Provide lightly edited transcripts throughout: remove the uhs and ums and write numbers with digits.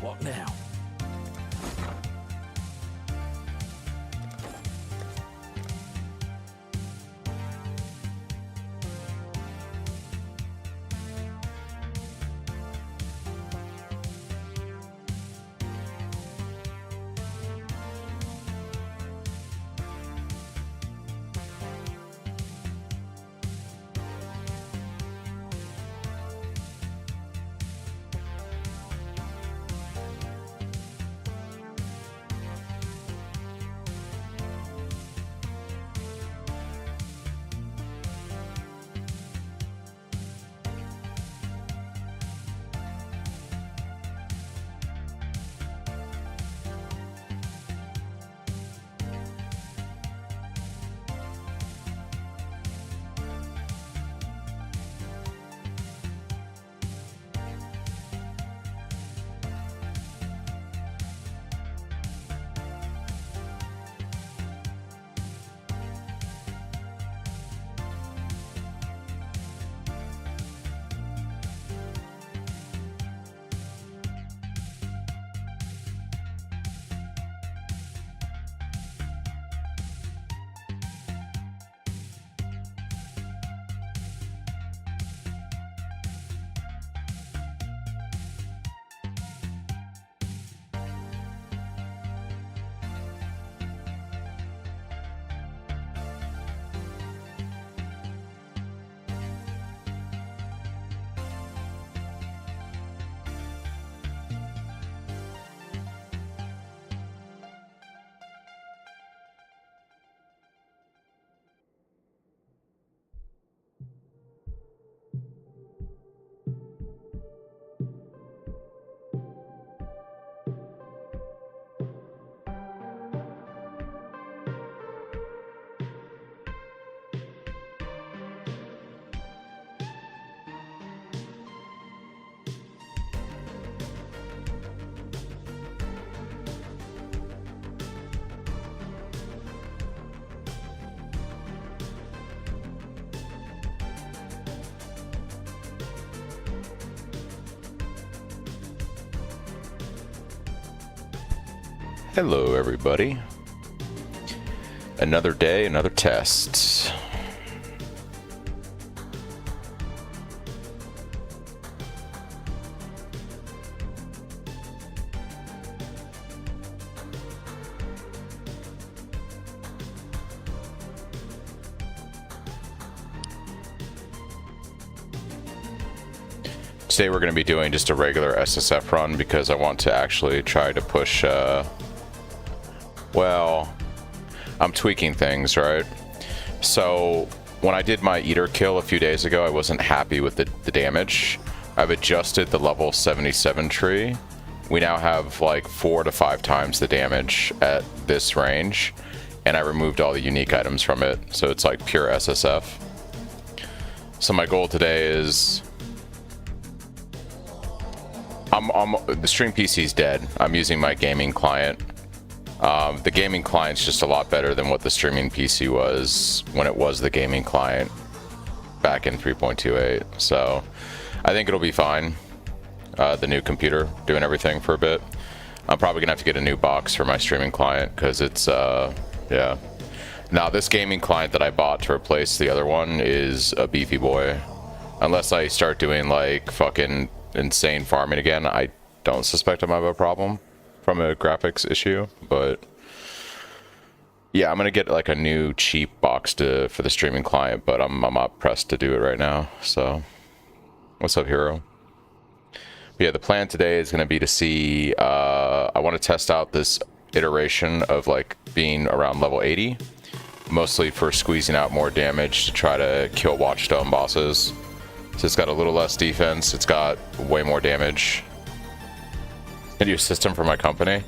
What now? Hello everybody. Another day, another test. Today we're going to be doing just a regular SSF run because I want to actually try to push well, I'm tweaking things, right? So when I did my eater kill a few days ago, I wasn't happy with the damage. I've adjusted the level 77 tree. We now have like 4 to 5 times the damage at this range, and I removed all the unique items from it, so it's like pure SSF. So my goal today is the stream PC's dead. I'm using my gaming client. The gaming client's just a lot better than what the streaming PC was when it was the gaming client back in 3.28. So I think it'll be fine. The new computer doing everything for a bit. I'm probably gonna have to get a new box for my streaming client because it's yeah. Now this gaming client that I bought to replace the other one is a beefy boy. Unless I start doing like fucking insane farming again, I don't suspect I might have a problem from a graphics issue, but yeah, I'm gonna get like a new cheap box for the streaming client, but I'm not pressed to do it right now. So what's up, hero? But yeah, the plan today is gonna be to see I want to test out this iteration of like being around level 80, mostly for squeezing out more damage to try to kill Watchstone bosses. So it's got a little less defense, it's got way more damage. Can you system for my company?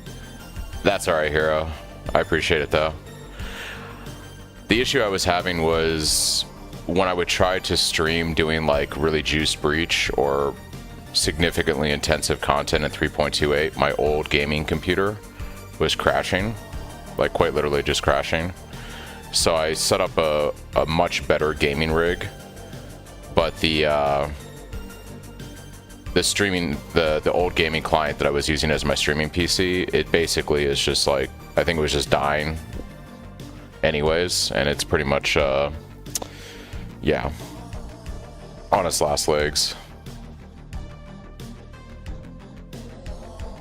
That's alright, hero. I appreciate it though. The issue I was having was when I would try to stream doing like really juiced breach or significantly intensive content at 3.28, my old gaming computer was crashing, like quite literally just crashing. So I set up a much better gaming rig, but the the streaming, the old gaming client that I was using as my streaming PC, it basically is just like, I think it was just dying anyways, and it's pretty much, yeah, on its last legs.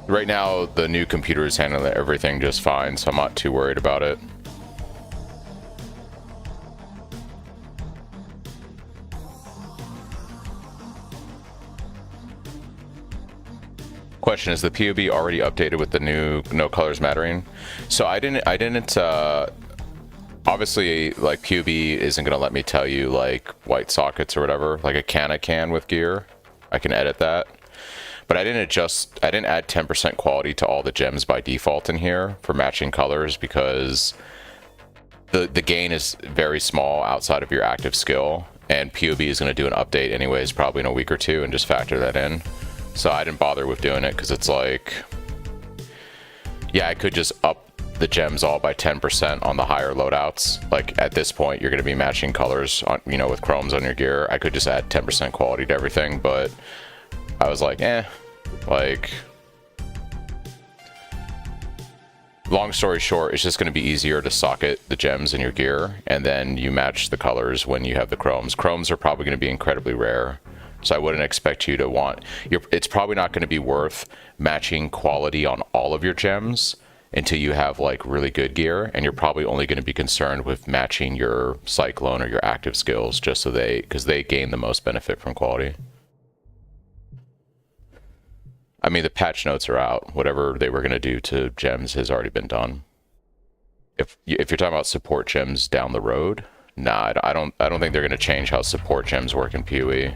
Right now, the new computer is handling everything just fine, so I'm not too worried about it. Question, is the POB already updated with the new no colors mattering? So I didn't obviously, like, POB isn't gonna let me tell you like white sockets or whatever. Like I can with gear, I can edit that, but I didn't add 10% quality to all the gems by default in here for matching colors, because the gain is very small outside of your active skill, and POB is going to do an update anyways, probably in a week or two, and just factor that in. So I didn't bother with doing it, because it's like, yeah, I could just up the gems all by 10% on the higher loadouts. Like at this point, you're going to be matching colors on, you know, with chromes on your gear. I could just add 10% quality to everything, but I was like, like, long story short, it's just going to be easier to socket the gems in your gear, and then you match the colors when you have the chromes. Chromes are probably going to be incredibly rare, so I wouldn't expect you to want, it's probably not going to be worth matching quality on all of your gems until you have like really good gear, and you're probably only going to be concerned with matching your Cyclone or your active skills, just so because they gain the most benefit from quality. I mean, the patch notes are out. Whatever they were going to do to gems has already been done. If you're talking about support gems down the road, nah, I don't think they're going to change how support gems work in PoE.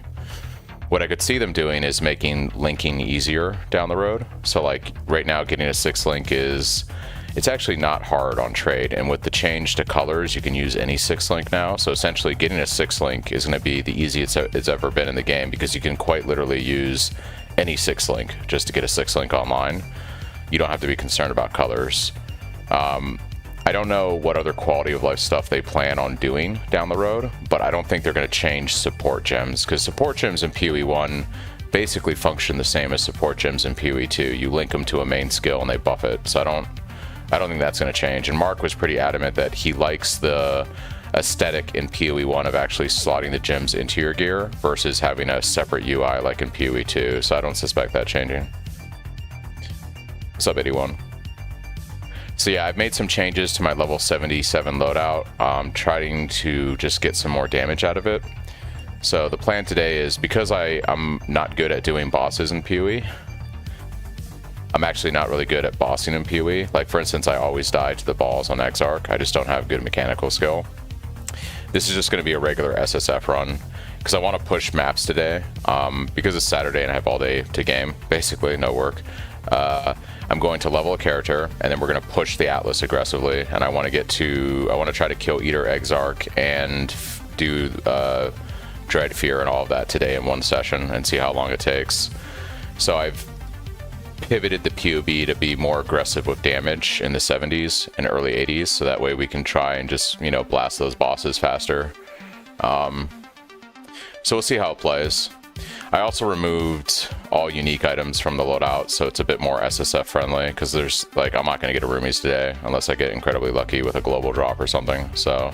What I could see them doing is making linking easier down the road. So like right now, getting a 6 link it's actually not hard on trade. And with the change to colors, you can use any 6 link now. So essentially getting a 6 link is going to be the easiest it's ever been in the game, because you can quite literally use any 6 link just to get a 6 link online. You don't have to be concerned about colors. I don't know what other quality of life stuff they plan on doing down the road, but I don't think they're going to change support gems, because support gems in PoE 1 basically function the same as support gems in PoE 2. You link them to a main skill and they buff it. So I don't think that's going to change. And Mark was pretty adamant that he likes the aesthetic in PoE 1 of actually slotting the gems into your gear versus having a separate UI like in PoE 2. So I don't suspect that changing. What's up, 81? So yeah, I've made some changes to my level 77 loadout, trying to just get some more damage out of it. So the plan today is, because I'm not good at doing bosses in PoE, I'm actually not really good at bossing in PoE. Like for instance, I always die to the balls on Exarch. I just don't have good mechanical skill. This is just going to be a regular SSF run, because I want to push maps today, because it's Saturday and I have all day to game, basically no work. I'm going to level a character, and then we're going to push the Atlas aggressively, and I want to try to kill Eater Exarch and do Dread Fear and all of that today in one session and see how long it takes. So I've pivoted the POB to be more aggressive with damage in the 70s and early 80s, so that way we can try and just, you know, blast those bosses faster. So we'll see how it plays. I also removed all unique items from the loadout, so it's a bit more SSF friendly, because there's like, I'm not going to get a roomies today unless I get incredibly lucky with a global drop or something. So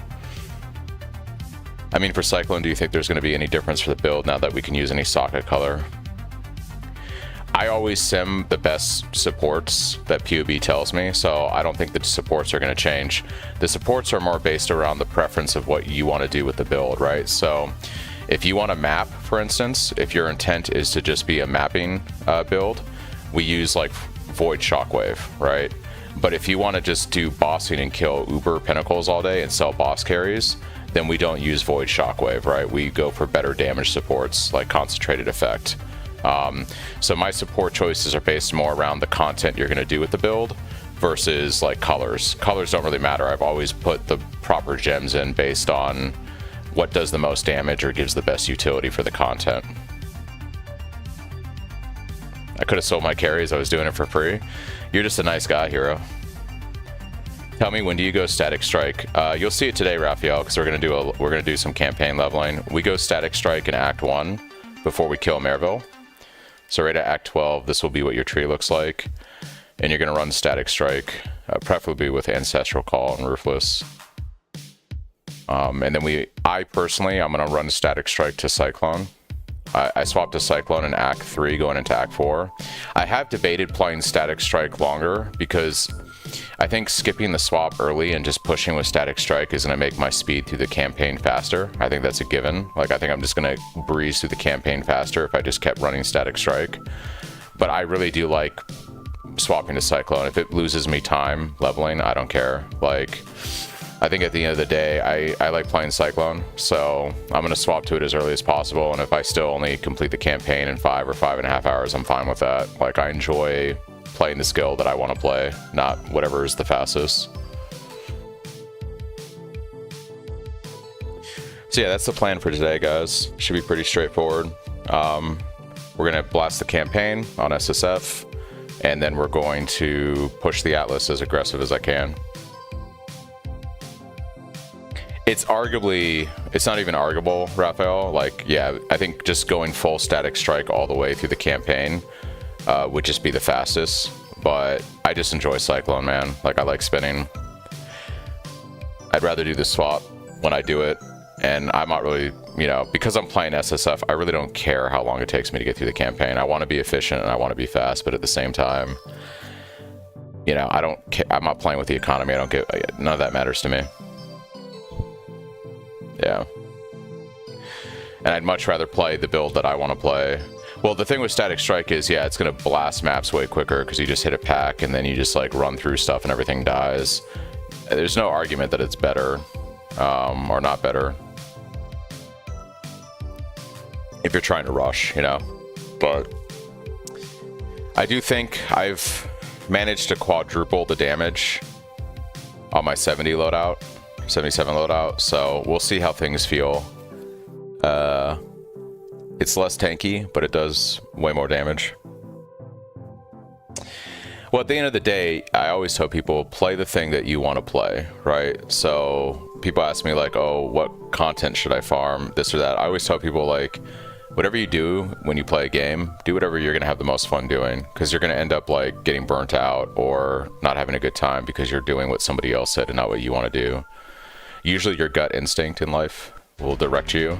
I mean, for Cyclone, do you think there's going to be any difference for the build now that we can use any socket color? I always sim the best supports that POB tells me, so I don't think the supports are going to change. The supports are more based around the preference of what you want to do with the build, right? So if you want to map, for instance, if your intent is to just be a mapping build, we use like Void Shockwave, right? But if you want to just do bossing and kill Uber Pinnacles all day and sell boss carries, then we don't use Void Shockwave, right? We go for better damage supports like Concentrated Effect. So my support choices are based more around the content you're going to do with the build versus like colors. Colors don't really matter. I've always put the proper gems in based on what does the most damage or gives the best utility for the content. I could have sold my carries. I was doing it for free. You're just a nice guy, Hero. Tell me, when do you go Static Strike? You'll see it today, Raphael, because we're gonna do some campaign leveling. We go Static Strike in Act 1 before we kill Maryville. So right at Act 12, this will be what your tree looks like. And you're going to run Static Strike, preferably with Ancestral Call and Ruthless. And then I personally, I'm going to run Static Strike to Cyclone. I swapped to Cyclone in Act 3 going into Act 4. I have debated playing Static Strike longer because I think skipping the swap early and just pushing with Static Strike is going to make my speed through the campaign faster. I think that's a given. Like, I think I'm just going to breeze through the campaign faster if I just kept running Static Strike. But I really do like swapping to Cyclone. If it loses me time leveling, I don't care. Like, I think at the end of the day, I like playing Cyclone, so I'm going to swap to it as early as possible, and if I still only complete the campaign in 5 or 5.5 hours, I'm fine with that. Like, I enjoy playing the skill that I want to play, not whatever is the fastest. So yeah, that's the plan for today, guys. Should be pretty straightforward. We're going to blast the campaign on SSF, and then we're going to push the Atlas as aggressive as I can. It's not even arguable, Raphael. Like, yeah, I think just going full Static Strike all the way through the campaign would just be the fastest. But I just enjoy Cyclone, man. Like, I like spinning. I'd rather do the swap when I do it. And I'm not really, you know, because I'm playing SSF, I really don't care how long it takes me to get through the campaign. I want to be efficient and I want to be fast, but at the same time, you know, I don't care. I'm not playing with the economy. None of that matters to me. Yeah. And I'd much rather play the build that I want to play. Well, the thing with Static Strike is, yeah, it's going to blast maps way quicker because you just hit a pack and then you just like run through stuff and everything dies. There's no argument that it's better or not better if you're trying to rush, you know. But I do think I've managed to quadruple the damage on my 70 loadout. 77 loadout, so we'll see how things feel. It's less tanky, but it does way more damage. Well, at the end of the day, I always tell people, play the thing that you want to play, right? So people ask me like, oh, what content should I farm, this or that? I always tell people, like, whatever you do when you play a game, do whatever you're gonna have the most fun doing, because you're gonna end up like getting burnt out or not having a good time because you're doing what somebody else said and not what you want to do. Usually your gut instinct in life will direct you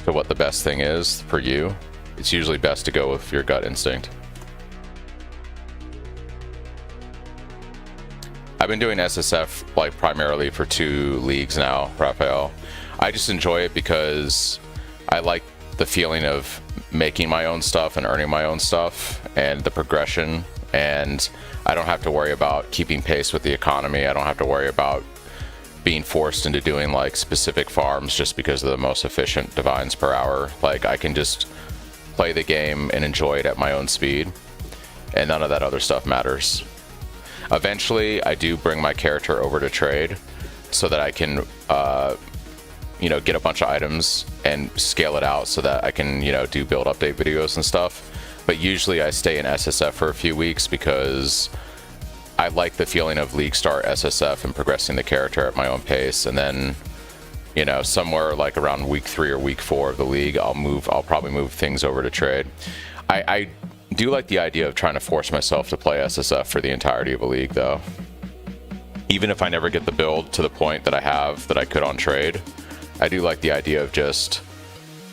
to what the best thing is for you. It's usually best to go with your gut instinct. I've been doing SSF like primarily for 2 leagues now, Raphael. I just enjoy it because I like the feeling of making my own stuff and earning my own stuff and the progression, and I don't have to worry about keeping pace with the economy. I don't have to worry about being forced into doing like specific farms just because of the most efficient divines per hour. Like, I can just play the game and enjoy it at my own speed, and none of that other stuff matters. Eventually, I do bring my character over to trade so that I can, you know, get a bunch of items and scale it out so that I can, you know, do build update videos and stuff. But usually I stay in SSF for a few weeks because I like the feeling of League Start SSF and progressing the character at my own pace, and then, you know, somewhere like around week 3 or week 4 of the league, I'll probably move things over to trade. I do like the idea of trying to force myself to play SSF for the entirety of a league, though. Even if I never get the build to the point that I could on trade, I do like the idea of just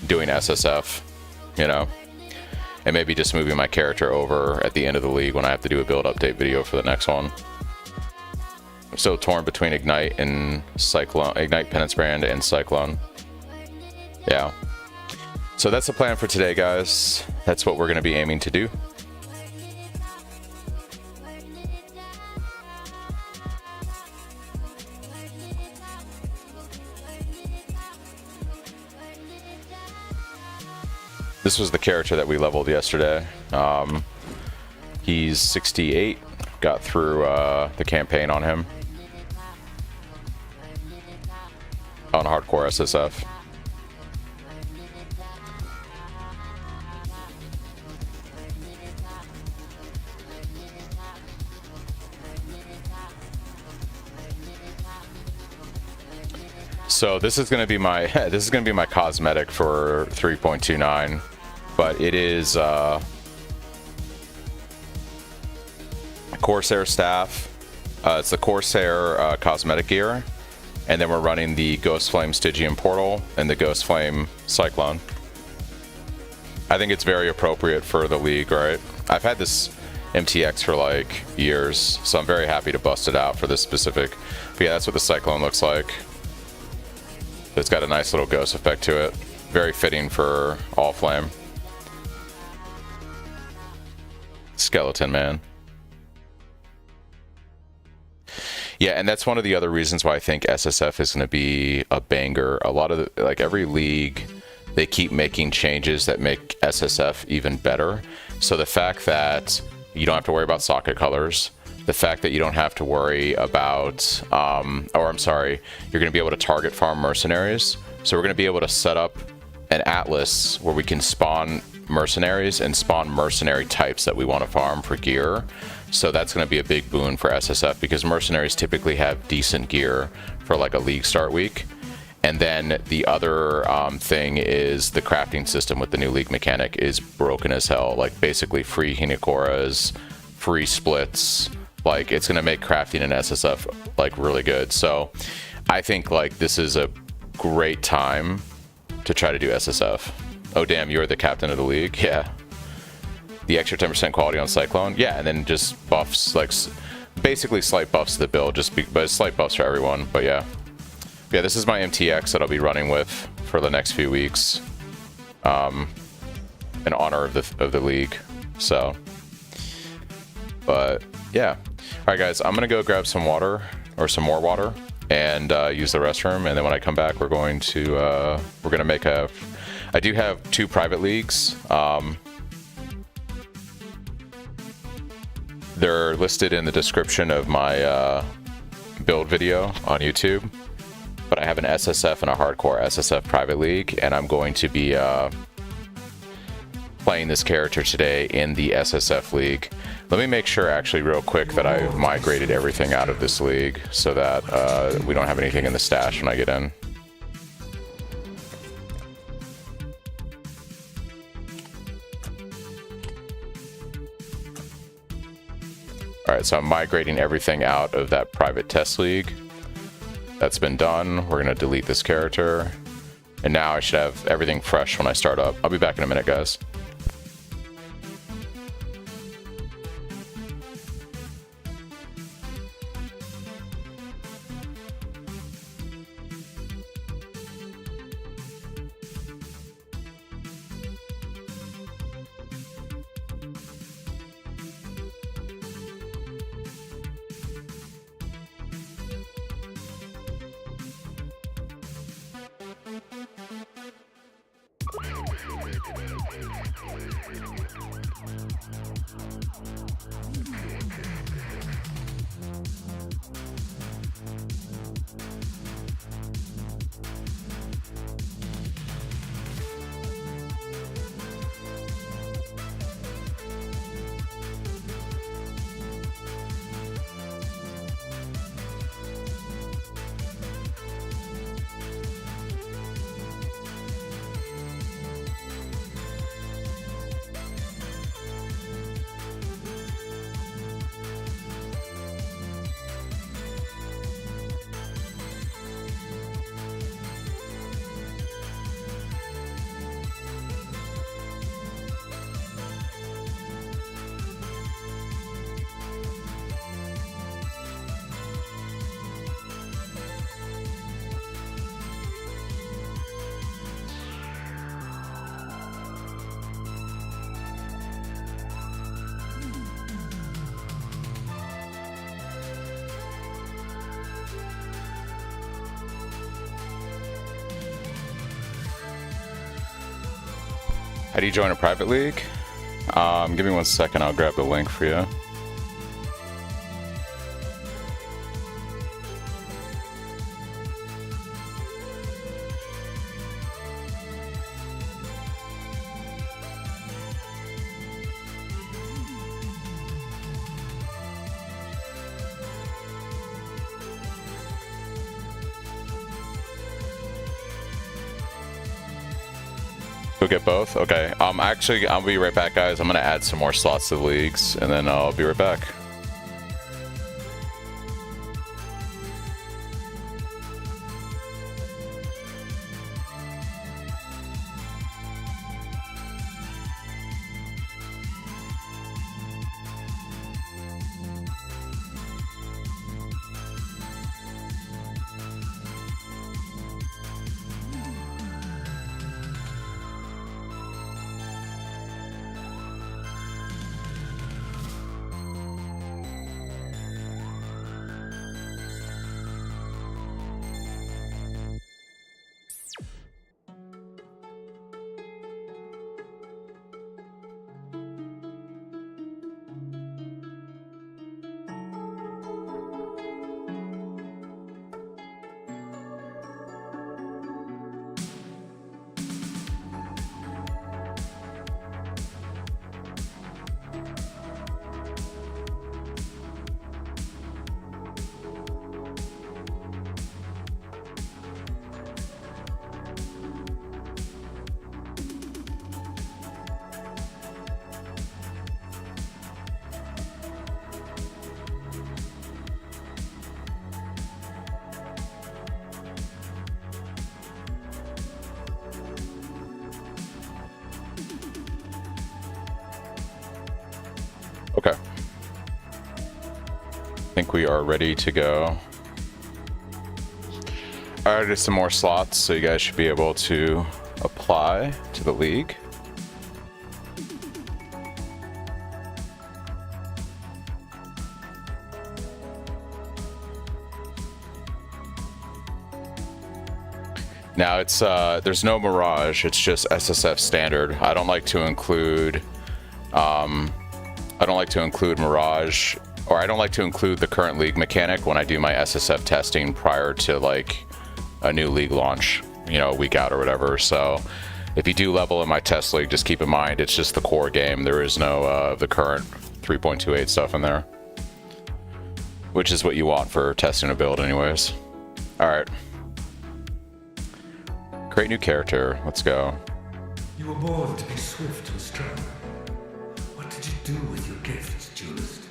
doing SSF, you know. And maybe just moving my character over at the end of the league when I have to do a build update video for the next one. I'm still torn between Ignite and Cyclone, Ignite Penance Brand and Cyclone. Yeah. So that's the plan for today, guys. That's what we're going to be aiming to do. This was the character that we leveled yesterday. He's 68. Got through the campaign on him. On hardcore SSF. So this is going to be my cosmetic for 3.29. But it is Corsair staff. It's the Corsair cosmetic gear. And then we're running the Ghost Flame Stygian Portal and the Ghost Flame Cyclone. I think it's very appropriate for the league, right? I've had this MTX for like years, so I'm very happy to bust it out for this specific. But yeah, that's what the Cyclone looks like. It's got a nice little ghost effect to it. Very fitting for All Flame. Skeleton Man. Yeah, and that's one of the other reasons why I think SSF is going to be a banger. A lot of, like every league, they keep making changes that make SSF even better. So the fact that you don't have to worry about socket colors, the fact that you don't have to worry about, you're going to be able to target farm mercenaries. So we're going to be able to set up an atlas where we can spawn mercenaries and spawn mercenary types that we want to farm for gear. So that's going to be a big boon for SSF because mercenaries typically have decent gear for like a league start week. And then the other thing is the crafting system with the new league mechanic is broken as hell. Like basically free Hinakoras, free splits. Like it's going to make crafting in SSF like really good. So I think like this is a great time to try to do SSF. Oh damn, you're the captain of the league? Yeah. The extra 10% quality on Cyclone? Yeah, and then just buffs, like basically slight buffs to the build, but slight buffs for everyone, but yeah. Yeah, this is my MTX that I'll be running with for the next few weeks. In honor of the league, so. But yeah. Alright guys, I'm gonna go grab some water, or some more water, and use the restroom, and then when I come back we're gonna make I do have 2 private leagues. They're listed in the description of my build video on YouTube. But I have an SSF and a hardcore SSF private league, and I'm going to be playing this character today in the SSF league. Let me make sure actually real quick that I've migrated everything out of this league so that we don't have anything in the stash when I get in. Alright, so I'm migrating everything out of that private test league. That's been done. We're going to delete this character. And now I should have everything fresh when I start up. I'll be back in a minute, guys. How do you join a private league? Give me 1 second, I'll grab the link for you. Go get both? Okay. Actually, I'll be right back, guys. I'm gonna add some more slots to the leagues, and then I'll be right back. think we are ready to go. I added some more slots, so you guys should be able to apply to the league. Now it's there's no Mirage, it's just SSF standard. I don't like to include Mirage, or I don't like to include the current league mechanic when I do my SSF testing prior to like a new league launch, you know, a week out or whatever. So if you do level in my test league, just keep in mind it's just the core game. There is no the current 3.28 stuff in there, which is what you want for testing a build anyways. All right. Create new character. Let's go. You were born to be swift and strong. What did you do with your gifts, duelist?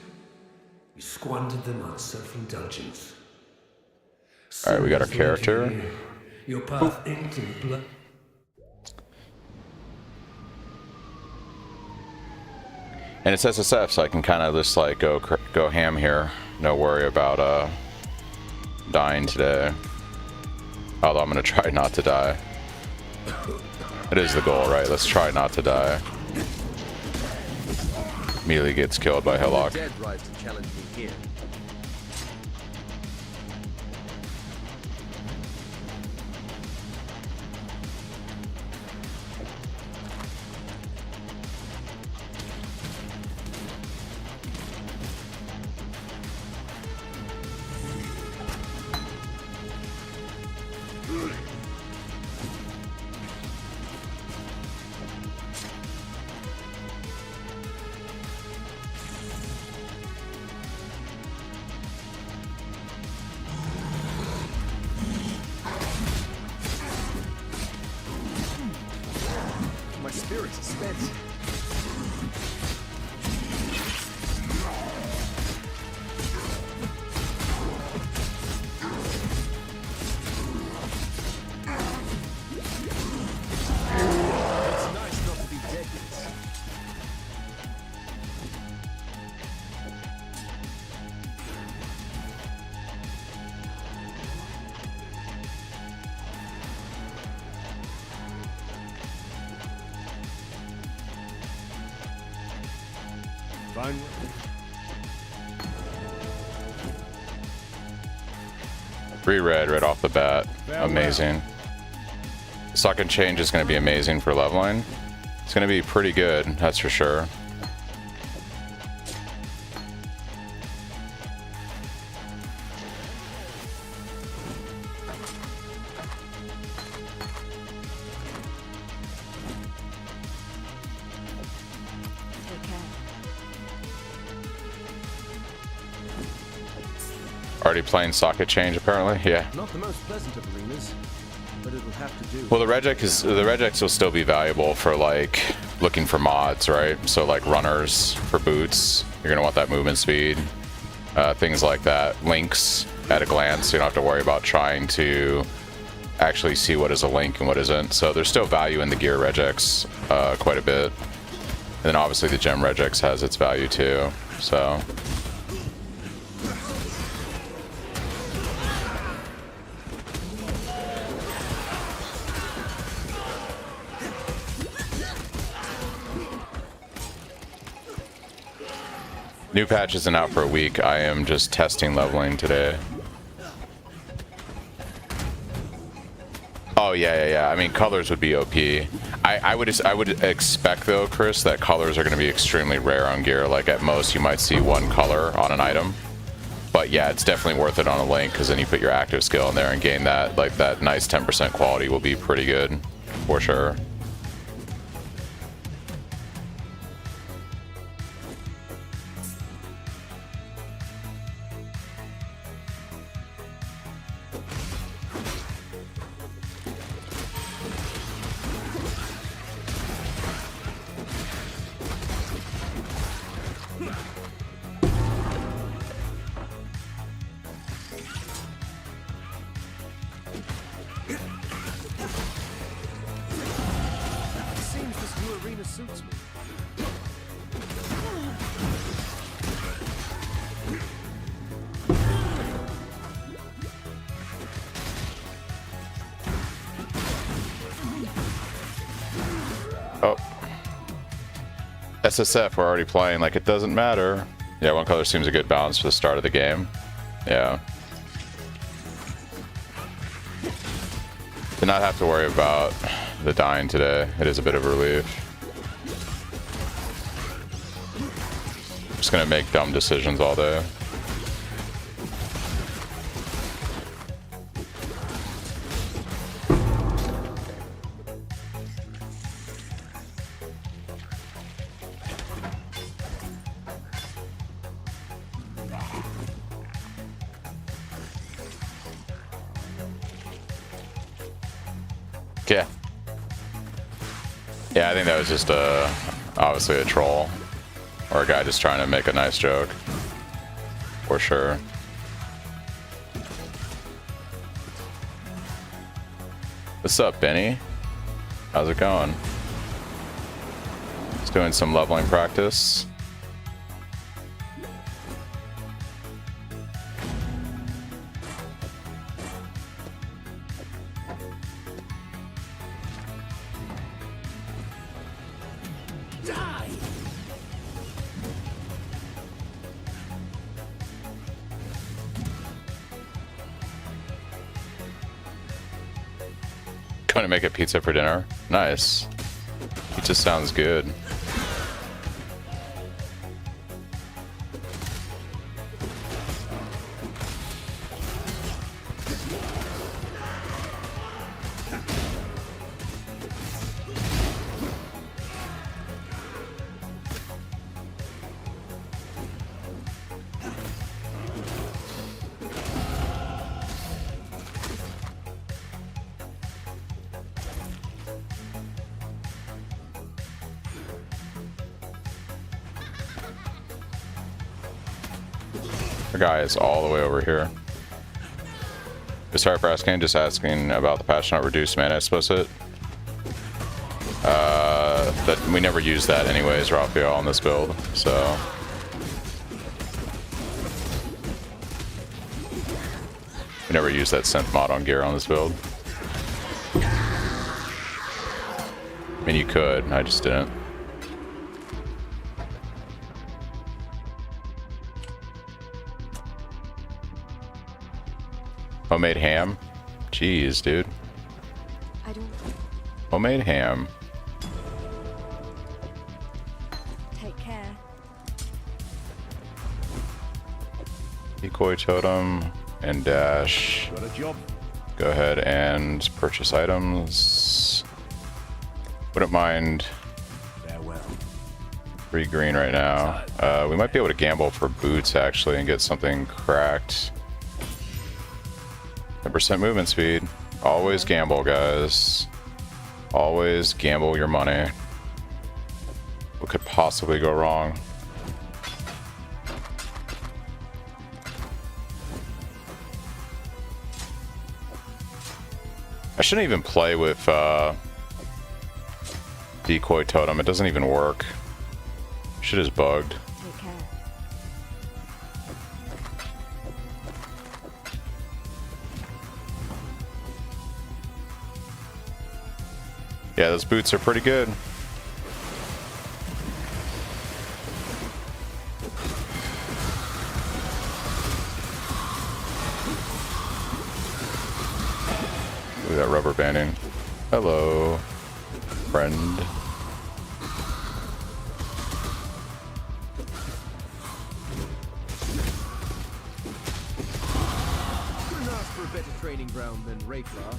You squandered them on self-indulgence. All right, we got our character. Your path inked in blood. And it's SSF, so I can kind of just like go ham here. No worry about dying today. Although I'm gonna try not to die. It is the goal, right? Let's try not to die. Immediately gets killed by Hillock. Fine. 3 red right off the bat. Amazing. Second change is going to be amazing for leveling. It's going to be pretty good, that's for sure. Already playing socket change apparently, yeah. Not the most pleasant of arenas, but it'll have to do. Well, the regex will still be valuable for like looking for mods, right? So like runners for boots, you're gonna want that movement speed, things like that. Links at a glance, so you don't have to worry about trying to actually see what is a link and what isn't. So there's still value in the gear regex quite a bit, and then obviously the gem regex has its value too. So. New patch isn't out for a week. I am just testing leveling today. Oh yeah. I mean, colors would be OP. I would expect though, Chris, that colors are going to be extremely rare on gear. Like at most, you might see 1 color on an item. But yeah, it's definitely worth it on a link because then you put your active skill in there and gain that like that nice 10% quality will be pretty good for sure. Suits me. Oh. SSF, we're already playing like it doesn't matter. Yeah, one color seems a good balance for the start of the game. Yeah. Did not have to worry about the dying today. It is a bit of a relief. Just gonna make dumb decisions all day. Yeah. Yeah, I think that was just obviously a troll. Or a guy just trying to make a nice joke. For sure. What's up, Benny? How's it going? Just doing some leveling practice. Going to make a pizza for dinner. Nice. Pizza sounds good. The guy is all the way over here. Sorry for asking, just asking about the patch not reduced mana explicit. That we never use that anyways, Raphael, on this build, so. We never use that synth mod on gear on this build. I mean, you could, I just didn't. Homemade ham? Jeez, dude. I don't Homemade ham. take care. Decoy totem and dash. Got a job. Go ahead and purchase items. Wouldn't mind Farewell. 3 green right now. We might be able to gamble for boots actually and get something cracked. 10% movement speed. Always gamble, guys. Always gamble your money. What could possibly go wrong? I shouldn't even play with decoy totem. It doesn't even work. Shit is bugged. Take care. Yeah, those boots are pretty good. Look at that rubber banding. Hello, friend. Couldn't ask for a better training ground than Rayflower.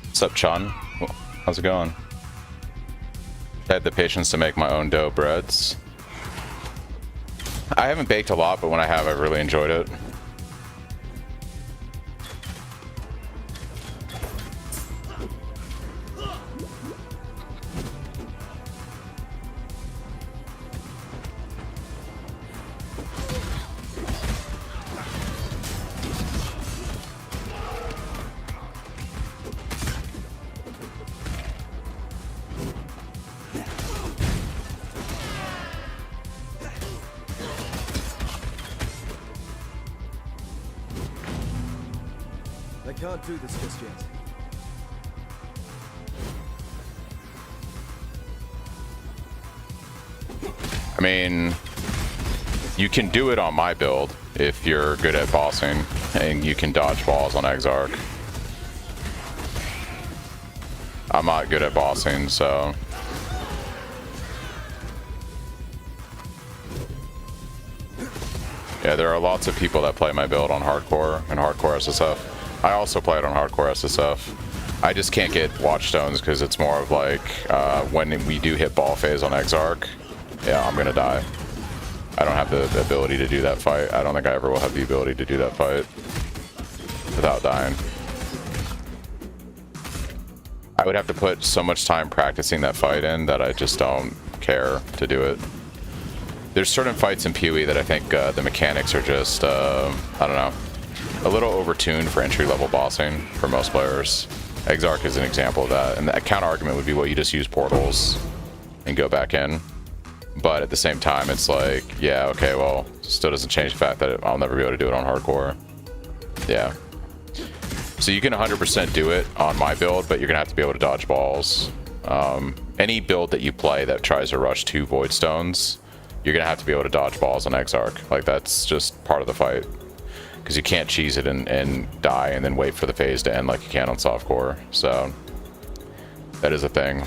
What's up, Chun? How's it going? I had the patience to make my own dough breads. I haven't baked a lot, but when I have, I've really enjoyed it. I can't do this just yet. I mean, you can do it on my build if you're good at bossing and you can dodge balls on Exarch. I'm not good at bossing, so. Yeah, there are lots of people that play my build on hardcore and hardcore SSF. I also play it on hardcore SSF. I just can't get watchstones because it's more of like when we do hit ball phase on Exarch, yeah, I'm gonna die. I don't have the ability to do that fight. I don't think I ever will have the ability to do that fight without dying. I would have to put so much time practicing that fight in that I just don't care to do it. There's certain fights in PoE that I think the mechanics are just, I don't know, a little overtuned for entry-level bossing for most players. Exarch is an example of that, and the counter argument would be, well, you just use portals and go back in. But at the same time, it's like, yeah, okay, well, still doesn't change the fact that I'll never be able to do it on hardcore. Yeah. So you can 100% do it on my build, but you're going to have to be able to dodge balls. Any build that you play that tries to rush 2 Void Stones, you're going to have to be able to dodge balls on Exarch. Like, that's just part of the fight. Because you can't cheese it and die and then wait for the phase to end like you can on softcore. So, that is a thing.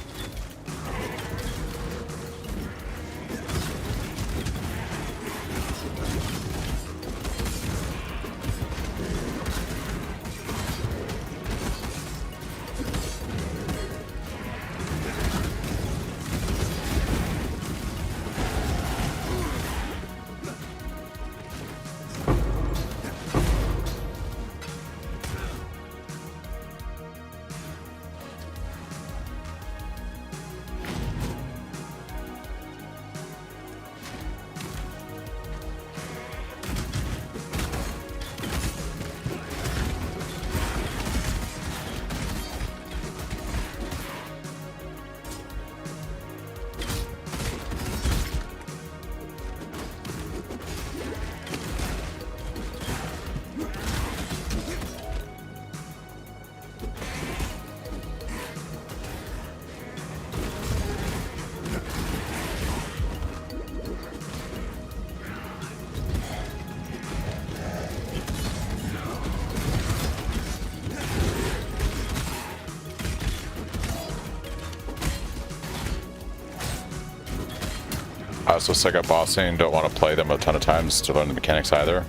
I also suck at bossing, don't want to play them a ton of times to learn the mechanics either.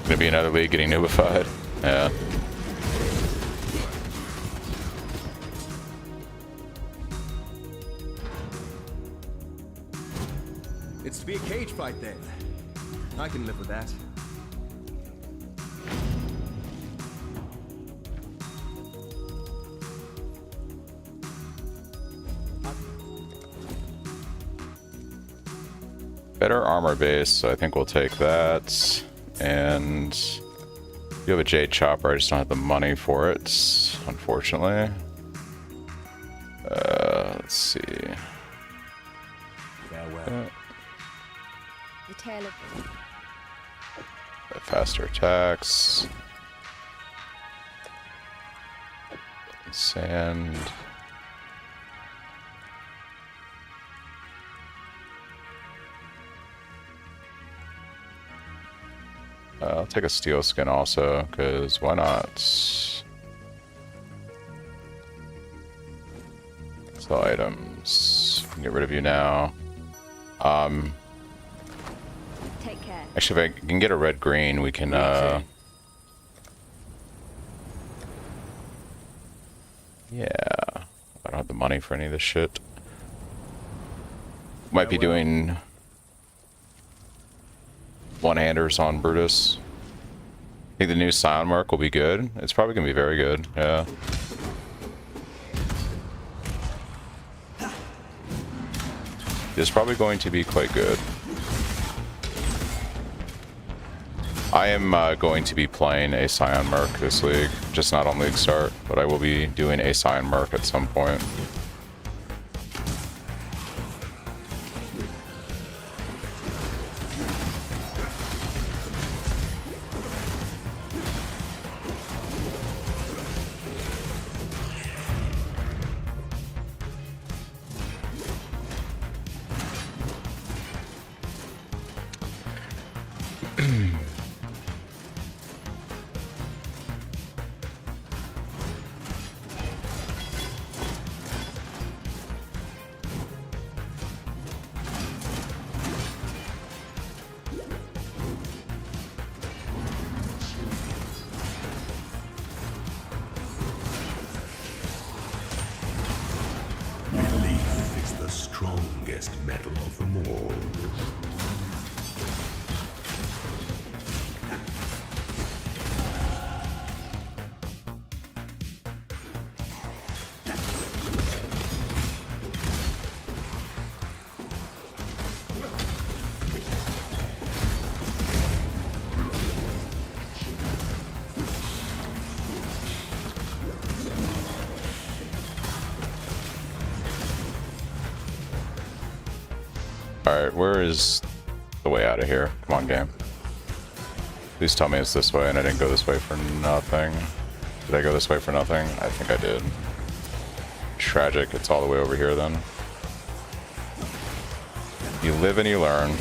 Gonna be another league getting noobified. Yeah. It's to be a cage fight then. I can live with that. Better armor base, so I think we'll take that. And you have a Jade Chopper, I just don't have the money for it, unfortunately. Let's see. Farewell. The tale of Faster attacks. Sand. I'll take a steel skin also, because why not? Sell items. Get rid of you now. take care. Actually, if I can get a red-green, we can, yeah. I don't have the money for any of this shit. Might be doing one-handers on Brutus. I think the new Scion Merc will be good. It's probably going to be very good, yeah. It's probably going to be quite good. I am going to be playing a Scion Merc this league, just not on league start, but I will be doing a Scion Merc at some point. Belief is the strongest metal of them all. Alright, where is the way out of here? Come on, game. Please tell me it's this way and I didn't go this way for nothing. Did I go this way for nothing? I think I did. Tragic, it's all the way over here then. You live and you learn.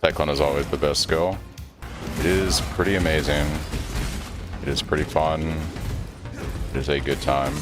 Cyclone is always the best skill. It is pretty amazing. It is pretty fun. It is a good time.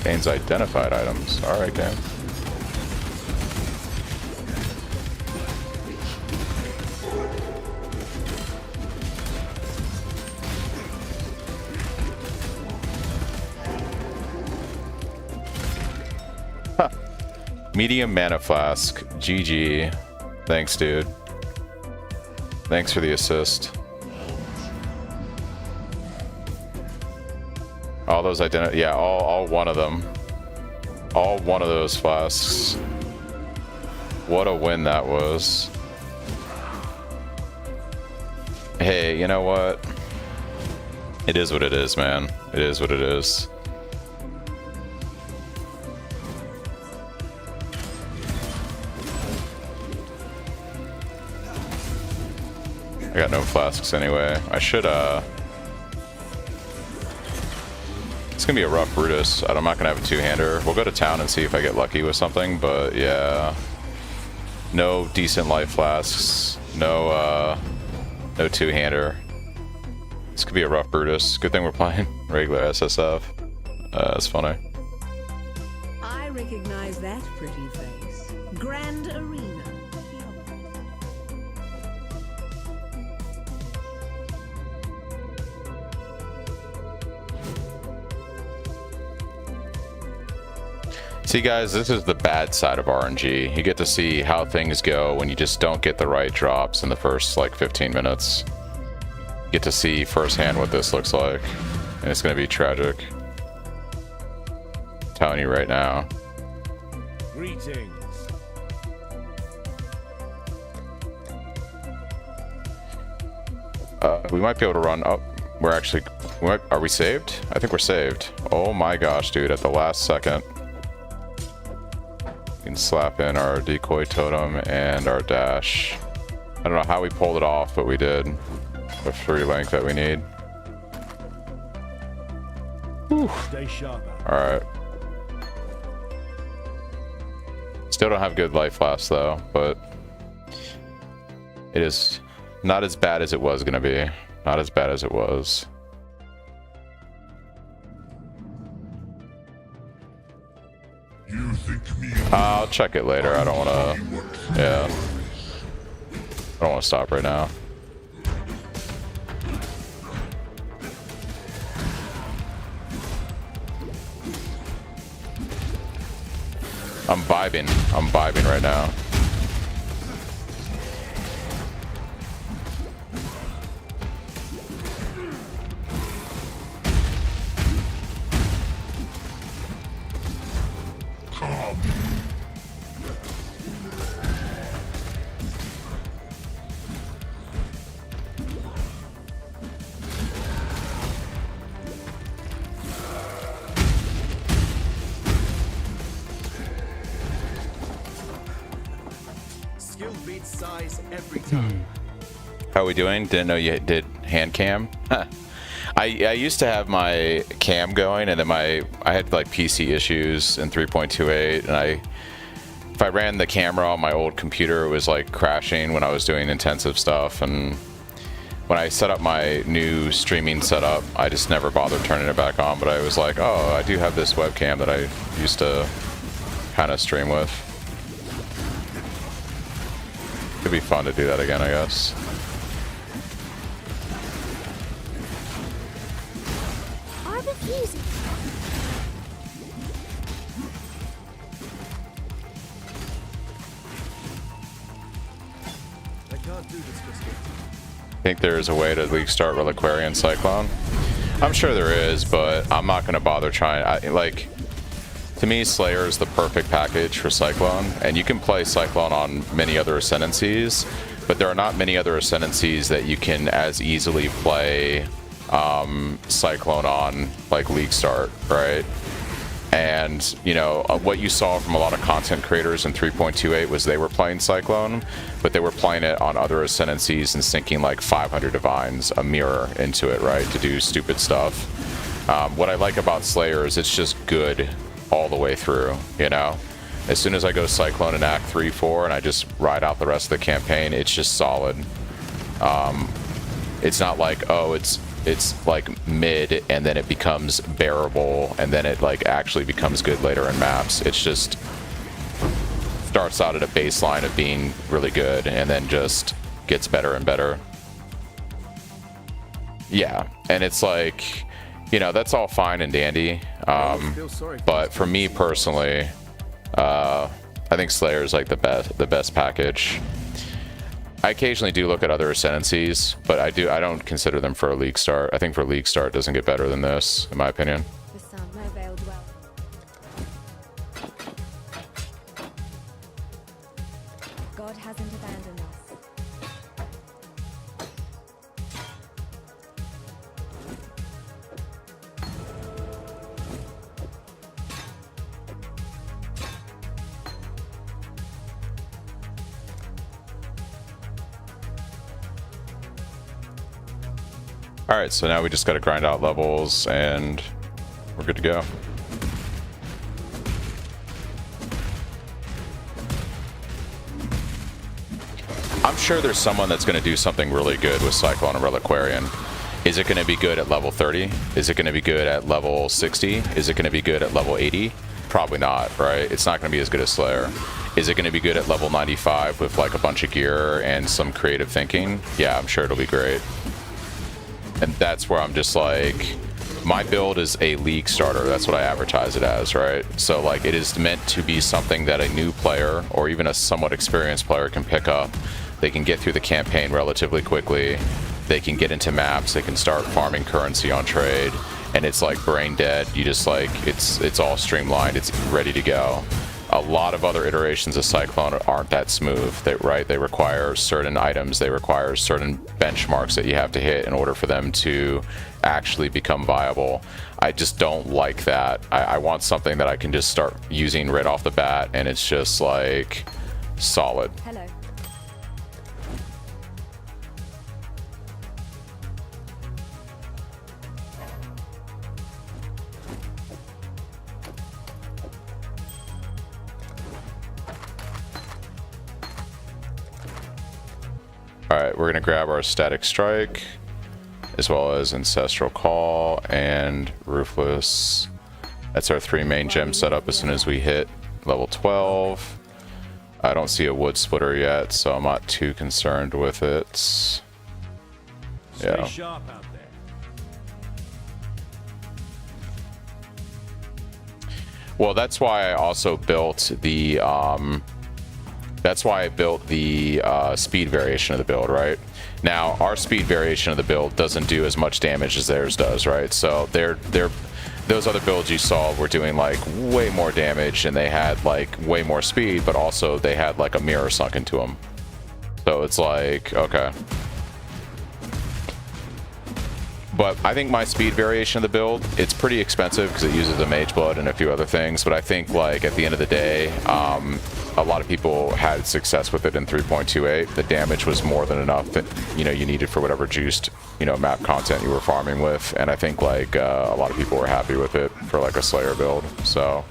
Gains identified items. Alright, game. Huh. Medium mana flask. GG. Thanks, dude. Thanks for the assist. All those yeah, all one of them. All one of those flasks. What a win that was. Hey, you know what? It is what it is, man. It is what it is. I got no flasks anyway. I should, It's gonna be a rough Brutus. I'm not gonna have a two-hander. We'll go to town and see if I get lucky with something, but yeah. No decent life flasks. No, no two-hander. This could be a rough Brutus. Good thing we're playing regular SSF. That's funny. I recognize that pretty face. Grand Arena. See guys, this is the bad side of RNG. You get to see how things go when you just don't get the right drops in the first like 15 minutes. You get to see firsthand what this looks like. And it's gonna be tragic. I'm telling you right now. Greetings. We might be able to run up. We're actually, are we saved? I think we're saved. Oh my gosh, dude, at the last second. We can slap in our decoy totem and our dash. I don't know how we pulled it off, but we did. The free length that we need. Stay sharp. Alright. Still don't have good life last though, but it is not as bad as it was gonna be. Not as bad as it was. You think me? I'll check it later. I don't wanna. Yeah. I don't want to stop right now. I'm vibing. I'm vibing right now. Skill beats size every time. How are we doing? Didn't know you did hand cam. I used to have my cam going, and then I had like PC issues in 3.28, and if I ran the camera on my old computer, it was like crashing when I was doing intensive stuff. And when I set up my new streaming setup, I just never bothered turning it back on. But I was like, oh, I do have this webcam that I used to kind of stream with. Could be fun to do that again, I guess. I refuse it. I can't do this just yet. Think there's a way to league start Reliquarian Cyclone? I'm sure there is, but I'm not going to bother trying. To me, Slayer is the perfect package for Cyclone, and you can play Cyclone on many other ascendancies, but there are not many other ascendancies that you can as easily play Cyclone on, like League Start, right? And, you know, what you saw from a lot of content creators in 3.28 was they were playing Cyclone, but they were playing it on other ascendancies and sinking like 500 divines, a mirror into it, right, to do stupid stuff. What I like about Slayer is it's just good all the way through, you know? As soon as I go Cyclone in Act 3, 4, and I just ride out the rest of the campaign, it's just solid. It's not like, oh, it's like mid and then it becomes bearable and then it like actually becomes good later in maps. It's just starts out at a baseline of being really good and then just gets better and better. Yeah, and it's like, you know, that's all fine and dandy. But for me personally, I think Slayer is like the best package. I occasionally do look at other ascendancies, but I don't consider them for a league start. I think for league start doesn't get better than this, in my opinion. The sun, no veiled well. God hasn't abandoned us. Alright, so now we just gotta grind out levels and we're good to go. I'm sure there's someone that's gonna do something really good with Cyclone and Reliquarian. Is it gonna be good at level 30? Is it gonna be good at level 60? Is it gonna be good at level 80? Probably not, right? It's not gonna be as good as Slayer. Is it gonna be good at level 95 with like a bunch of gear and some creative thinking? Yeah, I'm sure it'll be great. And that's where I'm just like, my build is a league starter. That's what I advertise it as, right? So like it is meant to be something that a new player or even a somewhat experienced player can pick up. They can get through the campaign relatively quickly. They can get into maps. They can start farming currency on trade. And it's like brain dead. You just like, it's all streamlined. It's ready to go. A lot of other iterations of Cyclone aren't that smooth, right? They require certain items, they require certain benchmarks that you have to hit in order for them to actually become viable. I just don't like that. I want something that I can just start using right off the bat and it's just like solid. Hello. Alright, we're gonna grab our Static Strike, as well as Ancestral Call and Ruthless. That's our 3 main gem setup as soon as we hit level 12. I don't see a wood splitter yet, so I'm not too concerned with it. Stay Yeah. sharp out there. Well, that's why I also built the speed variation of the build, right? Now, our speed variation of the build doesn't do as much damage as theirs does, right? So those other builds you saw were doing like way more damage, and they had like way more speed, but also they had like a mirror sunk into them. So it's like, okay. But I think my speed variation of the build, it's pretty expensive because it uses the mage blood and a few other things. But I think like at the end of the day, a lot of people had success with it in 3.28. The damage was more than enough that, you know, you needed for whatever juiced, you know, map content you were farming with. And I think like a lot of people were happy with it for like a Slayer build. So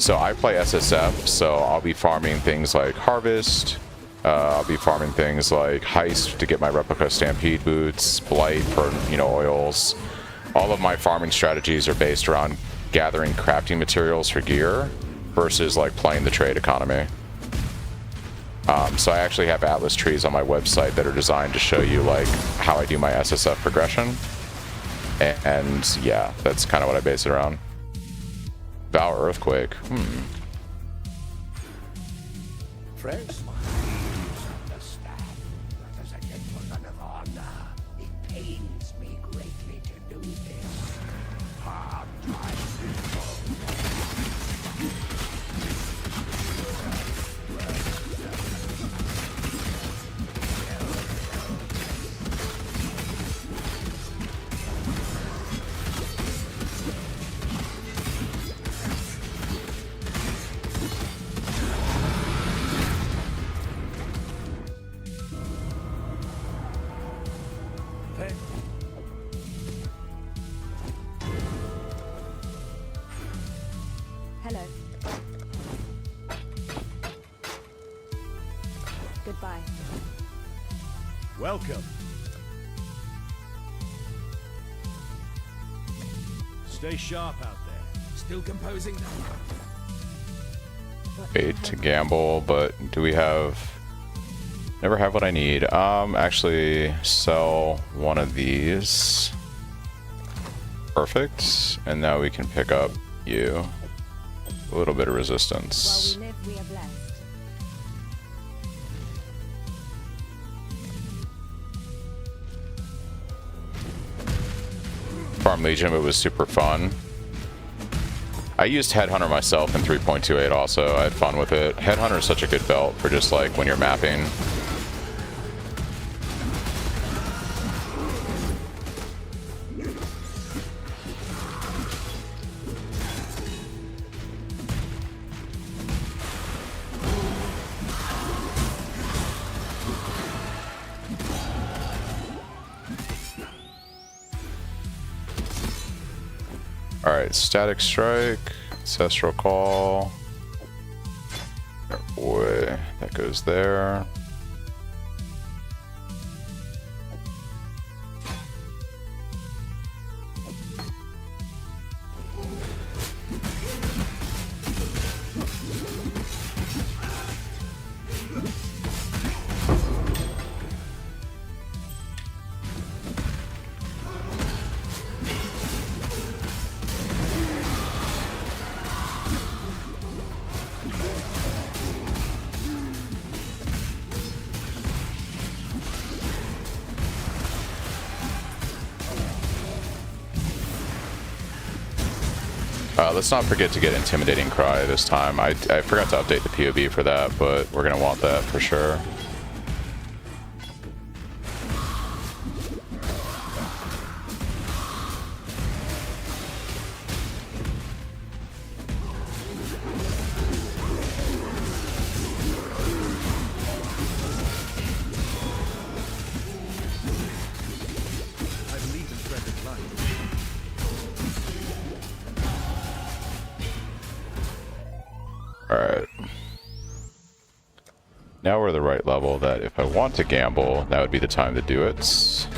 I play SSF, so I'll be farming things like Harvest. I'll be farming things like Heist to get my replica Stampede boots, Blight for, you know, oils. All of my farming strategies are based around gathering crafting materials for gear versus like playing the trade economy. So I actually have atlas trees on my website that are designed to show you like how I do my SSF progression. And yeah, that's kind of what I base it around. Vow Earthquake. Fresh? Understand that as a gentleman of honor, it pains me greatly to do this. Hard times Hello. Goodbye. Welcome. Stay sharp out there. Still composing now. Paid to gamble, but do we have... Never have what I need. Actually sell one of these. Perfect. And now we can pick up you. A little bit of resistance. While we live, we are blessed. Farm Legion, it was super fun. I used Headhunter myself in 3.28 also. I had fun with it. Headhunter is such a good belt for just like when you're mapping. Alright, Static Strike, Ancestral Call. Oh boy, that goes there. Let's not forget to get Intimidating Cry this time. I forgot to update the POB for that, but we're gonna want that for sure. I believe in thread of life. Alright. Now we're the right level that if I want to gamble, that would be the time to do it.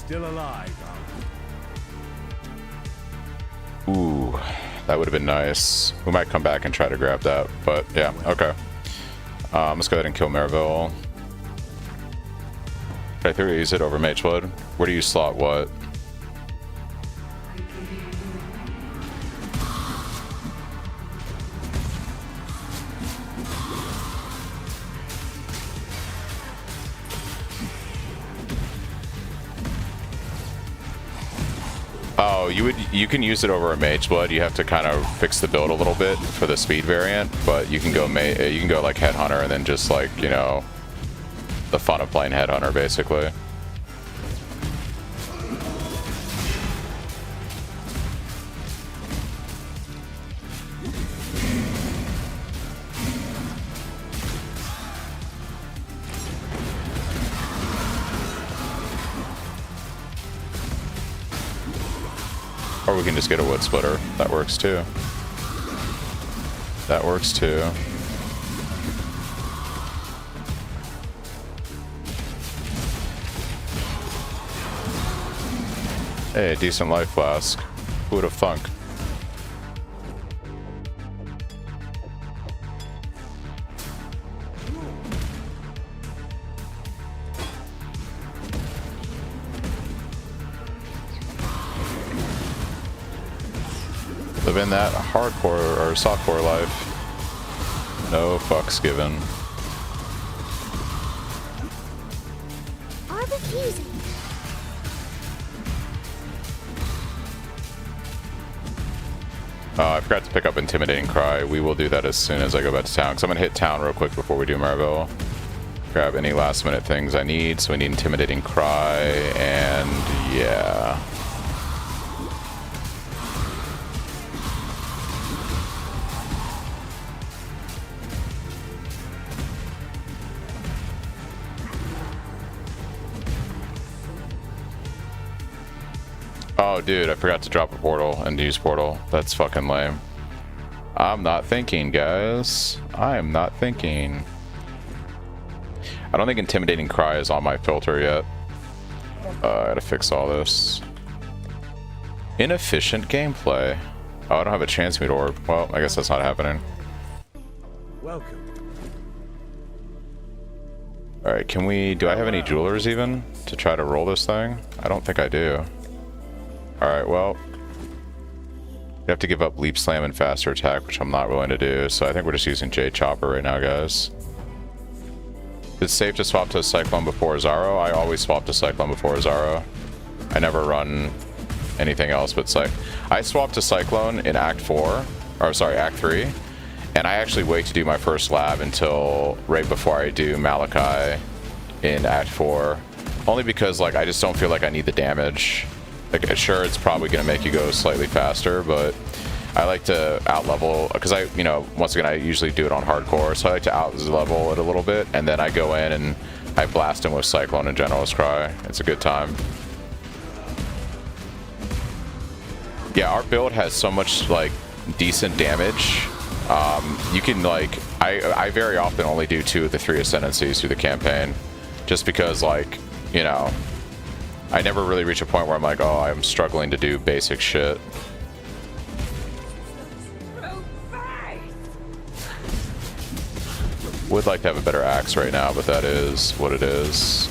Still alive, Ooh, that would have been nice. We might come back and try to grab that, but yeah, okay. Let's go ahead and kill Merville. Can I use it over Magewood? Where do you slot what? Oh, you can use it over a Magewood. You have to kind of fix the build a little bit for the speed variant, but you can go like Headhunter and then just like, you know, the fun of playing Headhunter basically. Or we can just get a wood splitter. That works too. That works too. Hey, decent life flask. Who would have thunk? Living that hardcore or softcore life. No fucks given. I'm refusing. I forgot to pick up Intimidating Cry. We will do that as soon as I go back to town. Because I'm going to hit town real quick before we do Marvel. Grab any last minute things I need. So we need Intimidating Cry and yeah. Oh, dude, I forgot to drop a portal and use portal. That's fucking lame. I'm not thinking, guys. I am not thinking. I don't think Intimidating Cry is on my filter yet. I gotta fix all this. Inefficient gameplay. Oh, I don't have a chance meet orb. Well, I guess that's not happening. welcome. Alright, can we... do I have any jewelers even to try to roll this thing? I don't think I do. Alright, well... you have to give up Leap Slam and Faster Attack, which I'm not willing to do, so I think we're just using J Chopper right now, guys. It's safe to swap to a Cyclone before Zaro. I always swap to Cyclone before Zaro. I never run anything else but I swapped to Cyclone in Act 4, or sorry, Act 3, and I actually wait to do my first lab until right before I do Malachi in Act 4, only because like I just don't feel like I need the damage. Like, sure, it's probably going to make you go slightly faster, but I like to out-level, because I, you know, once again, I usually do it on hardcore, so I like to out-level it a little bit, and then I go in and I blast him with Cyclone and General's Cry. It's a good time. Yeah, our build has so much, like, decent damage. You can, like, I very often only do 2 of the 3 Ascendancies through the campaign, just because, like, you know, I never really reach a point where I'm like, oh, I'm struggling to do basic shit. Would like to have a better axe right now, but that is what it is.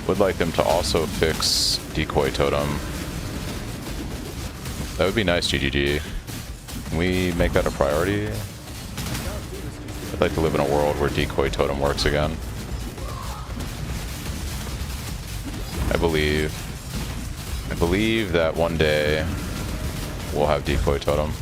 Would like them to also fix Decoy Totem. That would be nice, GGG. Can we make that a priority? I'd like to live in a world where Decoy Totem works again. I believe that one day we'll have Decoy Totem.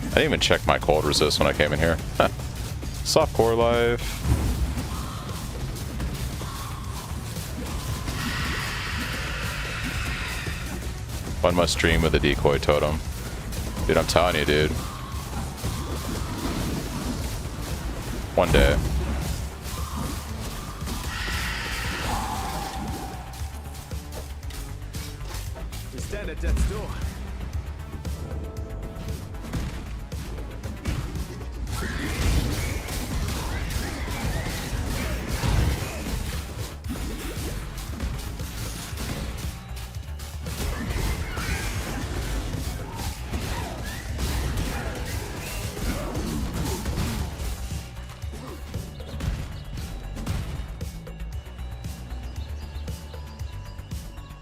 I didn't even check my cold resist when I came in here. Soft core life. One must dream with a Decoy Totem. Dude, I'm telling you, dude. One day. at death's door.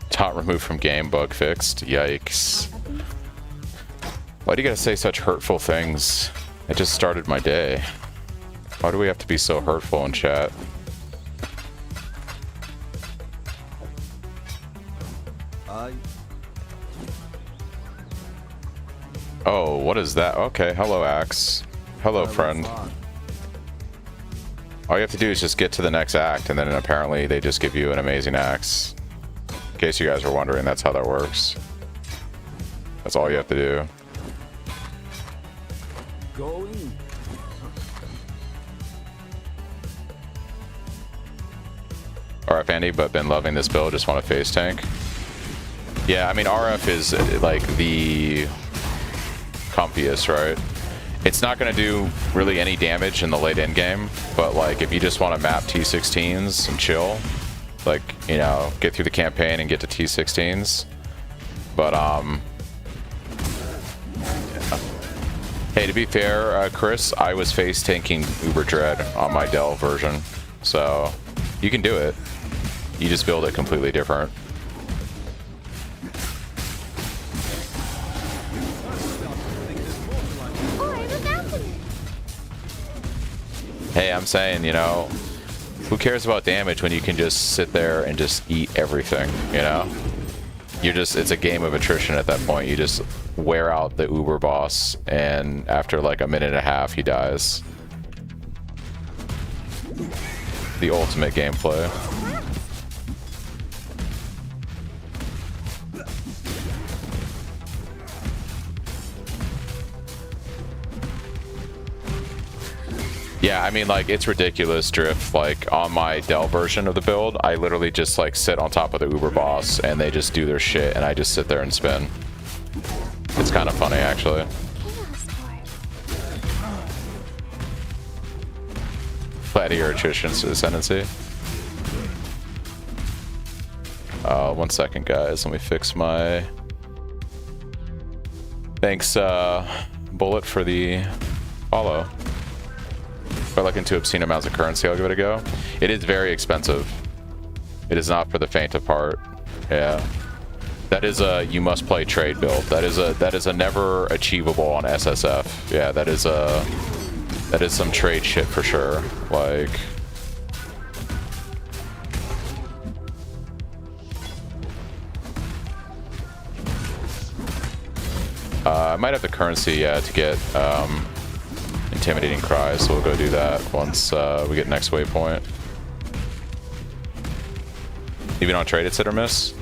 Taunt removed from game, bug fixed. Yikes. Why do you gotta say such hurtful things? I just started my day. Why do we have to be so hurtful in chat? Oh, what is that? Okay, hello Axe. Hello friend. All you have to do is just get to the next act, and then apparently they just give you an amazing axe. In case you guys are wondering, that's how that works. That's all you have to do. Going. RF Andy, but been loving this build, just want a face tank. Yeah, I mean RF is like the comfiest, right? It's not going to do really any damage in the late end game, but like if you just want to map T16s and chill, like, you know, get through the campaign and get to T16s. But hey, to be fair, Chris, I was face tanking Uber Dread on my Dell version, so you can do it. You just build it completely different. Hey, I'm saying, you know, who cares about damage when you can just sit there and just eat everything, you know? You're just, it's a game of attrition at that point. You just wear out the Uber boss, and after like a minute and a half, he dies. The ultimate gameplay. Yeah, I mean, like, it's ridiculous, Drift. Like, on my Dell version of the build, I literally just, like, sit on top of the Uber boss, and they just do their shit, and I just sit there and spin. It's kind of funny, actually. Gladiator attrition ascendancy. 1 second, guys. Let me fix my... Thanks, Bullet, for the follow. If I look into obscene amounts of currency, I'll give it a go. It is very expensive. It is not for the faint of heart. Yeah. That is a you must play trade build. That is a never achievable on SSF. Yeah, that is some trade shit for sure. Like, I might have the currency to get intimidating cries, so we'll go do that once we get next waypoint. Even on trade, it's hit or miss.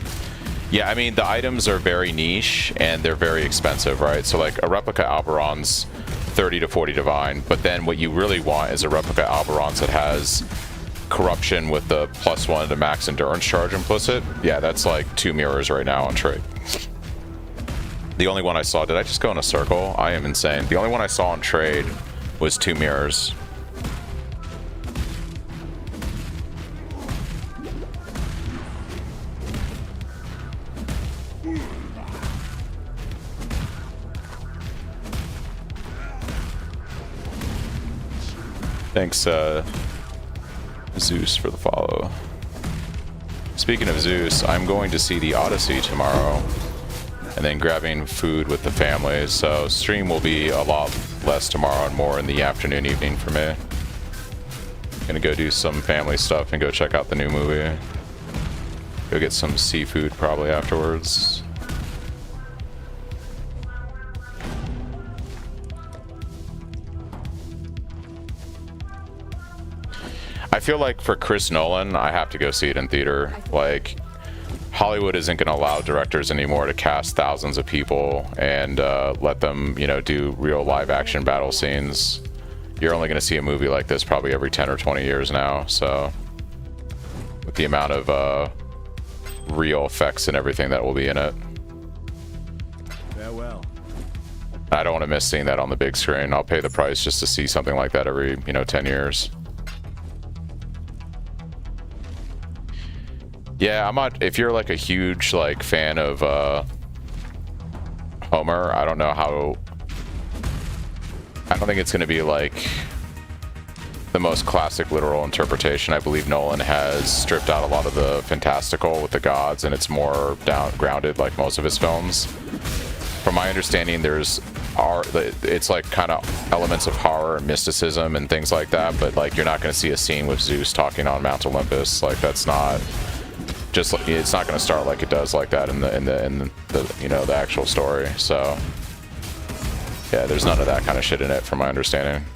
Yeah, I mean, the items are very niche and they're very expensive, right? So like a replica Alberon's 30 to 40 divine, but then what you really want is a replica Alberon's that has corruption with the +1 to max endurance charge implicit. Yeah, that's like 2 mirrors right now on trade. The only one I saw, did I just go in a circle? I am insane. The only one I saw on trade was 2 mirrors. Thanks, Zeus, for the follow. Speaking of Zeus, I'm going to see the Odyssey tomorrow, and then grabbing food with the family, so stream will be a lot less tomorrow and more in the afternoon, evening for me. Gonna go do some family stuff and go check out the new movie. Go get some seafood probably afterwards. I feel like for Chris Nolan, I have to go see it in theater. Like, Hollywood isn't going to allow directors anymore to cast thousands of people and let them, you know, do real live action battle scenes. You're only going to see a movie like this probably every 10 or 20 years now. So with the amount of real effects and everything that will be in it. Farewell. I don't want to miss seeing that on the big screen. I'll pay the price just to see something like that every, 10 years. Yeah, I'm not, if you're like a huge like fan of Homer, I don't know how, I don't think it's going to be like the most classic literal interpretation. I believe Nolan has stripped out a lot of the fantastical with the gods, and it's more grounded like most of his films. From my understanding, it's like kind of elements of horror and mysticism and things like that, but like you're not going to see a scene with Zeus talking on Mount Olympus. Like that's not just, it's not going to start like it does like that in the the actual story. So yeah, there's none of that kind of shit in it from my understanding.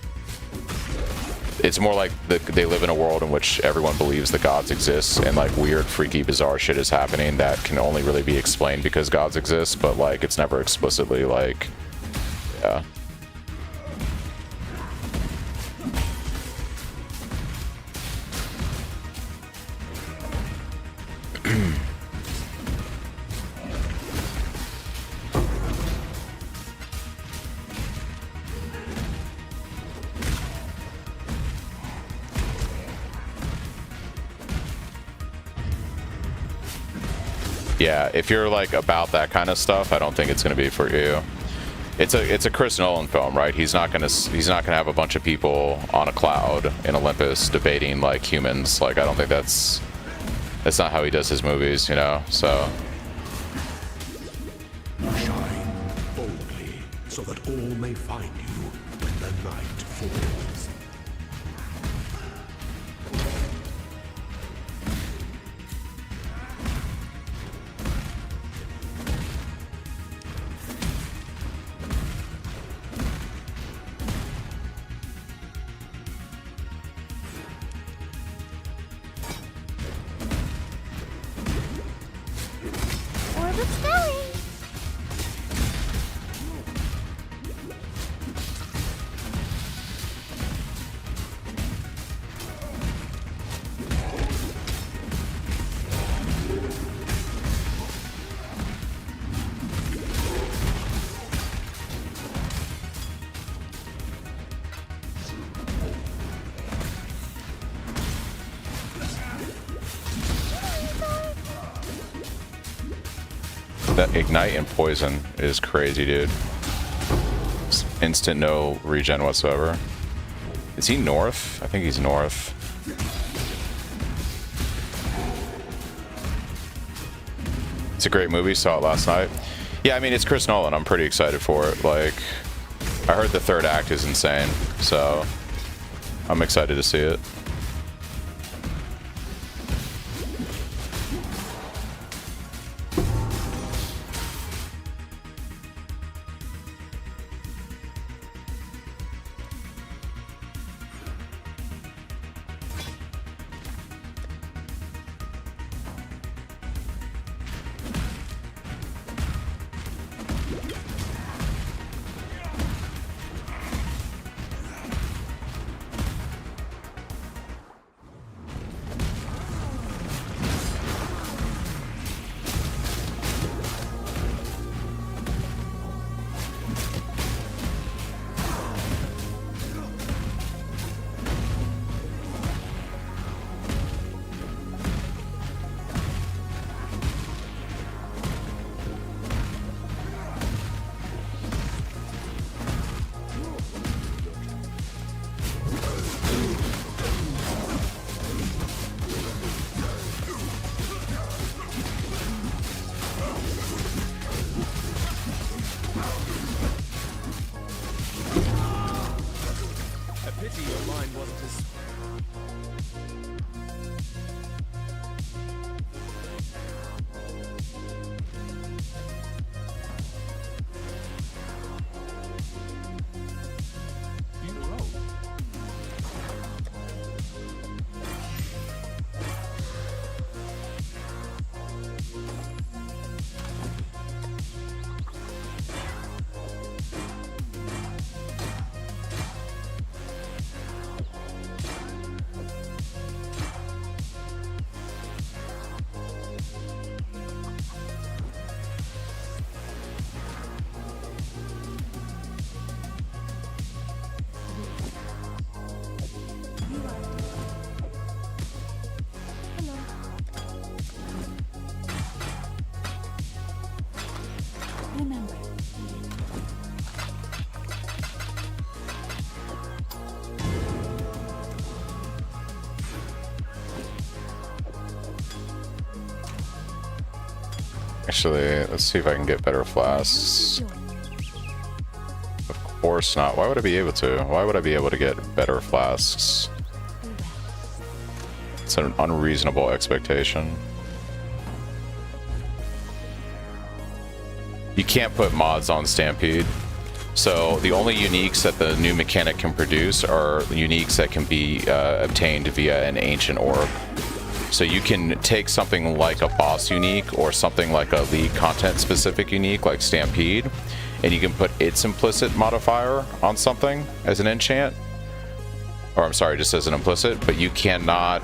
It's more like they live in a world in which everyone believes the gods exist, and like weird, freaky, bizarre shit is happening that can only really be explained because gods exist, but like it's never explicitly like, yeah. Yeah, if you're like about that kind of stuff, I don't think it's going to be for you. It's a Chris Nolan film, right? He's not gonna have a bunch of people on a cloud in Olympus debating like humans. Like I don't think that's not how he does his movies, So Shine boldly, so that all may find you when the night falls. Orbit's going. that ignite and poison is crazy, dude. Just instant no regen whatsoever. Is he north? I think he's north. It's a great movie, saw it last night. Yeah, I mean, it's Chris Nolan. I'm pretty excited for it. Like, I heard the third act is insane, so I'm excited to see it. Actually, let's see if I can get better flasks. Of course not. Why would I be able to? Why would I be able to get better flasks? It's an unreasonable expectation. You can't put mods on Stampede. So the only uniques that the new mechanic can produce are uniques that can be obtained via an ancient orb. So you can take something like a boss unique or something like a league content specific unique like Stampede, and you can put its implicit modifier on something as an enchant. Or I'm sorry, just as an implicit, but you cannot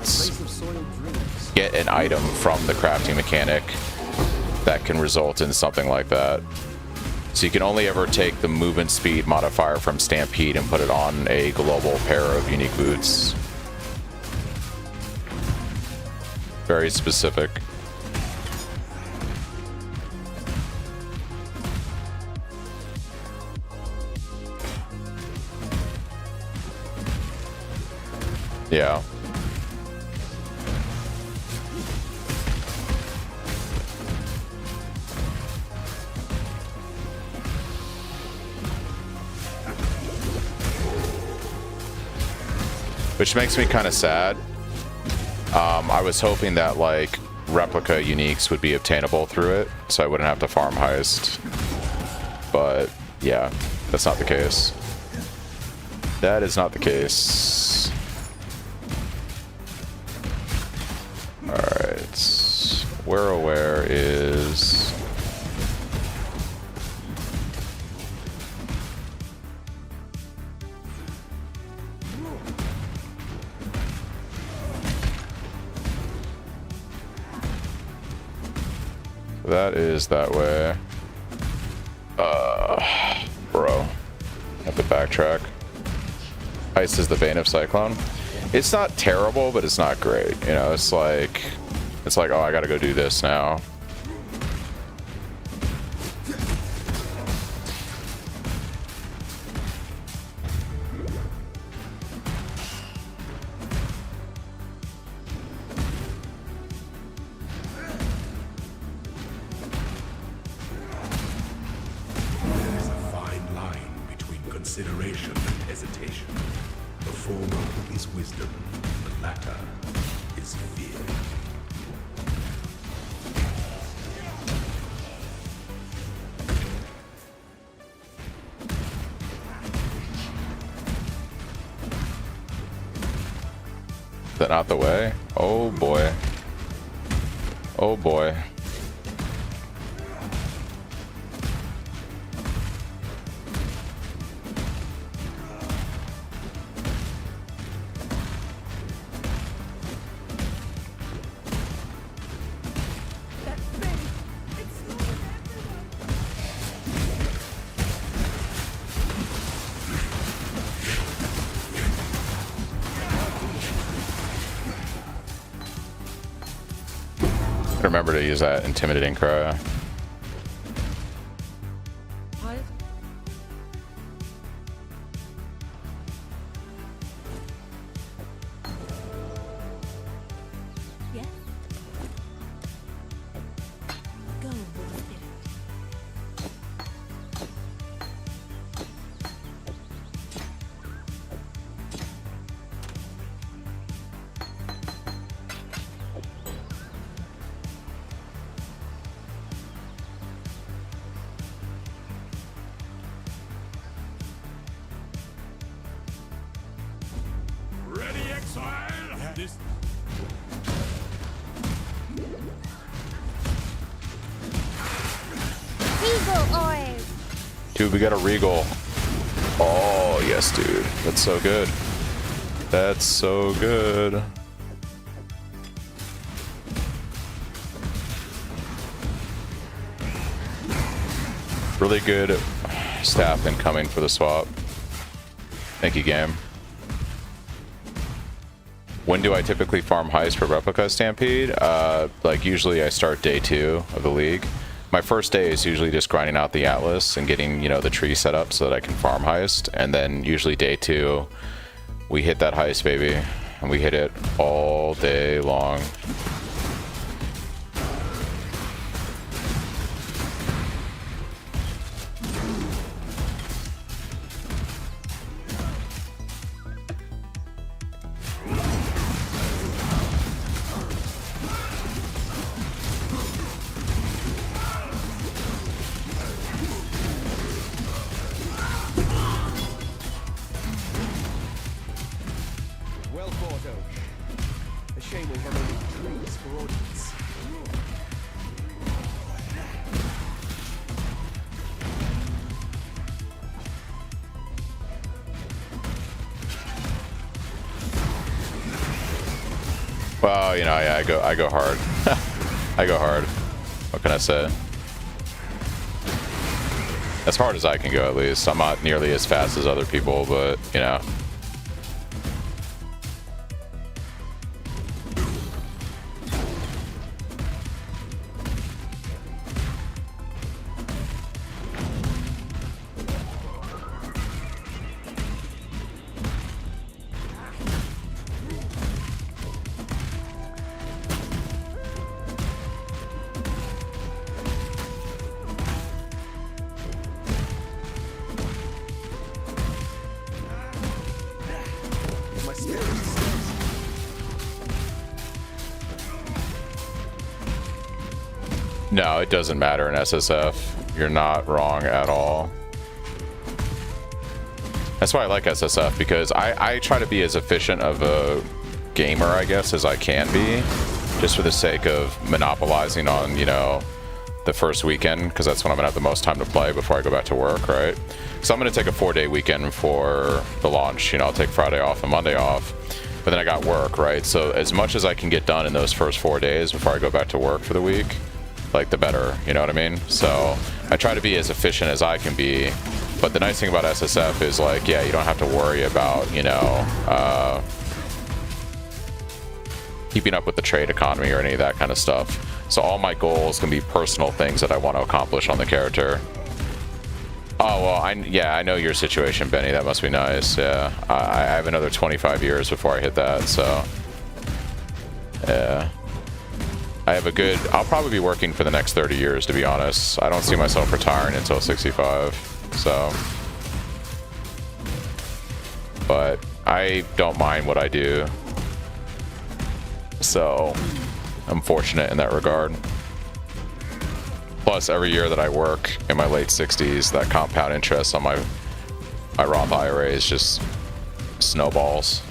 get an item from the crafting mechanic that can result in something like that. So you can only ever take the movement speed modifier from Stampede and put it on a global pair of unique boots. Very specific. Yeah. Which makes me kind of sad. I was hoping that like replica uniques would be obtainable through it, so I wouldn't have to farm heist. But yeah, that's not the case. That is not the case. Alright. We're aware is... That is that way. Bro. Have to backtrack. Heist is the bane of Cyclone. It's not terrible, but it's not great. You know, it's like, oh, I gotta go do this now. There's a fine line between consideration and hesitation. The former is wisdom, the latter is fear. Is that not the way? Oh boy. Oh boy. Remember to use that intimidating cry. Yes? Go with the spirit. Ready, exile? This Regal orb. Dude, we got a Regal. Oh, yes, dude. That's so good. That's so good. Really good staff incoming for the swap. Thank you, game. When do I typically farm heist for replica Stampede? Like usually I start day 2 of the league. My first day is usually just grinding out the Atlas and getting, you know, the tree set up so that I can farm heist. And then usually day 2, we hit that heist, baby. And we hit it all day long. Well, you know, yeah, I go hard. I go hard. What can I say? As hard as I can go, at least. I'm not nearly as fast as other people, but, you know. My stairs. No, it doesn't matter in SSF. You're not wrong at all. That's why I like SSF, because I try to be as efficient of a gamer, I guess, as I can be, just for the sake of monopolizing on, you know, the first weekend, because that's when I'm gonna have the most time to play before I go back to work, right? So I'm gonna take a 4-day weekend for the launch. You know, I'll take Friday off and Monday off, but then I got work, right? So as much as I can get done in those first 4 days before I go back to work for the week, like, the better, you know what I mean? So I try to be as efficient as I can be, but the nice thing about SSF is, like, yeah, you don't have to worry about, you know, keeping up with the trade economy or any of that kind of stuff. So all my goals can be personal things that I want to accomplish on the character. Oh, well, I know your situation, Benny. That must be nice. Yeah, I have another 25 years before I hit that, so yeah. I have a good... I'll probably be working for the next 30 years, to be honest. I don't see myself retiring until 65, so... But I don't mind what I do. So, I'm fortunate in that regard. Plus, every year that I work in my late 60s, that compound interest on my Roth IRA is just snowballs.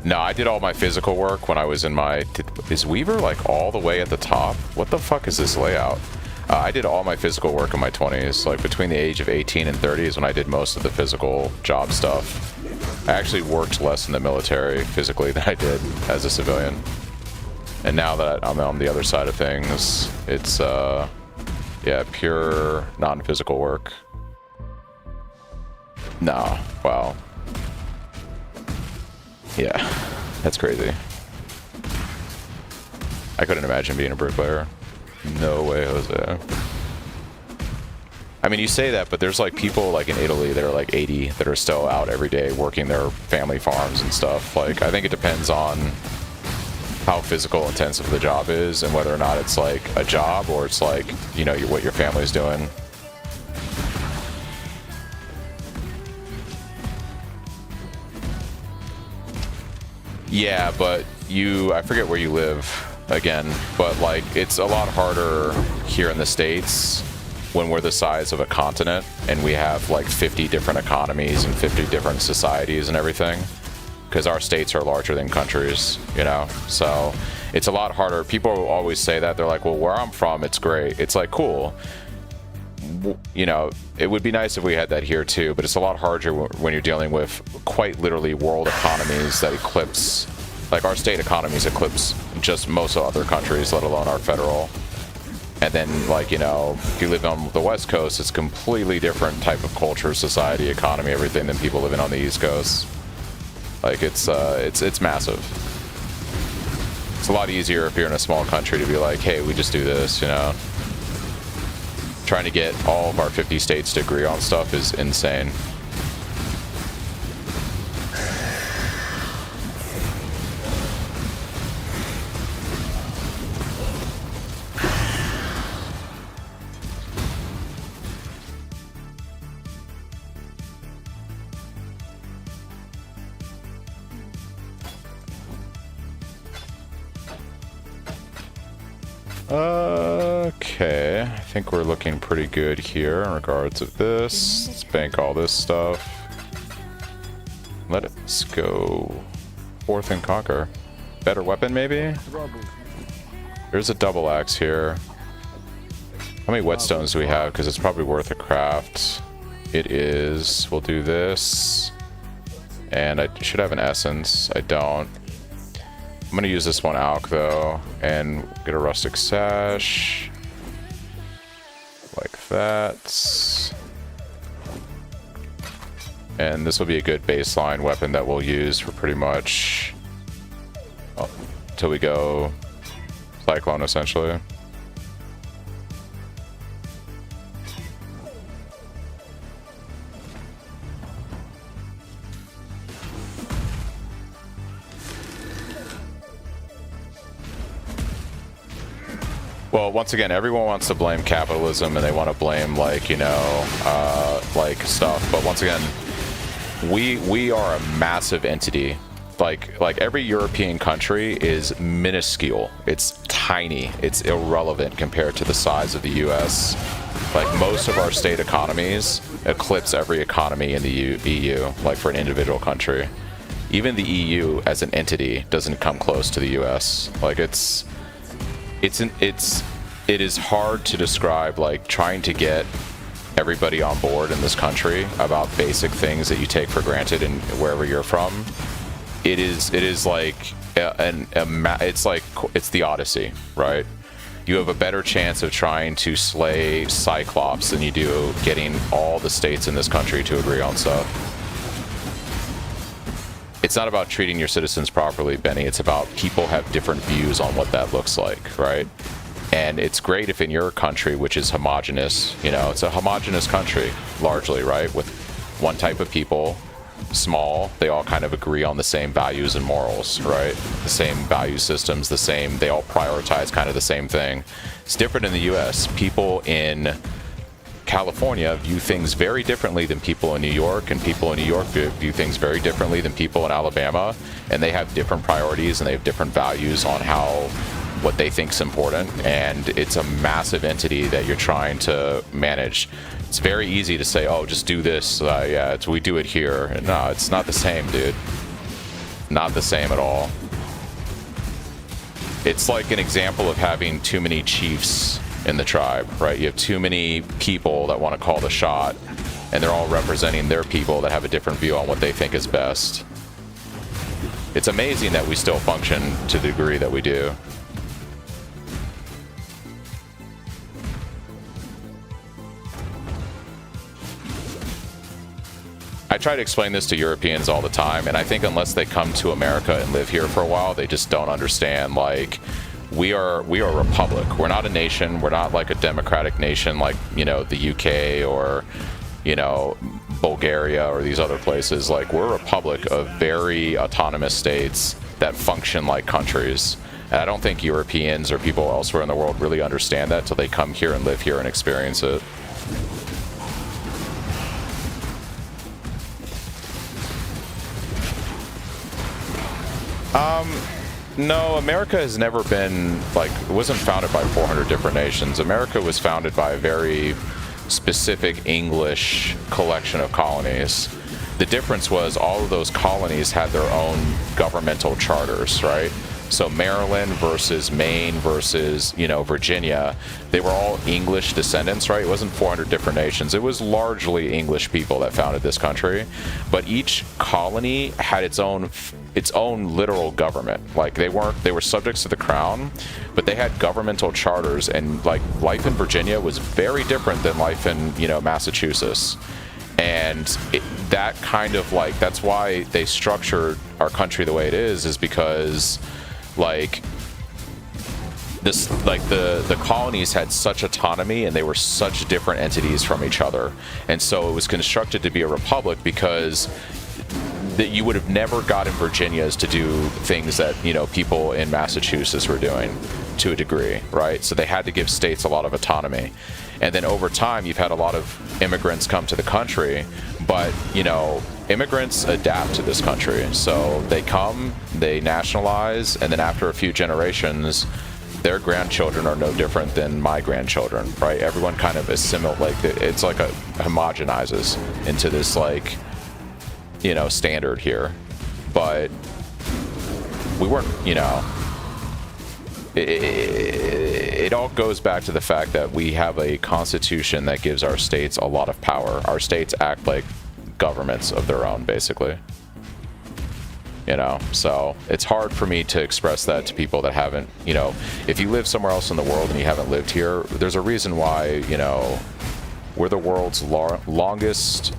No, I did all my physical work when I was in my... Is Weaver, like, all the way at the top? What the fuck is this layout? I did all my physical work in my 20s. Like, between the age of 18 and 30 is when I did most of the physical job stuff. I actually worked less in the military physically than I did as a civilian. And now that I'm on the other side of things, it's, yeah, pure non-physical work. No, wow. Yeah, that's crazy. I couldn't imagine being a bricklayer. No way, Jose. I mean, you say that, but there's like people like in Italy that are like 80 that are still out every day working their family farms and stuff. Like, I think it depends on how physical intensive the job is and whether or not it's like a job or it's like, you know, what your family's doing. Yeah, but I forget where you live again, but like it's a lot harder here in the States when we're the size of a continent and we have like 50 different economies and 50 different societies and everything, because our states are larger than countries, you know? So it's a lot harder. People always say that. They're like, well, where I'm from, it's great. It's like, cool. You know, it would be nice if we had that here too, but it's a lot harder when you're dealing with quite literally world economies that eclipse, like our state economies eclipse just most of other countries, let alone our federal. And then, like, you know, if you live on the West Coast, it's completely different type of culture, society, economy, everything than people living on the East Coast. Like, it's massive. It's a lot easier if you're in a small country to be like, hey, we just do this, you know? Trying to get all of our 50 states to agree on stuff is insane. Okay, I think we're looking pretty good here in regards of this. Let's bank all this stuff. Let's go forth and conquer. Better weapon, maybe? There's a double axe here. How many whetstones do we have? Because it's probably worth a craft. It is. We'll do this. And I should have an essence. I don't. I'm gonna use this one out though, and get a rustic sash. Like that. And this will be a good baseline weapon that we'll use for pretty much till we go Cyclone, essentially. Well, once again, everyone wants to blame capitalism and they want to blame, like, you know, like stuff. But once again, we are a massive entity. Like every European country is minuscule. It's tiny. It's irrelevant compared to the size of the U.S. Like most of our state economies eclipse every economy in the EU. Like for an individual country, even the EU as an entity doesn't come close to the U.S. Like it is hard to describe, like trying to get everybody on board in this country about basic things that you take for granted in wherever you're from. It is like it's the Odyssey, right? You have a better chance of trying to slay Cyclops than you do getting all the states in this country to agree on stuff. It's not about treating your citizens properly, Benny. It's about people have different views on what that looks like, right? And it's great if in your country, which is homogenous, you know, it's a homogenous country, largely, right? With one type of people, small, they all kind of agree on the same values and morals, right? The same value systems, they all prioritize kind of the same thing. It's different in the US. People in California view things very differently than people in New York, and people in New York view things very differently than people in Alabama, and they have different priorities and they have different values on what they think is important, and it's a massive entity that you're trying to manage. It's very easy to say, oh, just do this, yeah, we do it here. And no, it's not the same, dude. Not the same at all. It's like an example of having too many chiefs in the tribe, right? You have too many people that want to call the shot, and they're all representing their people that have a different view on what they think is best. It's amazing that we still function to the degree that we do. I try to explain this to Europeans all the time, and I think unless they come to America and live here for a while, they just don't understand. Like, we are a republic. We're not a nation. We're not like a democratic nation like, you know, the UK or, you know, Bulgaria or these other places. Like, we're a republic of very autonomous states that function like countries. And I don't think Europeans or people elsewhere in the world really understand that till they come here and live here and experience it. No, America has never been, like, it wasn't founded by 400 different nations. America was founded by a very specific English collection of colonies. The difference was all of those colonies had their own governmental charters, right? So Maryland versus Maine versus, you know, Virginia, they were all English descendants, right? It wasn't 400 different nations. It was largely English people that founded this country. But each colony had its own literal government. Like, they were subjects to the crown, but they had governmental charters, and like life in Virginia was very different than life in, you know, Massachusetts. And that kind of, like, that's why they structured our country the way it is because, like, this, like, the colonies had such autonomy and they were such different entities from each other. And so it was constructed to be a republic because that you would have never gotten Virginias to do things that, you know, people in Massachusetts were doing to a degree, right? So they had to give states a lot of autonomy. And then over time, you've had a lot of immigrants come to the country, but, you know, immigrants adapt to this country. So they come, they nationalize, and then after a few generations, their grandchildren are no different than my grandchildren, right? Everyone kind of assimilate, like, it's like a homogenizes into this, like, you know, standard here. But we weren't, you know, it all goes back to the fact that we have a constitution that gives our states a lot of power. Our states act like governments of their own, basically. you know? So it's hard for me to express that to people that haven't, you know, if you live somewhere else in the world and you haven't lived here, there's a reason why, you know, we're the world's longest,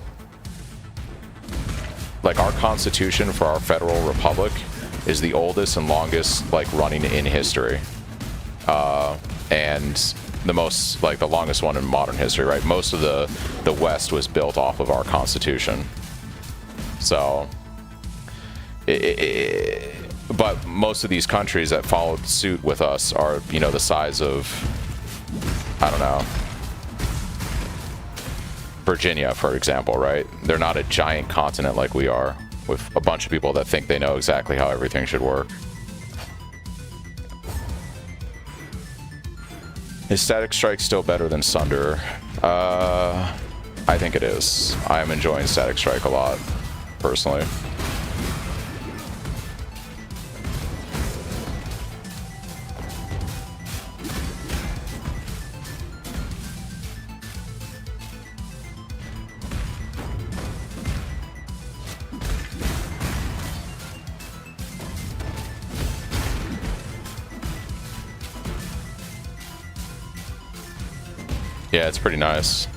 like our constitution for our federal republic is the oldest and longest like running in history. And the most, like the longest one in modern history, right? Most of the West was built off of our constitution. So, but most of these countries that followed suit with us are, you know, the size of, I don't know, Virginia, for example, right? They're not a giant continent like we are, with a bunch of people that think they know exactly how everything should work. Is Static Strike still better than Sunder? I think it is. I am enjoying Static Strike a lot, personally. Yeah, it's pretty nice.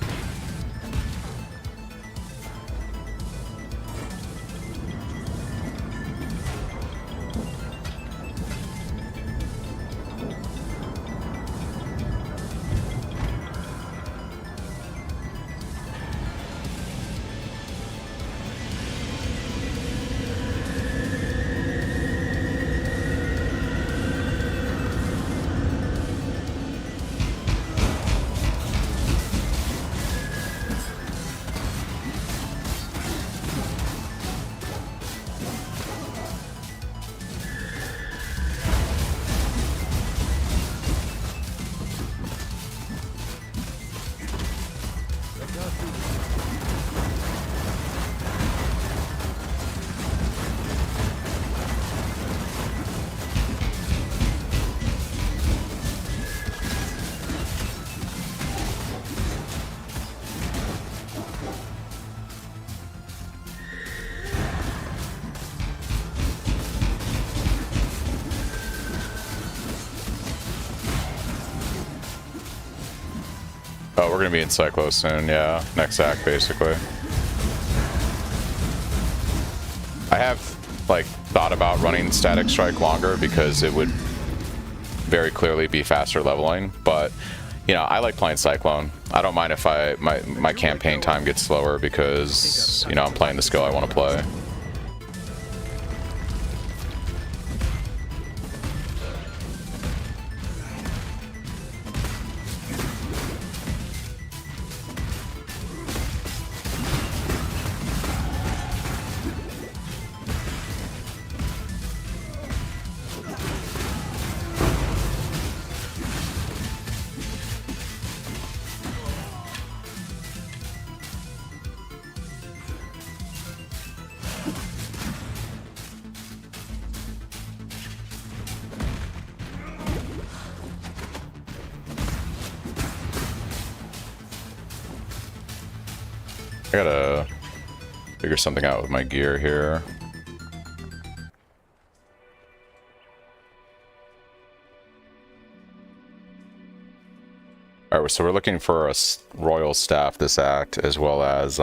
Oh, we're gonna be in Cyclo soon, yeah. Next act, basically. I have, like, thought about running Static Strike longer because it would very clearly be faster leveling, but, you know, I like playing Cyclone. I don't mind if my campaign time gets slower because, you know, I'm playing the skill I want to play. I gotta figure something out with my gear here. Alright, so we're looking for a royal staff this act, as well as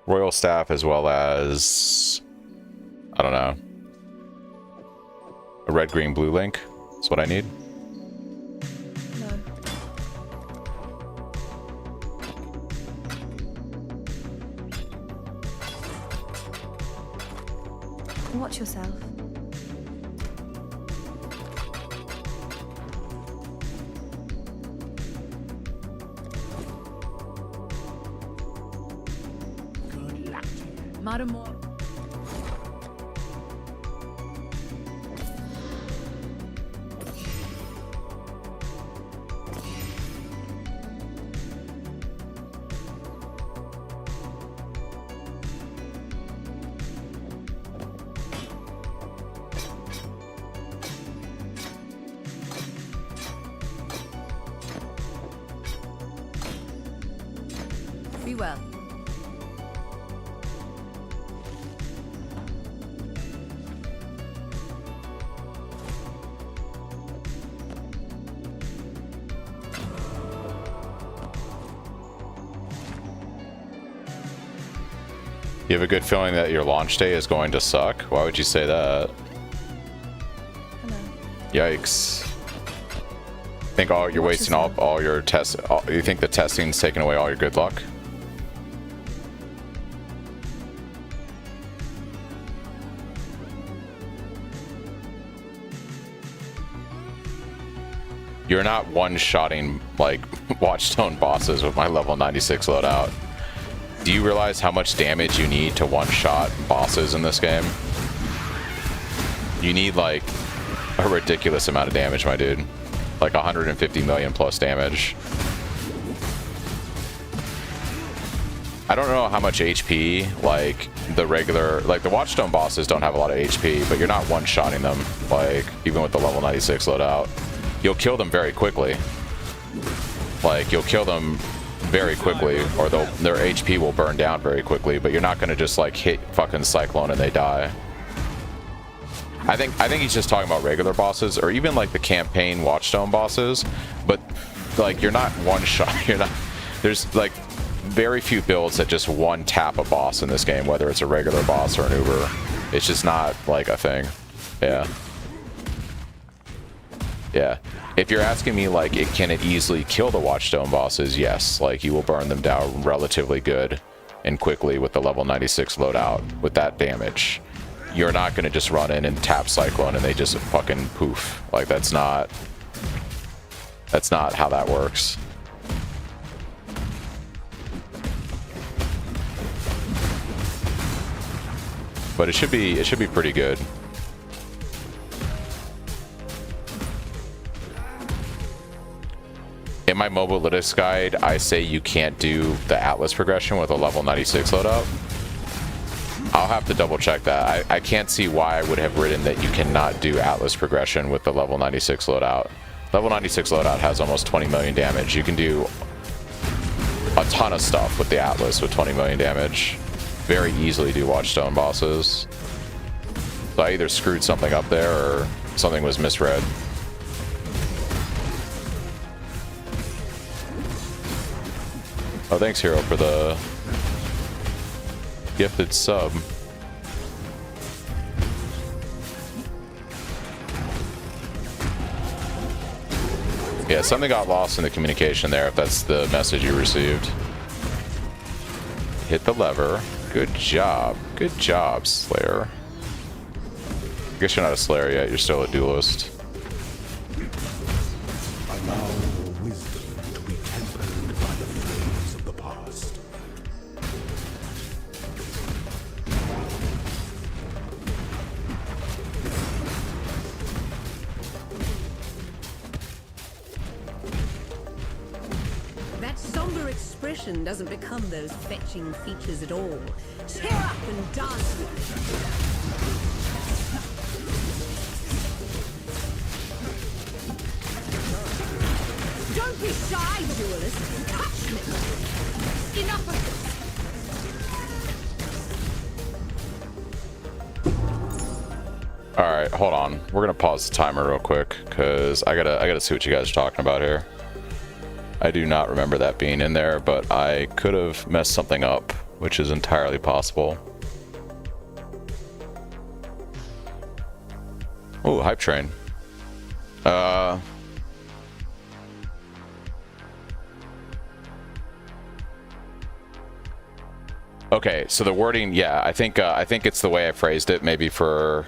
royal staff, as well as, I don't know, a red, green, blue link. That's what I need. Watch yourself. Madam. Be well. You have a good feeling that your launch day is going to suck? Why would you say that? Hello. Yikes. Think you're wasting all your tests. You think the testing's taking away all your good luck? You're not one-shotting, like, Watchstone bosses with my level 96 loadout. Do you realize how much damage you need to one-shot bosses in this game? You need, like, a ridiculous amount of damage, my dude. Like 150 million plus damage. I don't know how much HP, like, the regular... Like, the Watchstone bosses don't have a lot of HP, but you're not one-shotting them, like, even with the level 96 loadout. You'll kill them very quickly. Like, you'll kill them very quickly, or their HP will burn down very quickly, but you're not gonna just, like, hit fucking Cyclone and they die. I think he's just talking about regular bosses, or even, like, the campaign Watchstone bosses, but, like, you're not one-shot, you're not... There's, like, very few builds that just one-tap a boss in this game, whether it's a regular boss or an Uber. It's just not, like, a thing. Yeah. Yeah. If you're asking me, like, can it easily kill the Watchstone bosses? Yes. Like, you will burn them down relatively good and quickly with the level 96 loadout with that damage. You're not going to just run in and tap Cyclone and they just fucking poof. Like, that's not how that works. But it should be pretty good. In my mobalytics guide, I say you can't do the Atlas progression with a level 96 loadout. I'll have to double check that. I can't see why I would have written that you cannot do Atlas progression with the level 96 loadout. Level 96 loadout has almost 20 million damage. You can do a ton of stuff with the Atlas with 20 million damage. Very easily do Watchstone bosses. So I either screwed something up there or something was misread. Oh, thanks, Hero, for the gifted sub. Yeah, something got lost in the communication there, if that's the message you received. Hit the lever. Good job. Good job, Slayer. I guess you're not a Slayer yet, you're still a duelist. Allow your wisdom to be tempered by the flames of the past. That somber expression doesn't become those fetching features at all. Cheer up and dance with me. Don't be shy, duelist. Touch me. Enough of this. All right, hold on. We're gonna pause the timer real quick because I gotta see what you guys are talking about here. I do not remember that being in there, but I could have messed something up, which is entirely possible. Oh, hype train. Okay, so the wording, yeah, I think it's the way I phrased it. Maybe for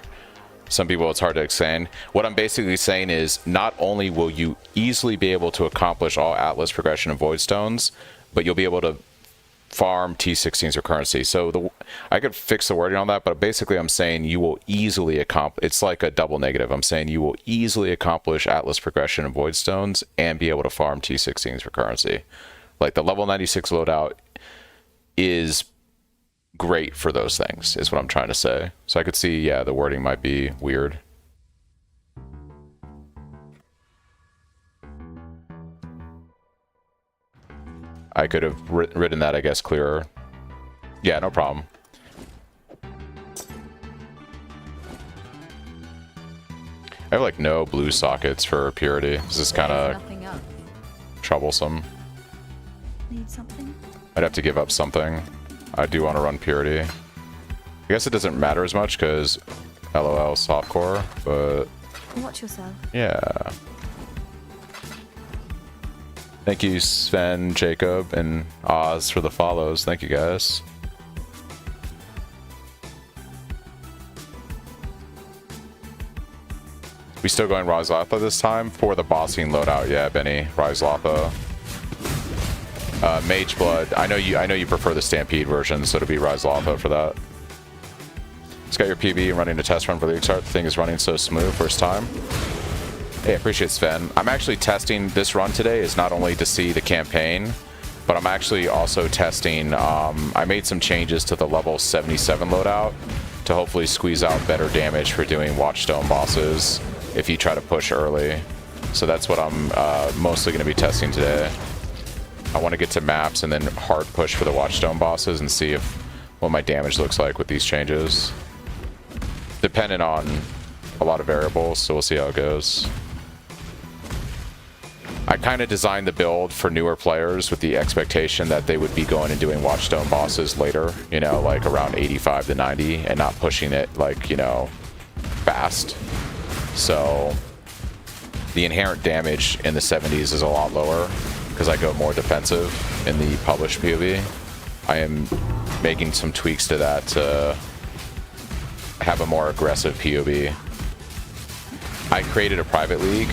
some people it's hard to explain. What I'm basically saying is not only will you easily be able to accomplish all Atlas progression and Void Stones, but you'll be able to farm T16's recurrency. So I could fix the wording on that, but basically I'm saying you will easily accomplish, it's like a double negative. I'm saying you will easily accomplish Atlas progression and Void Stones and be able to farm T16's recurrency. Like the level 96 loadout is great for those things, is what I'm trying to say. So I could see, yeah, the wording might be weird. I could have written that, I guess, clearer. Yeah, no problem. I have like no blue sockets for purity. This is kind of troublesome. Need something? I'd have to give up something. I do want to run purity. I guess it doesn't matter as much because LOL softcore, but Watch yourself. yeah. Thank you, Sven, Jacob, and Oz for the follows. Thank you, guys. We still going Rise Latha this time for the bossing loadout? Yeah, Benny, Rise Latha. Mage Blood. I know you prefer the Stampede version, so it'll be Rise Latha for that. Just got your PB and running a test run for the start. The thing is running so smooth first time. Hey, I appreciate Sven. I'm actually testing this run today is not only to see the campaign, but I'm actually also testing, I made some changes to the level 77 loadout to hopefully squeeze out better damage for doing Watchstone bosses if you try to push early. So that's what I'm mostly going to be testing today. I want to get to maps and then hard push for the Watchstone bosses and see what my damage looks like with these changes. Dependent on a lot of variables, so we'll see how it goes. I kind of designed the build for newer players with the expectation that they would be going and doing Watchstone bosses later, you know, like around 85 to 90 and not pushing it like, you know, fast. So the inherent damage in the 70s is a lot lower because I go more defensive in the published POV. I am making some tweaks to that to have a more aggressive POV. I created a private league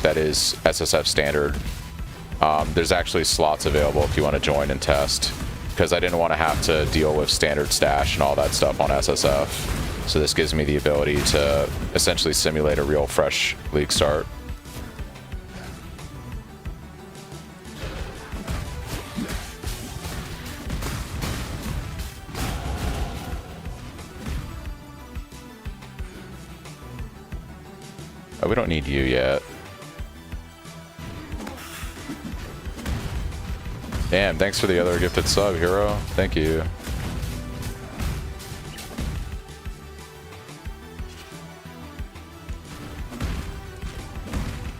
that is SSF standard. There's actually slots available if you want to join and test, because I didn't want to have to deal with standard stash and all that stuff on SSF. So this gives me the ability to essentially simulate a real fresh league start. Oh, we don't need you yet. Damn, thanks for the other gifted sub, Hero. Thank you.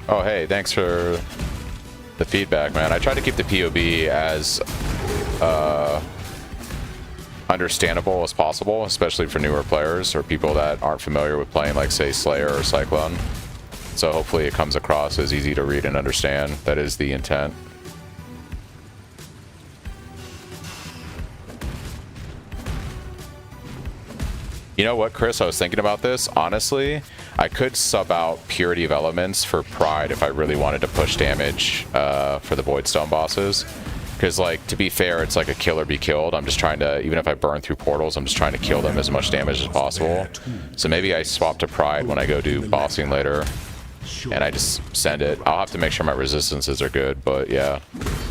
Oh, hey, thanks for the feedback, man. I try to keep the POB as understandable as possible, especially for newer players or people that aren't familiar with playing, like, say, Slayer or Cyclone. So hopefully it comes across as easy to read and understand. That is the intent. You know what, Chris? I was thinking about this. Honestly, I could sub out Purity of Elements for Pride if I really wanted to push damage for the Voidstone bosses. Because, like, to be fair, it's like a kill or be killed. I'm just trying to, even if I burn through portals, I'm just trying to kill them as much damage as possible. So maybe I swap to Pride when I go do bossing later. And I just send it. I'll have to make sure my resistances are good, but yeah.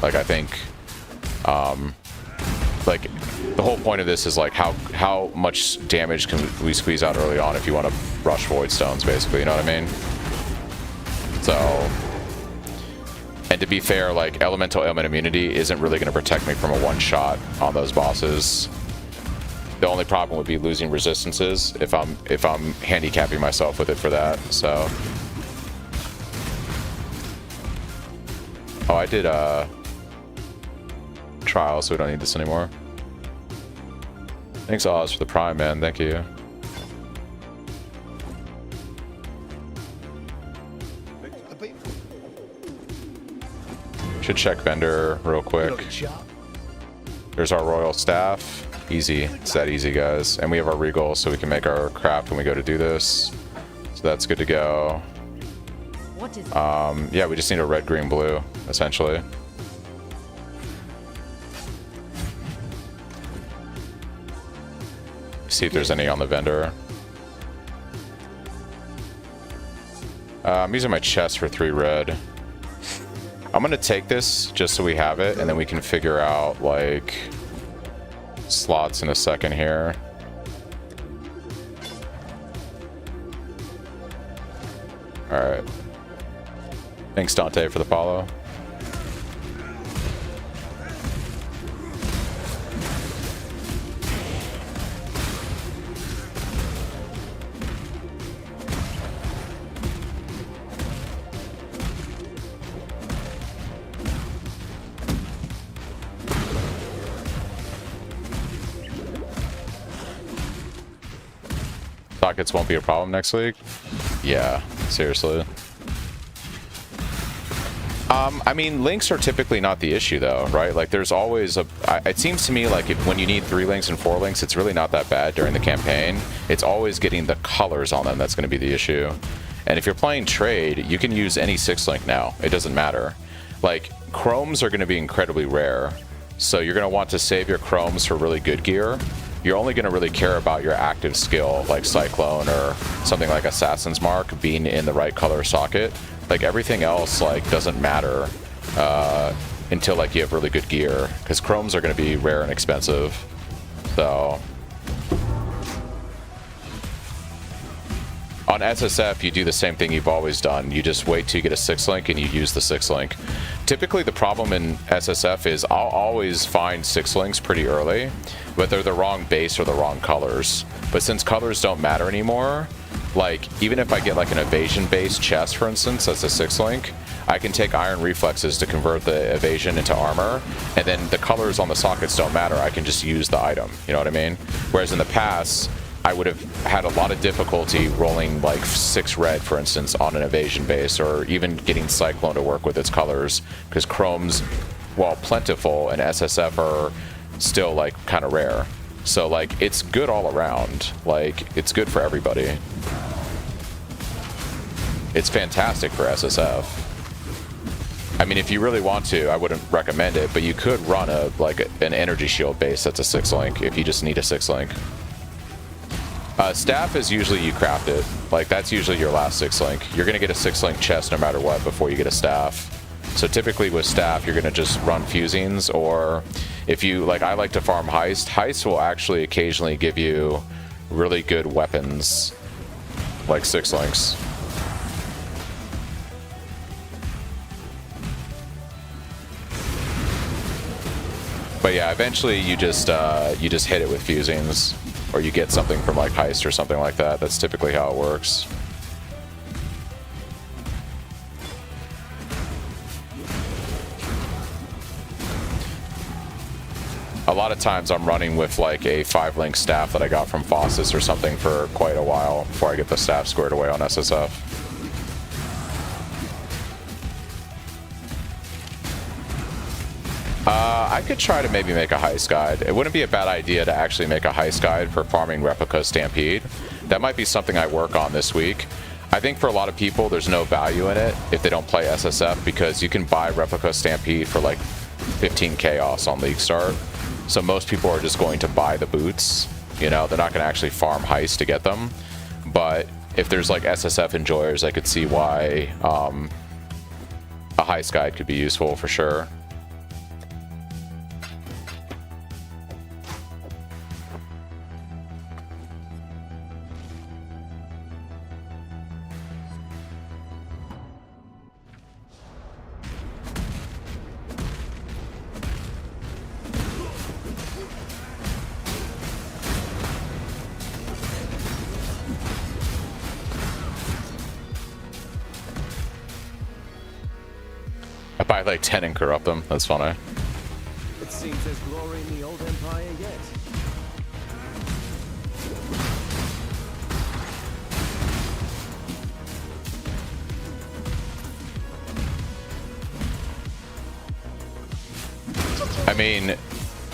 Like, I think, like, the whole point of this is, like, how much damage can we squeeze out early on if you want to rush Void Stones, basically, you know what I mean? So, and to be fair, like, Elemental Ailment Immunity isn't really going to protect me from a one-shot on those bosses. The only problem would be losing resistances if I'm handicapping myself with it for that, so... Oh, I did trial, so we don't need this anymore. Thanks, Oz, for the prime, man. Thank you. Should check vendor real quick. There's our royal staff. Easy. It's that easy, guys. And we have our regal, so we can make our craft when we go to do this. So that's good to go. What is Yeah, we just need a red, green, blue, essentially. See if there's any on the vendor. I'm using my chest for 3 red. I'm gonna take this just so we have it, and then we can figure out, like, slots in a second here. Alright. Thanks, Dante, for the follow. sockets won't be a problem next week. Yeah, seriously. I mean, links are typically not the issue though, right? Like there's always it seems to me like when you need 3 links and 4 links, it's really not that bad during the campaign. It's always getting the colors on them that's going to be the issue. And if you're playing trade, you can use any 6 link now. It doesn't matter. Like chromes are going to be incredibly rare. So you're going to want to save your chromes for really good gear. You're only going to really care about your active skill like Cyclone or something like Assassin's Mark being in the right color socket. Like everything else like doesn't matter until like you have really good gear, because chromes are going to be rare and expensive. So on SSF you do the same thing you've always done. You just wait till you get a 6 link and you use the 6 link. Typically the problem in SSF is I'll always find 6 links pretty early, but they're the wrong base or the wrong colors. But since colors don't matter anymore, like even if I get like an evasion based chest, for instance, that's a 6 link, I can take iron reflexes to convert the evasion into armor, and then the colors on the sockets don't matter. I can just use the item, you know what I mean? Whereas in the past I would have had a lot of difficulty rolling like 6 red, for instance, on an evasion base, or even getting Cyclone to work with its colors, because chromes, while plentiful in SSF, are still like kind of rare. So like it's good all around. Like it's good for everybody. It's fantastic for SSF. I mean, if you really want to, I wouldn't recommend it, but you could run an energy shield base that's a 6 link if you just need a 6 link. Staff is usually you craft it. Like that's usually your last 6 link. You're gonna get a 6 link chest no matter what before you get a staff. So typically with staff, you're gonna just run fusings, or if you like, I like to farm heist. Heist will actually occasionally give you really good weapons, like 6 links. But yeah, eventually you just hit it with fusings, or you get something from like heist or something like that. That's typically how it works. A lot of times I'm running with like a 5 link staff that I got from Fossis or something for quite a while before I get the staff squared away on SSF. I could try to maybe make a heist guide. It wouldn't be a bad idea to actually make a heist guide for farming Replica Stampede. That might be something I work on this week. I think for a lot of people there's no value in it if they don't play SSF, because you can buy Replica Stampede for like 15 chaos on League Start. So most people are just going to buy the boots. You know, they're not going to actually farm heist to get them. But if there's like SSF enjoyers, I could see why a heist guide could be useful for sure. I buy like 10 and corrupt them. That's funny. It seems there's glory in the old empire yet. I mean,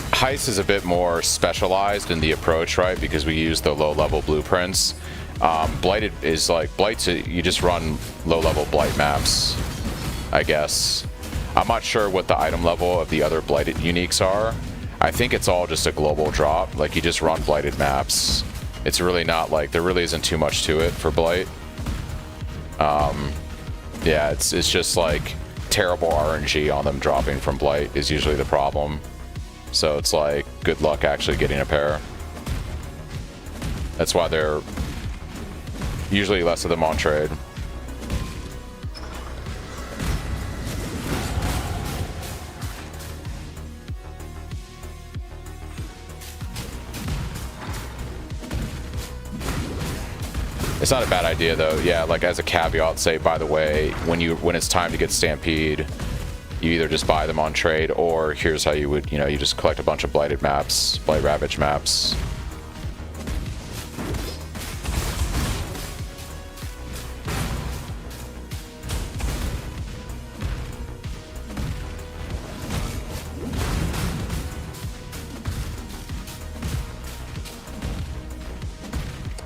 heist is a bit more specialized in the approach, right? Because we use the low-level blueprints. Blighted is like, Blight's, you just run low-level Blight maps, I guess. I'm not sure what the item level of the other Blighted uniques are. I think it's all just a global drop. Like, you just run Blighted maps. It's really not like, there really isn't too much to it for Blight. Yeah, it's just like terrible RNG on them dropping from Blight is usually the problem. So it's like, good luck actually getting a pair. That's why they're usually less of them on trade. It's not a bad idea though. Yeah, like as a caveat, say by the way, when it's time to get Stampede, you either just buy them on trade, or here's how you would, you just collect a bunch of Blighted maps, Blight Ravage maps.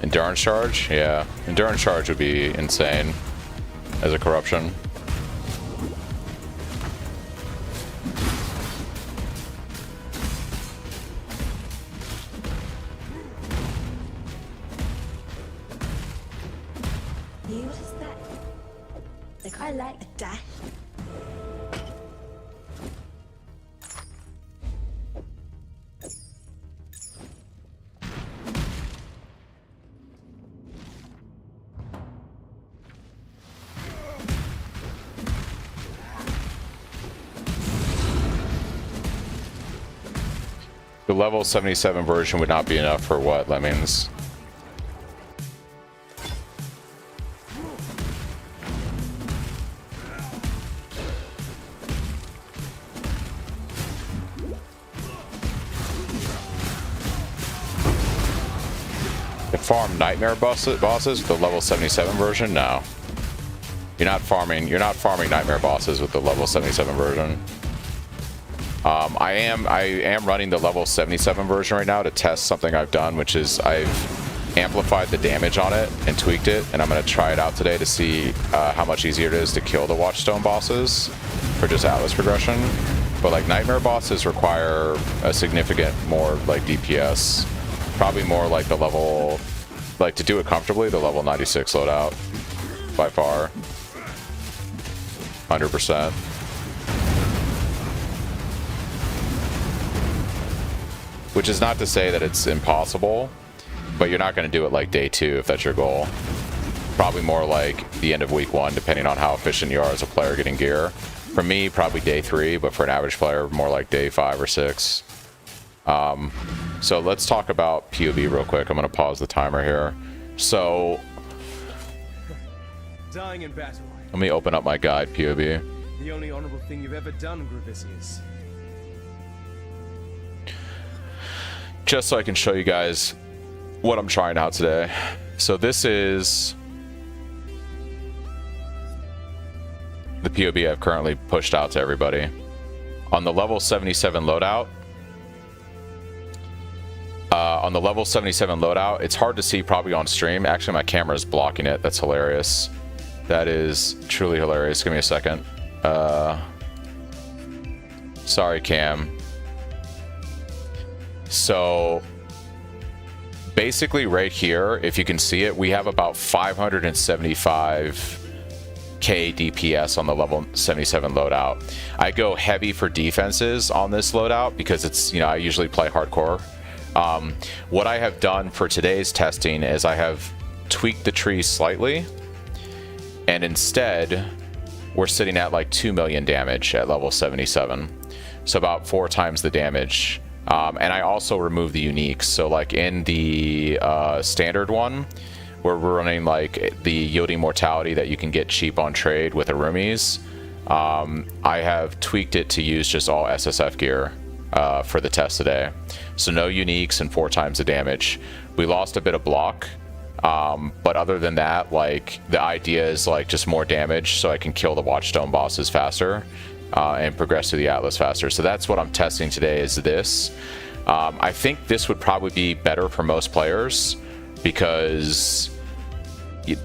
Endurance charge? Yeah. Endurance charge would be insane as a corruption. What is that? I like a dash. The level 77 version would not be enough for what, Lemmings? To farm nightmare bosses with the level 77 version? No. You're not farming nightmare bosses with the level 77 version. I am running the level 77 version right now to test something I've done, which is I've amplified the damage on it and tweaked it, and I'm going to try it out today to see how much easier it is to kill the Watchstone bosses for just Atlas progression. But like nightmare bosses require a significant more like DPS, probably more like the level, like to do it comfortably, the level 96 loadout by far, 100%. Which is not to say that it's impossible, but you're not going to do it like day 2 if that's your goal. Probably more like the end of week 1, depending on how efficient you are as a player getting gear. For me, probably day 3, but for an average player, more like day 5 or 6. So let's talk about POB real quick. I'm going to pause the timer here. So Dying in battle. let me open up my guide, POB. The only honorable thing you've ever done, Gravisius. Just so I can show you guys what I'm trying out today. So this is the POB I've currently pushed out to everybody. On the level 77 loadout, it's hard to see probably on stream. Actually, my camera is blocking it. That's hilarious. That is truly hilarious. Give me a second. Sorry, Cam. So basically right here, if you can see it, we have about 575k DPS on the level 77 loadout. I go heavy for defenses on this loadout because it's, you know, I usually play hardcore. What I have done for today's testing is I have tweaked the trees slightly, and instead we're sitting at like 2 million damage at level 77. So about 4 times the damage. And I also remove the uniques. So like in the standard one, where we're running like the yielding mortality that you can get cheap on trade with Arumis, I have tweaked it to use just all SSF gear for the test today. So no uniques and 4 times the damage. We lost a bit of block, but other than that, like the idea is like just more damage so I can kill the Watchstone bosses faster. And progress to the Atlas faster. So that's what I'm testing today is this. I think this would probably be better for most players because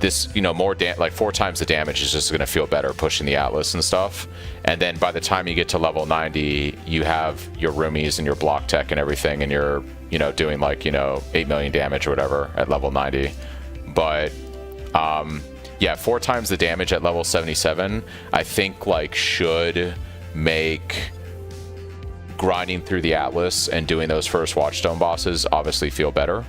this, you know, like 4 times the damage is just going to feel better pushing the Atlas and stuff. And then by the time you get to level 90, you have your roomies and your block tech and everything, and you're, you know, doing like, you know, 8 million damage or whatever at level 90. But yeah, 4 times the damage at level 77, I think like should make grinding through the Atlas and doing those first Watchstone bosses obviously feel better.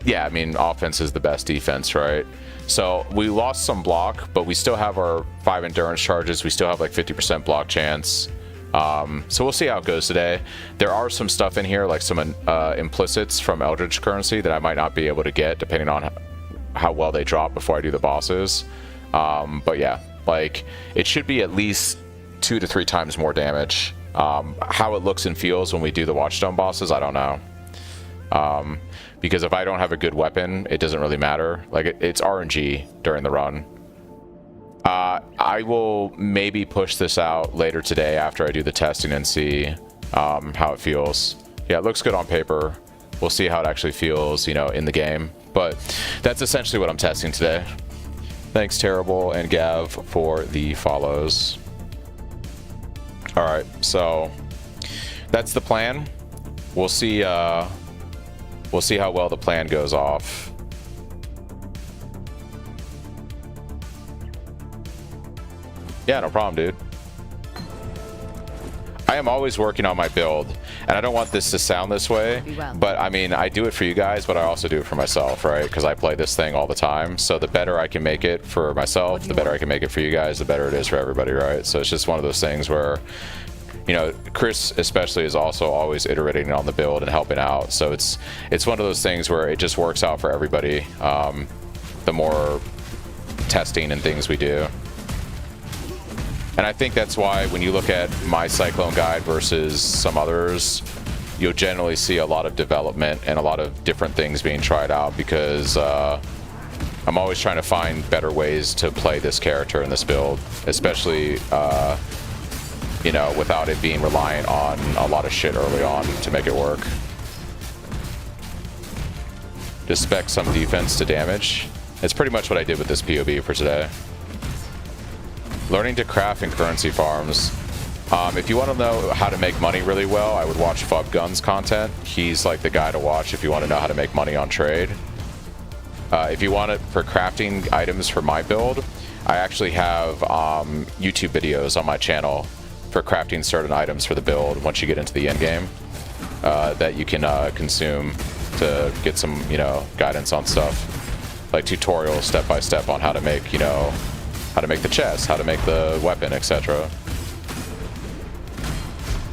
Yeah, I mean, offense is the best defense, right? So we lost some block, but we still have our 5 endurance charges. We still have like 50% block chance. So we'll see how it goes today. There are some stuff in here, like some implicits from Eldritch currency that I might not be able to get depending on how well they drop before I do the bosses. But yeah, like it should be at least 2 to 3 times more damage. How it looks and feels when we do the Watchstone bosses, I don't know. Because if I don't have a good weapon, it doesn't really matter. Like it's RNG during the run. I will maybe push this out later today after I do the testing and see how it feels. Yeah, it looks good on paper. We'll see how it actually feels, you know, in the game. But that's essentially what I'm testing today. Thanks, Terrible and Gav, for the follows. All right, so that's the plan. We'll see how well the plan goes off. Yeah, no problem, dude. I am always working on my build, and I don't want this to sound this way, but I mean, I do it for you guys, but I also do it for myself, right? Because I play this thing all the time. So the better I can make it for myself, the better I can make it for you guys, the better it is for everybody, right? So it's just one of those things where, you know, Chris especially is also always iterating on the build and helping out. So it's one of those things where it just works out for everybody. The more testing and things we do. And I think that's why when you look at my Cyclone guide versus some others, you'll generally see a lot of development and a lot of different things being tried out, because I'm always trying to find better ways to play this character in this build, especially you know, without it being reliant on a lot of shit early on to make it work. Just spec some defense to damage. It's pretty much what I did with this POB for today. Learning to craft and currency farms. If you want to know how to make money really well, I would watch Fub Gun's content. He's like the guy to watch if you want to know how to make money on trade. If you want it for crafting items for my build, I actually have YouTube videos on my channel for crafting certain items for the build once you get into the end game that you can consume to get some, you know, guidance on stuff, like tutorials step by step on how to make, you know, how to make the chest, how to make the weapon, etc.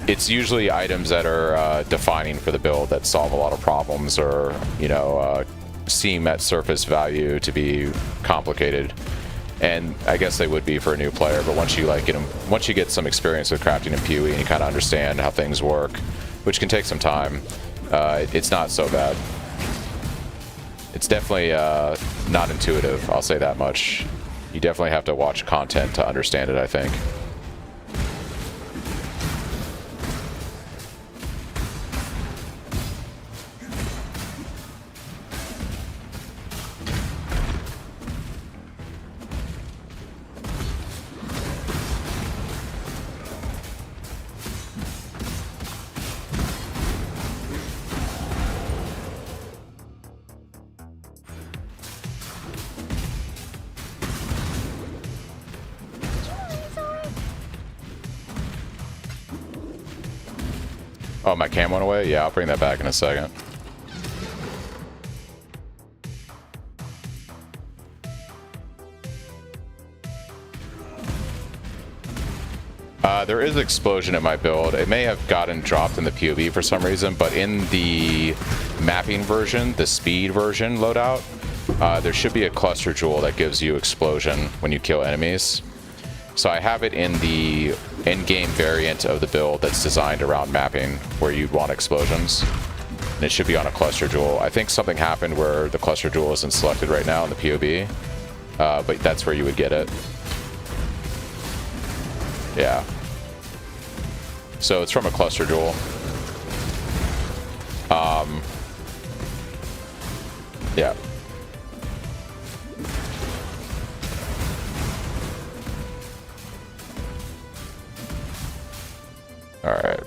It's usually items that are defining for the build that solve a lot of problems, or, you know, seem at surface value to be complicated. And I guess they would be for a new player, but once you like get them, once you get some experience with crafting and PoE and you kind of understand how things work, which can take some time, it's not so bad. It's definitely not intuitive, I'll say that much. You definitely have to watch content to understand it, I think. Oh, my cam went away? Yeah, I'll bring that back in a second. There is an explosion in my build. It may have gotten dropped in the POV for some reason, but in the mapping version, the speed version loadout, there should be a cluster jewel that gives you explosion when you kill enemies. So I have it in the in-game variant of the build that's designed around mapping, where you'd want explosions. And it should be on a cluster jewel. I think something happened where the cluster jewel isn't selected right now in the POV, but that's where you would get it. Yeah. So it's from a cluster jewel. Yeah. All right.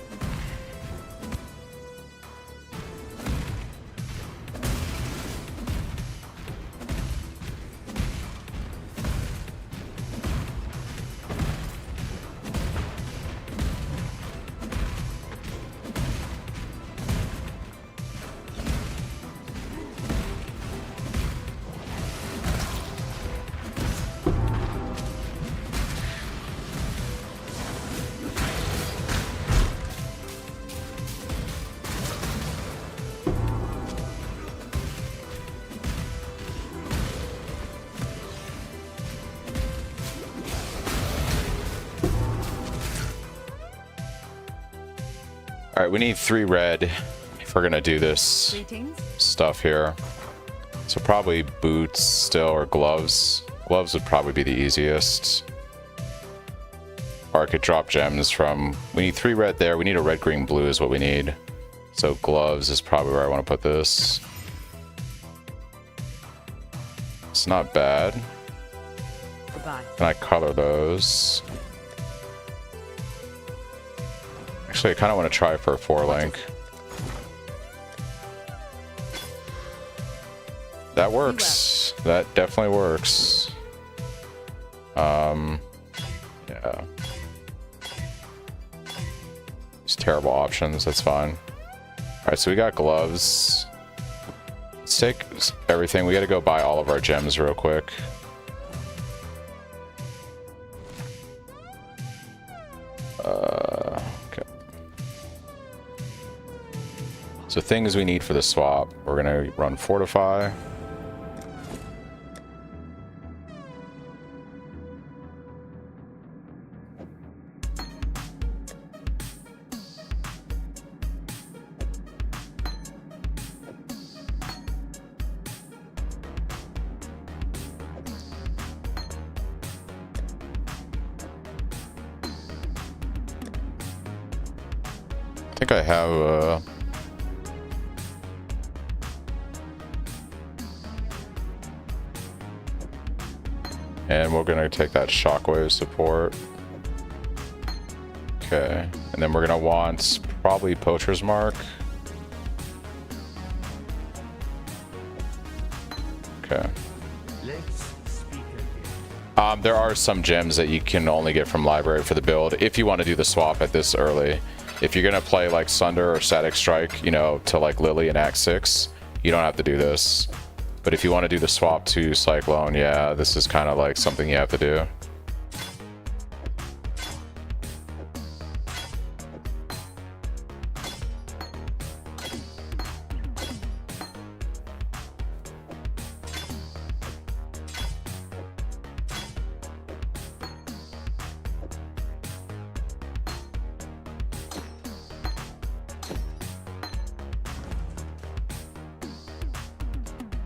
All right, we need 3 red if we're gonna do this stuff here. So probably boots still, or gloves. Gloves would probably be the easiest. Or I could drop gems from, we need 3 red there. We need a red, green, blue is what we need. So gloves is probably where I want to put this. It's not bad. Goodbye. Can I color those? Actually, I kind of want to try for a 4-link. That works. That definitely works. Yeah. These terrible options, that's fine. Alright, so we got gloves. Let's take everything. We gotta go buy all of our gems real quick. Okay. So things we need for the swap. We're gonna run Fortify. I think I have and we're gonna take that shockwave support. Okay, and then we're gonna want probably Poacher's Mark. Okay. There are some gems that you can only get from library for the build if you want to do the swap at this early. If you're gonna play like Sunder or Static Strike, you know, to like Lily in Act 6, you don't have to do this. But if you want to do the swap to Cyclone, yeah, this is kind of like something you have to do.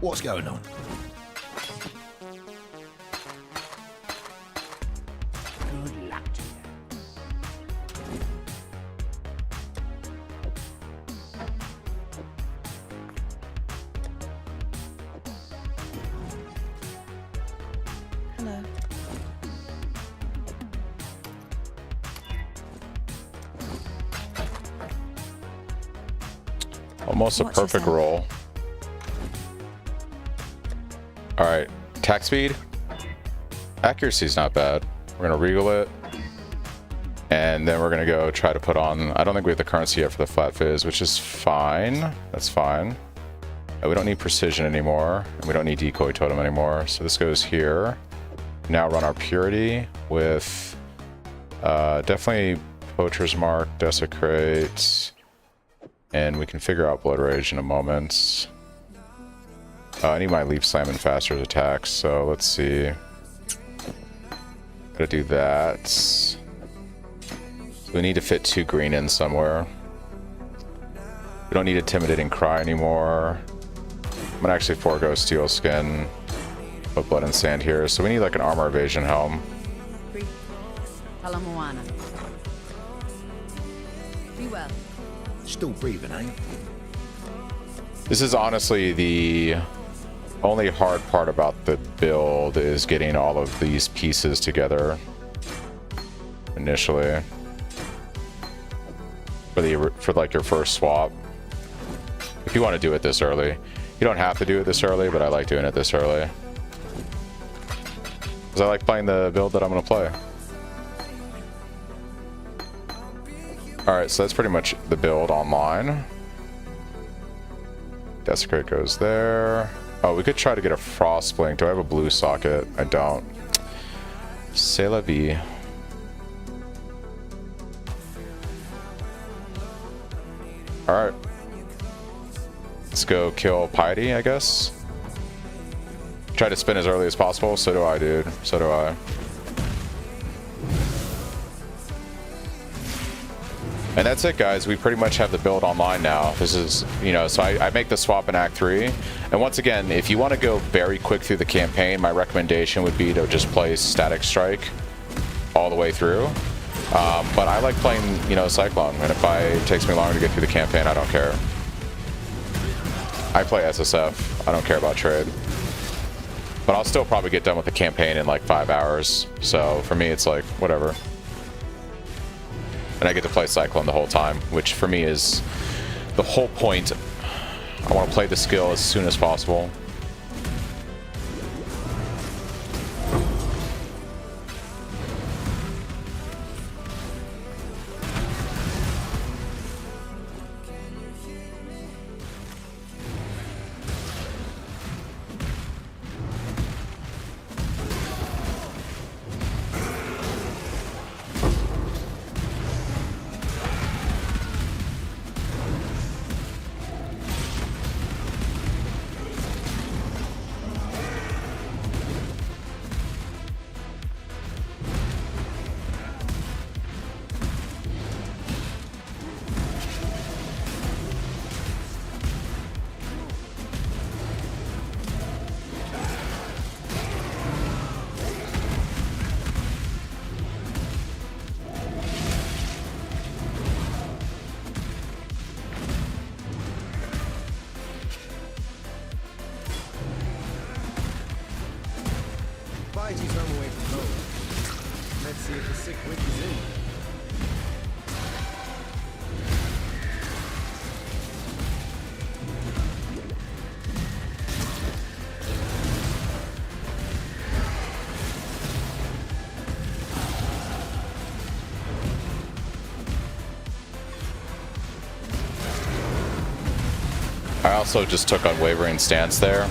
What's going on? Good luck to you. Hello. Almost a Watch perfect yourself. roll. Alright, attack speed. Accuracy's not bad. We're gonna regal it. And then we're gonna go try to put on, I don't think we have the currency yet for the flat fizz, which is fine. That's fine. We don't need precision anymore, and we don't need decoy totem anymore. So this goes here. Now run our purity with definitely Poacher's Mark, Desecrate, and we can figure out Blood Rage in a moment. I need my Leap Slam and Faster attacks, so let's see. Gotta do that. So we need to fit 2 green in somewhere. We don't need Intimidating Cry anymore. I'm gonna actually forego Steel Skin. Put Blood and Sand here. So we need like an Armor Evasion Helm. Palamoana. Be well. Still breathing, eh? This is honestly the only hard part about the build is getting all of these pieces together initially for like your first swap. If you want to do it this early, you don't have to do it this early, but I like doing it this early because I like playing the build that I'm going to play. All right, so that's pretty much the build online. Desecrate goes there. Oh, we could try to get a Frost Blink. Do I have a blue socket? I don't. C'est la vie. Alright. Let's go kill Piety, I guess. Try to spin as early as possible. So do I, dude. So do I. And that's it, guys. We pretty much have the build online now. This is, you know, so I make the swap in Act 3. And once again, if you want to go very quick through the campaign, my recommendation would be to just play Static Strike all the way through. But I like playing, you know, Cyclone, and if it takes me longer to get through the campaign, I don't care. I play SSF. I don't care about trade. But I'll still probably get done with the campaign in like 5 hours. So for me, it's like, whatever. And I get to play Cyclone the whole time, which for me is the whole point. I want to play the skill as soon as possible. Spidey's home away from home. Let's see if the sick witch is in. I also just took Unwavering Stance there.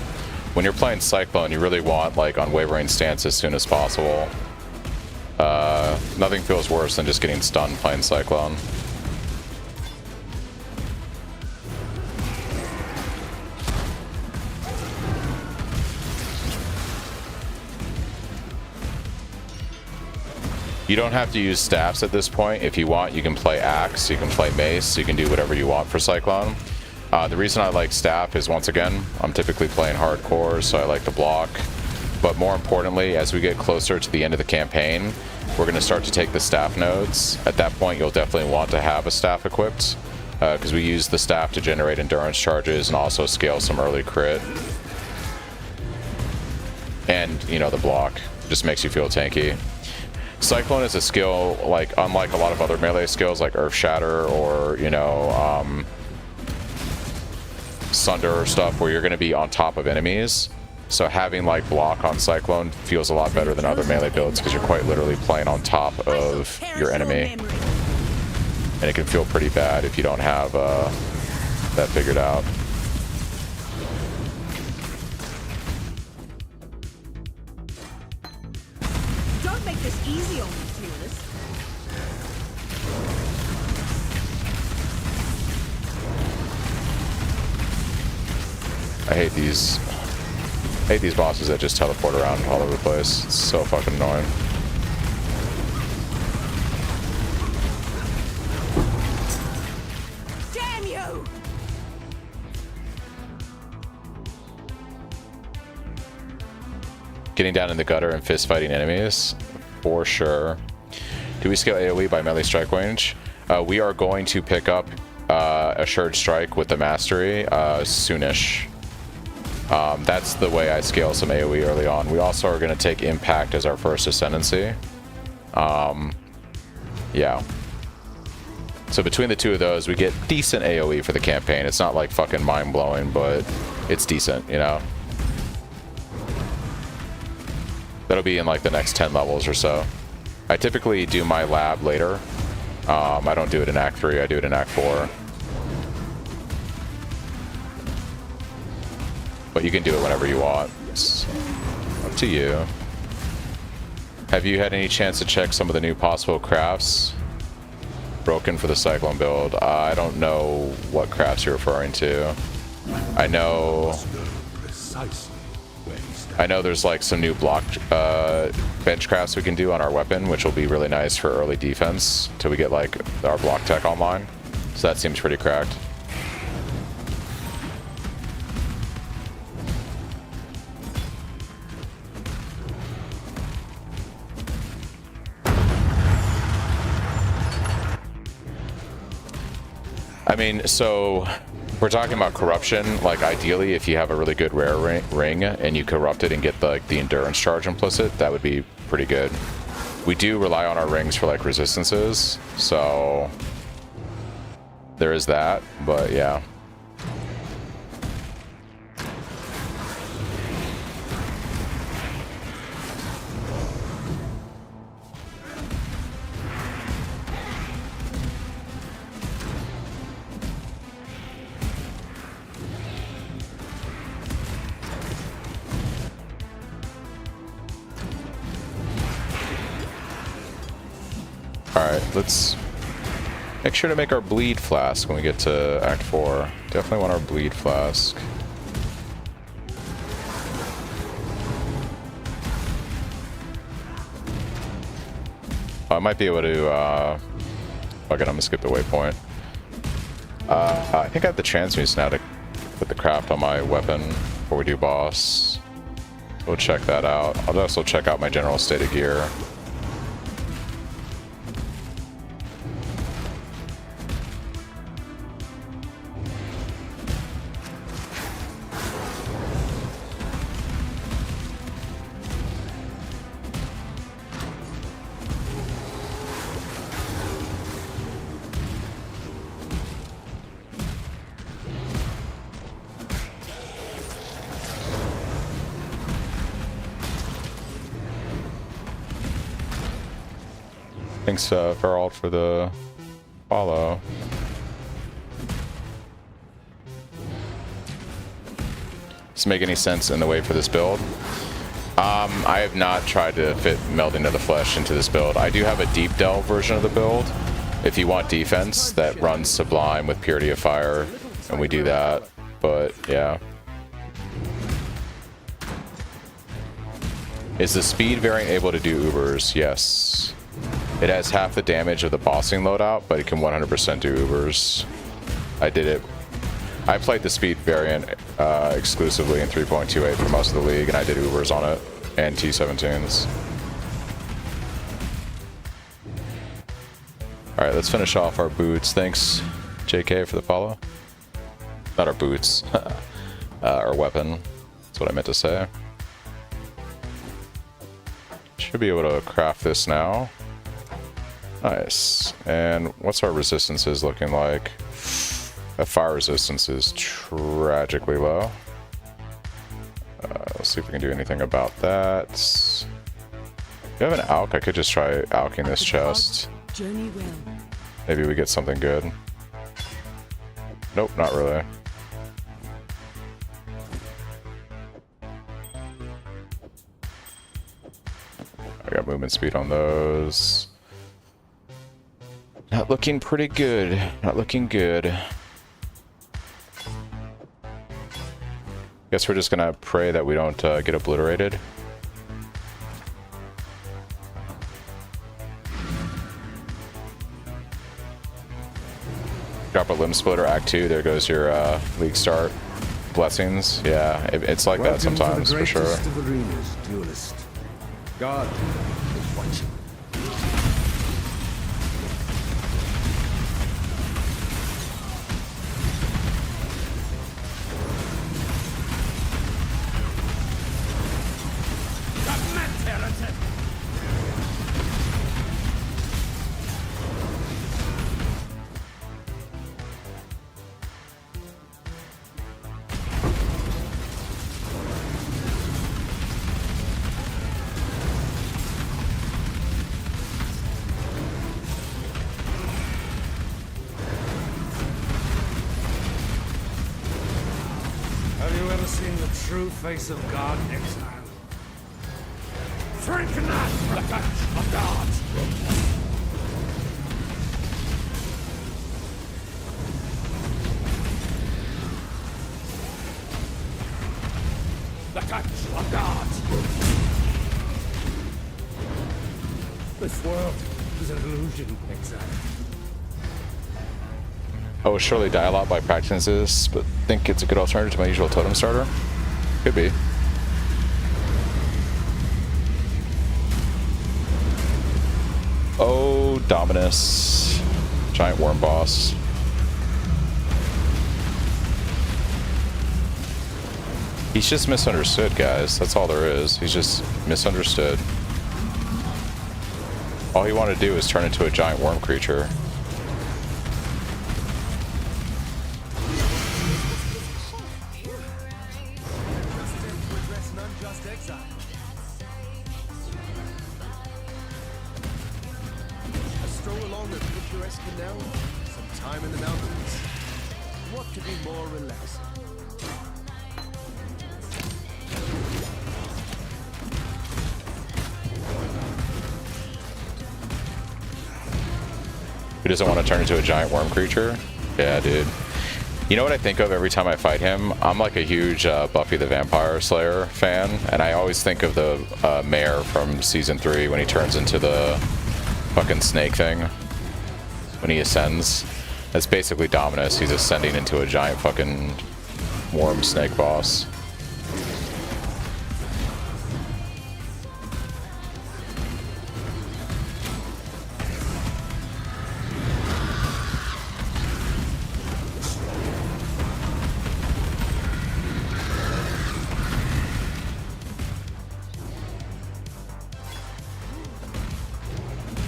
When you're playing Cyclone, you really want like Unwavering Stance as soon as possible. Nothing feels worse than just getting stunned playing Cyclone. You don't have to use staffs at this point. If you want, you can play Axe, you can play Mace, you can do whatever you want for Cyclone. The reason I like staff is, once again, I'm typically playing hardcore, so I like to block. But more importantly, as we get closer to the end of the campaign, we're going to start to take the staff nodes. At that point, you'll definitely want to have a staff equipped, because we use the staff to generate endurance charges and also scale some early crit. And, you know, the block just makes you feel tanky. Cyclone is a skill, like, unlike a lot of other melee skills like Earth Shatter or, you know, Sunder or stuff, where you're going to be on top of enemies. So having like block on Cyclone feels a lot better than other melee builds, because you're quite literally playing on top of your enemy. And it can feel pretty bad if you don't have that figured out. Don't make this easy on me, Fearless. I hate these bosses that just teleport around all over the place. It's so fucking annoying. Damn you! Getting down in the gutter and fist fighting enemies, for sure. Do we scale AoE by melee strike range? We are going to pick up Assured Strike with the Mastery soonish. That's the way I scale some AoE early on. We also are going to take Impact as our first Ascendancy. Yeah. So between the two of those, we get decent AoE for the campaign. It's not like fucking mind-blowing, but it's decent, you know? That'll be in like the next 10 levels or so. I typically do my lab later. I don't do it in Act 3, I do it in Act 4. But you can do it whenever you want. It's up to you. Have you had any chance to check some of the new possible crafts broken for the Cyclone build? I don't know what crafts you're referring to. I know there's like some new block bench crafts we can do on our weapon, which will be really nice for early defense till we get like our block tech online. So that seems pretty cracked. I mean, so we're talking about corruption. Like, ideally, if you have a really good rare ring and you corrupt it and get the endurance charge implicit, that would be pretty good. We do rely on our rings for like resistances, so there is that. But yeah. Alright, let's make sure to make our bleed flask when we get to Act 4. Definitely want our bleed flask. I might be able to, fuck it, I'm gonna skip the waypoint. I think I have the transmutes now to put the craft on my weapon before we do boss. We'll check that out. I'll also check out my general state of gear. Thanks, Ferald, for the follow. Does it make any sense in the way for this build? I have not tried to fit Melding of the Flesh into this build. I do have a Deep Delve version of the build. If you want defense, that runs Sublime with Purity of Fire, and we do that. But, yeah. Is the speed variant able to do Ubers? Yes. It has half the damage of the bossing loadout, but it can 100% do Ubers. I did it. I played the speed variant exclusively in 3.28 for most of the league, and I did Ubers on it, and T17s. Alright, let's finish off our boots. Thanks, JK, for the follow. Not our boots. Our weapon. That's what I meant to say. Should be able to craft this now. Nice. And what's our resistances looking like? That fire resistance is tragically low. Let's see if we can do anything about that. If you have an alk, I could just try alking this chest. Maybe we get something good. Nope, not really. I got movement speed on those. Not looking pretty good. Not looking good. Guess we're just gonna pray that we don't get obliterated. Drop a limb splitter, Act 2. There goes your league start. Blessings. Yeah, it's like that sometimes, for sure. Of arenas, duelist. God is watching. Have you ever seen the true face of God in exile? Shrink not from the touch of God! The touch of God! This world is an illusion, exile. I will surely die a lot by practicing this, but think it's a good alternative to my usual totem starter. Could be. Oh, Dominus. Giant worm boss. He's just misunderstood, guys. That's all there is. He's just misunderstood. All he wanted to do is turn into a giant worm creature. A stroll along the picturesque canal, some time in the mountains. What could be more relaxing? Who doesn't want to turn into a giant worm creature? Yeah, dude. You know what I think of every time I fight him? I'm like a huge Buffy the Vampire Slayer fan, and I always think of the mayor from season 3 when he turns into the fucking snake thing. When he ascends. That's basically Dominus. He's ascending into a giant fucking worm snake boss.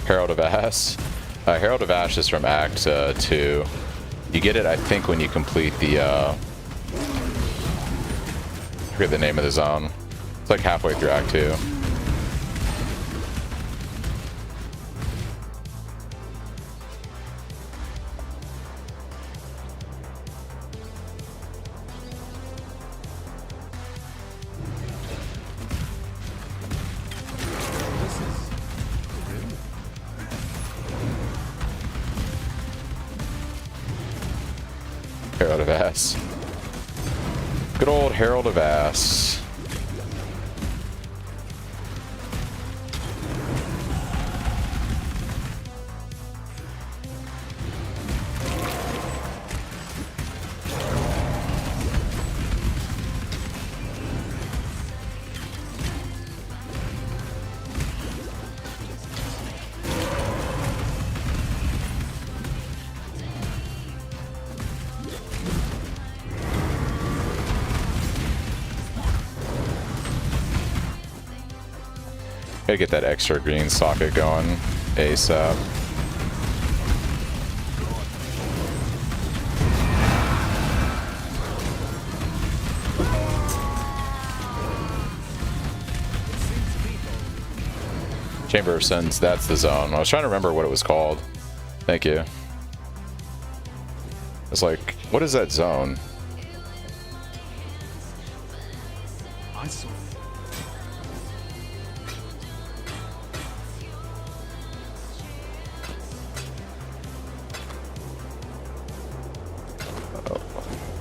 Herald of Ash. Herald of Ash is from Act 2. You get it, I think, when you complete the, I forget the name of the zone. It's like halfway through Act 2. Herald of Ass. Good old Herald of Ass. Gotta get that extra green socket going ASAP. Chamber of Sins, that's the zone. I was trying to remember what it was called. Thank you. It's like, what is that zone? I saw.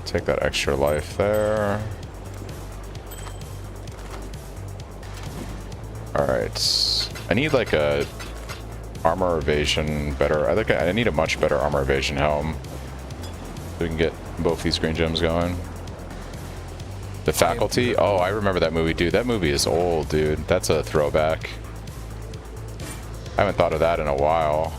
Take that extra life there. Alright. I need like a armor evasion better. I think I need a much better armor evasion helm. So we can get both these green gems going. The Faculty? Oh, I remember that movie, dude. That movie is old, dude. That's a throwback. I haven't thought of that in a while.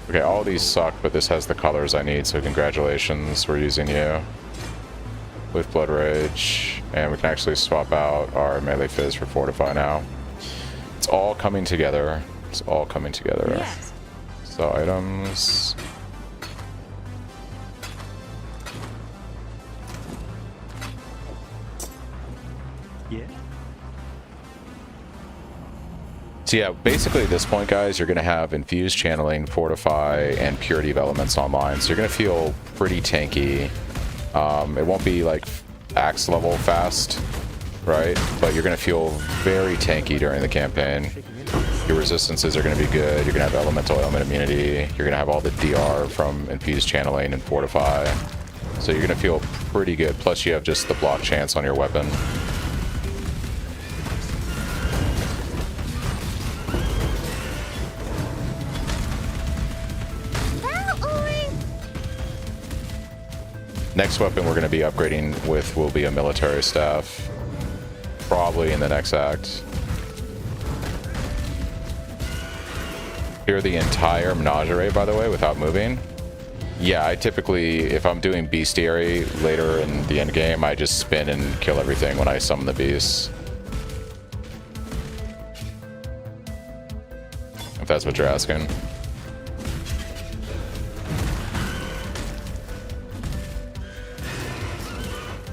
Okay, all these suck, but this has the colors I need, so congratulations, we're using you with Blood Rage, and we can actually swap out our Melee Fizz for Fortify now. It's all coming together. It's all coming together. Yes. So items. Yeah. So yeah, basically at this point, guys, you're going to have Infused Channeling, Fortify, and Purity of Elements online. So you're going to feel pretty tanky. It won't be like Axe level fast, right? But you're going to feel very tanky during the campaign. Your resistances are going to be good. You're going to have Elemental Ailment Immunity. You're going to have all the DR from Infused Channeling and Fortify. So you're going to feel pretty good. Plus you have just the block chance on your weapon. Next weapon we're going to be upgrading with will be a military staff. Probably in the next act. clear the entire menagerie, by the way, without moving. Yeah, I typically, if I'm doing bestiary later in the end game, I just spin and kill everything when I summon the beasts. If that's what you're asking.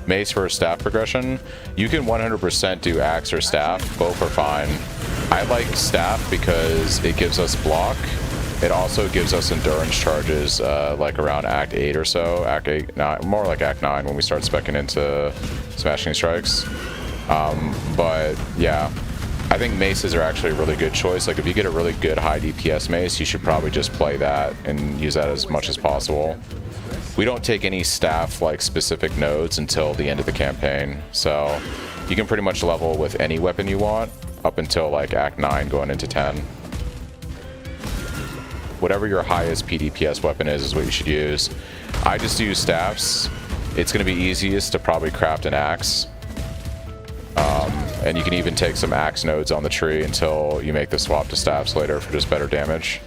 Mace for staff progression. You can 100% do axe or staff. Both are fine. I like staff because it gives us block. It also gives us endurance charges, like around Act 8 or so. Act 8, 9, more like Act 9 when we start speccing into Smashing Strikes. But yeah, I think maces are actually a really good choice. Like if you get a really good high DPS mace, you should probably just play that and use that as much as possible. We don't take any staff like specific nodes until the end of the campaign, so you can pretty much level with any weapon you want up until like Act 9 going into 10. Whatever your highest PDPS weapon is what you should use. I just use staffs. It's going to be easiest to probably craft an axe. And you can even take some axe nodes on the tree until you make the swap to staffs later for just better damage.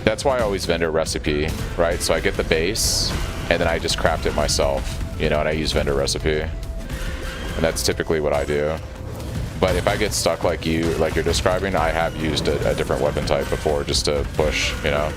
That's why I always vendor recipe, right? So I get the base and then I just craft it myself, you know, and I use vendor recipe. And that's typically what I do. But if I get stuck like you're describing, I have used a different weapon type before just to push, you know.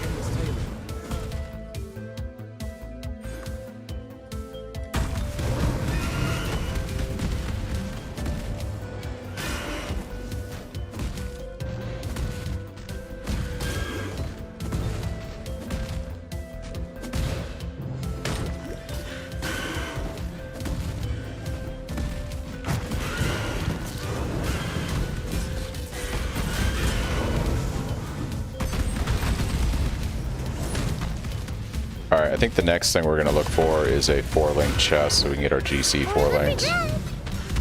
Alright, I think the next thing we're going to look for is a 4-link chest so we can get our GC 4-linked.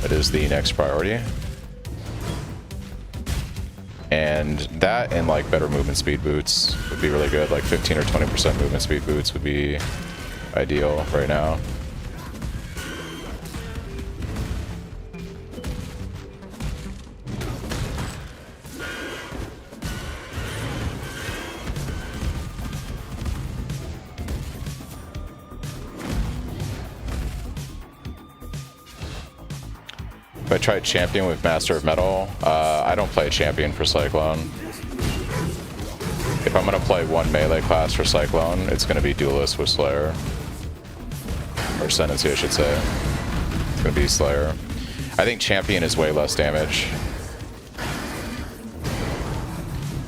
That is the next priority. And that and like better movement speed boots would be really good. Like 15 or 20% movement speed boots would be ideal right now. I tried champion with Master of Metal. I don't play champion for Cyclone. If I'm gonna play one melee class for Cyclone, it's gonna be Duelist with Slayer. Or Ascendancy, I should say. It's gonna be Slayer. I think champion is way less damage.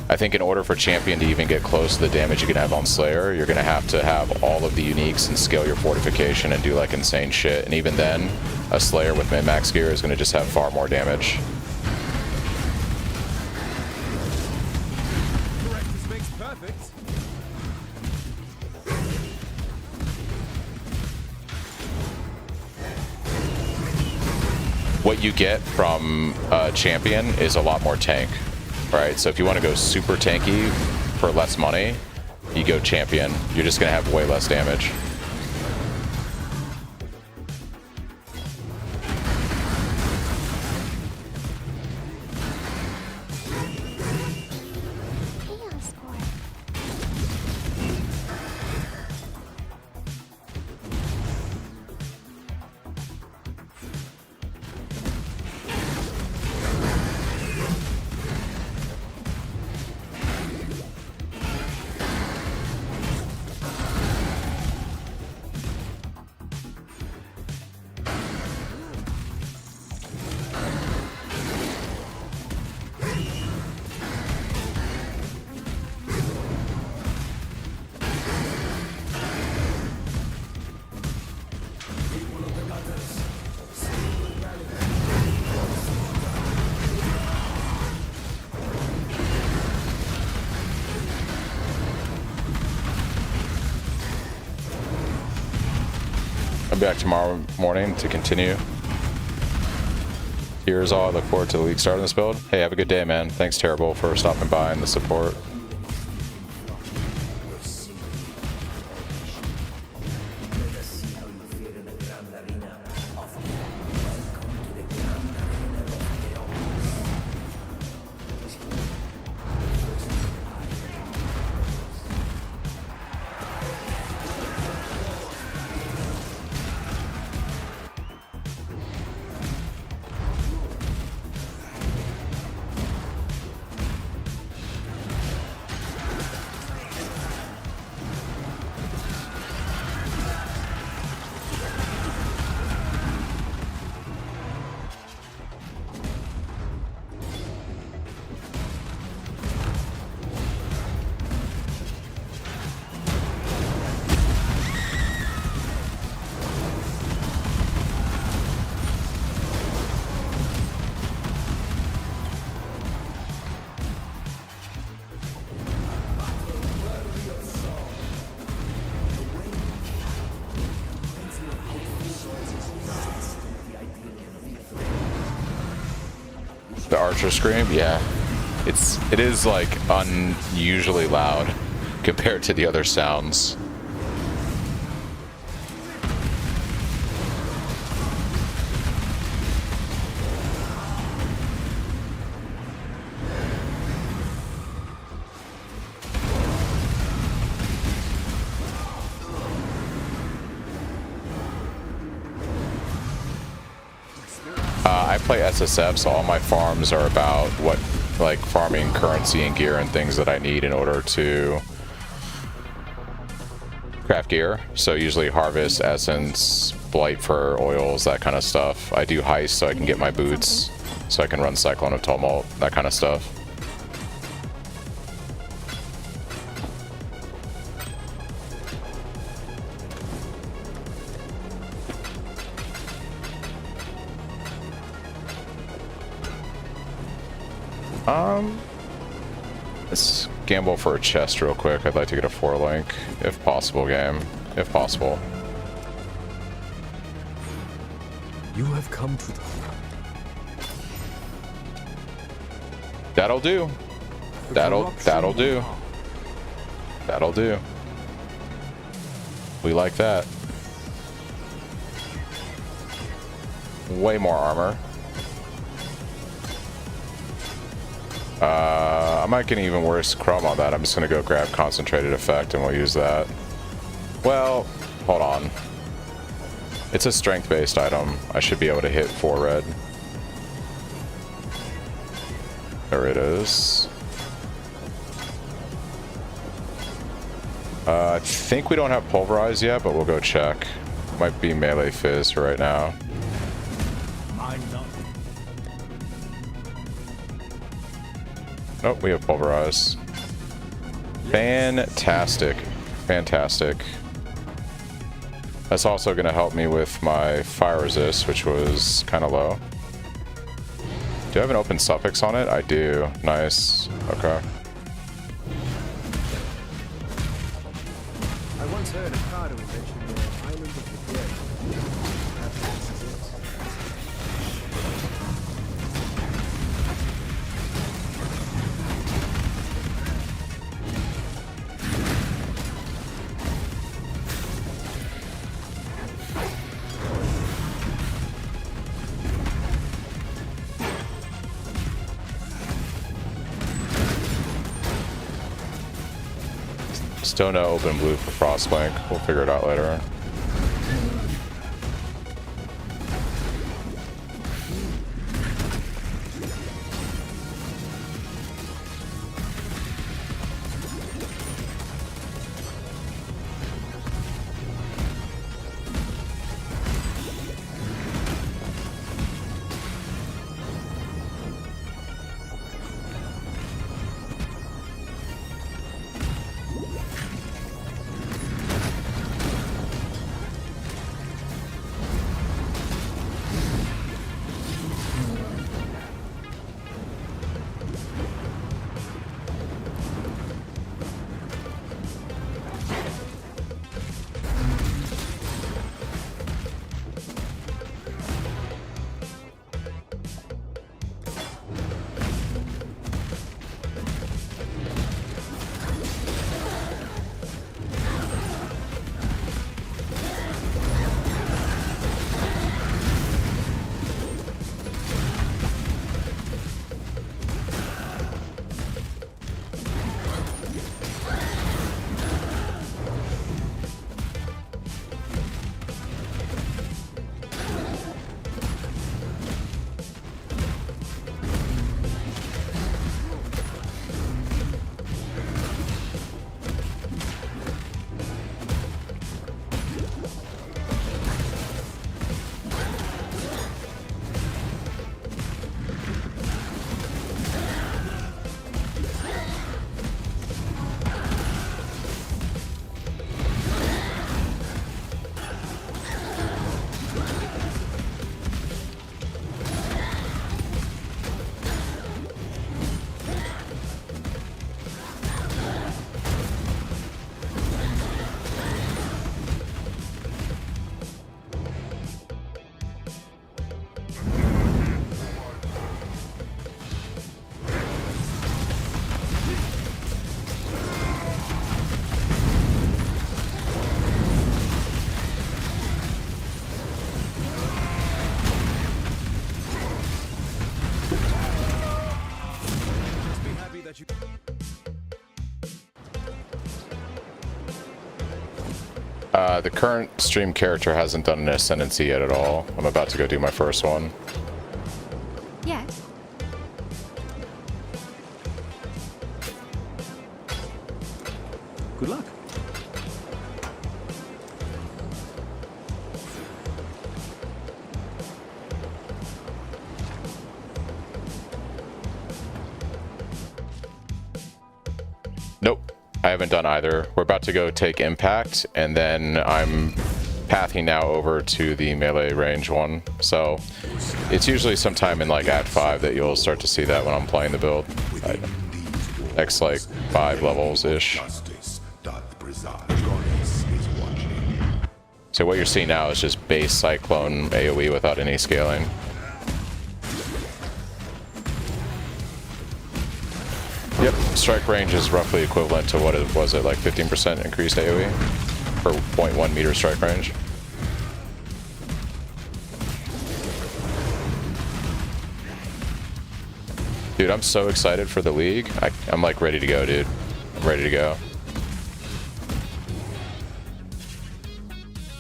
I think in order for champion to even get close to the damage you can have on Slayer, you're gonna have to have all of the uniques and scale your fortification and do like insane shit. And even then, a Slayer with min-max gear is gonna just have far more damage. Practice makes perfect. What you get from champion is a lot more tank, right? So if you want to go super tanky for less money, you go champion. You're just gonna have way less damage. Chaos Orb. I'll be back tomorrow morning to continue. Here's all. I look forward to the league starting this build. Hey, have a good day, man. Thanks, Terrible, for stopping by and the support. The archer scream, yeah. It is like unusually loud compared to the other sounds. I play SSF, so all my farms are about what, like, farming currency and gear and things that I need in order to craft gear. So usually harvest, essence, blight for oils, that kind of stuff. I do heist so I can get my boots, so I can run Cyclone of Tumult, that kind of stuff. Let's gamble for a chest real quick. I'd like to get a 4-link, if possible, game. If possible. You have come to the... That'll do. That'll do. That'll do. We like that. Way more armor. I might get an even worse chrome on that. I'm just gonna go grab concentrated effect and we'll use that. Well, hold on. It's a strength-based item. I should be able to hit 4 red. There it is. I think we don't have pulverize yet, but we'll go check. Might be melee fizz for right now. Nope, we have pulverize. Fantastic. Fantastic. That's also going to help me with my fire resist, which was kind of low. Do I have an open suffix on it? I do. Nice. Okay. I once heard a Cardo mention the Island of the Dead. Perhaps this is it. Still no open blue for Frostbank. We'll figure it out later. glad you. The current stream character hasn't done an ascendancy yet at all. I'm about to go do my first one. Yes. Good luck. Nope, I haven't done either. We're about to go take impact, and then I'm pathing now over to the melee range one. So it's usually sometime in like Act 5 that you'll start to see that when I'm playing the build. Next like 5 levels-ish. So what you're seeing now is just base Cyclone AoE without any scaling. Yep, strike range is roughly equivalent to what it was at like 15% increased AoE for 0.1 meter strike range. Dude, I'm so excited for the league. I'm like ready to go, dude. I'm ready to go.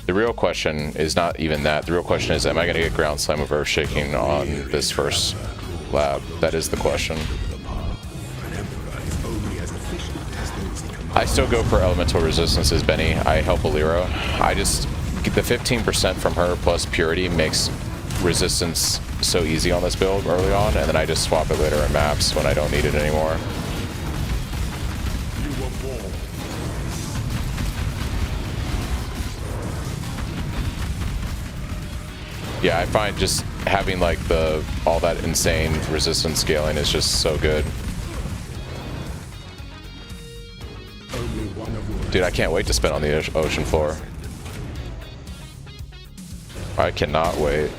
The real question is not even that. The real question is, am I going to get ground slam of earth shaking on this first lab? That is the question. I still go for elemental resistances, Benny. I help Aliro. I just get the 15% from her plus purity makes resistance so easy on this build early on, and then I just swap it later in maps when I don't need it anymore. Yeah, I find just having like all that insane resistance scaling is just so good. Dude, I can't wait to spin on the ocean floor. I cannot wait.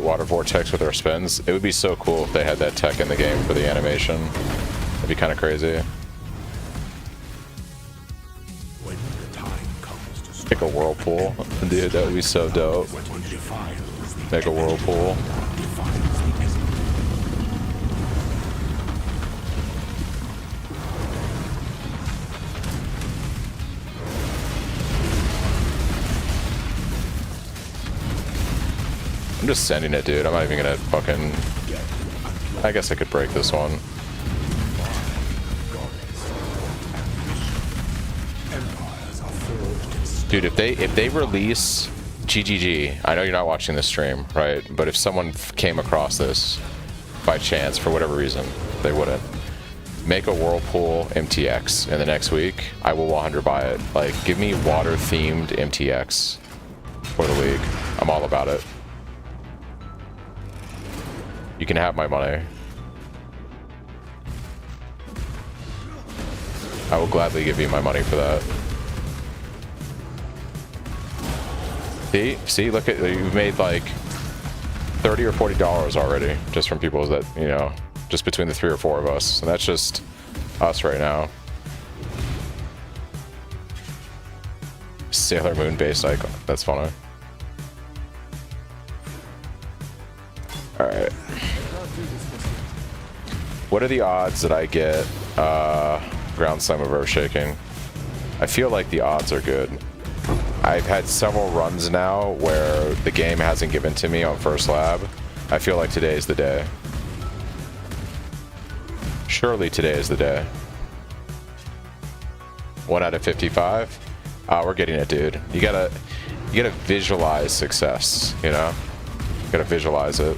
Water vortex with our spins. It would be so cool if they had that tech in the game for the animation. It'd be kind of crazy. Pick a whirlpool. Dude, that would be so dope. Make a whirlpool. I'm just sending it, dude. I'm not even gonna fucking... I guess I could break this one. Dude, if they release GGG, I know you're not watching this stream, right? But if someone came across this by chance, for whatever reason, they wouldn't. Make a Whirlpool MTX in the next week. I will 100 buy it. Like, give me water-themed MTX for the league. I'm all about it. You can have my money. I will gladly give you my money for that. See, look at, you've made like $30 or $40 already just from people that, you know, just between the 3 or 4 of us. And that's just us right now. Sailor Moon base icon. That's funny. Alright. What are the odds that I get ground slam of earth shaking? I feel like the odds are good. I've had several runs now where the game hasn't given to me on first lab. I feel like today is the day. Surely today is the day. 1 out of 55? We're getting it, dude. You gotta visualize success, you know? You gotta visualize it.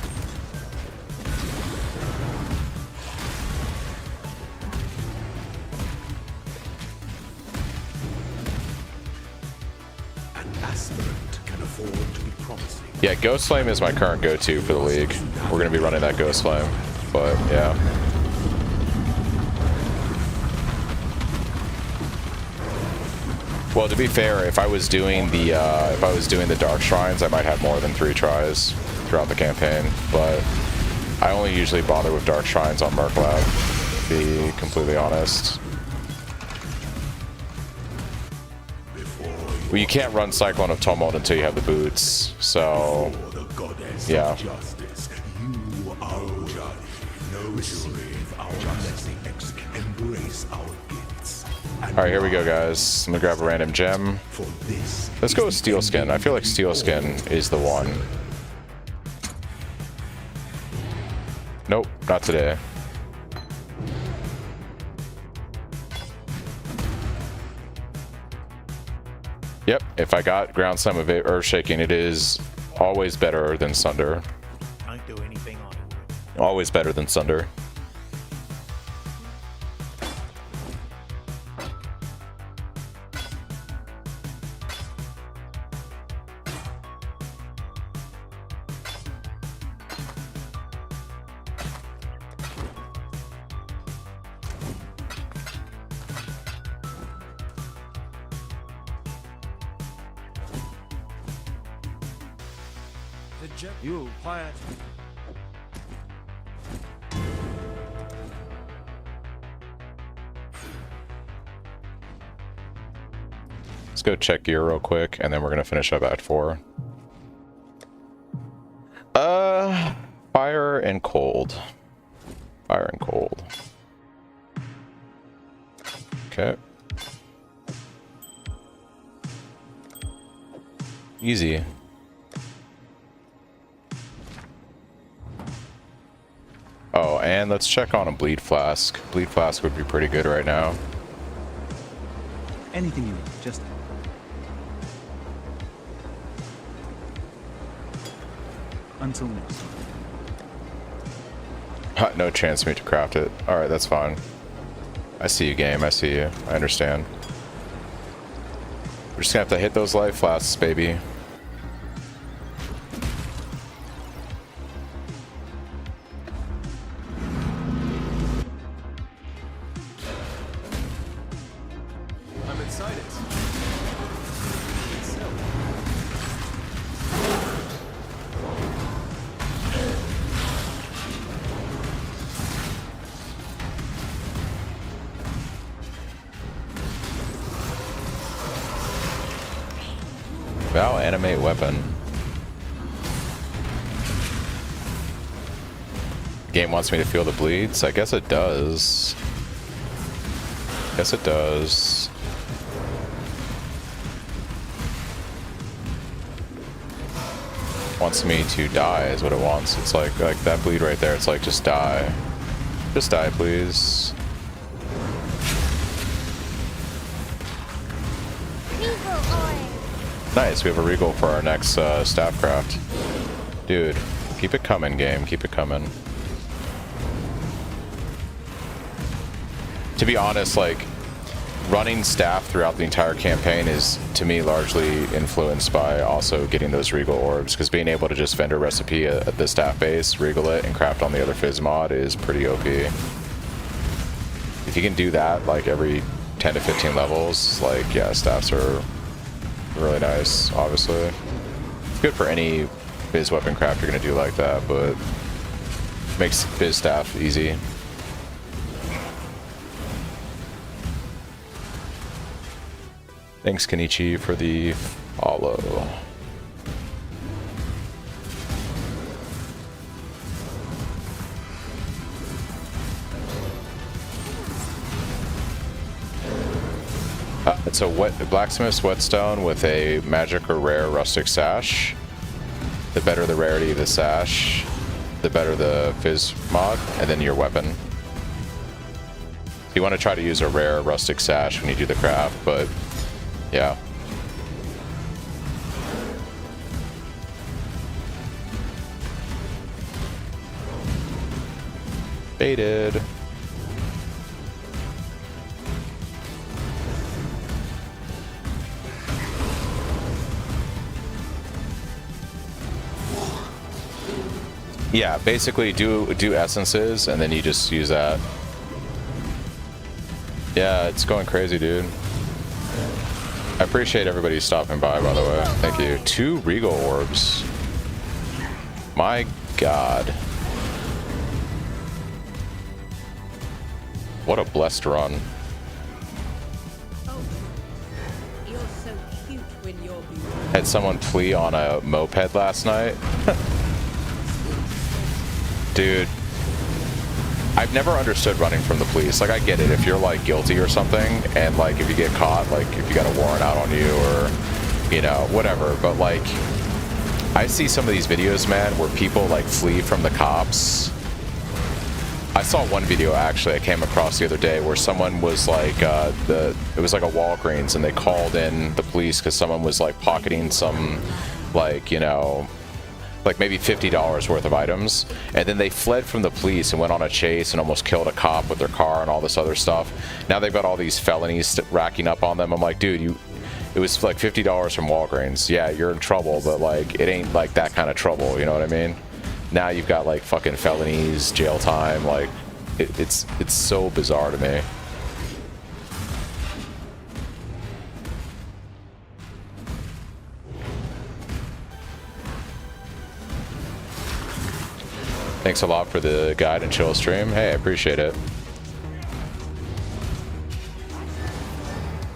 Yeah, Ghost Flame is my current go-to for the league. We're going to be running that Ghost Flame, but yeah. Well, to be fair, if I was doing the dark shrines, I might have more than 3 tries throughout the campaign. But I only usually bother with dark shrines on Merc Lab, to be completely honest. Well, you can't run Cyclone of Tumult until you have the boots, so yeah. Alright, here we go, guys. I'm gonna grab a random gem. Let's go with Steel Skin. I feel like Steel Skin is the one. Nope, not today. Yep, if I got Ground Slam of Earth Shaking, it is always better than Sunder. Can't do anything on it. Always better than Sunder. You quiet. Let's go check gear real quick, and then we're gonna finish up Act 4. Fire and cold. Fire and cold. Okay. Easy. Oh, and let's check on a bleed flask. Bleed flask would be pretty good right now. Anything you need, just until next time. No chance for me to craft it. Alright, that's fine. I see you, game. I see you. I understand. We're just gonna have to hit those life flasks, baby. I'm excited. Val animate weapon. The game wants me to feel the bleeds. I guess it does. Guess it does. Wants me to die is what it wants. It's like that bleed right there. It's like, just die. Just die, please. Nice, we have a regal for our next staff craft. Dude, keep it coming, game. Keep it coming. To be honest, like, running staff throughout the entire campaign is, to me, largely influenced by also getting those regal orbs, because being able to just vendor recipe at the staff base, regal it, and craft on the other fizz mod is pretty OP. If you can do that, like, every 10 to 15 levels, like, yeah, staffs are really nice, obviously. It's good for any biz weapon craft you're gonna do like that, but makes biz staff easy. Thanks, Kenichi, for the follow. It's a blacksmith's whetstone with a magic or rare rustic sash. The better the rarity of the sash, the better the fizz mod, and then your weapon. You want to try to use a rare rustic sash when you do the craft, but yeah. Baited. Yeah, basically do essences and then you just use that. Yeah, it's going crazy, dude. I appreciate everybody stopping by the way. Thank you. 2 Regal orbs. My god. What a blessed run. Oh, you're so cute when you're beautiful. Had someone plea on a moped last night. Dude, I've never understood running from the police. Like, I get it if you're like guilty or something, and like if you get caught, like if you got a warrant out on you or, you know, whatever. But like, I see some of these videos, man, where people like flee from the cops. I saw one video actually I came across the other day where someone was like, it was like a Walgreens, and they called in the police because someone was like pocketing some, like, you know, like maybe $50 worth of items, and then they fled from the police and went on a chase and almost killed a cop with their car and all this other stuff. Now they've got all these felonies racking up on them. I'm like, dude, it was like $50 from Walgreens. Yeah, you're in trouble, but like it ain't like that kind of trouble, you know what I mean? Now you've got like fucking felonies, jail time, like it's so bizarre to me. Thanks a lot for the guide and chill stream. Hey, I appreciate it.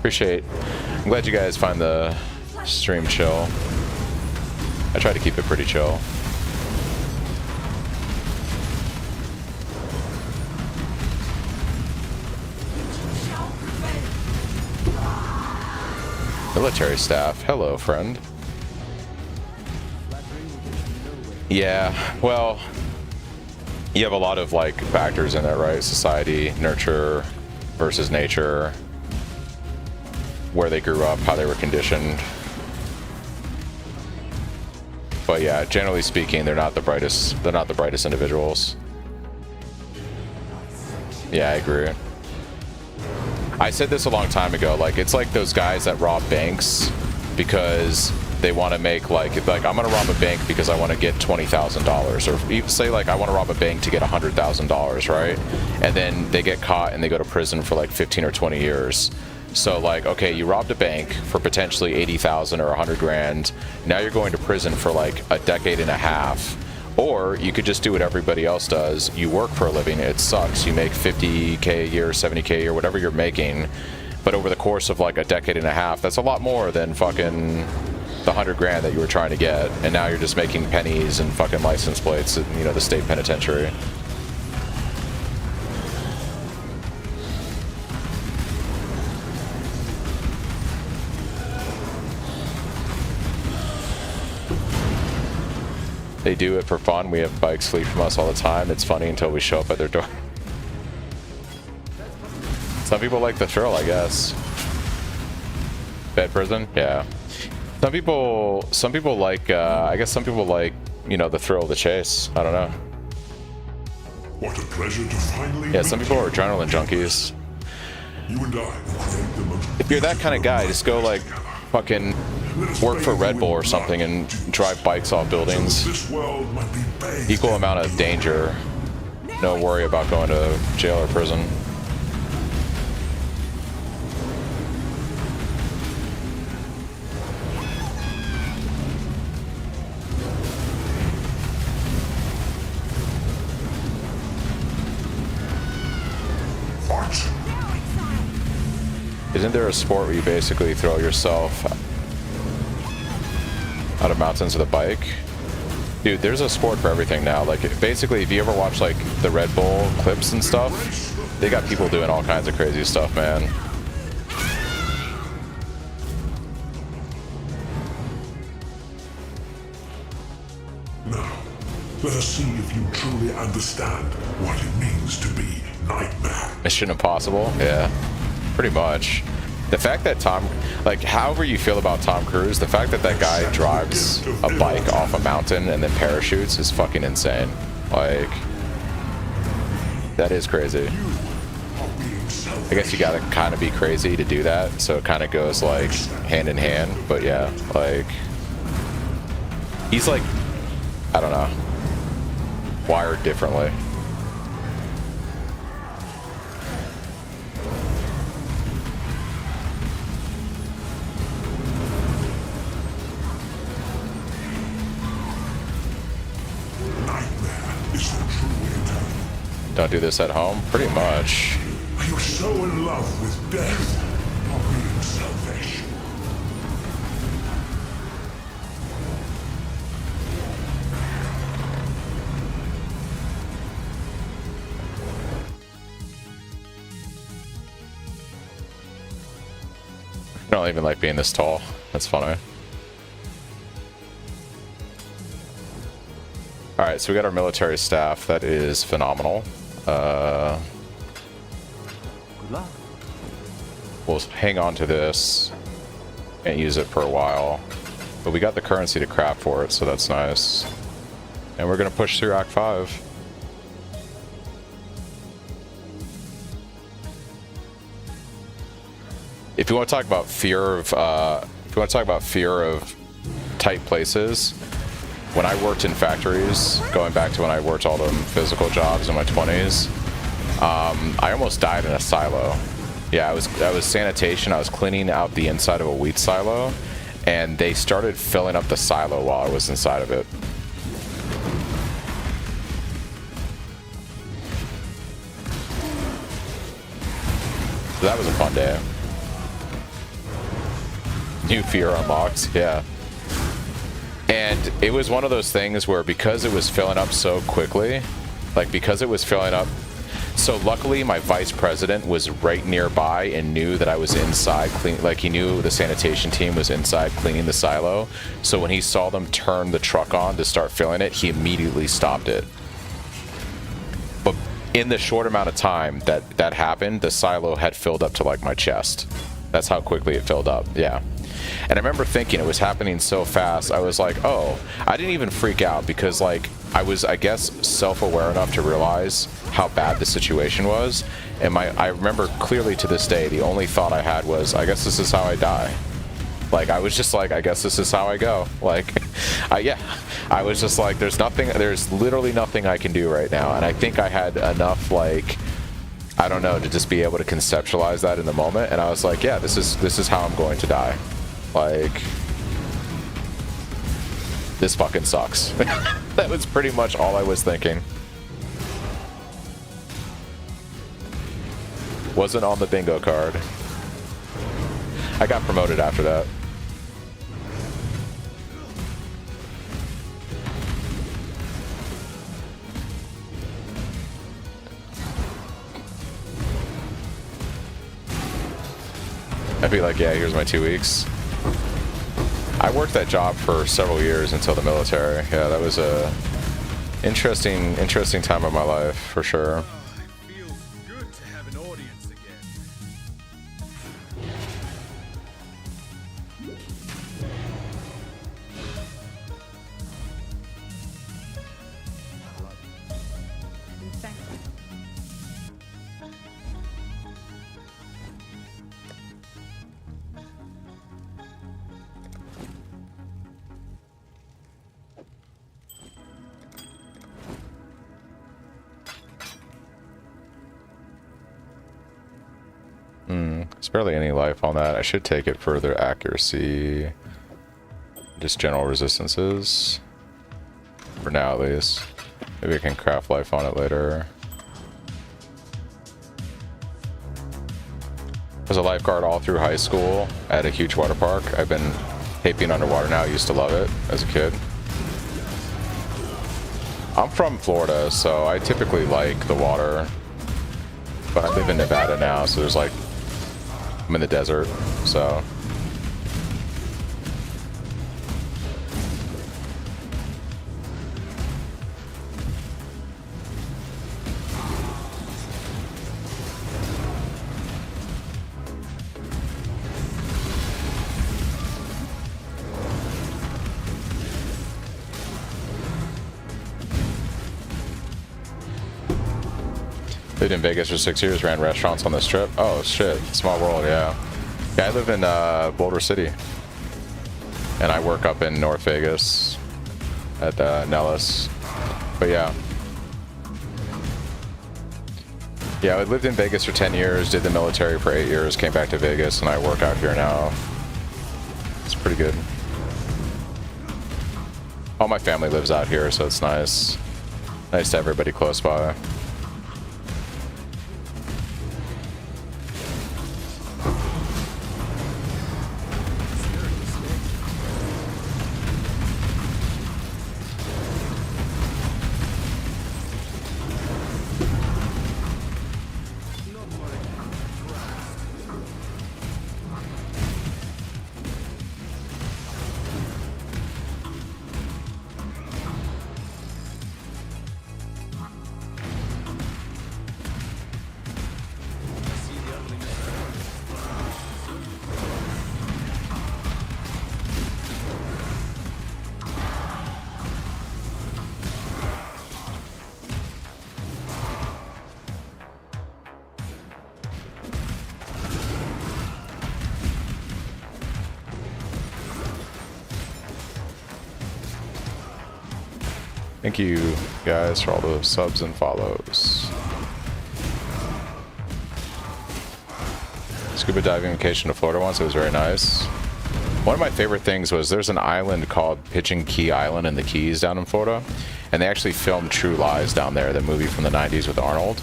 I'm glad you guys find the stream chill. I try to keep it pretty chill. Military staff. Hello, friend. Yeah, well, you have a lot of like factors in there, right? Society, nurture versus nature, where they grew up, how they were conditioned. But yeah, generally speaking, they're not the brightest individuals. Yeah, I agree. I said this a long time ago, like it's like those guys that rob banks because they want to make like I'm gonna rob a bank because I want to get $20,000, or even say like I want to rob a bank to get $100,000, right? And then they get caught and they go to prison for like 15 or 20 years. So like, okay, you robbed a bank for potentially 80,000 or 100 grand. Now you're going to prison for like a decade and a half. Or you could just do what everybody else does. You work for a living. It sucks. You make 50K a year, 70K a year, whatever you're making. But over the course of like a decade and a half, that's a lot more than fucking the 100 grand that you were trying to get. And now you're just making pennies and fucking license plates at, you know, the state penitentiary. They do it for fun. We have bikes flee from us all the time. It's funny until we show up at their door. Some people like the thrill, I guess. Bed prison? Yeah. Some people like, I guess some people like, you know, the thrill of the chase. I don't know. What a pleasure to finally Yeah, some people are adrenaline junkies. You and I will create the most If you're that kind of guy, just go like fucking work for Red Bull or something and drive bikes off buildings. This world might be bathed. Equal amount of danger. No worry about going to jail or prison. Isn't there a sport where you basically throw yourself out of mountains with a bike? Dude, there's a sport for everything now. Like, basically, if you ever watch, like, the Red Bull clips and stuff, they got people doing all kinds of crazy stuff, man. Now, let us see if you truly understand what it means to be Nightmare. Mission Impossible? Yeah. Pretty much. The fact that like, however you feel about Tom Cruise, the fact that that guy drives a bike off a mountain and then parachutes is fucking insane. Like, that is crazy. I guess you gotta kind of be crazy to do that, so it kind of goes like hand in hand. But yeah, like, he's like, I don't know, wired differently. Don't do this at home? Pretty much. Are you so in love with death or being selfish? I don't even like being this tall. That's funny. Alright, so we got our military staff. That is phenomenal. Good luck. We'll hang on to this and use it for a while. But we got the currency to craft for it, so that's nice. And we're going to push through Act 5. If you want to talk about fear of tight places, when I worked in factories, going back to when I worked all them physical jobs in my 20s, I almost died in a silo. Yeah, I was sanitation. I was cleaning out the inside of a wheat silo, and they started filling up the silo while I was inside of it. So that was a fun day. New fear unlocked, yeah. And it was one of those things where because it was filling up so quickly, so luckily my vice president was right nearby and knew that I was inside he knew the sanitation team was inside cleaning the silo. So when he saw them turn the truck on to start filling it, he immediately stopped it. But in the short amount of time that happened, the silo had filled up to like my chest. That's how quickly it filled up, yeah. And I remember thinking it was happening so fast, I was like, oh, I didn't even freak out because like I was, I guess, self-aware enough to realize how bad the situation was. And I remember clearly to this day, the only thought I had was, I guess this is how I die. Like, I was just like, I guess this is how I go. Like, I was just like, there's literally nothing I can do right now. And I think I had enough, like, I don't know, to just be able to conceptualize that in the moment. And I was like, yeah, this is how I'm going to die. Like, this fucking sucks. That was pretty much all I was thinking. Wasn't on the bingo card. I got promoted after that. I'd be like, yeah, here's my 2 weeks. I worked that job for several years until the military. Yeah, that was a interesting time of my life, for sure. It feels good to have an audience again. Thank you. There's barely any life on that. I should take it further accuracy. Just general resistances. For now, at least. Maybe I can craft life on it later. I was a lifeguard all through high school at a huge water park. I've been hate being underwater now. I used to love it as a kid. I'm from Florida, so I typically like the water. But I live in Nevada now, so there's like, I'm in the desert, so. Lived in Vegas for 6 years, ran restaurants on this trip. Oh shit, small world, yeah. Yeah, I live in Boulder City. And I work up in North Vegas at Nellis. But yeah. Yeah, I lived in Vegas for 10 years, did the military for 8 years, came back to Vegas, and I work out here now. It's pretty good. All my family lives out here, so it's nice. Nice to have everybody close by. Thank you guys for all the subs and follows. Scuba diving vacation to Florida once. It was very nice. One of my favorite things was there's an island called Pigeon Key Island in the Keys down in Florida. And they actually filmed True Lies down there, the movie from the 90s with Arnold.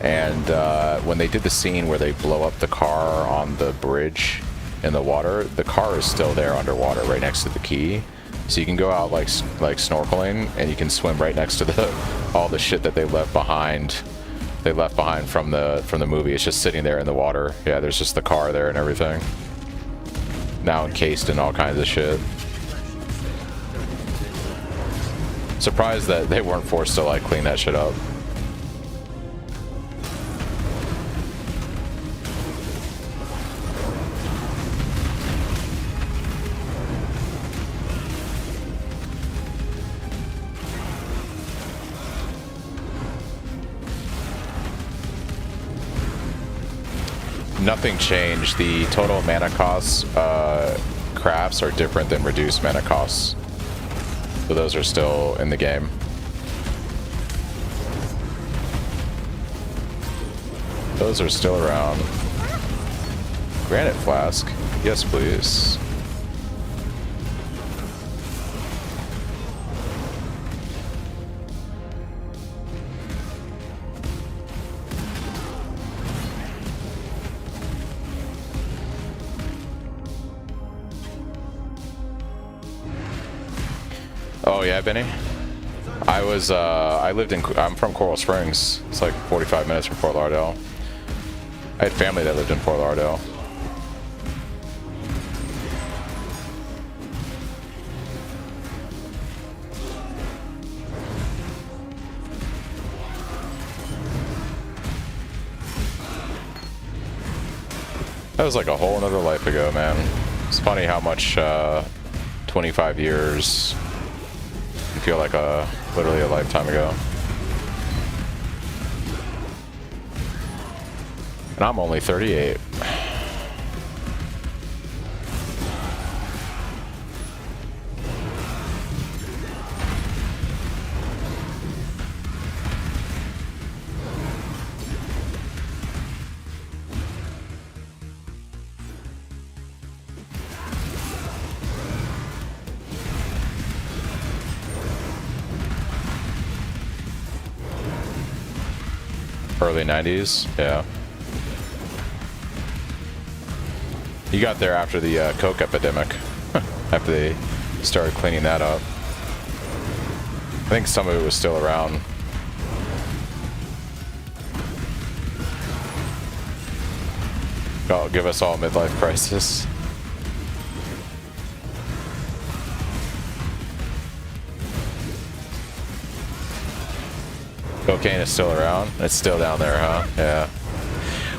And when they did the scene where they blow up the car on the bridge in the water, the car is still there underwater right next to the key. So you can go out like snorkeling, and you can swim right next to all the shit that they left behind. They left behind from the movie. It's just sitting there in the water. Yeah, there's just the car there and everything. Now encased in all kinds of shit. Surprised that they weren't forced to like clean that shit up. Nothing changed. The total mana costs crafts are different than reduced mana costs. So those are still in the game. Those are still around. Granite flask. Yes, please. Oh yeah, Benny. I'm from Coral Springs. It's like 45 minutes from Fort Lauderdale. I had family that lived in Fort Lauderdale. That was like a whole another life ago, man. It's funny how much 25 years can feel like literally a lifetime ago. And I'm only 38. Early 90s, yeah. You got there after the coke epidemic, after they started cleaning that up. I think some of it was still around. Oh, give us all midlife crisis. Cocaine is still around? It's still down there, huh? Yeah.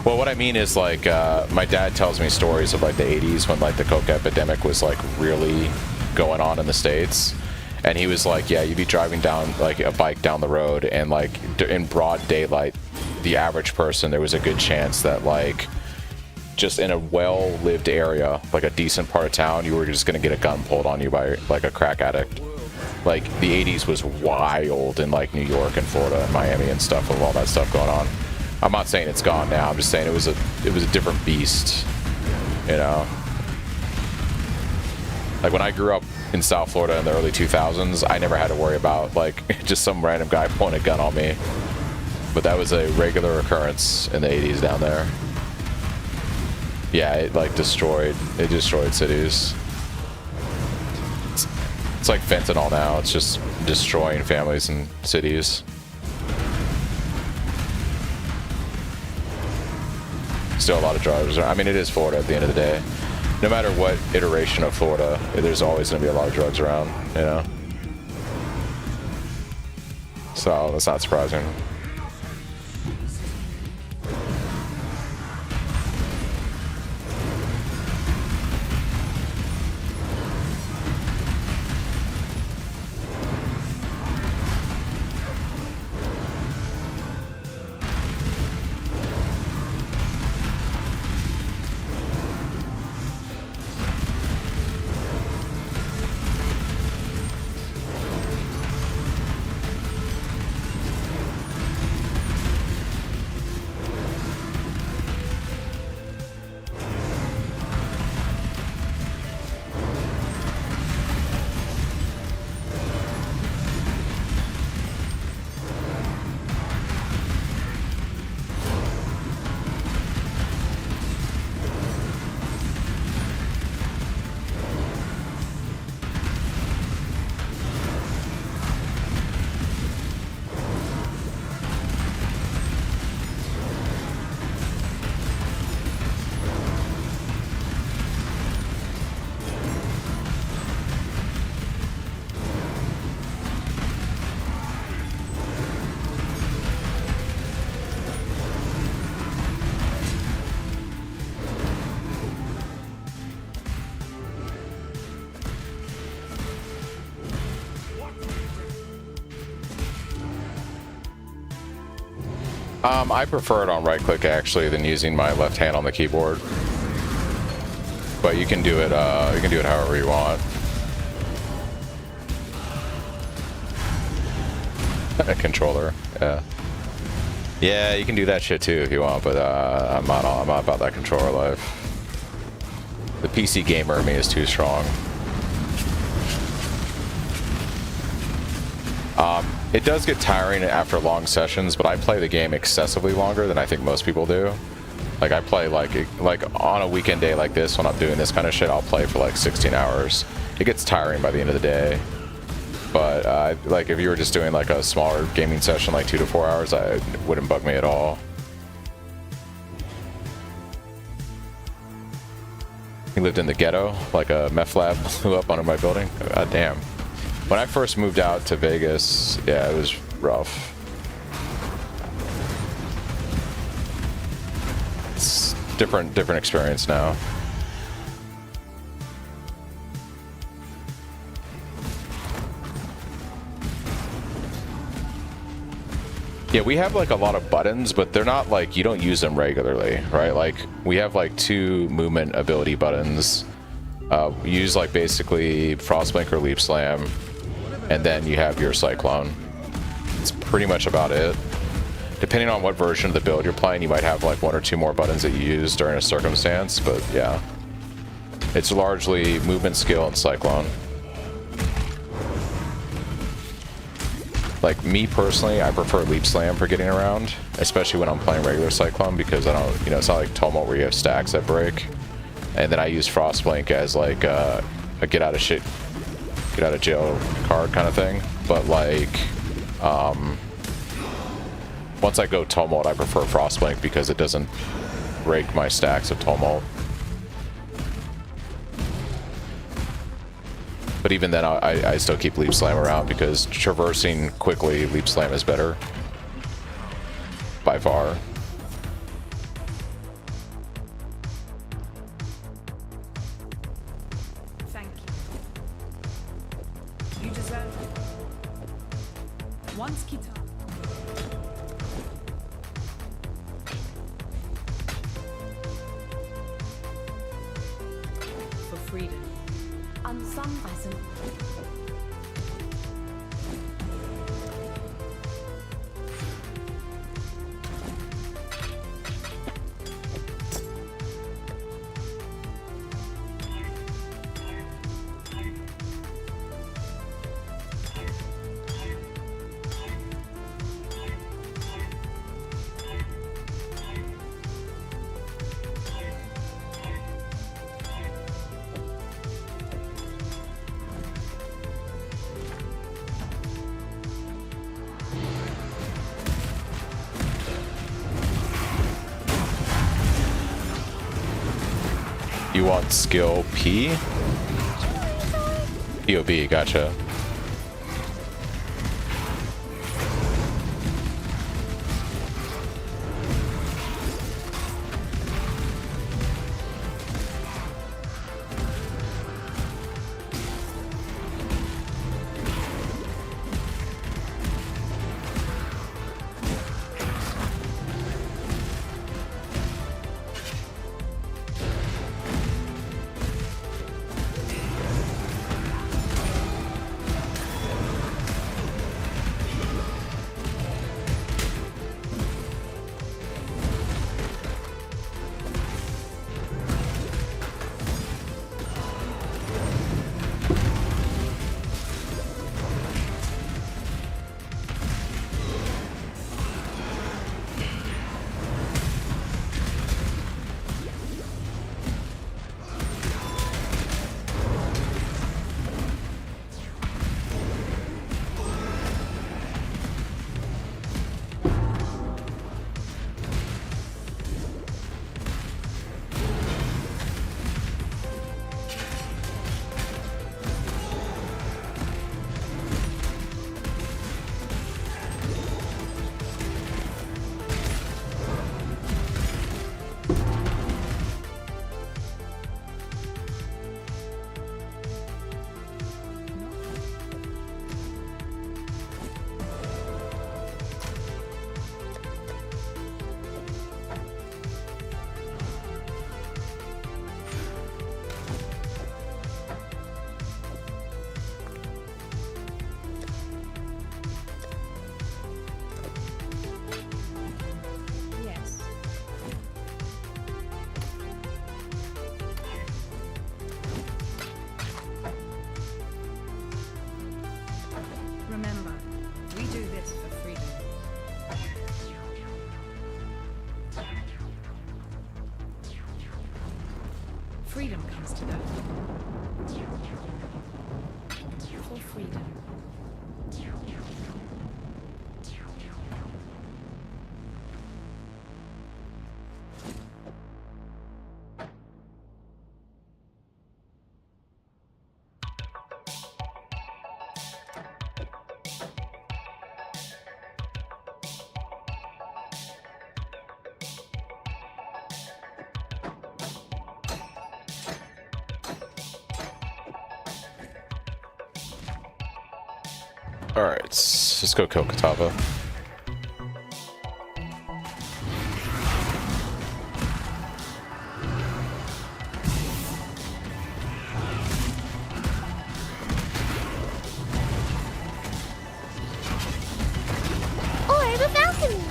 Well, what I mean is, like, my dad tells me stories of, like, the 80s when, like, the coke epidemic was, like, really going on in the States. And he was like, yeah, you'd be driving down, like, a bike down the road, and, like, in broad daylight, the average person, there was a good chance that, like, just in a well-lived area, like a decent part of town, you were just gonna get a gun pulled on you by, like, a crack addict. Like, the 80s was wild in, like, New York and Florida and Miami and stuff, with all that stuff going on. I'm not saying it's gone now. I'm just saying it was a different beast, you know. Like, when I grew up in South Florida in the early 2000s, I never had to worry about, like, just some random guy pointing a gun on me. But that was a regular occurrence in the 80s down there. Yeah, it, like, destroyed cities. It's like fentanyl now. It's just destroying families and cities. Still a lot of drugs. I mean, it is Florida at the end of the day. No matter what iteration of Florida, there's always going to be a lot of drugs around, you know? So that's not surprising. I prefer it on right click actually than using my left hand on the keyboard. But you can do it however you want. A controller, yeah. Yeah, you can do that shit too if you want, but I'm not about that controller life. The PC gamer in me is too strong. It does get tiring after long sessions, but I play the game excessively longer than I think most people do. Like I play like on a weekend day like this when I'm doing this kind of shit, I'll play for like 16 hours. It gets tiring by the end of the day. But like if you were just doing like a smaller gaming session, like 2 to 4 hours, it wouldn't bug me at all. He lived in the ghetto, like a meth lab blew up under my building. God damn. When I first moved out to Vegas, yeah, it was rough. It's different experience now. Yeah, we have like a lot of buttons, but they're not like, you don't use them regularly, right? Like we have like 2 movement ability buttons. We use like basically Frostblink or Leap Slam, and then you have your Cyclone. It's pretty much about it. Depending on what version of the build you're playing, you might have like 1 or 2 more buttons that you use during a circumstance, but yeah. It's largely movement, skill, and Cyclone. Like me personally, I prefer Leap Slam for getting around, especially when I'm playing regular Cyclone, because I don't, you know, it's not like Tumult where you have stacks that break. And then I use Frostblink as like a get out of jail card kind of thing. But like, once I go Tumult, I prefer Frostblink because it doesn't break my stacks of Tumult. But even then, I still keep Leap Slam around because traversing quickly, Leap Slam is better. By far. Thank you. You deserve it. Once guitar. For freedom. Ansamweisen. You want skill P? POB, gotcha. for freedom. Alright, let's go kill Katava. Or the balcony.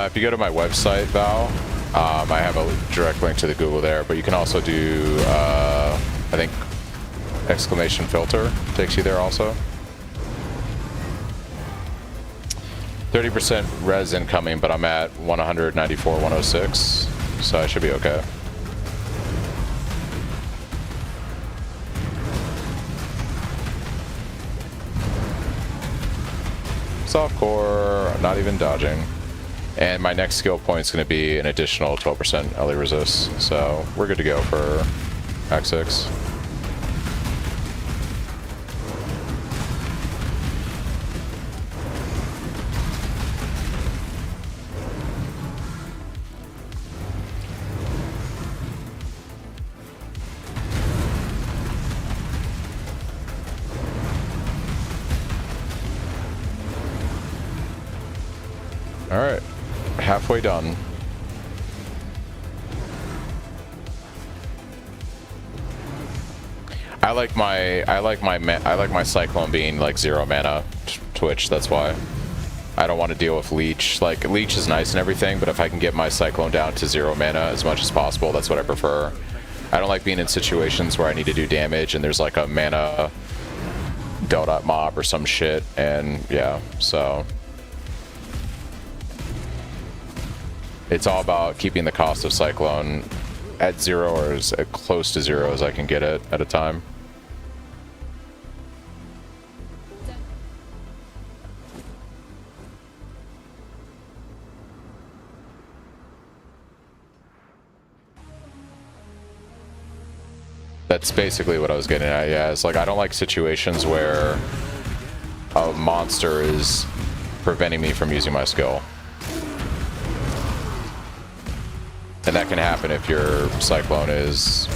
If you go to my website, Val, I have a direct link to the Google there, but you can also do, I think, exclamation filter takes you there also. 30% res incoming, but I'm at 194, 106, so I should be okay. Softcore, not even dodging. And my next skill point is going to be an additional 12% LE resist, so we're good to go for Act 6. All right. Halfway done. I like my Cyclone being like 0 mana Twitch. That's why I don't want to deal with Leech. Like Leech is nice and everything, but if I can get my Cyclone down to 0 mana as much as possible, that's what I prefer. I don't like being in situations where I need to do damage and there's like a mana donut mob or some shit, and yeah, so. It's all about keeping the cost of Cyclone at 0 or as close to 0 as I can get it at a time. That's basically what I was getting at, yeah. It's like I don't like situations where a monster is preventing me from using my skill. And that can happen if your Cyclone is,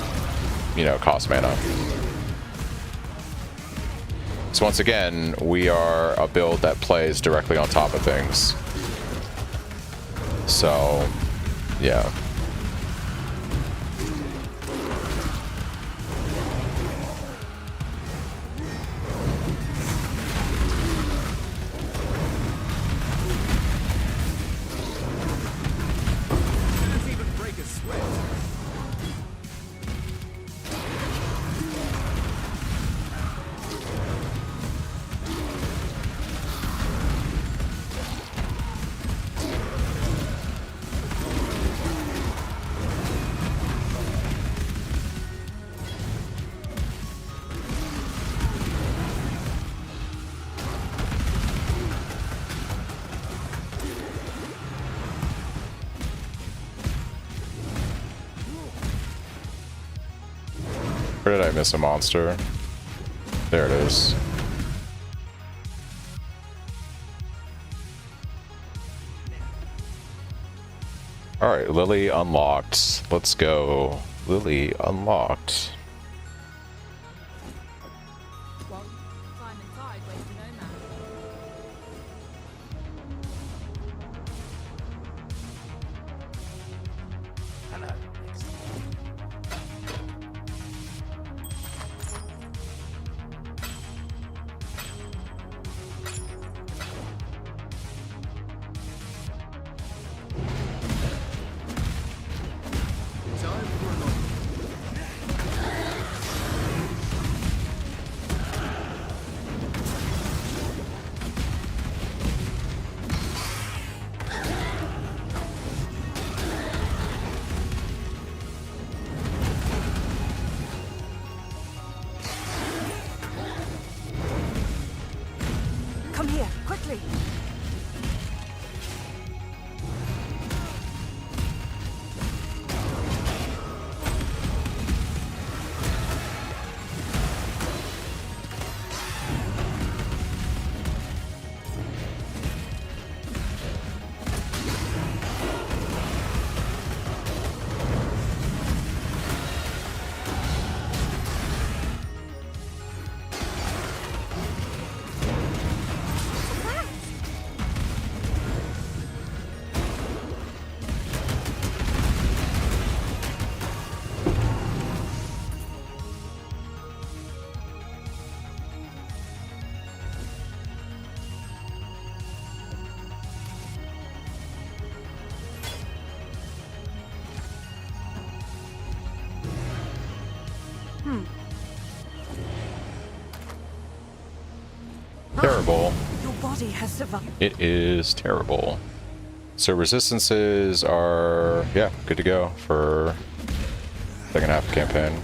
you know, cost mana. So once again, we are a build that plays directly on top of things. So, yeah. Where did I miss a monster? There it is. Alright, Lily unlocked. Let's go. Lily unlocked. Well, climb inside, wait for no man. Hello. Time for an Come here, quickly. Terrible. Your body has survived. It is terrible. So resistances are, yeah, good to go for second half of the campaign.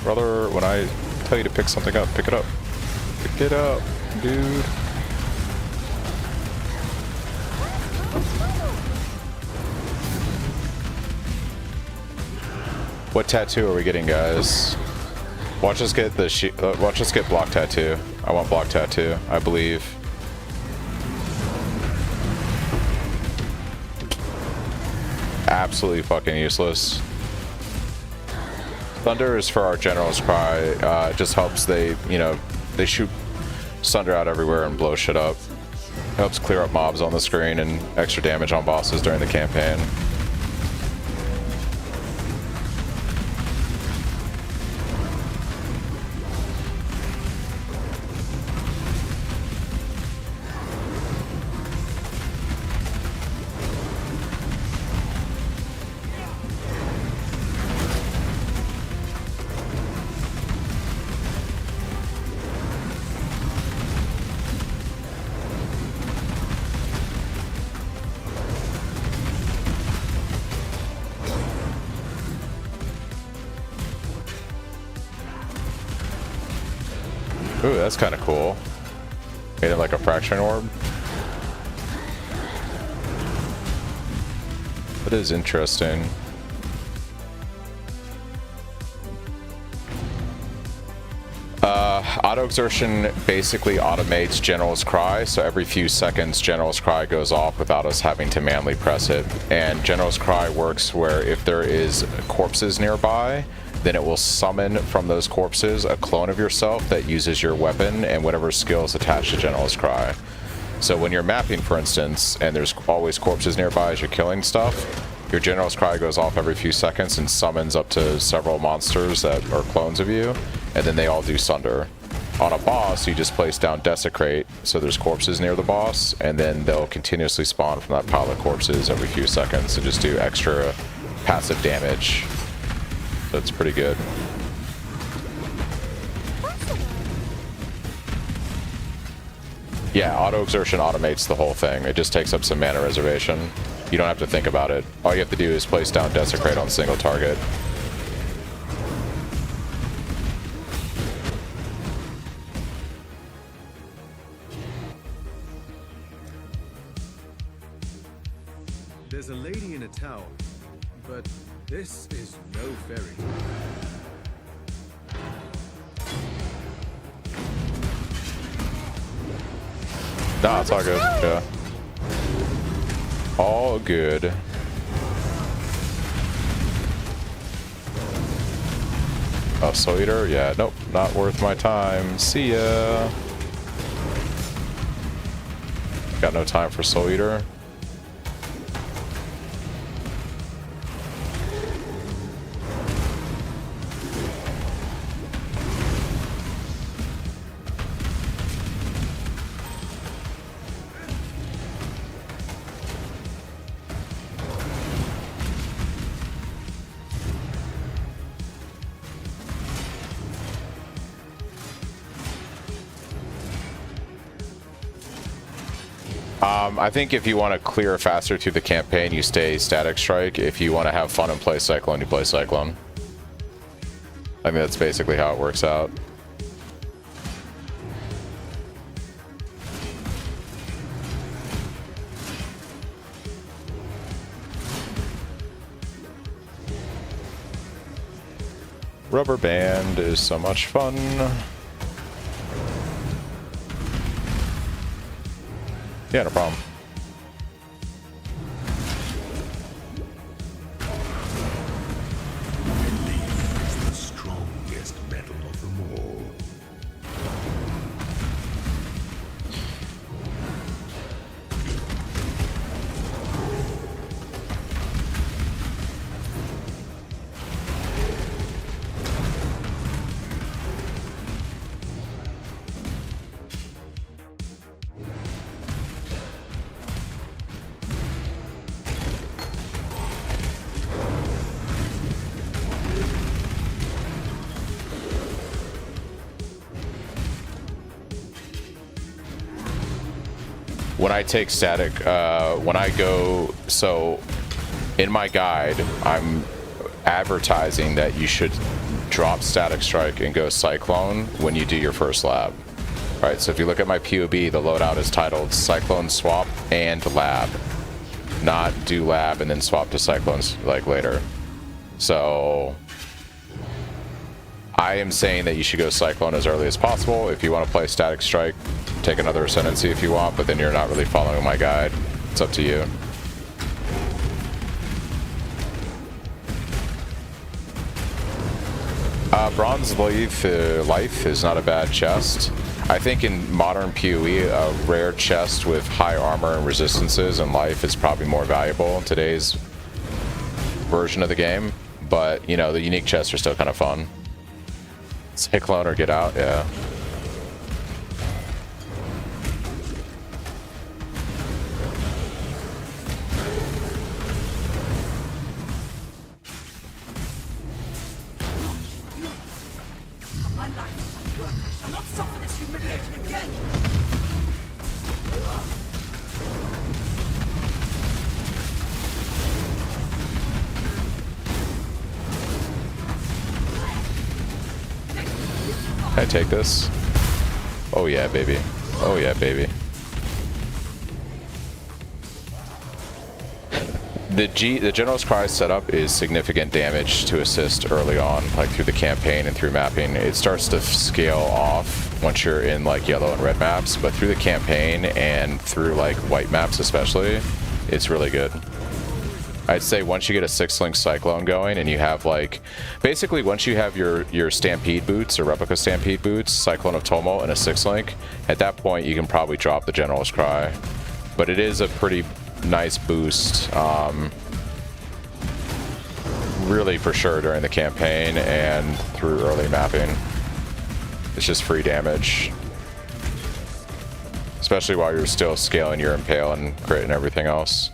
Brother, when I tell you to pick something up, pick it up. Pick it up, dude. What tattoo are we getting, guys? Watch us get the watch us get block tattoo. I want block tattoo, I believe. Absolutely fucking useless. Thunder is for our General's Cry. It just helps they shoot Sunder out everywhere and blow shit up. It helps clear up mobs on the screen and extra damage on bosses during the campaign. Ooh, that's kind of cool. Made it like a fracturing orb. That is interesting. Auto exertion basically automates General's Cry, so every few seconds General's Cry goes off without us having to manually press it. And General's Cry works where if there is corpses nearby, then it will summon from those corpses a clone of yourself that uses your weapon and whatever skills attached to General's Cry. So when you're mapping, for instance, and there's always corpses nearby as you're killing stuff, your General's Cry goes off every few seconds and summons up to several monsters that are clones of you, and then they all do Sunder. On a boss, you just place down Desecrate, so there's corpses near the boss, and then they'll continuously spawn from that pile of corpses every few seconds and just do extra passive damage. That's pretty good. Yeah, auto exertion automates the whole thing. It just takes up some mana reservation. You don't have to think about it. All you have to do is place down Desecrate on single target. There's a lady in a tower, but this is no ferry. Nah, it's all good. Yeah. All good. Oh, Soul Eater? Yeah, nope. Not worth my time. See ya. Got no time for Soul Eater. I think if you want to clear faster through the campaign, you stay Static Strike. If you want to have fun and play Cyclone, you play Cyclone. I mean, that's basically how it works out. Rubber Band is so much fun. Yeah, no problem. Belief is the strongest metal of them all. When I take static, when I go, so in my guide, I'm advertising that you should drop Static Strike and go Cyclone when you do your first lab. All right, so if you look at my POB, the loadout is titled Cyclone Swap and Lab, not do Lab and then swap to Cyclones like later. So I am saying that you should go Cyclone as early as possible. If you want to play Static Strike, take another Ascendancy if you want, but then you're not really following my guide. It's up to you. Bronze Life is not a bad chest. I think in modern PoE, a rare chest with high armor and resistances and life is probably more valuable in today's version of the game. But, you know, the unique chests are still kind of fun. Cyclone or get out, yeah. Can I take this? Oh yeah, baby. Oh yeah, baby. The General's Cry setup is significant damage to assist early on, like through the campaign and through mapping. It starts to scale off once you're in like yellow and red maps, but through the campaign and through like white maps especially, it's really good. I'd say once you get a 6-link Cyclone going and you have like, basically once you have your Stampede boots or replica Stampede boots, Cyclone of Tumult and a 6-link, at that point you can probably drop the General's Cry. But it is a pretty nice boost. really for sure during the campaign and through early mapping. It's just free damage. Especially while you're still scaling your impale and crit and everything else.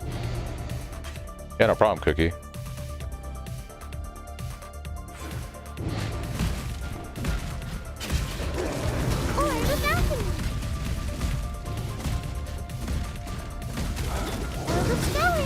Yeah, no problem, Cookie. Oh, the balcony. Overflowing.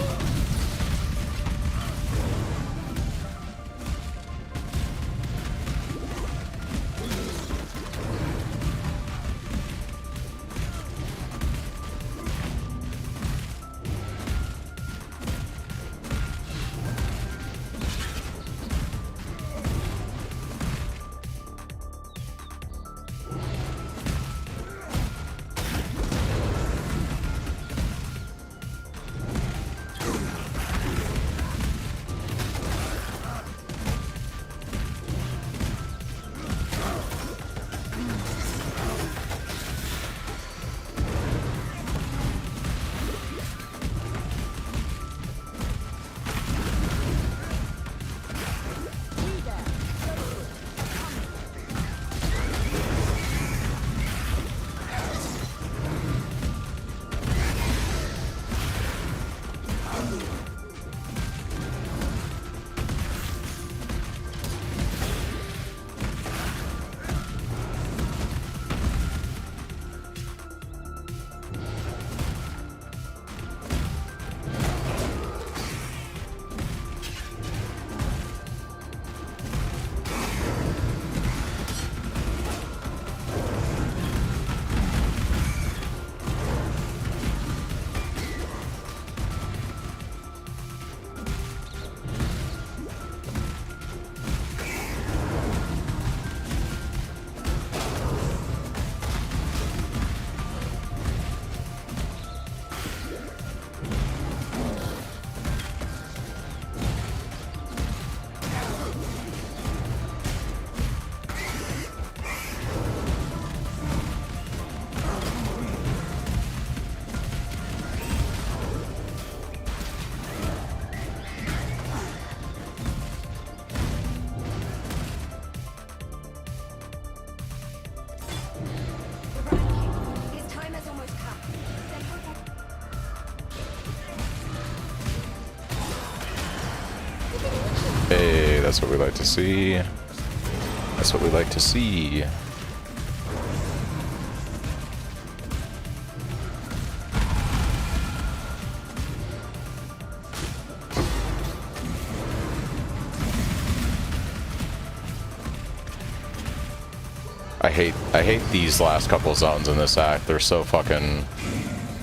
His time has almost come. Hey, that's what we like to see. That's what we like to see. I hate these last couple zones in this act. They're so fucking...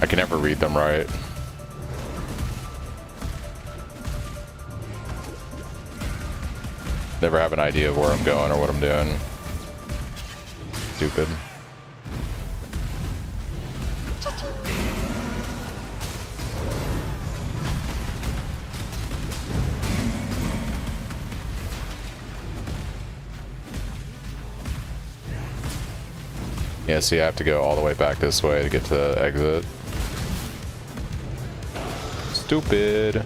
I can never read them right. Never have an idea of where I'm going or what I'm doing. Stupid. Yeah, see, I have to go all the way back this way to get to the exit. Stupid.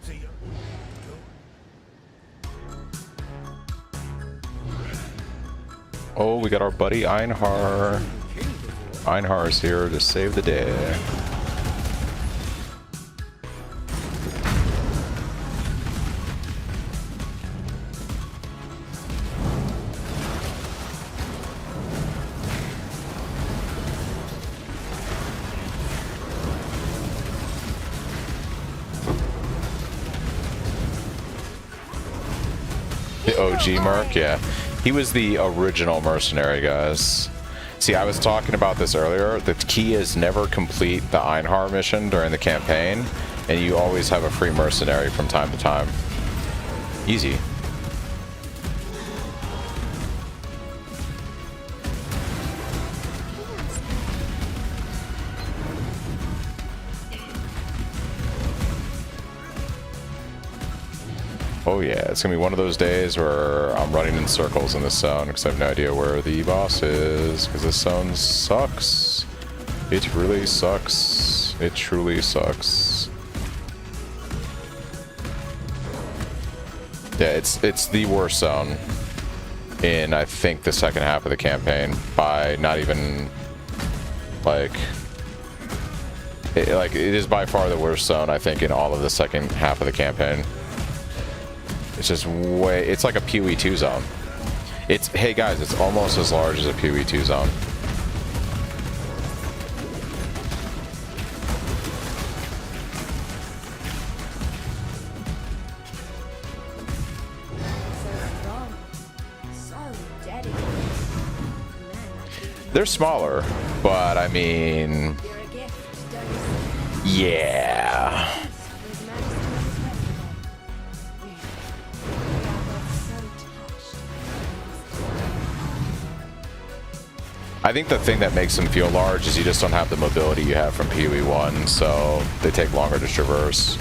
See ya. Oh, we got our buddy Einhar. Einhar is here to save the day. The OG Merc, yeah. He was the original mercenary, guys. See, I was talking about this earlier. The key is never complete the Einhar mission during the campaign, and you always have a free mercenary from time to time. Easy. Oh yeah, it's gonna be one of those days where I'm running in circles in this zone because I have no idea where the boss is, because this zone sucks. It really sucks. It truly sucks. Yeah, it's the worst zone in, I think, the second half of the campaign, by not even like it is by far the worst zone, I think, in all of the second half of the campaign. It's just way, it's like a PoE 2 zone. It's, hey guys, it's almost as large as a PoE 2 zone. They're smaller, but I mean, yeah. I think the thing that makes them feel large is you just don't have the mobility you have from PoE 1, so they take longer to traverse.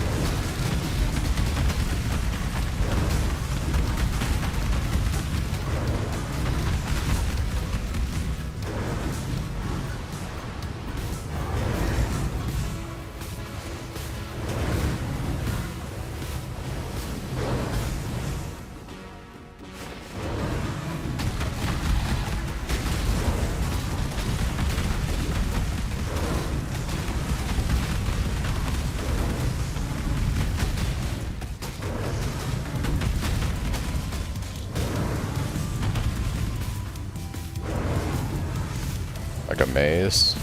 Like a maze.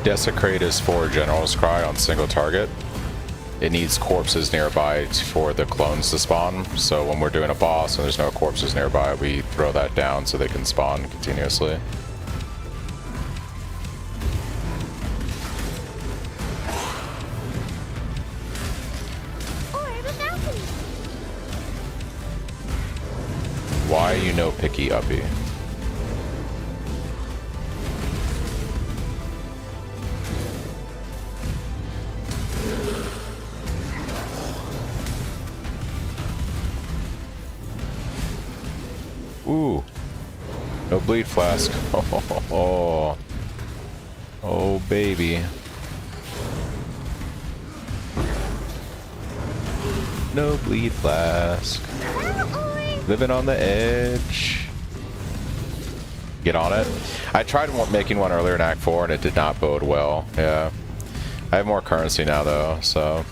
Desecrate is for General's Cry on single target. It needs corpses nearby for the clones to spawn. So when we're doing a boss and there's no corpses nearby, we throw that down so they can spawn continuously. Why are you no picky uppy? Ooh, no bleed flask. Oh, baby. No bleed flask. Living on the edge. Get on it. I tried making one earlier in Act 4 and it did not bode well. Yeah. I have more currency now though, so.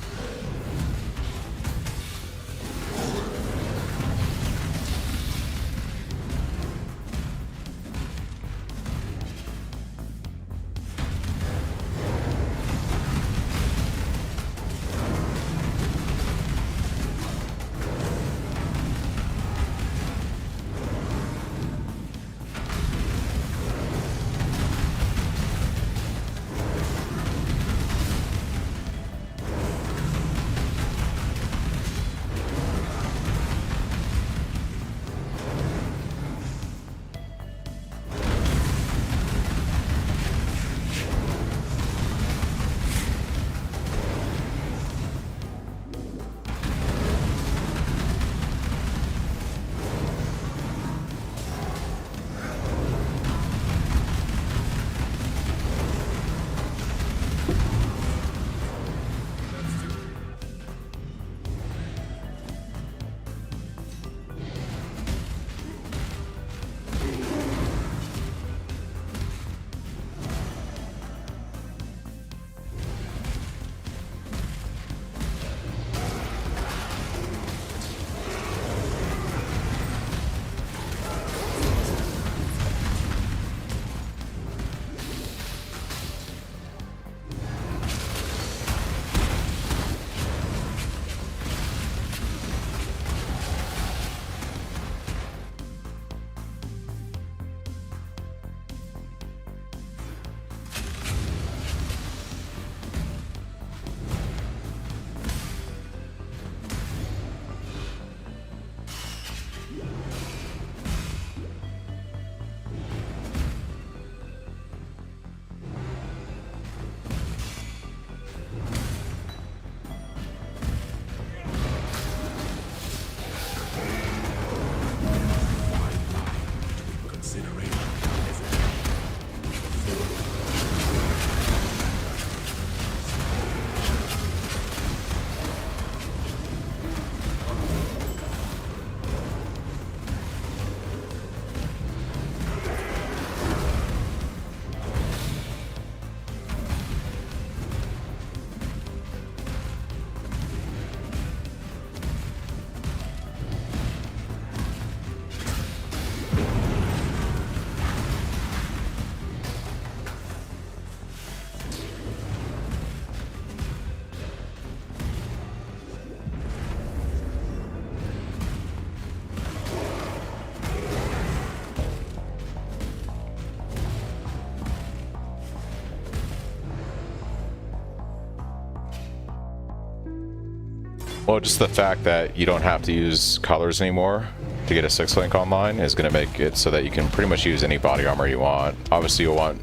Well, just the fact that you don't have to use colors anymore to get a 6-link online is going to make it so that you can pretty much use any body armor you want. Obviously, you'll want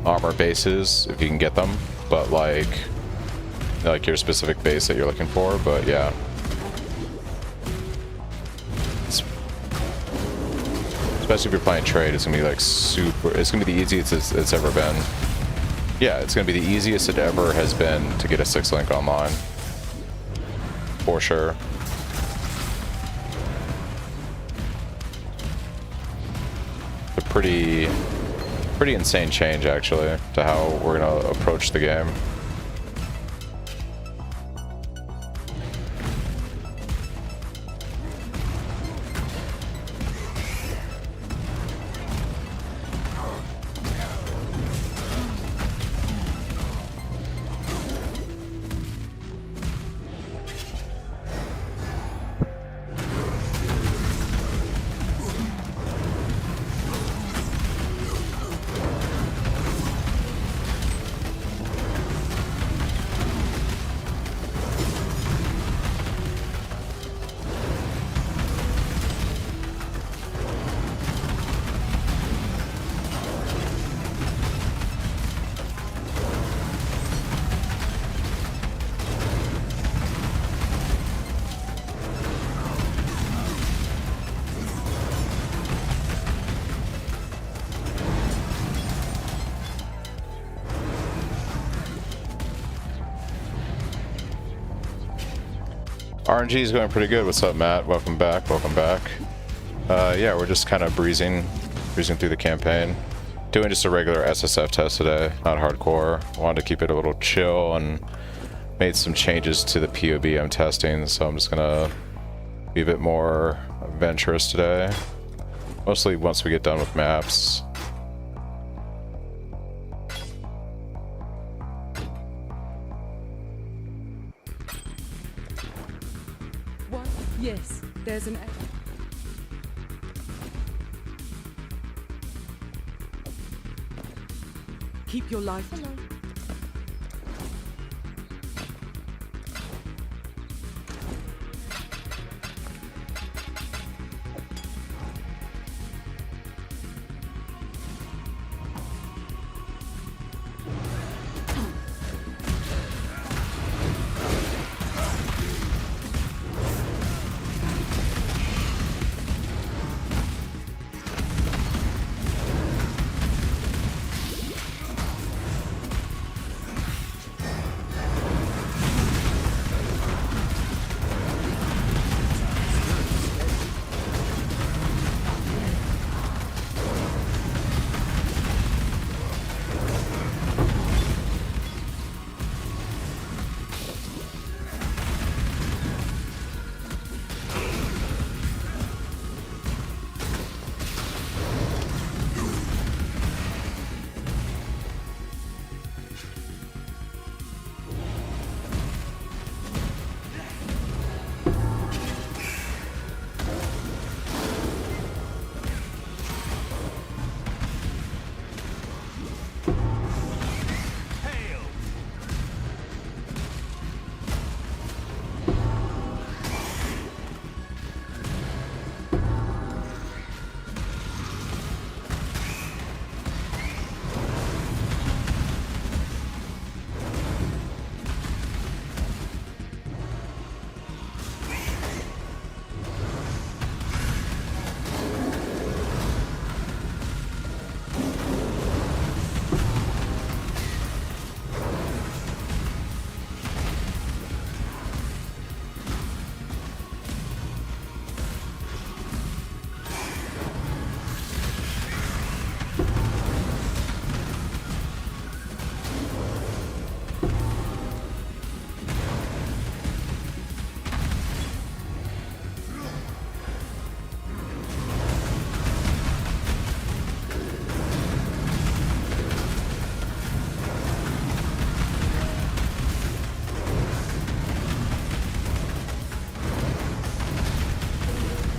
armor bases if you can get them, but like your specific base that you're looking for. But yeah, especially if you're playing trade, it's gonna be like super. It's gonna be the easiest it's ever been. Yeah, it's gonna be the easiest it ever has been to get a 6-link online, for sure. A pretty insane change actually to how we're gonna approach the game. RNG is going pretty good. What's up, Matt? Welcome back. Welcome back. Yeah, we're just kind of breezing through the campaign. Doing just a regular SSF test today, not hardcore. Wanted to keep it a little chill and made some changes to the POB I'm testing, so I'm just gonna be a bit more adventurous today. Mostly once we get done with maps. What? Yes, there's an... Keep your life. Hello.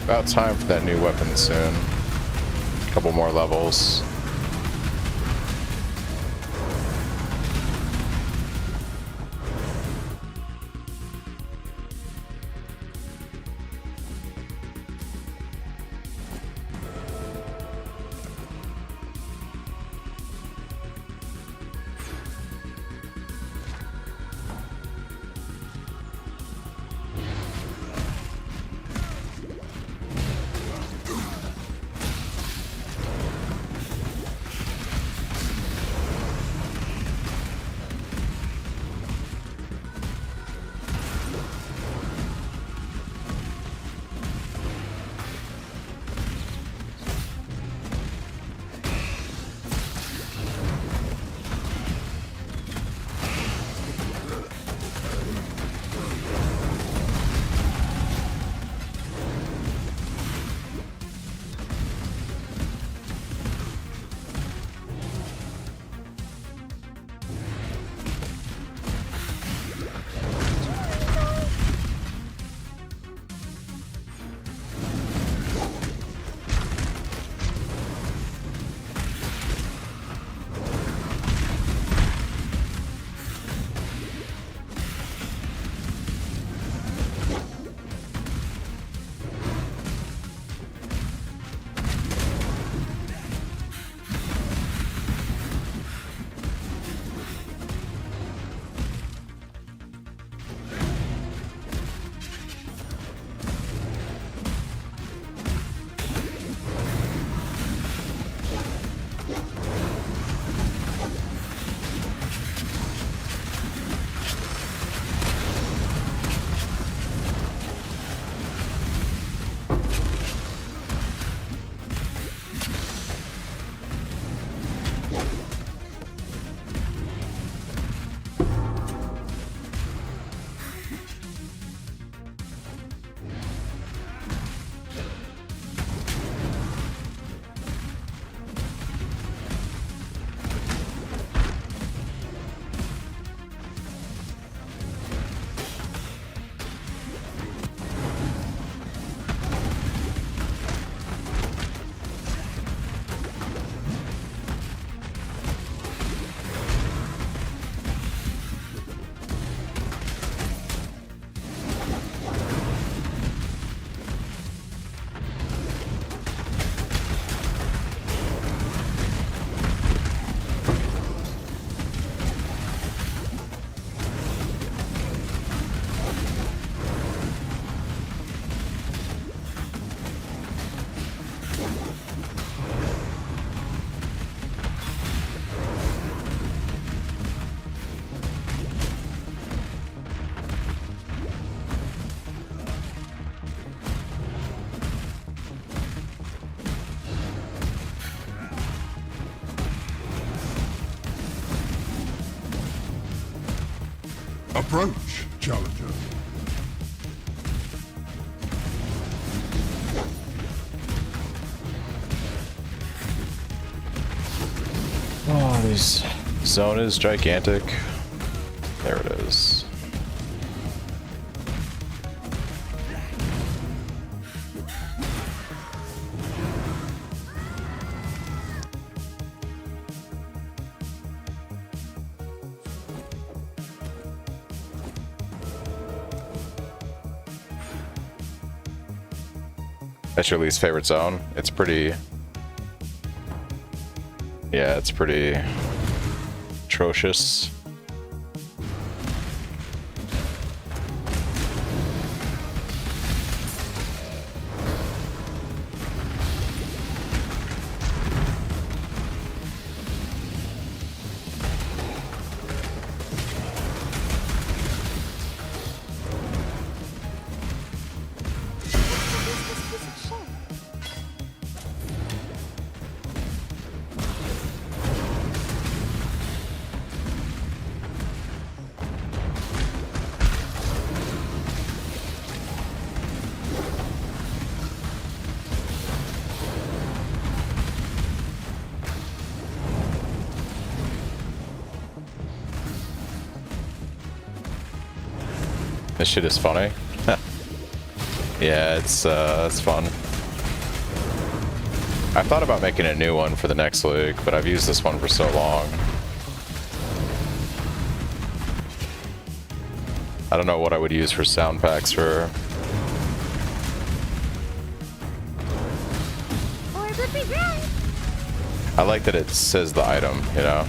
About time for that new weapon soon. A couple more levels. approach, Challenger. Oh, this zone is gigantic. There it is. That's your least favorite zone? It's pretty... Yeah, it's pretty atrocious. This shit is funny. Yeah, it's fun. I thought about making a new one for the next league, but I've used this one for so long. I don't know what I would use for sound packs for. I like that it says the item, you know?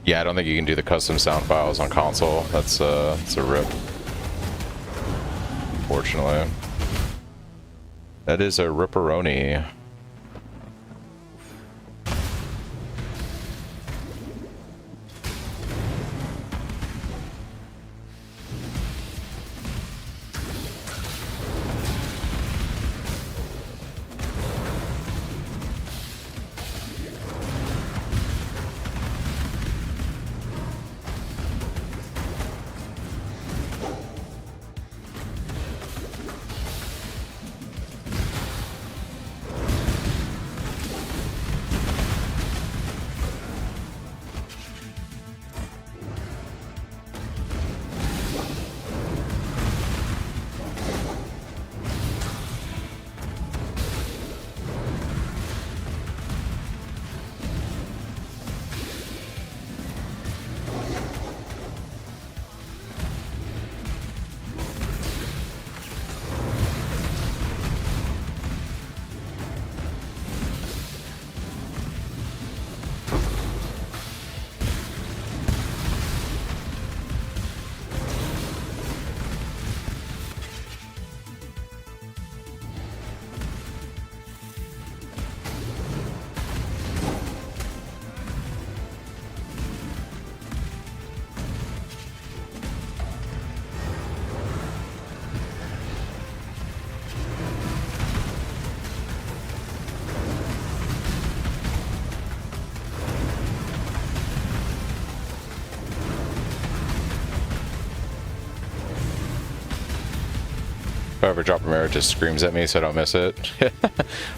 Yeah, I don't think you can do the custom sound files on console. It's a rip. Fortunately. That is a ripperoni. If I ever drop a mirror, it just screams at me so I don't miss it.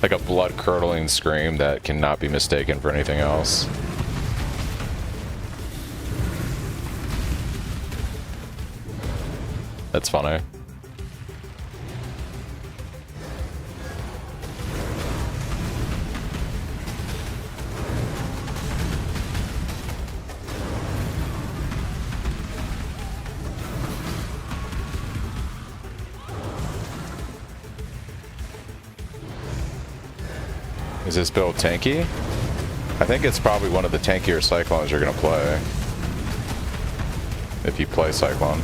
Like a blood-curdling scream that cannot be mistaken for anything else. That's funny. Is this build tanky? I think it's probably one of the tankier Cyclones you're gonna play. If you play Cyclone.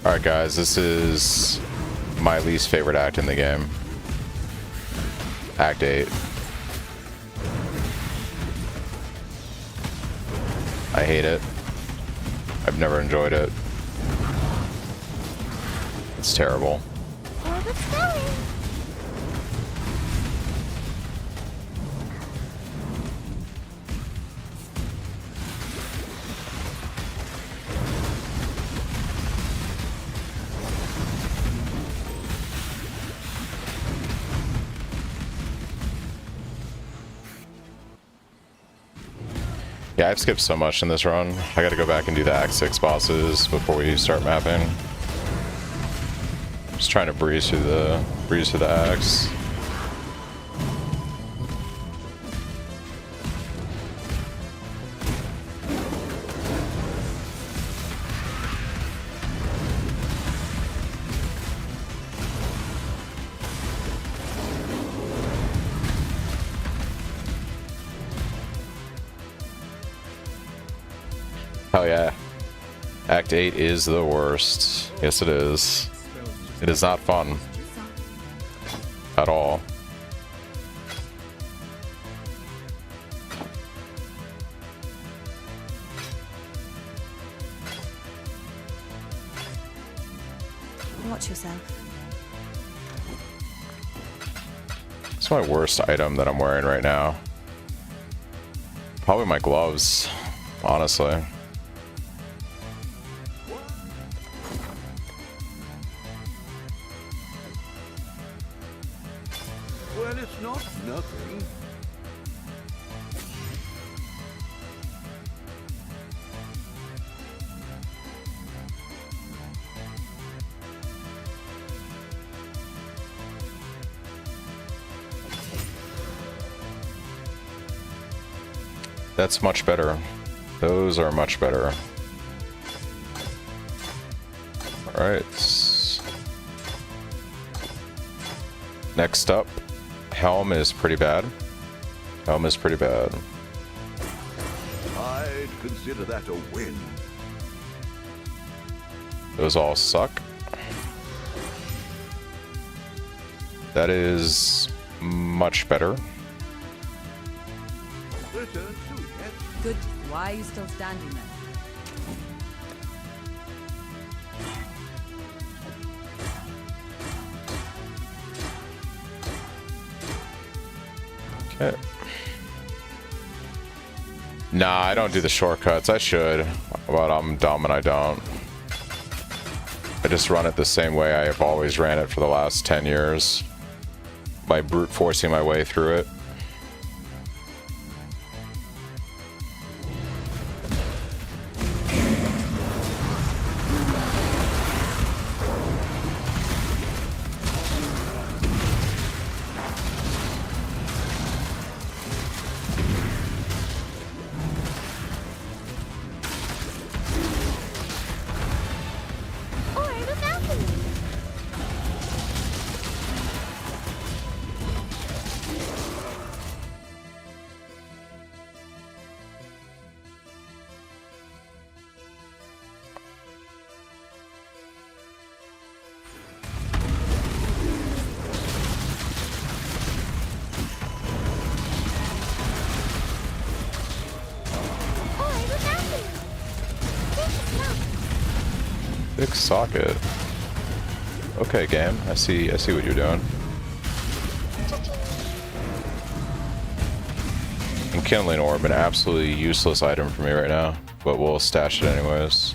Alright guys, this is my least favorite act in the game. Act 8. I hate it. I've never enjoyed it. It's terrible. Orbit's going. Yeah, I've skipped so much in this run. I gotta go back and do the Act 6 bosses before we start mapping. Just trying to breeze through the acts. Oh yeah. Act 8 is the worst. Yes it is. It is not fun. At all. Watch yourself. It's my worst item that I'm wearing right now. Probably my gloves, honestly. Well, it's not nothing. That's much better. Those are much better. Alright. Next up, Helm is pretty bad. Helm is pretty bad. I'd consider that a win. Those all suck. That is much better. Good. Why are you still standing there? Okay. Nah, I don't do the shortcuts. I should, but I'm dumb and I don't. I just run it the same way I have always ran it for the last 10 years. By brute forcing my way through it. Big socket. Okay, game. I see what you're doing. And Kindling Orb, an absolutely useless item for me right now, but we'll stash it anyways.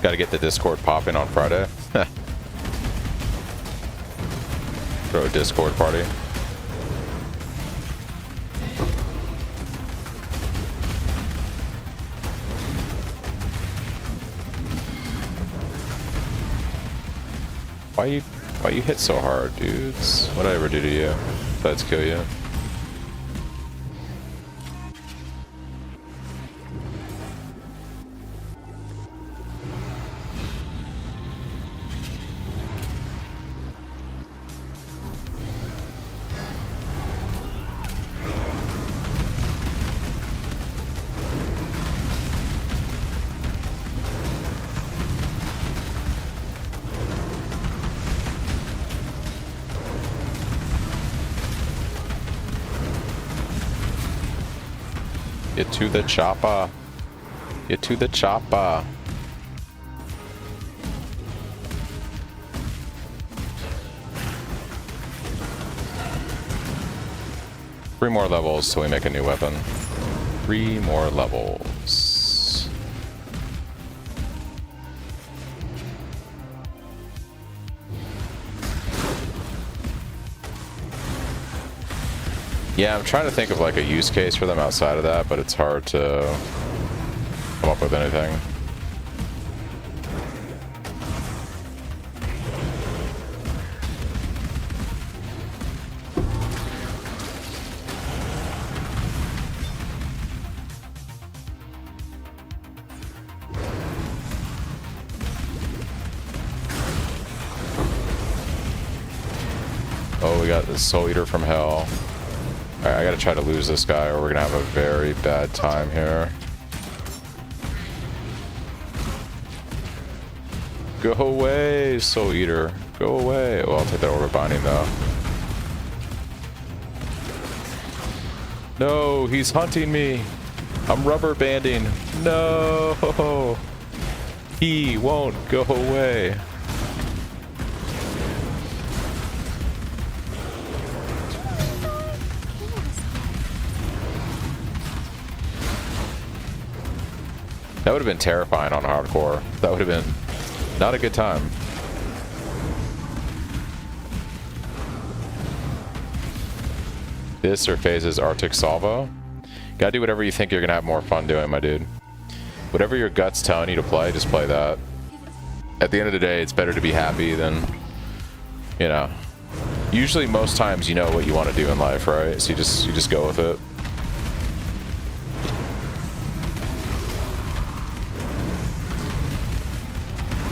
Got to get the Discord popping on Friday. Throw a Discord party. Why you hit so hard, dudes? What'd I ever do to you? Besides kill you? Get to the chopper. Get to the chopper. Three more levels till we make a new weapon. 3 more levels. Yeah, I'm trying to think of like a use case for them outside of that, but it's hard to come up with anything. Oh, we got the Soul Eater from Hell. Alright, I gotta try to lose this guy or we're gonna have a very bad time here. Go away, Soul Eater. Go away. Well, I'll take that Orb of Binding though. No, he's hunting me. I'm rubber banding. No. He won't go away. That would have been terrifying on hardcore. That would have been not a good time. This or Phase's Arctic Salvo. Gotta do whatever you think you're gonna have more fun doing, my dude. Whatever your gut's telling you to play, just play that. At the end of the day, it's better to be happy than, you know. Usually, most times, you know what you want to do in life, right? So you just go with it.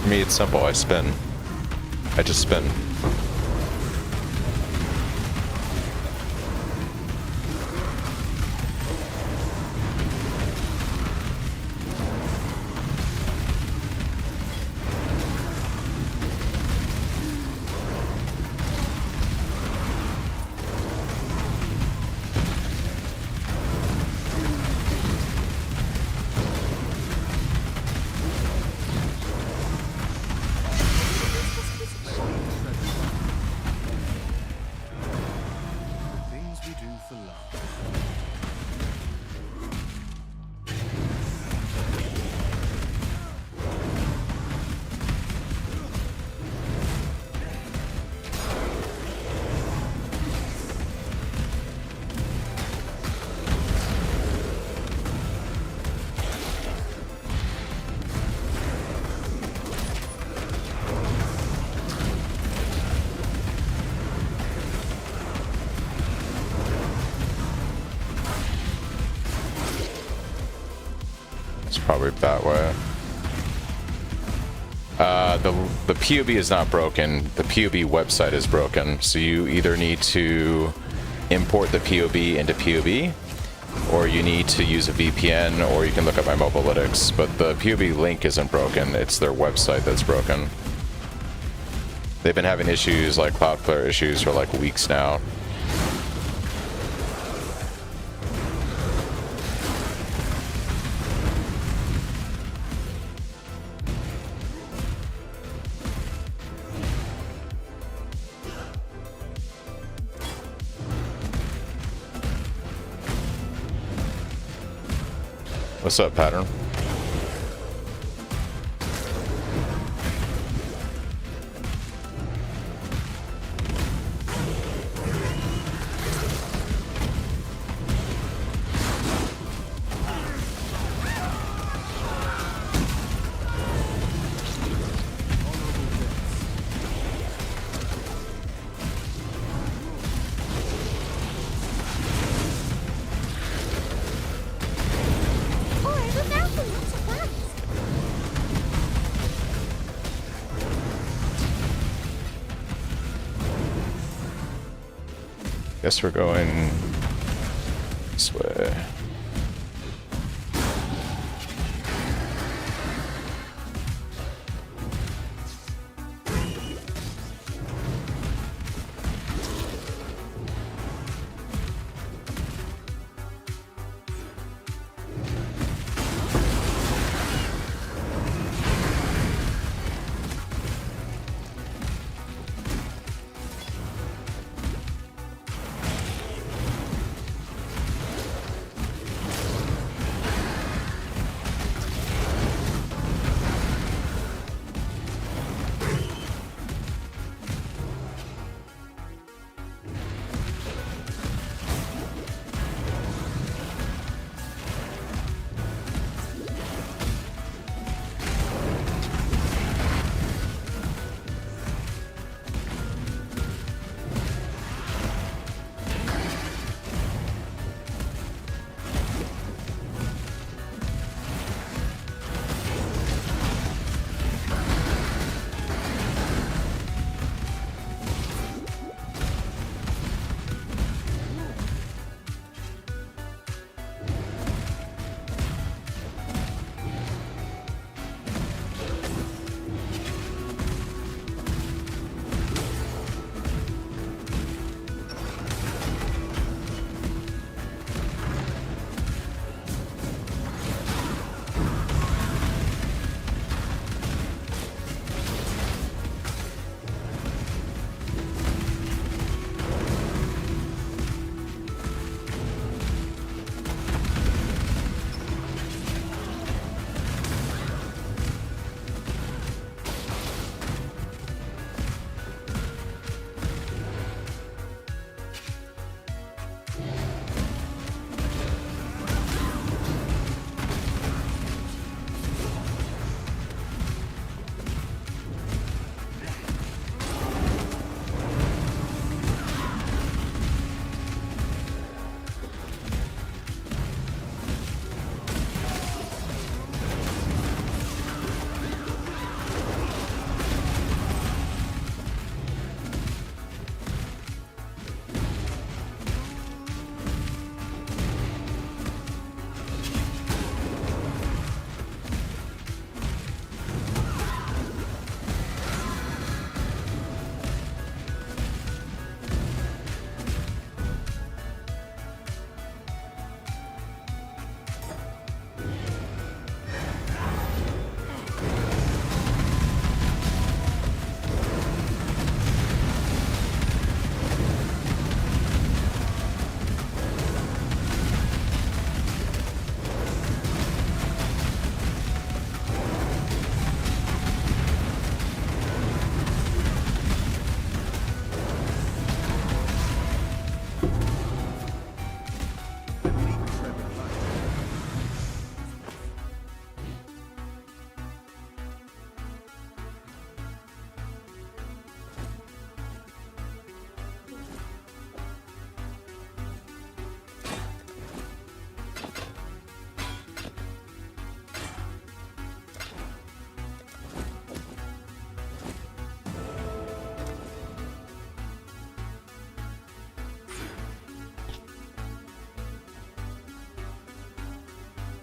For me, it's simple. I spin. I just spin. Probably that way. The POB is not broken. The POB website is broken. So you either need to import the POB into POB, or you need to use a VPN, or you can look up my Mobilytics. But the POB link isn't broken. It's their website that's broken. They've been having issues like Cloudflare issues for like weeks now. What's up, Pattern? Guess we're going this way.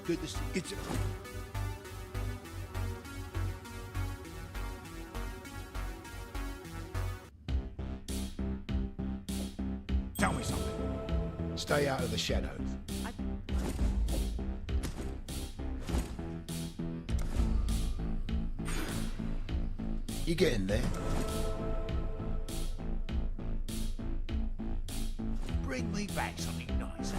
Goodness, it's... Tell me something. Stay out of the shadows. You getting there? Bring me back something nice.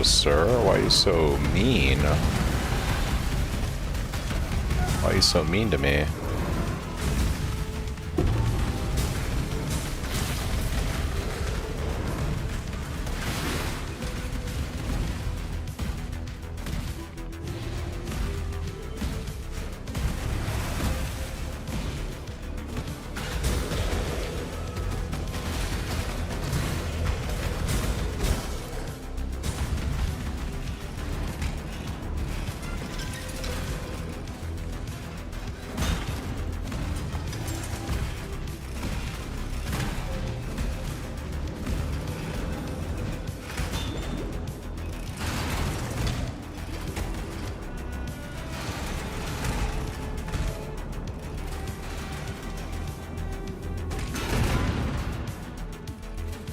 Hello, sir. Why are you so mean? Why are you so mean to me?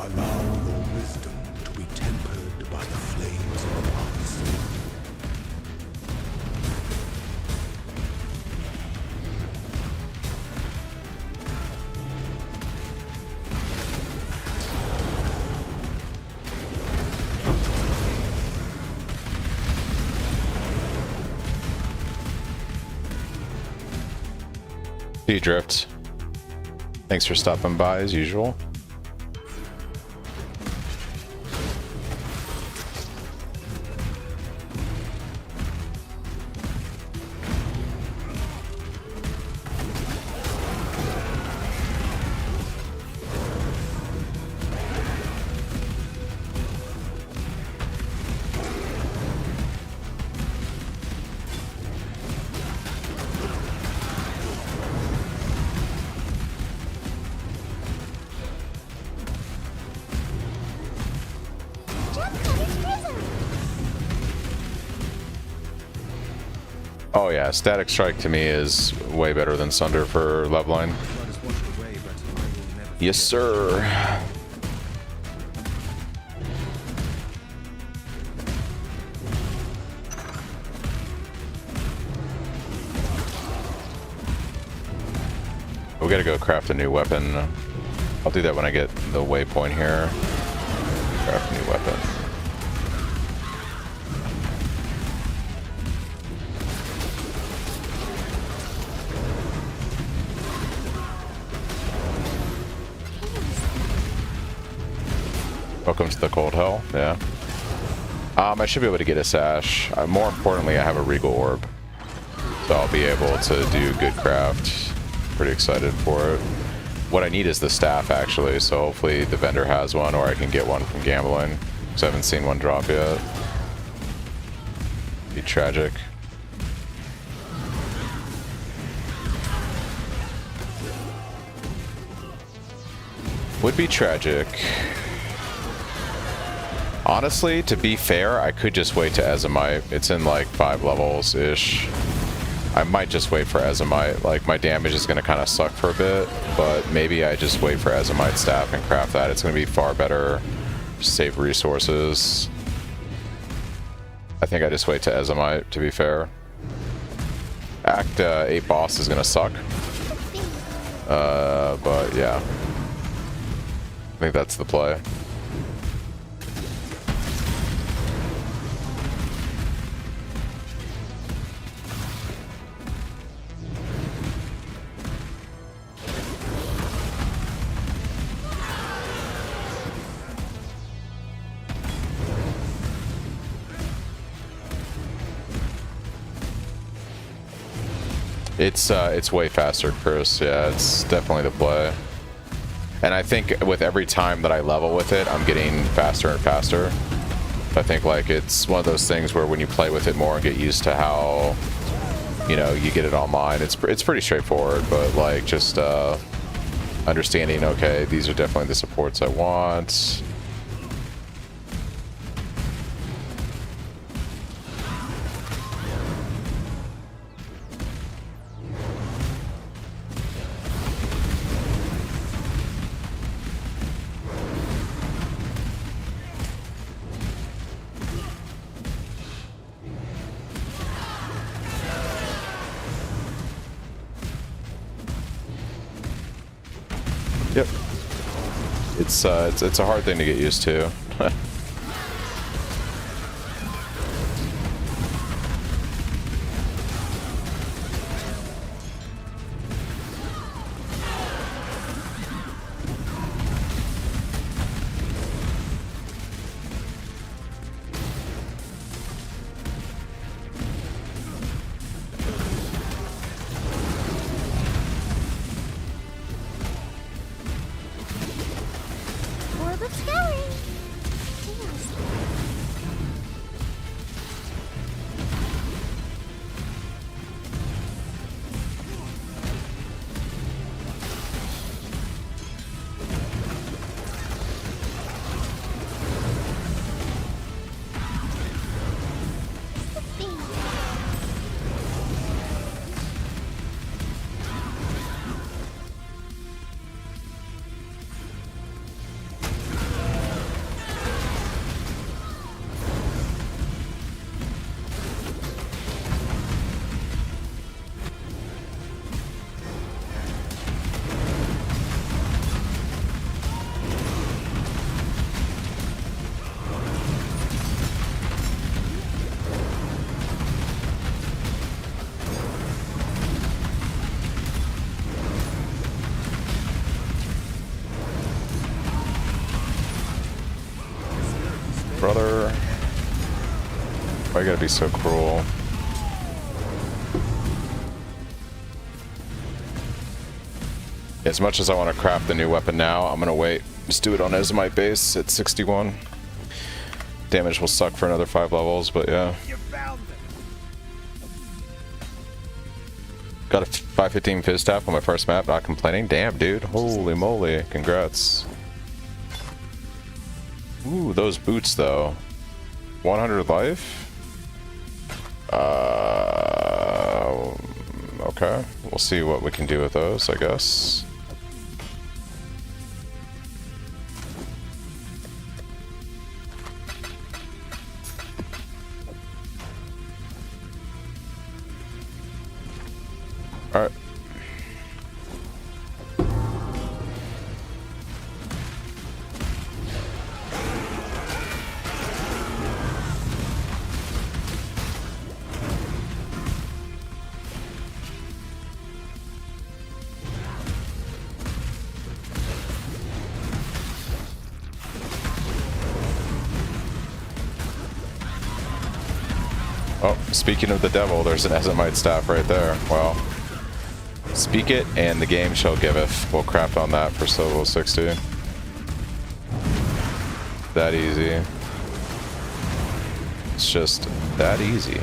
Allow your wisdom to be tempered by the flames of the past. Drift. Thanks for stopping by as usual. Oh yeah, Static Strike to me is way better than Sunder for leveling. Yes, sir. We gotta go craft a new weapon. I'll do that when I get the waypoint here. Craft a new weapon. Welcome to the cold hell. Yeah. I should be able to get a sash. More importantly, I have a regal orb, so I'll be able to do good craft. Pretty excited for it. What I need is the staff actually, so hopefully the vendor has one, or I can get one from gambling, because I haven't seen one drop yet. Be tragic. Would be tragic. Honestly, to be fair, I could just wait to Ezomite. It's in like 5 levels-ish. I might just wait for Ezomite. Like, my damage is going to kind of suck for a bit, but maybe I just wait for Ezomite staff and craft that. It's going to be far better, save resources. I think I just wait to Ezomite, to be fair. Act 8 boss is going to suck. But yeah. I think that's the play. It's way faster, Chris. Yeah, it's definitely the play. And I think with every time that I level with it, I'm getting faster and faster. I think like it's one of those things where when you play with it more and get used to how, you know, you get it online, it's pretty straightforward. But like just understanding, okay, these are definitely the supports I want. Yep. It's a hard thing to get used to. brother. Why you gotta be so cruel? As much as I want to craft the new weapon now, I'm gonna wait. Just do it on Azimite base at 61. Damage will suck for another 5 levels, but yeah. Got a 515 Fizz Staff on my first map, not complaining. Damn, dude. Holy moly. Congrats. Ooh, those boots, though. 100 life? Okay. We'll see what we can do with those, I guess. Alright. Oh, speaking of the devil, there's an Azimite staff right there. Well, speak it, and the game shall giveth. We'll craft on that for level 60. That easy. It's just that easy.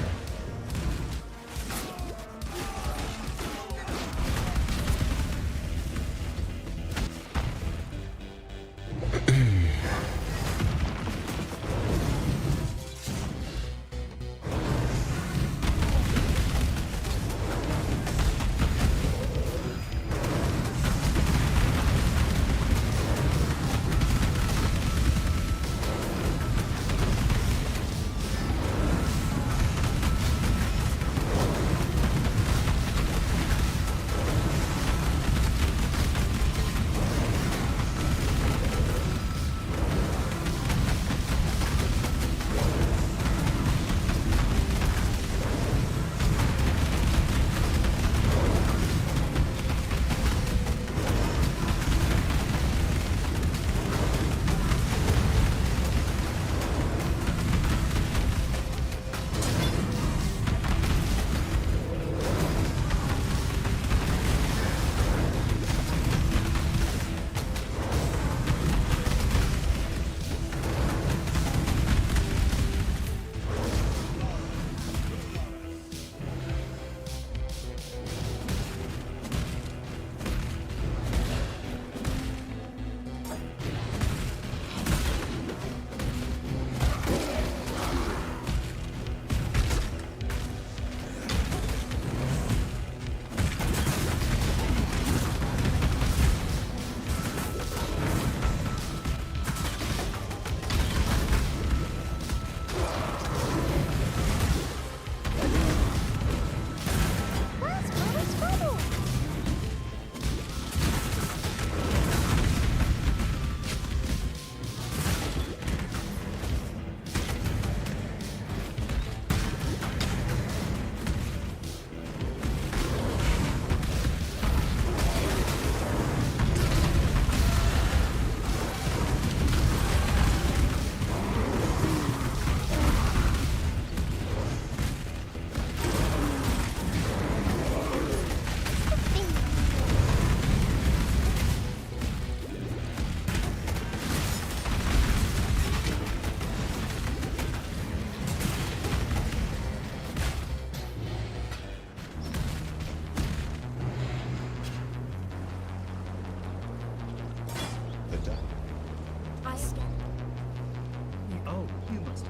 Oh, you must.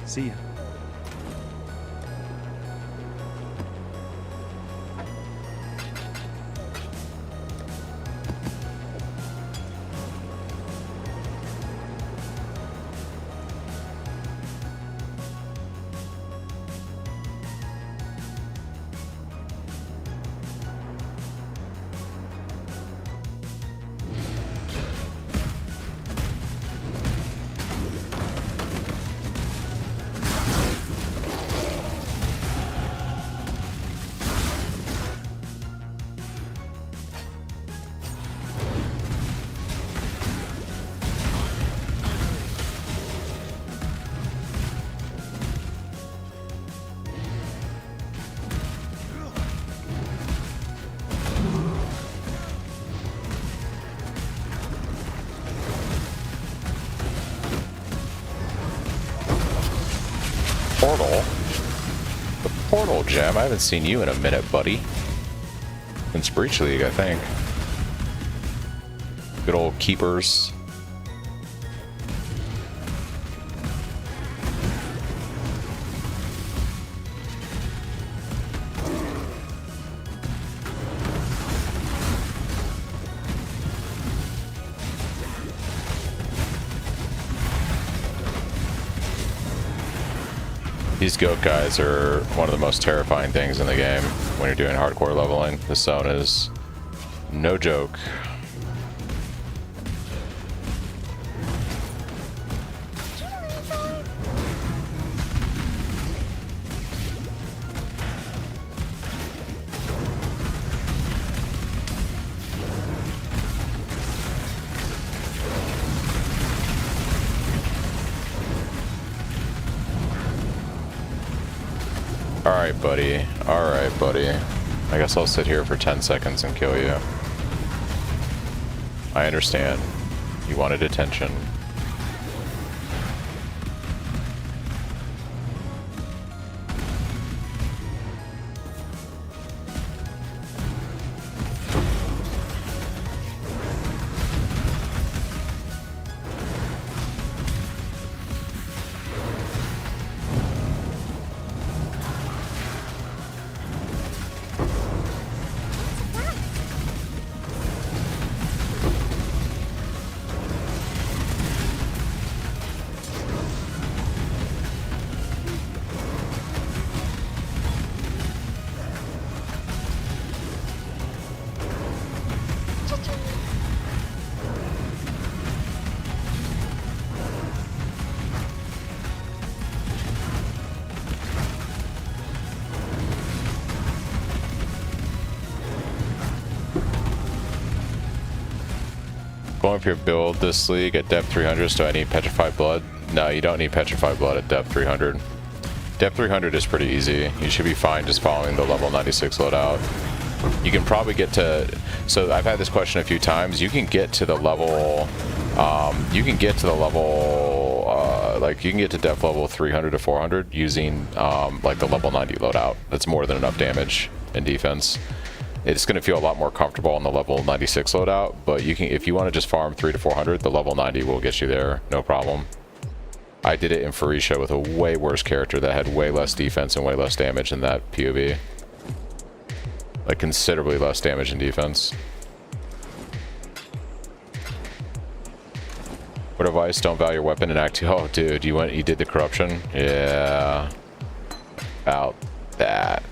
See ya. portal. The portal gem. I haven't seen you in a minute, buddy. Since Breach League, I think. Good old keepers. These goat guys are one of the most terrifying things in the game when you're doing hardcore leveling. This zone is no joke. Alright, buddy. Alright, buddy. I guess I'll sit here for 10 seconds and kill you. I understand. You wanted attention. Going for your build this league at depth 300, do I need Petrified Blood? No, you don't need Petrified Blood at depth 300. Depth 300 is pretty easy. You should be fine just following the level 96 loadout. You can probably get to... So I've had this question a few times. You can get to the level... like, you can get to depth level 300 to 400 using, like, the level 90 loadout. That's more than enough damage in defense. It's going to feel a lot more comfortable on the level 96 loadout, but you can, if you want to just farm 300 to 400, the level 90 will get you there, no problem. I did it in Pharisha with a way worse character that had way less defense and way less damage than that POV. Like, considerably less damage and defense. What advice? Don't value your weapon and act. Oh, dude, you did the corruption? Yeah. About that.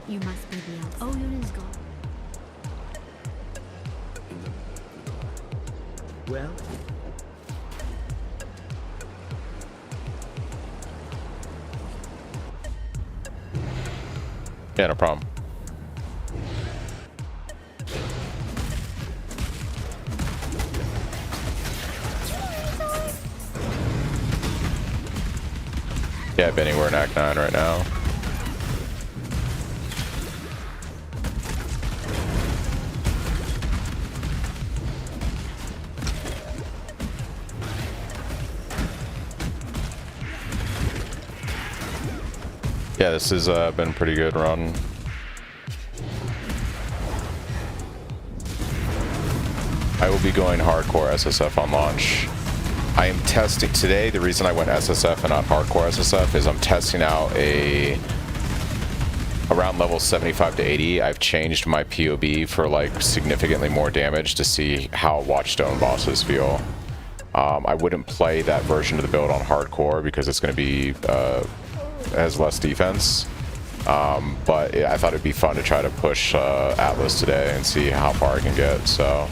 You must be the elf. Oh, Yuna's gone. Well, Yeah, no problem. Yeah, Benny, we're in Act 9 right now. Yeah, this has been a pretty good run. I will be going hardcore SSF on launch. I am testing today. The reason I went SSF and not hardcore SSF is I'm testing out around level 75 to 80. I've changed my POB for like significantly more damage to see how Watchstone bosses feel. I wouldn't play that version of the build on hardcore because it's going to be has less defense, but I thought it'd be fun to try to push Atlas today and see how far I can get. So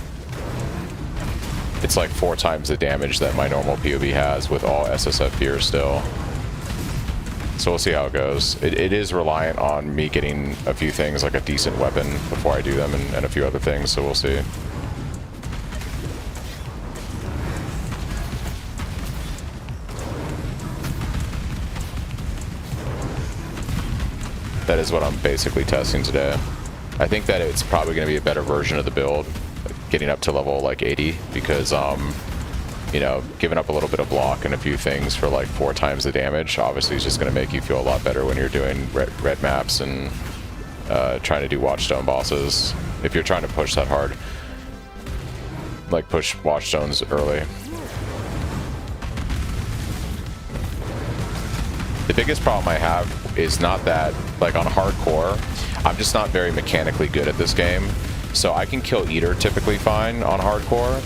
it's like 4 times the damage that my normal POB has with all SSF gear still. So we'll see how it goes. It is reliant on me getting a few things like a decent weapon before I do them and a few other things, so we'll see. That is what I'm basically testing today. I think that it's probably going to be a better version of the build, getting up to level like 80, because you know, giving up a little bit of block and a few things for like 4 times the damage obviously is just going to make you feel a lot better when you're doing red maps and trying to do Watchstone bosses. If you're trying to push that hard, like push Watchstones early. The biggest problem I have is not that, like on hardcore, I'm just not very mechanically good at this game. So I can kill Eater typically fine on hardcore.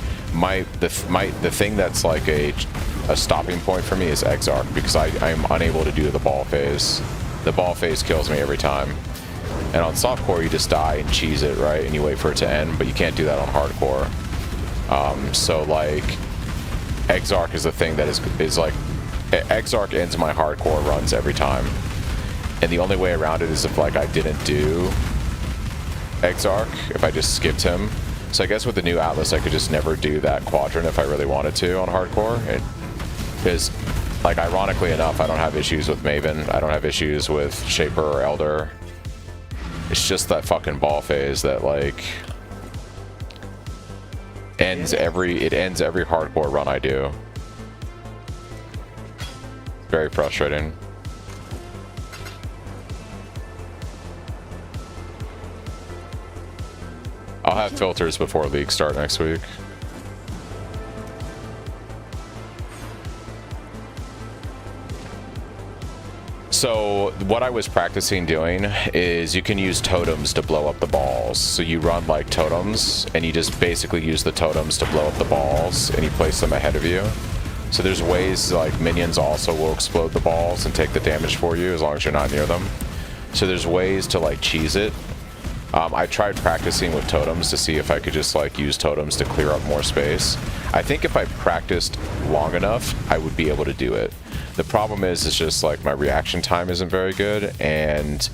The thing that's like a stopping point for me is Exarch, because I'm unable to do the ball phase. The ball phase kills me every time. And on softcore you just die and cheese it, right? And you wait for it to end, but you can't do that on hardcore. So like Exarch is the thing that is like, Exarch ends my hardcore runs every time. And the only way around it is if like I didn't do Exarch, if I just skipped him. So I guess with the new Atlas I could just never do that quadrant if I really wanted to on hardcore. Because like ironically enough, I don't have issues with Maven, I don't have issues with Shaper or Elder. It's just that fucking ball phase that like ends every hardcore run I do. Very frustrating. I'll have filters before leagues start next week. So what I was practicing doing is you can use totems to blow up the balls. So you run like totems and you just basically use the totems to blow up the balls and you place them ahead of you. So there's ways like minions also will explode the balls and take the damage for you as long as you're not near them. So there's ways to like cheese it. I tried practicing with totems to see if I could just like use totems to clear up more space. I think if I practiced long enough, I would be able to do it. The problem is it's just like my reaction time isn't very good, and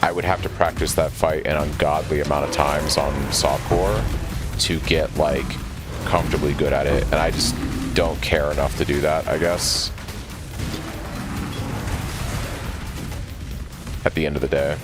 I would have to practice that fight an ungodly amount of times on softcore to get like comfortably good at it, and I just don't care enough to do that, I guess. At the end of the day.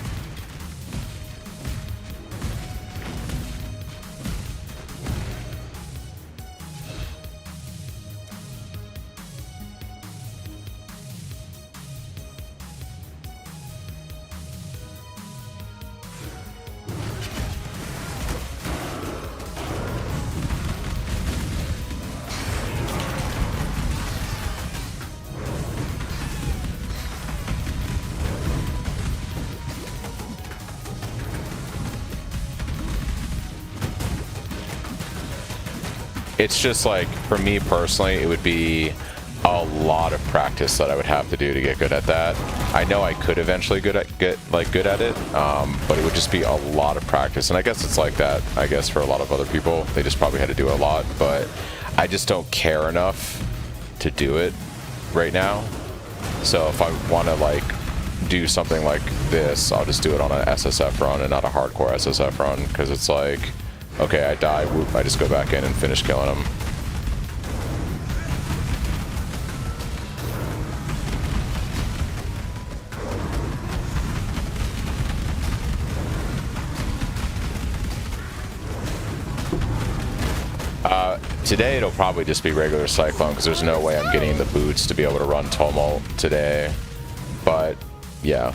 It's just like, for me personally, it would be a lot of practice that I would have to do to get good at that. I know I could eventually get good at it, but it would just be a lot of practice. And I guess it's like that, I guess, for a lot of other people. They just probably had to do it a lot, but I just don't care enough to do it right now. So if I want to like do something like this, I'll just do it on an SSF run and not a hardcore SSF run, because it's like, okay, I die, whoop, I just go back in and finish killing him. Today it'll probably just be regular Cyclone, because there's no way I'm getting the boots to be able to run Tumult today. But yeah,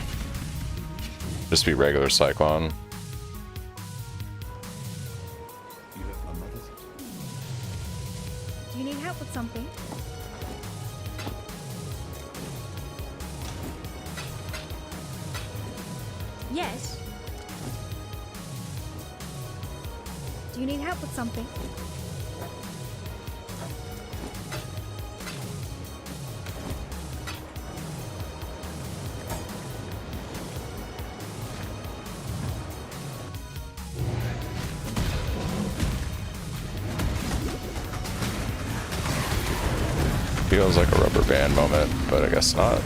just be regular Cyclone. Do you need help with something? Yes. Do you need help with something? Feels like a rubber band moment, but I guess not.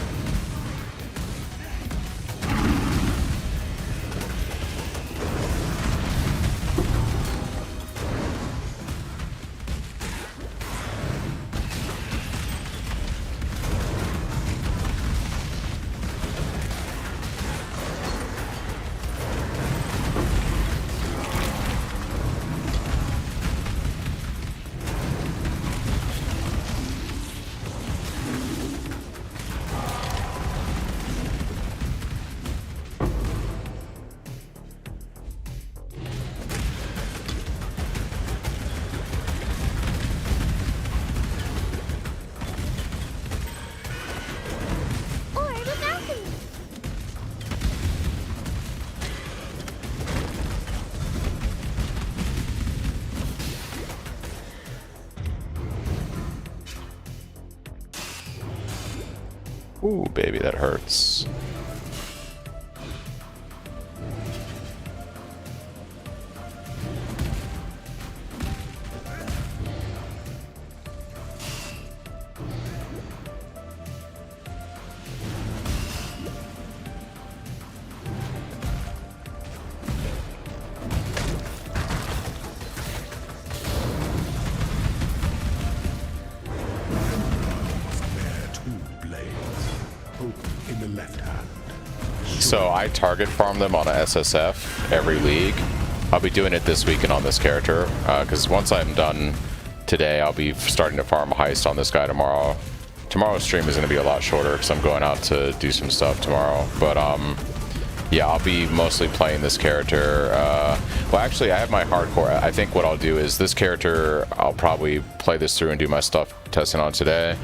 Ooh, baby, that hurts. In the left hand. So I target farm them on a SSF every league. I'll be doing it this weekend on this character, because once I'm done today, I'll be starting to farm a heist on this guy tomorrow. Tomorrow's stream is going to be a lot shorter because I'm going out to do some stuff tomorrow. But yeah, I'll be mostly playing this character. Well, actually, I have my hardcore. I think what I'll do is this character, I'll probably play this through and do my stuff testing on today.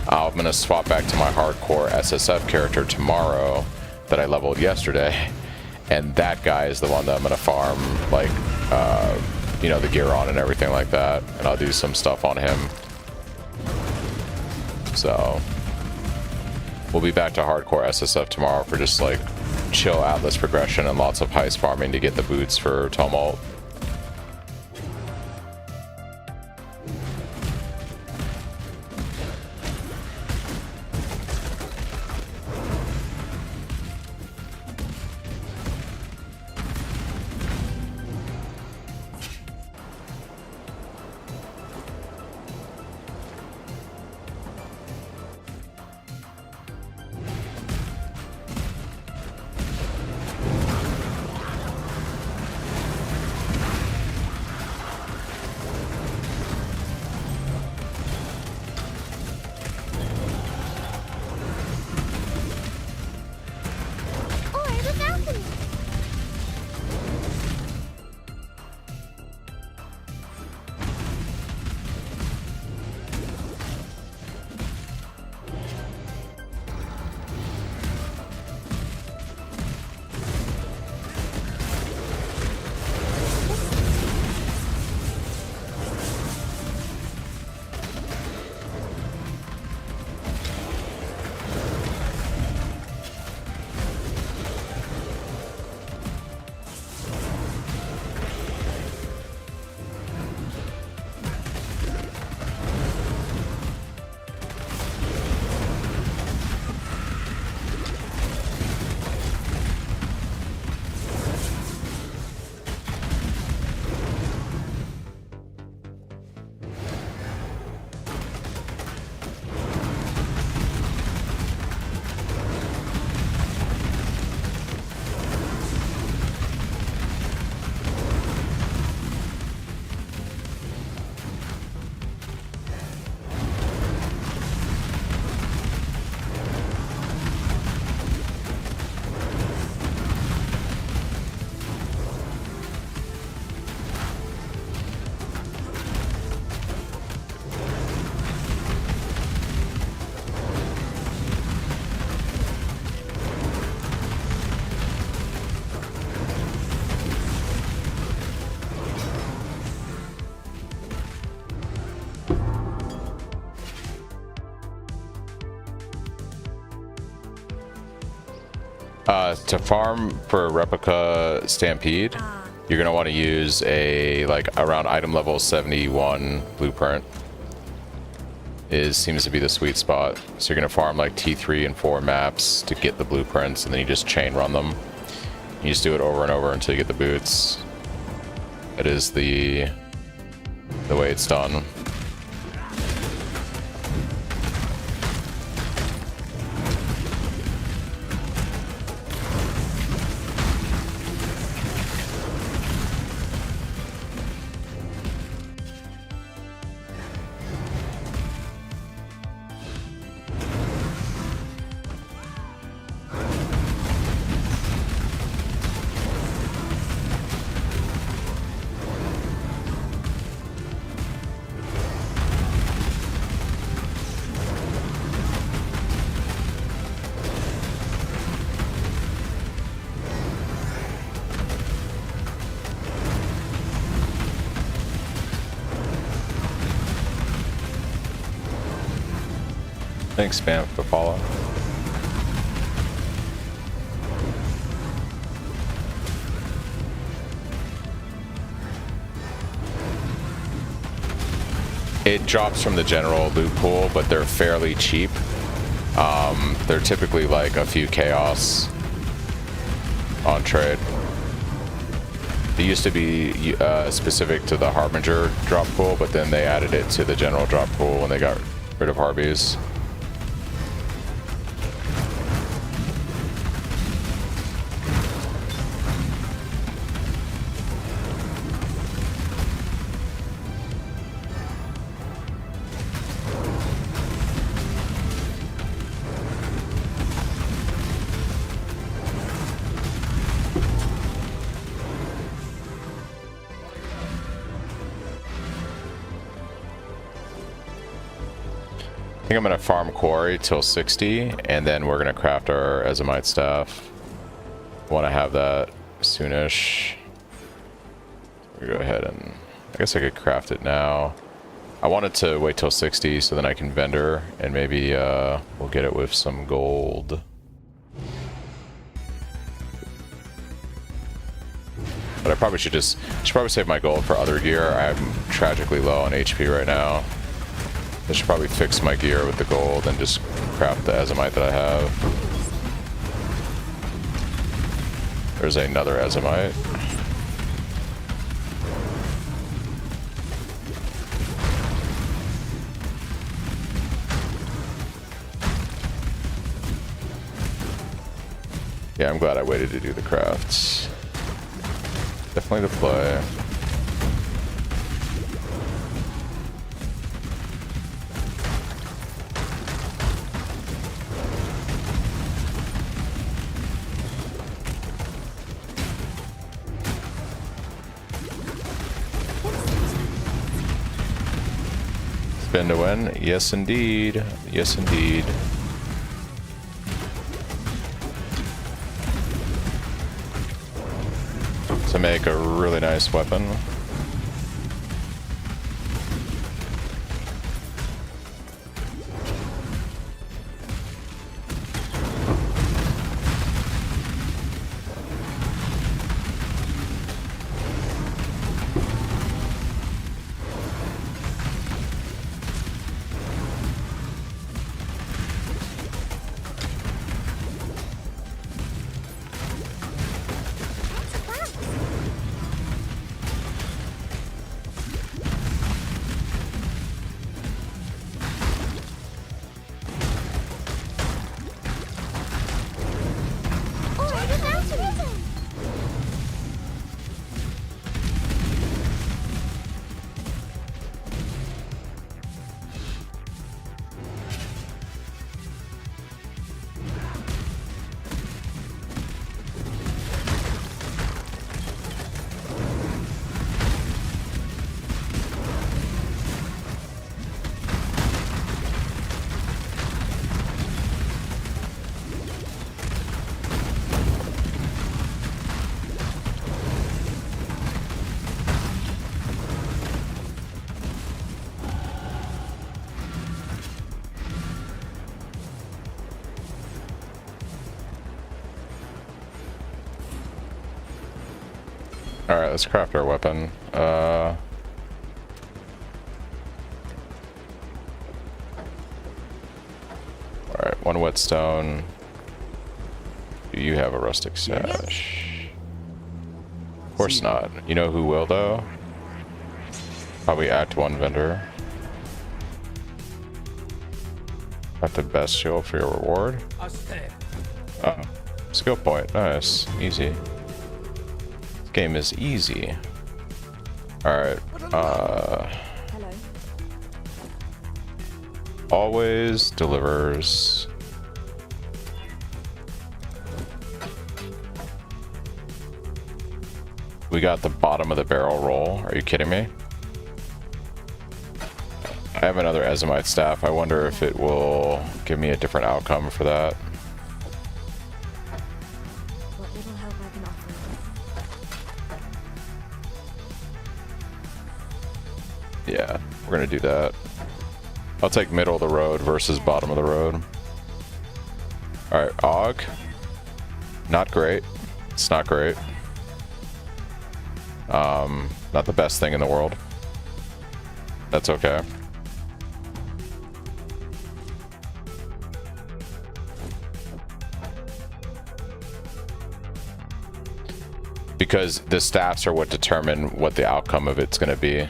I'm going to swap back to my hardcore SSF character tomorrow that I leveled yesterday. And that guy is the one that I'm going to farm, like, you know, the gear on and everything like that. And I'll do some stuff on him. So we'll be back to hardcore SSF tomorrow for just like chill Atlas progression and lots of heist farming to get the boots for Tumult. To farm for replica Stampede, you're gonna want to use a like around item level 71 blueprint. Seems to be the sweet spot. So you're gonna farm like T3 and 4 maps to get the blueprints, and then you just chain run them. You just do it over and over until you get the boots. It is the way it's done. Thanks, Spam, for the follow. It drops from the general loot pool, but they're fairly cheap. They're typically like a few chaos on trade. It used to be specific to the Harbinger drop pool, but then they added it to the general drop pool when they got rid of Harbies. I think I'm gonna farm quarry till 60, and then we're gonna craft our Ezomite staff. Want to have that soonish. We go ahead and I guess I could craft it now. I wanted to wait till 60 so then I can vendor, and maybe we'll get it with some gold. But I probably should probably save my gold for other gear. I'm tragically low on HP right now. I should probably fix my gear with the gold and just craft the Ezomite that I have. There's another Ezomite. Yeah, I'm glad I waited to do the crafts. Definitely the play. Spin to win? Yes, indeed. Yes, indeed. To make a really nice weapon. Alright, let's craft our weapon. Alright, one whetstone. Do you have a rustic sash? Of course not. You know who will, though? Probably Act 1 vendor. Got the best shield for your reward. Oh, skill point. Nice. Easy. Game is easy. Alright, always delivers. We got the bottom of the barrel roll. Are you kidding me? I have another Ezomite staff. I wonder if it will give me a different outcome for that. Yeah, we're gonna do that. I'll take middle of the road versus bottom of the road. Alright, AUG. Not great. It's not great. Not the best thing in the world. That's okay. Because the stats are what determine what the outcome of it's going to be.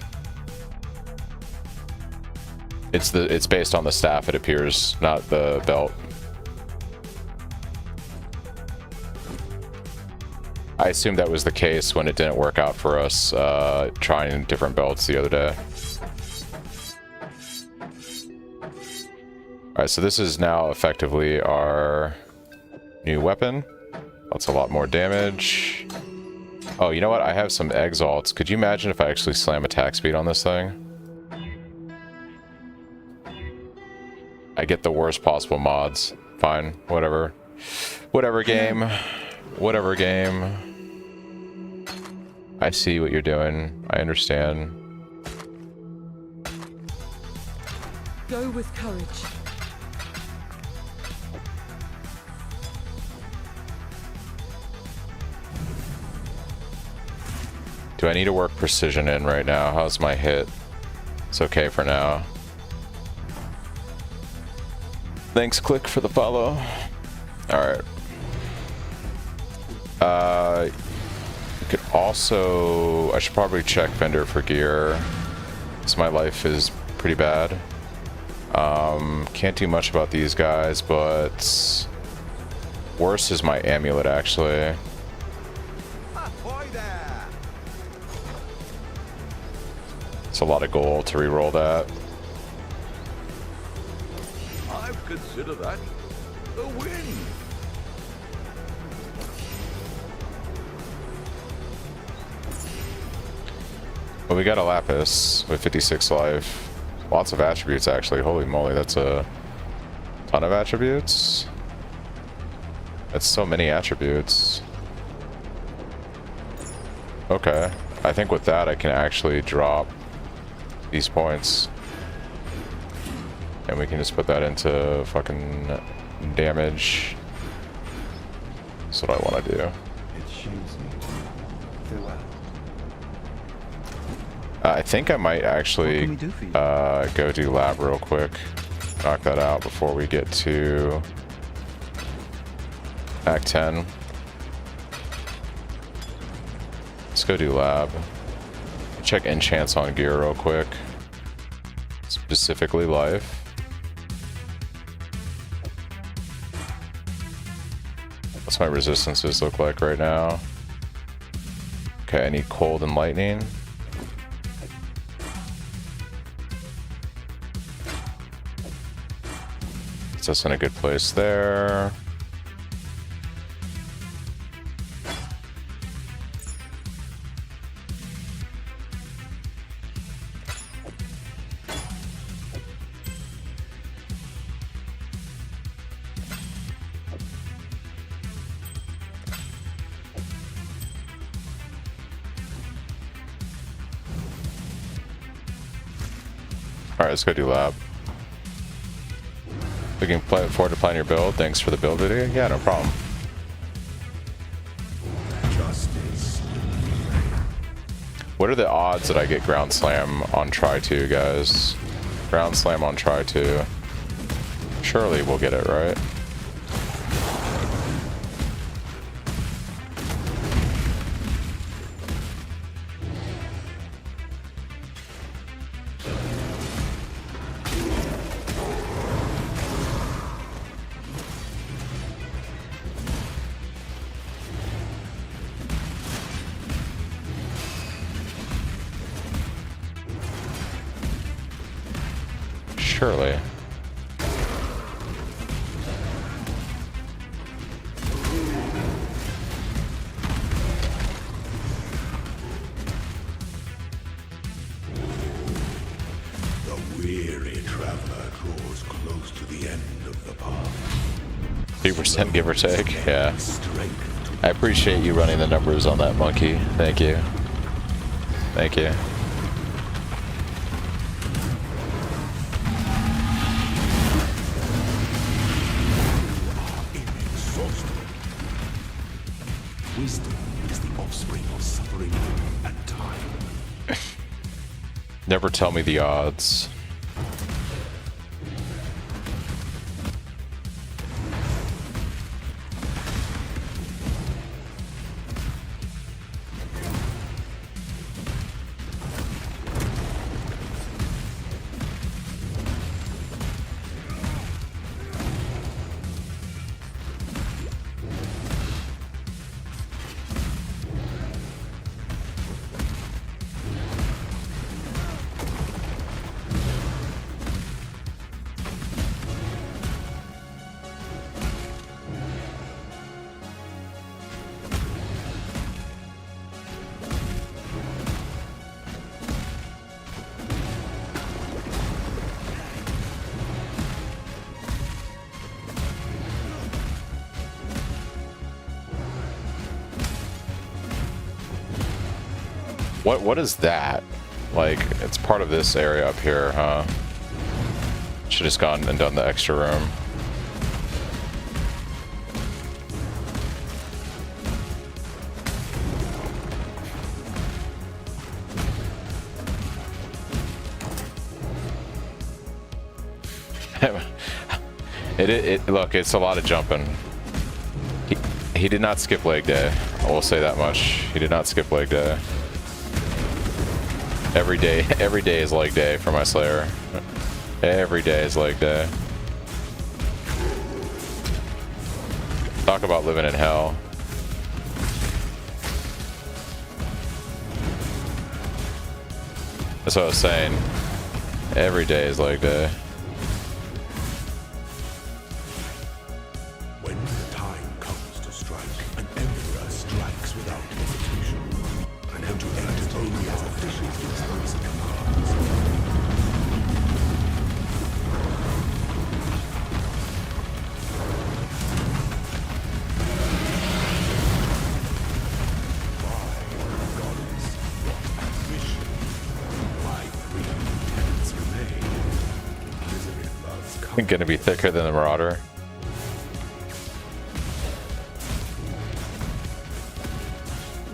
It's based on the staff, it appears, not the belt. I assumed that was the case when it didn't work out for us trying different belts the other day. Alright, so this is now effectively our new weapon. That's a lot more damage. Oh, you know what? I have some exalts. Could you imagine if I actually slam attack speed on this thing? I get the worst possible mods. Fine, whatever. Whatever game. Whatever game. I see what you're doing. I understand. Go with courage. Do I need to work precision in right now? How's my hit? It's okay for now. Thanks, Click, for the follow. Alright. You could also... I should probably check vendor for gear. So my life is pretty bad. Can't do much about these guys, but... worse is my amulet, actually. It's a lot of gold to re-roll that. I'd consider that a win. Well, we got a Lapis with 56 life. Lots of attributes, actually. Holy moly, that's a ton of attributes. That's so many attributes. Okay. I think with that, I can actually drop these points. And we can just put that into fucking damage. That's what I want to do. It shames me. Farewell. I think I might actually What can we do for you? go do lab real quick. Knock that out before we get to Act 10. Let's go do lab. Check enchants on gear real quick. Specifically life. What's my resistances look like right now? Okay, I need cold and lightning. Puts us in a good place there. Alright, let's go do lab. Looking forward to playing your build. Thanks for the build video. Yeah, no problem. What are the odds that I get ground slam on try 2, guys? Ground slam on try 2. Surely we'll get it, right? Surely. The weary traveler draws close to the end of the path. 2% give or take. Yeah. Strength I appreciate you running the numbers on that, monkey. Thank you. Thank you. Wisdom is the offspring of suffering and time. Never tell me the odds. What is that? Like, it's part of this area up here, huh? Should have just gone and done the extra room. Look, it's a lot of jumping. He did not skip leg day. I will say that much. He did not skip leg day. Every day is leg day for my Slayer. Every day is leg day. Talk about living in hell. That's what I was saying. Every day is leg day. When the time comes to strike, an emperor strikes without hesitation. And to entertain his officials response commands. Gonna be thicker than the Marauder.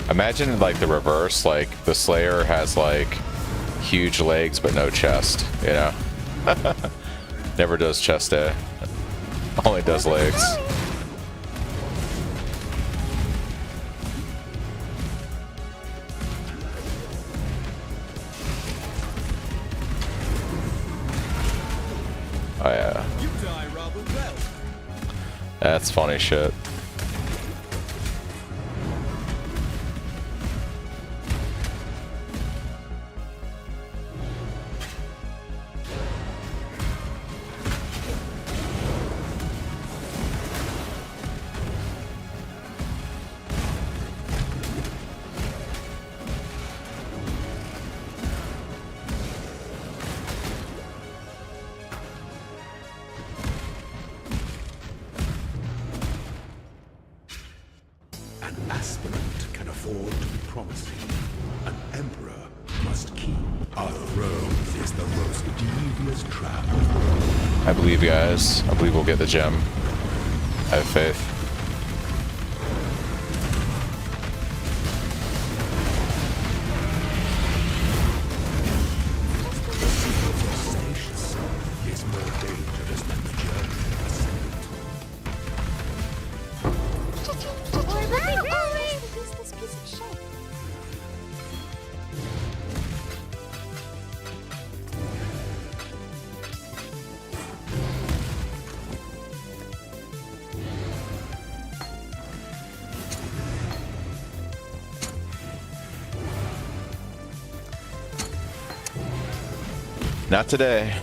Imagine like the reverse, like the Slayer has like huge legs but no chest, you know? Never does chest day. Only does legs. Oh yeah. You die rather well. That's funny shit. An aspirant can afford to be promising. An emperor must keep. Our throne is the most devious trap. I believe, guys. I believe we'll get the gem. I have faith. Is more dangerous than the journey ascent. Who's this piece of shit? Not today.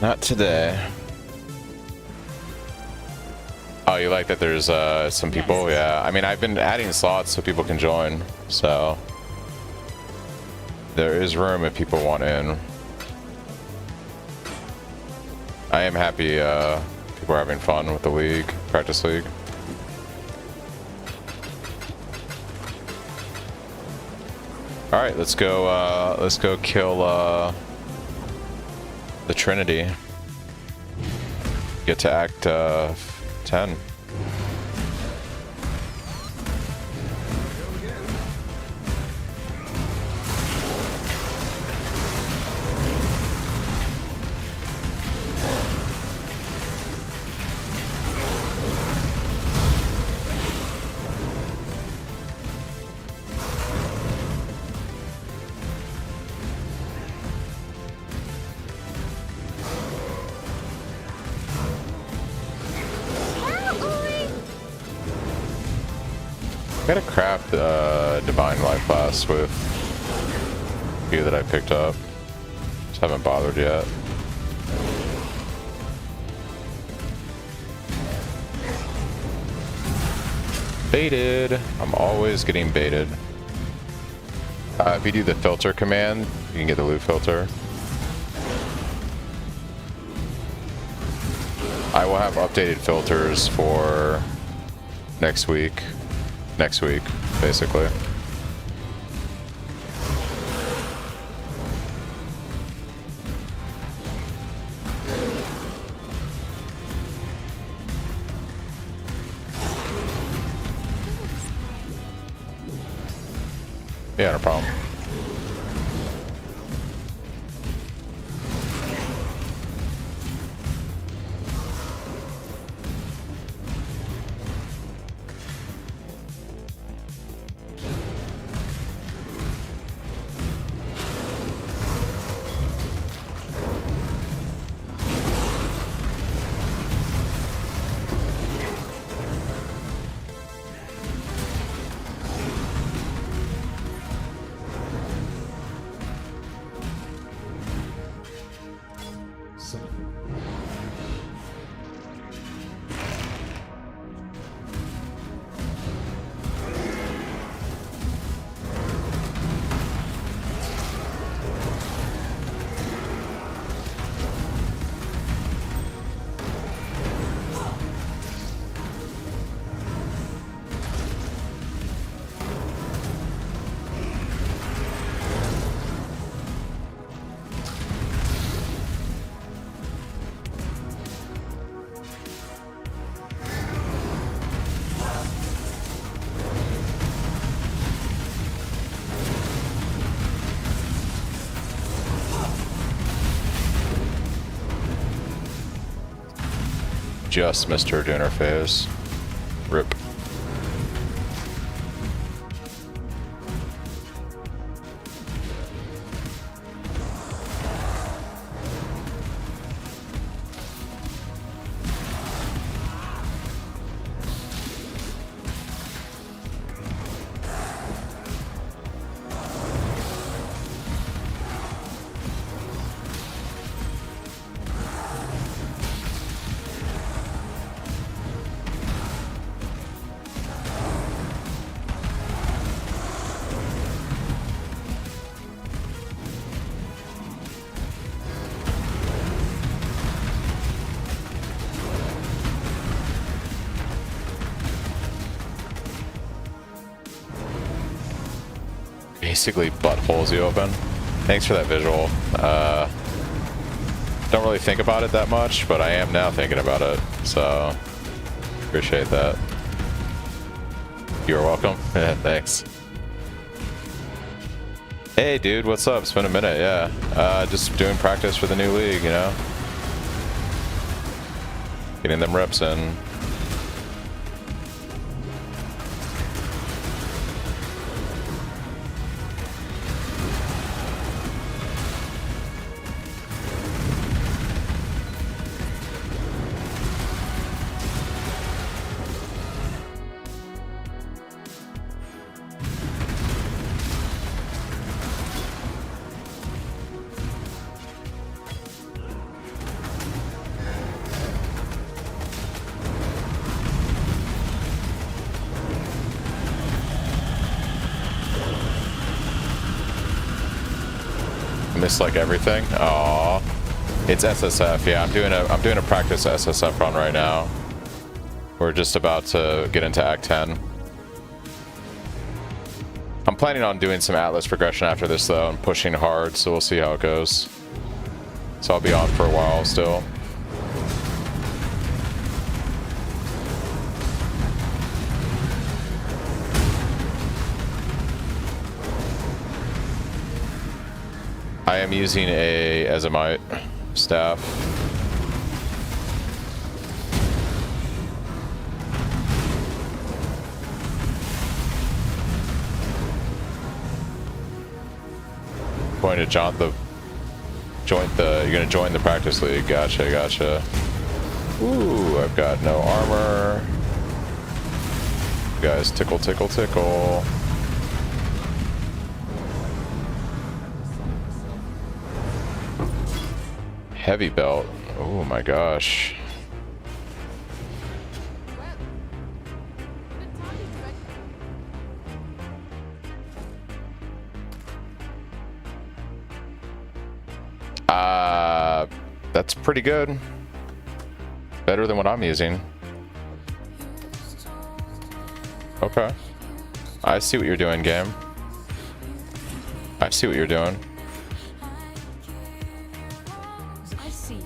Not today. Oh, you like that there's some people? Yeah. I mean, I've been adding slots so people can join. So there is room if people want in. I am happy people are having fun with the league, practice league. All right, let's go kill the Trinity. Get to Act 10. I gotta craft Divine Life Blast with a few that I picked up. Just haven't bothered yet. Baited. I'm always getting baited. If you do the filter command, you can get the loot filter. I will have updated filters for next week, basically. Yeah, no problem. Just missed her doing her phase. Rip. Basically buttholes you open. Thanks for that visual. Don't really think about it that much, but I am now thinking about it, so appreciate that. You're welcome. Yeah, thanks. Hey dude, what's up? It's been a minute, yeah. Just doing practice for the new league, you know? Getting them reps in. Missed like everything. Aww. It's SSF. Yeah, I'm doing a practice SSF run right now. We're just about to get into Act 10. I'm planning on doing some Atlas progression after this though, and pushing hard, so we'll see how it goes. So I'll be on for a while still. I am using a Azimite staff. Going to you're gonna join the practice league. Gotcha, gotcha. Ooh, I've got no armor. You guys, tickle, tickle, tickle. Heavy belt. Oh my gosh. That's pretty good. Better than what I'm using. Okay. I see what you're doing, game. I see what you're doing. I see.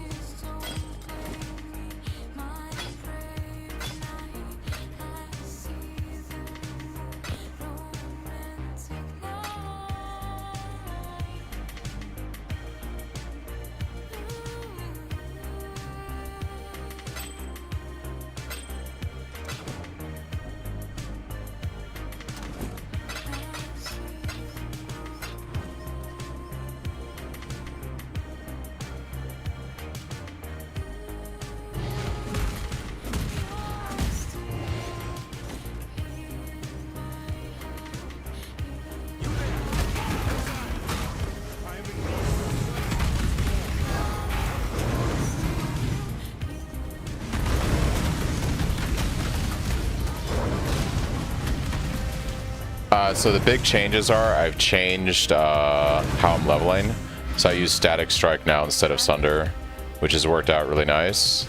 So the big changes are I've changed how I'm leveling. So I use Static Strike now instead of Sunder, which has worked out really nice.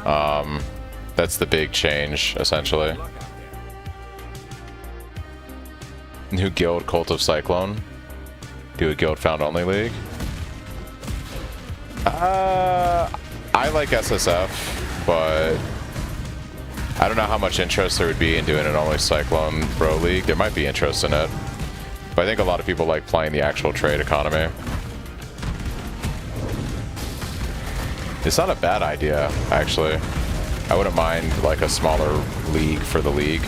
That's the big change, essentially. New guild, Cult of Cyclone. Do a guild found only league. I like SSF, but I don't know how much interest there would be in doing an only Cyclone Pro League. There might be interest in it, but I think a lot of people like playing the actual trade economy. It's not a bad idea, actually. I wouldn't mind like a smaller league for the league.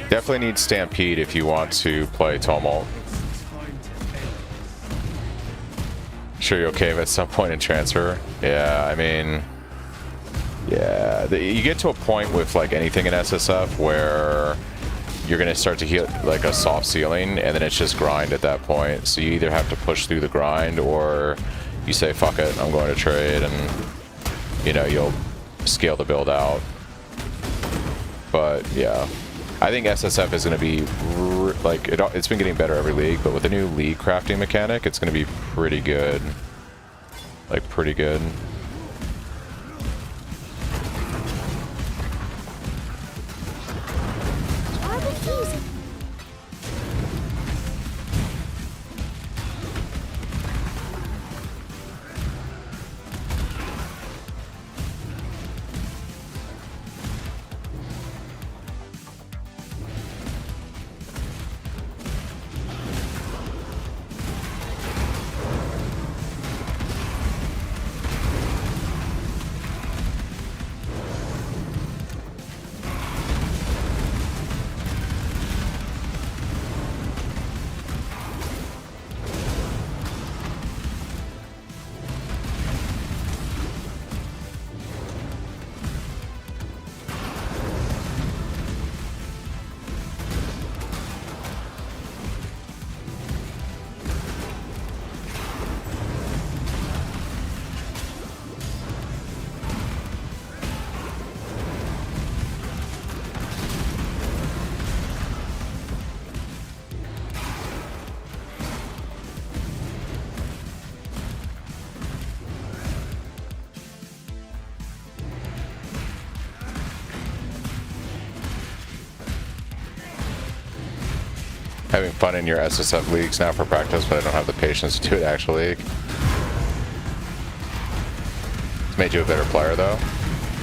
Definitely need Stampede if you want to play Tumult. Sure you're okay at some point in transfer? Yeah, I mean... Yeah, you get to a point with like anything in SSF where you're going to start to hit like a soft ceiling, and then it's just grind at that point. So you either have to push through the grind, or you say, fuck it, I'm going to trade, and you know, you'll scale the build out. But yeah. I think SSF is going to be, like, it's been getting better every league, but with the new league crafting mechanic, it's going to be pretty good. Like, pretty good. Having fun in your SSF leagues now for practice, but I don't have the patience to do it actually. It's made you a better player though.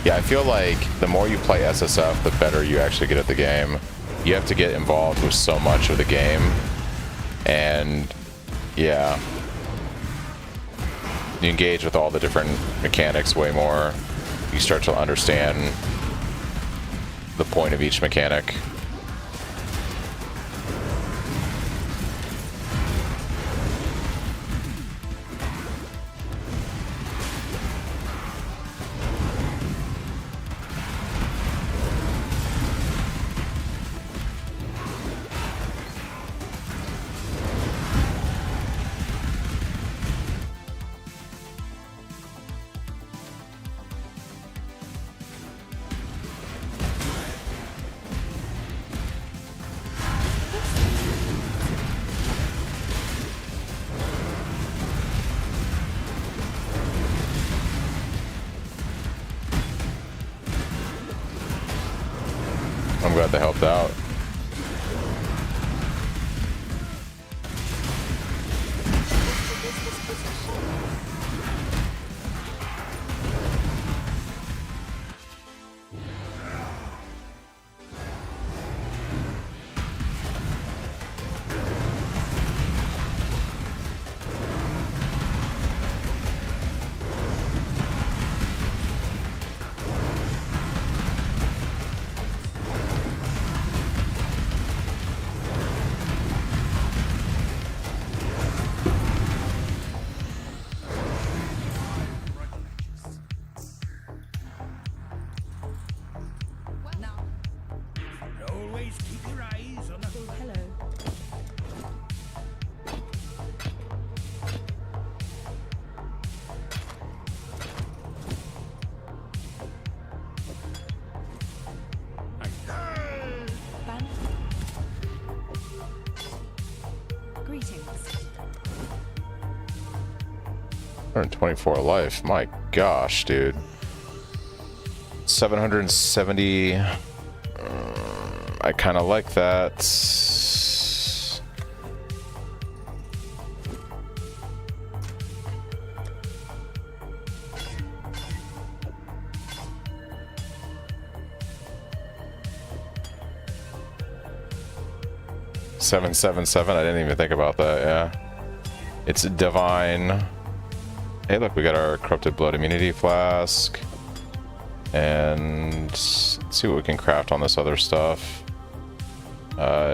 Yeah, I feel like the more you play SSF, the better you actually get at the game. You have to get involved with so much of the game, and yeah, you engage with all the different mechanics way more. You start to understand the point of each mechanic. I'm glad they helped out. 124 life. My gosh, dude. 770. I kind of like that. $777. I didn't even think about that. Yeah, it's divine. Hey, look, we got our corrupted blood immunity flask, and let's see what we can craft on this other stuff.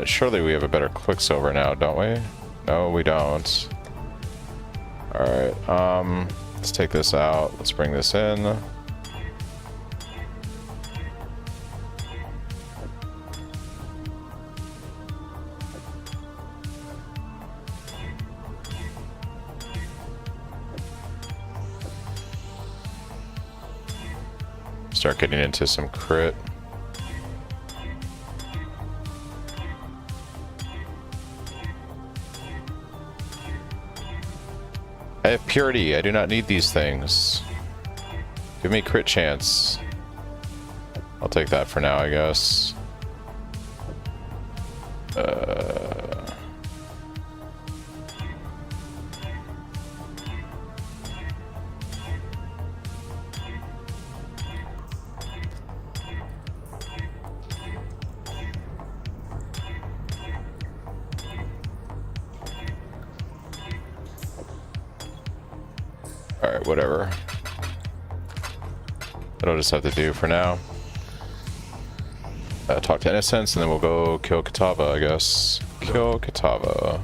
Surely we have a better Quicksilver now, don't we? No, we don't. All right. Let's take this out. Let's bring this in. Start getting into some crit. I have purity. I do not need these things. Give me crit chance. I'll take that for now, I guess. Alright, whatever. That'll just have to do for now. Talk to Innocence, and then we'll go kill Katava, I guess. Kill Katava.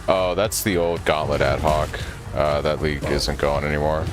Oh, that's the old Gauntlet ad hoc. That league isn't going anymore.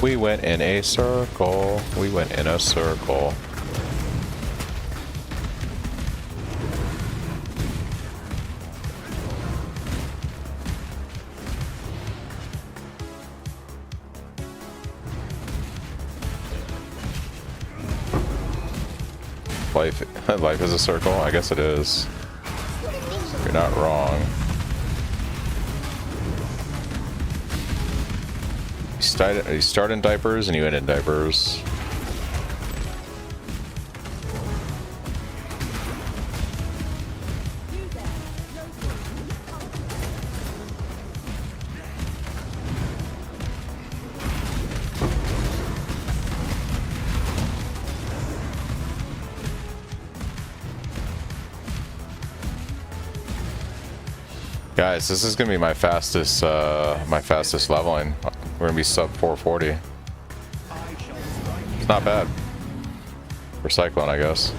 We went in a circle. We went in a circle. Life is a circle? I guess it is. You're not wrong. You start in diapers and you end in diapers. Guys, this is gonna be my fastest leveling. We're gonna be sub 440. It's not bad for Cyclone, I guess.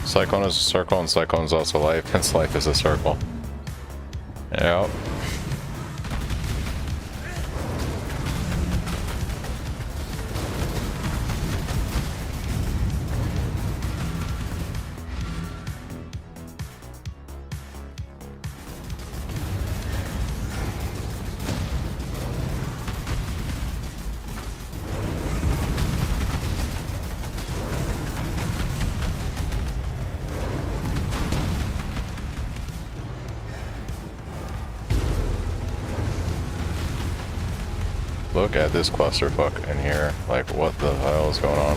Cyclone is a circle, and Cyclone is also life, hence life is a circle. Yep. Look at this clusterfuck in here. Like, what the hell is going on?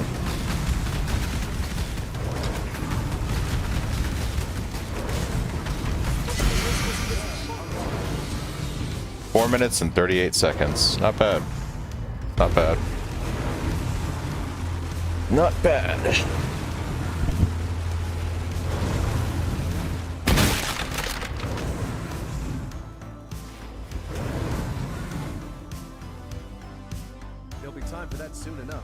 Four minutes and 38 seconds. Not bad. Not bad. Not bad. There'll be time for that soon enough.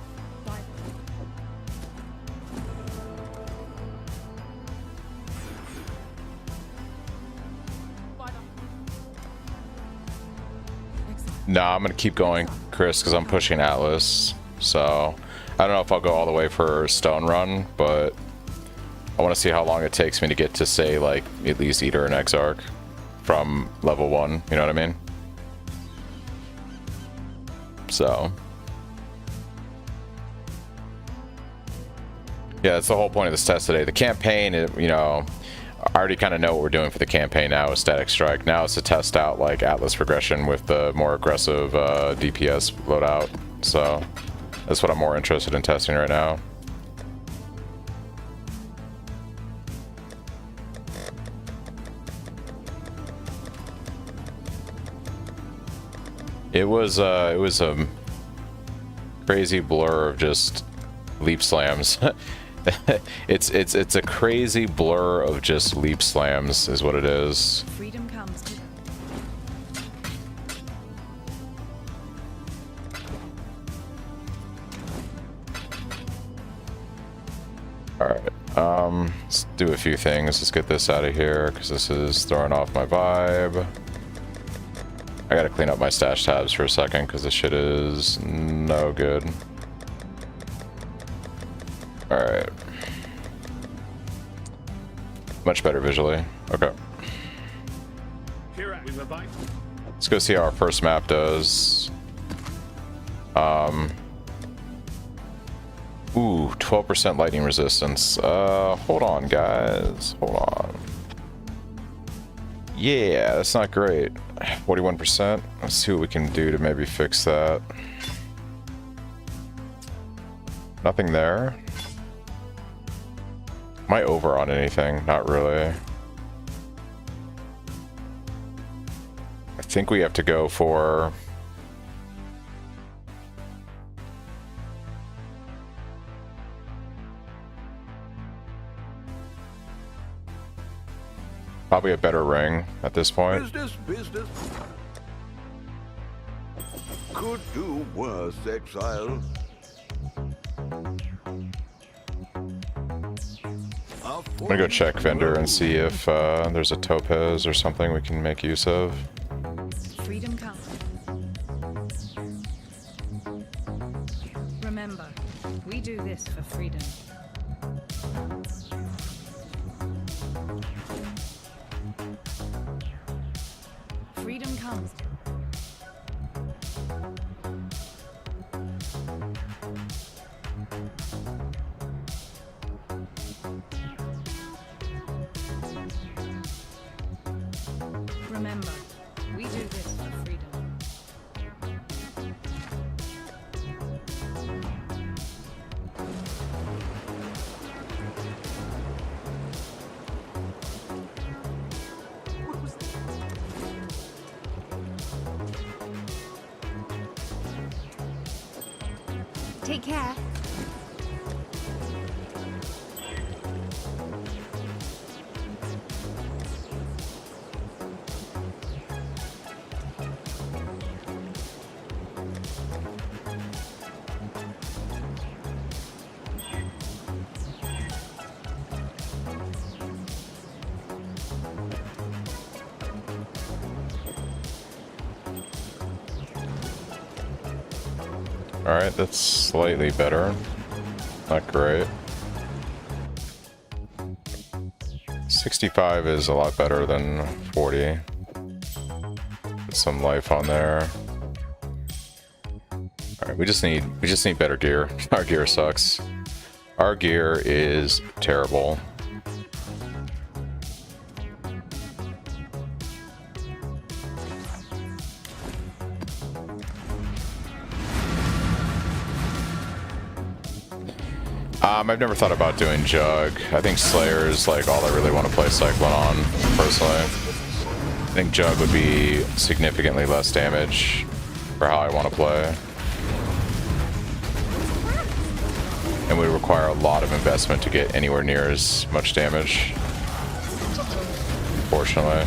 Nah, I'm gonna keep going, Chris, because I'm pushing Atlas. So I don't know if I'll go all the way for Stone Run, but I want to see how long it takes me to get to, say, like, at least Eater and Exarch from level 1. You know what I mean? So yeah, that's the whole point of this test today. The campaign, you know, I already kind of know what we're doing for the campaign now with Static Strike. Now it's to test out like Atlas progression with the more aggressive DPS loadout. So that's what I'm more interested in testing right now. It was a crazy blur of just leap slams. it's a crazy blur of just leap slams is what it is. Freedom comes to Alright, let's do a few things. Let's get this out of here because this is throwing off my vibe. I gotta clean up my stash tabs for a second because this shit is no good. Alright. Much better visually. Okay. Let's go see how our first map does. Ooh, 12% lightning resistance. Hold on, guys. Hold on. Yeah, that's not great. 41%. Let's see what we can do to maybe fix that. Nothing there. Am I over on anything? Not really. I think we have to go for... probably a better ring at this point. Business. Could do worse, exile. I'm gonna go check vendor and see if there's a topaz or something we can make use of. freedom comes. Remember, we do this for freedom. Freedom comes. Remember, we do this for freedom. Take care. Alright, that's slightly better. Not great. 65 is a lot better than 40. Put some life on there. Alright, we just need better gear. Our gear sucks. Our gear is terrible. I've never thought about doing Jug. I think Slayer is like all I really want to play Cyclone on, personally. I think Jug would be significantly less damage for how I want to play. And would require a lot of investment to get anywhere near as much damage. Fortunately.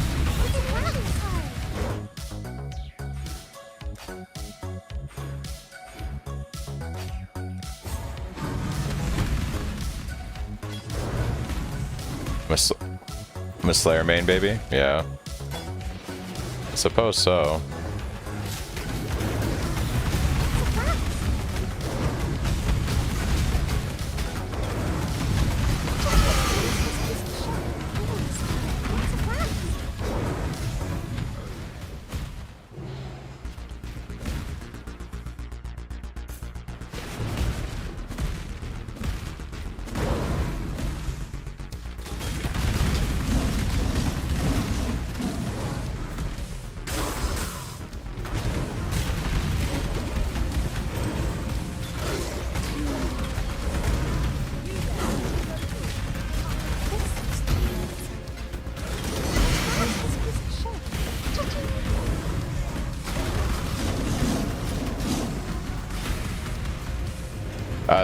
I'm a Slayer main, baby? Yeah. I suppose so.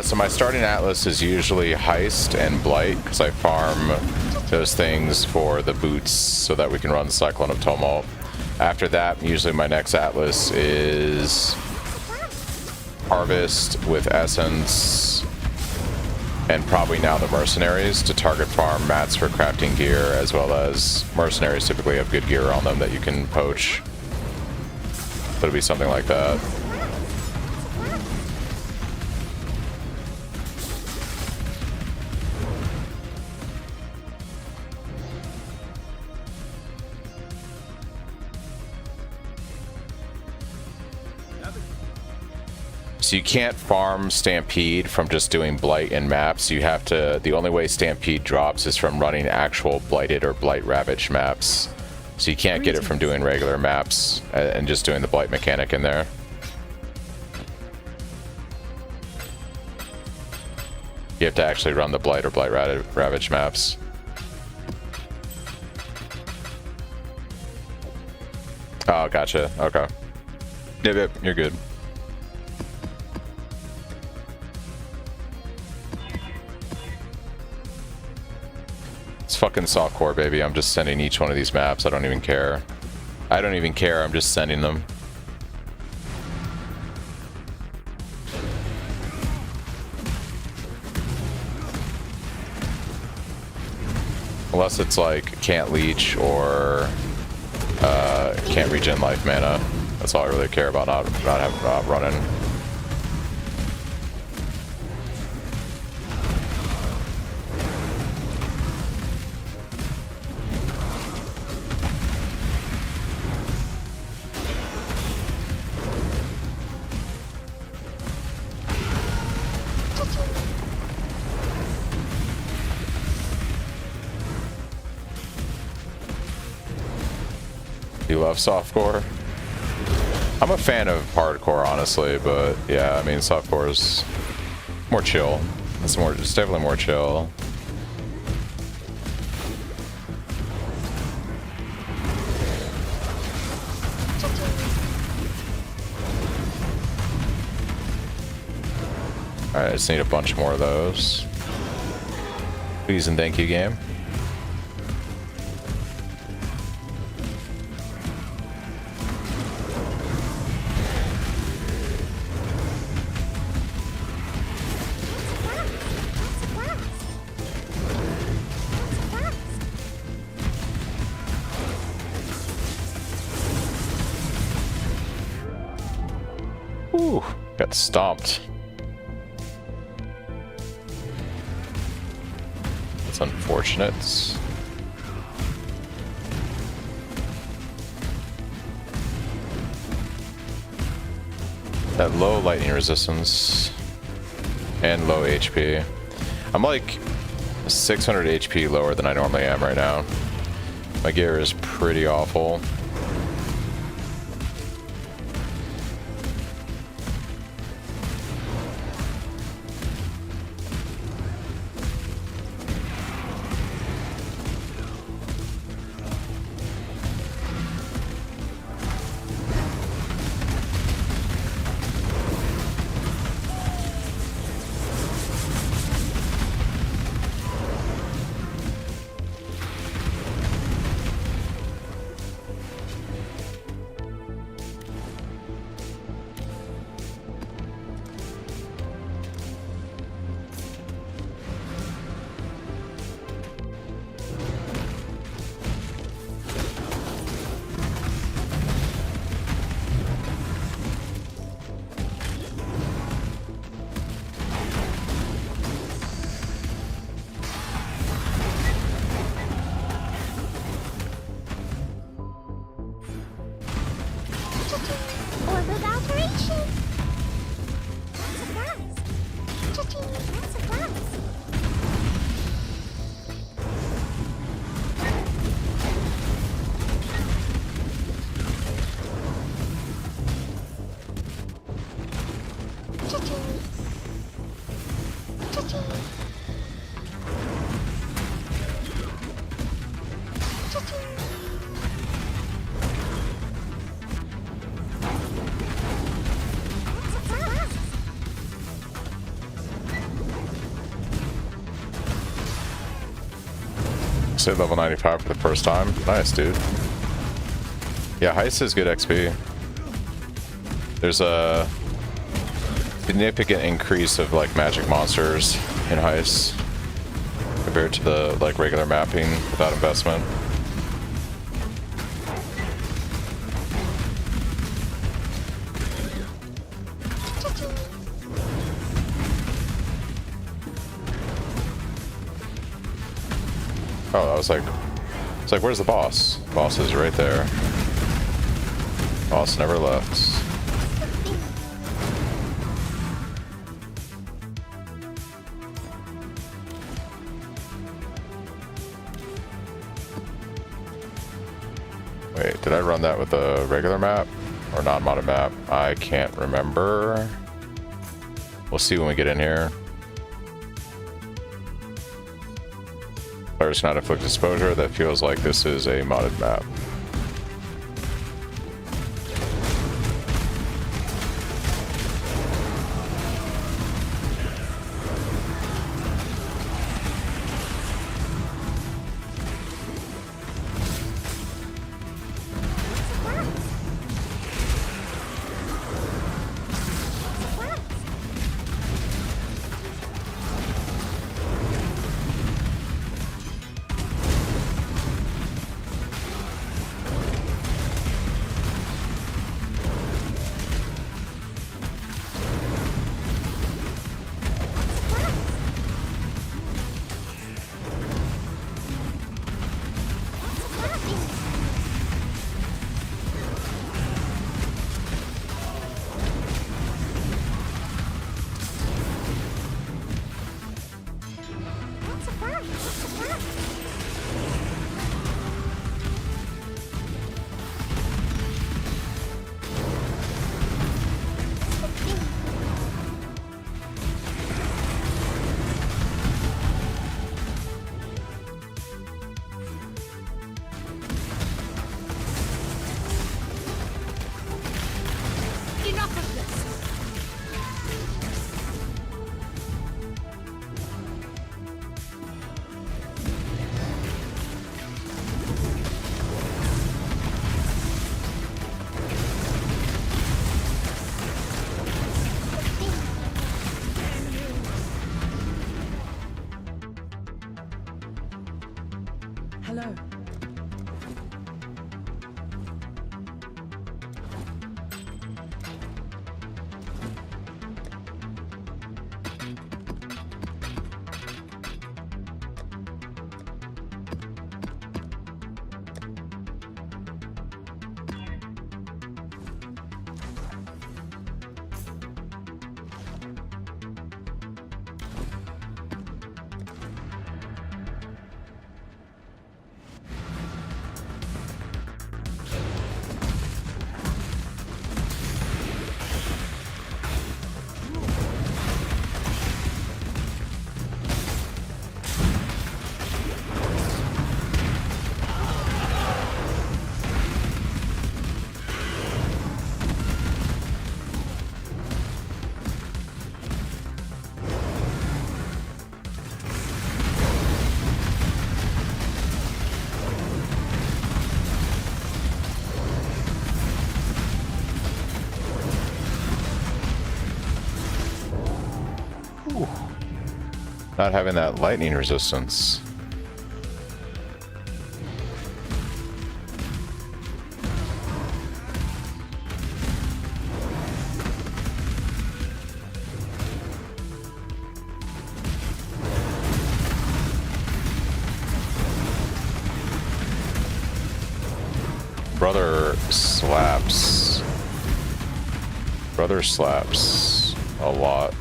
So my starting atlas is usually Heist and Blight, because I farm those things for the boots so that we can run Cyclone of Tumult. After that, usually my next atlas is Harvest with Essence, and probably now the Mercenaries to target farm mats for crafting gear, as well as Mercenaries typically have good gear on them that you can poach. So it'll be something like that. So you can't farm Stampede from just doing Blight and maps. You have to, the only way Stampede drops is from running actual Blighted or Blight Ravaged maps. So you can't get it from doing regular maps and just doing the Blight mechanic in there. You have to actually run the Blight or Blight Ravaged maps. Oh, gotcha. Okay. Yep, you're good. It's fucking softcore, baby. I'm just sending each one of these maps. I don't even care. I don't even care. I'm just sending them. Unless it's like can't leech or can't regen life mana. That's all I really care about not running. You love softcore? I'm a fan of hardcore, honestly, but yeah, I mean, softcore is more chill. It's definitely more chill. Alright, I just need a bunch more of those. Please and thank you, game. Ooh. Got stomped. That's unfortunate. That low lightning resistance and low HP. I'm like 600 HP lower than I normally am right now. My gear is pretty awful. Orbit operation. Surprise. Cha-ching, that's a surprise. Cha-ching. Cha-ching. Cha-ching. Say level 95 for the first time. Nice, dude. Yeah, Heist is good XP. There's a significant increase of like magic monsters in Heist compared to the like regular mapping without investment. Oh, I was like, it's like, where's the boss? Boss is right there. Boss never left. Wait, did I run that with a regular map or non-modded map? I can't remember. We'll see when we get in here. Players cannot inflict exposure. That feels like this is a modded map. Not having that lightning resistance. Brother slaps. Brother slaps a lot.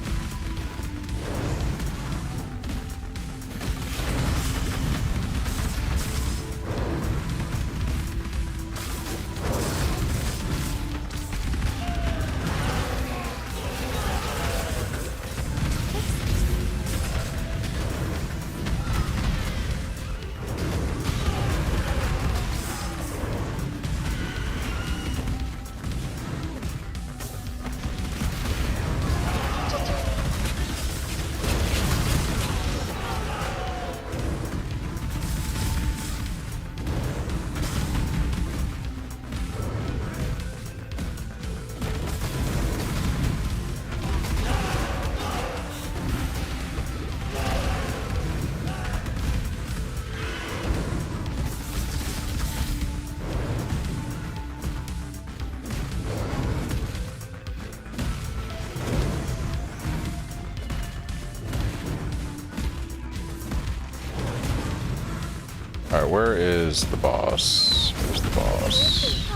Alright, where is the boss? Where's the boss?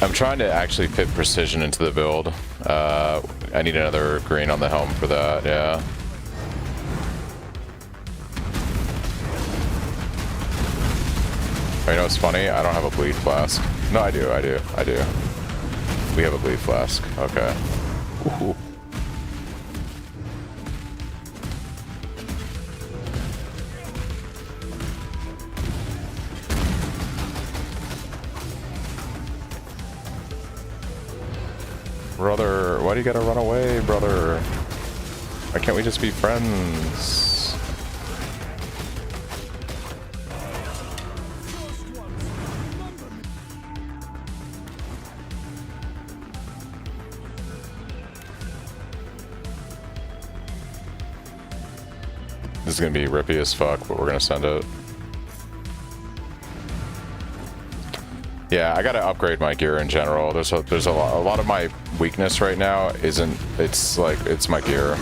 I'm trying to actually fit precision into the build. I need another green on the helm for that, yeah. Oh, you know what's funny? I don't have a bleed flask. No, I do. We have a bleed flask. Okay. Ooh. Brother, why do you gotta run away, brother? Why can't we just be friends? This is gonna be rippy as fuck, but we're gonna send it. Yeah, I gotta upgrade my gear in general. There's a lot of my weakness right now it's my gear.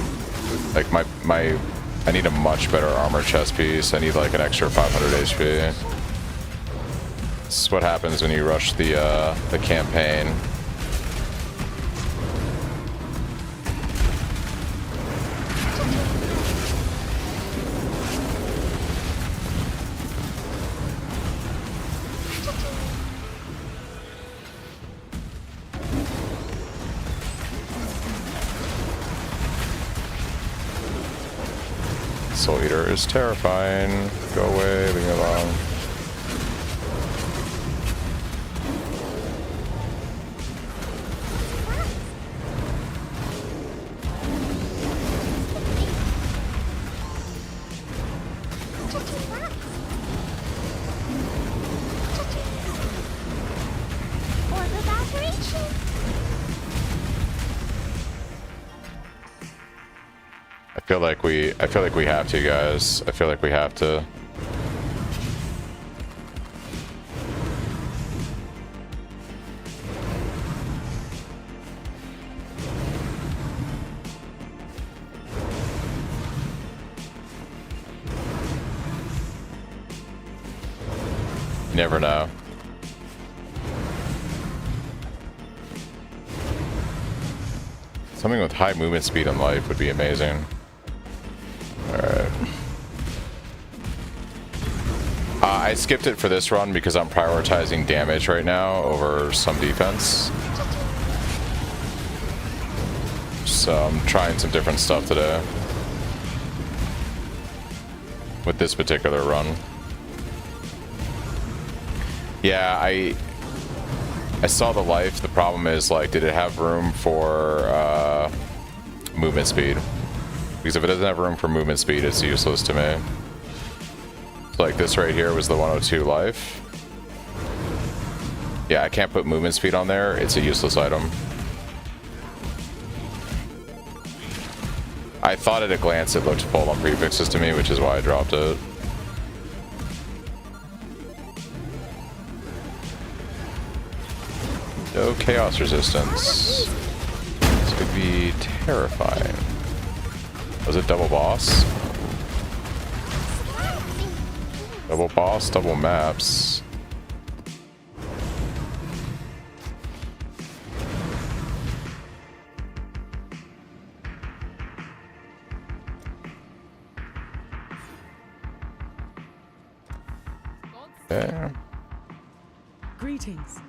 Like I need a much better armor chest piece. I need like an extra 500 HP. This is what happens when you rush the campaign. Soul Eater is terrifying. Go away, leave me alone. I feel like we have to, guys. I feel like we have to. You never know. Something with high movement speed and life would be amazing. Alright. I skipped it for this run because I'm prioritizing damage right now over some defense. So I'm trying some different stuff today with this particular run. Yeah, I saw the life. The problem is, like, did it have room for movement speed? Because if it doesn't have room for movement speed, it's useless to me. So like this right here was the 102 life. Yeah, I can't put movement speed on there. It's a useless item. I thought at a glance it looked full on prefixes to me, which is why I dropped it. No chaos resistance. This could be terrifying. Was it double boss? Double boss, double maps. Okay. Greetings.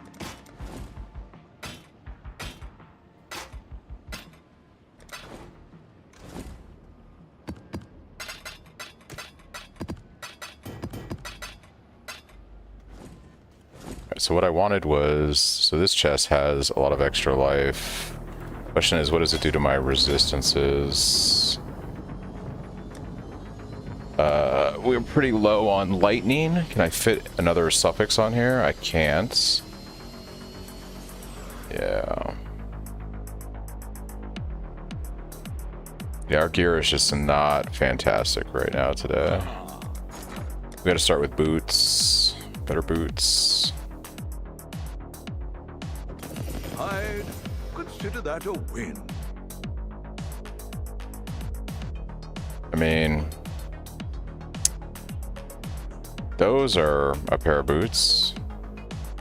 So what I wanted was, so this chest has a lot of extra life. Question is, what does it do to my resistances? We're pretty low on lightning. Can I fit another suffix on here? I can't. Yeah. Yeah, our gear is just not fantastic right now today. We gotta start with boots. Better boots. I'd consider that a win. I mean, those are a pair of boots,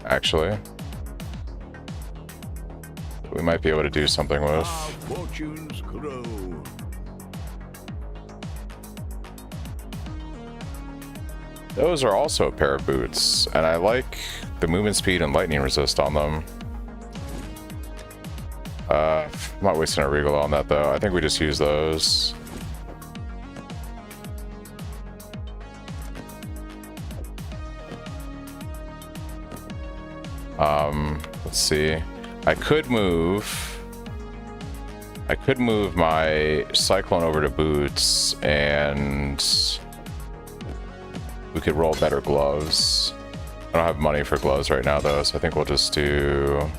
actually. We might be able to do something with. Our fortunes grow. Those are also a pair of boots, and I like the movement speed and lightning resist on them. I'm not wasting a regal on that though. I think we just use those. Let's see. I could move my Cyclone over to boots, and we could roll better gloves. I don't have money for gloves right now though, so I think we'll just do...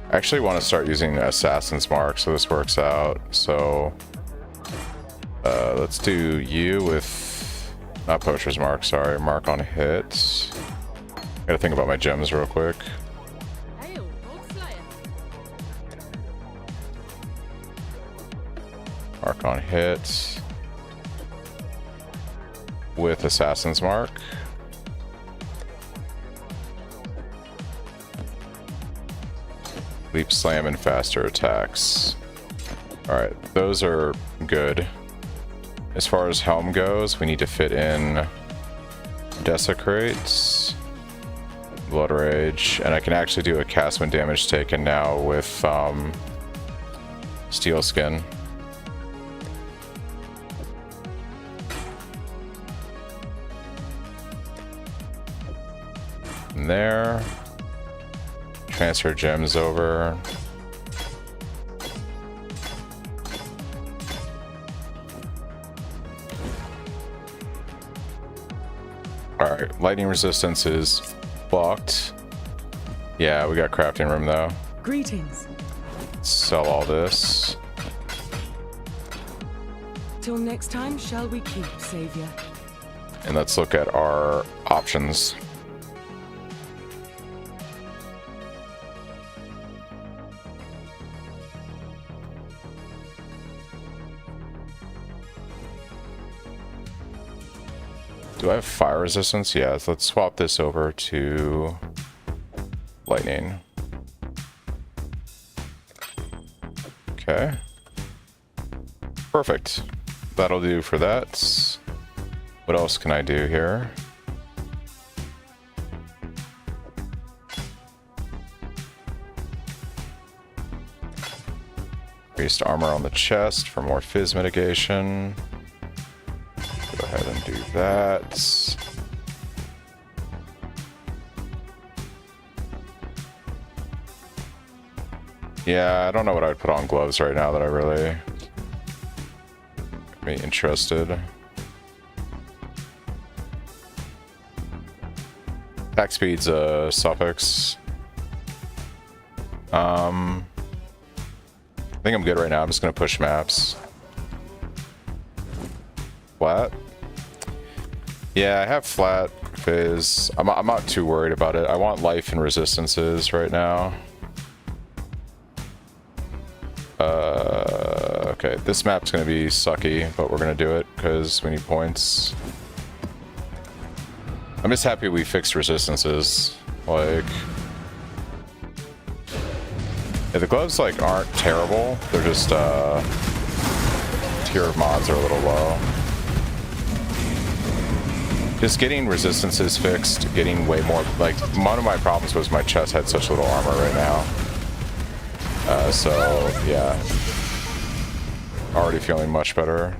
I actually want to start using Assassin's Mark, so this works out. So let's do you with, not Poacher's Mark, sorry, Mark on hit. Gotta think about my gems real quick. Mark on hit with Assassin's Mark. Leap slam and faster attacks. Alright, those are good. As far as helm goes, we need to fit in Desecrate, Blood Rage, and I can actually do a cast when damage taken now with Steel Skin. And there. Transfer gems over. Alright, lightning resistance is blocked. Yeah, we got crafting room though. Greetings. Sell all this. Till next time, shall we keep, Savior? And let's look at our options. Do I have fire resistance? Yeah, so let's swap this over to lightning. Okay. Perfect. That'll do for that. What else can I do here? Increased armor on the chest for more fizz mitigation. Go ahead and do that. Yeah, I don't know what I'd put on gloves right now that I really be interested. Attack speed's a suffix. I think I'm good right now. I'm just gonna push maps. Flat. Yeah, I have flat phase. I'm not too worried about it. I want life and resistances right now. Okay, this map's gonna be sucky, but we're gonna do it because we need points. I'm just happy we fixed resistances. Like, yeah, the gloves like aren't terrible. They're just tier of mods are a little low. Just getting resistances fixed, getting way more, like, one of my problems was my chest had such little armor right now. So, yeah. Already feeling much better.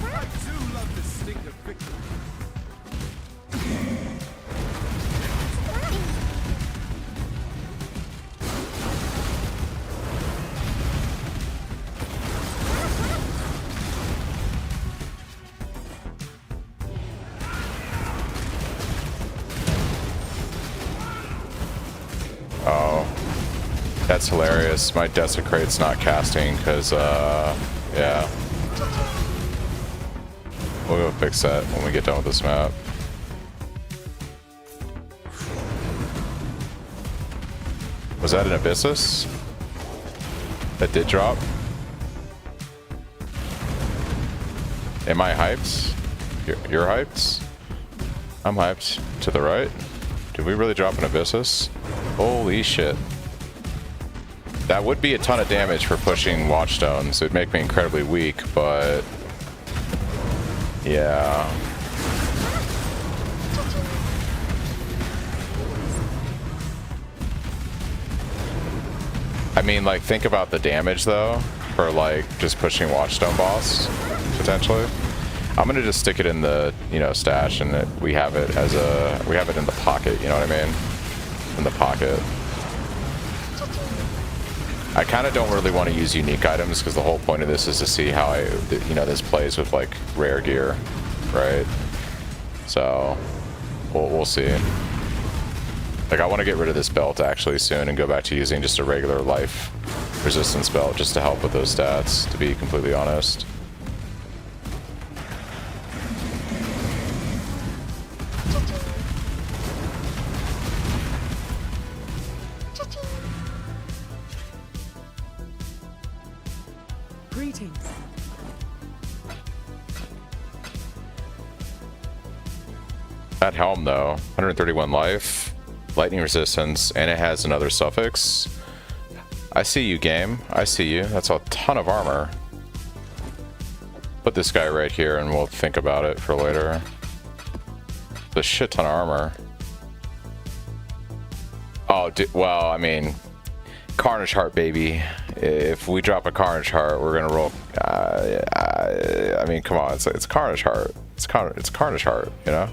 I do love the sting of victory. Oh, that's hilarious. My Desecrate's not casting because, yeah. We'll go fix that when we get done with this map. Was that an Abyssus? That did drop? Am I hyped? You're hyped? I'm hyped. To the right? Did we really drop an Abyssus? Holy shit. That would be a ton of damage for pushing Watchstones. It'd make me incredibly weak, but... yeah. I mean, like, think about the damage, though, for, like, just pushing Watchstone boss, potentially. I'm gonna just stick it in the, you know, stash, and we have it as a... we have it in the pocket, you know what I mean? In the pocket. I kind of don't really want to use unique items because the whole point of this is to see how you know, this plays with like rare gear, right? So we'll see. Like, I want to get rid of this belt actually soon and go back to using just a regular life resistance belt just to help with those stats, to be completely honest. Greetings. That helm though, 131 life, lightning resistance, and it has another suffix. I see you, game. I see you. That's a ton of armor. Put this guy right here and we'll think about it for later. The shit ton of armor. Oh, well, I mean, Carnage Heart, baby. If we drop a Carnage Heart, we're gonna roll. I mean, come on, it's Carnage Heart. It's Carnage Heart, you know.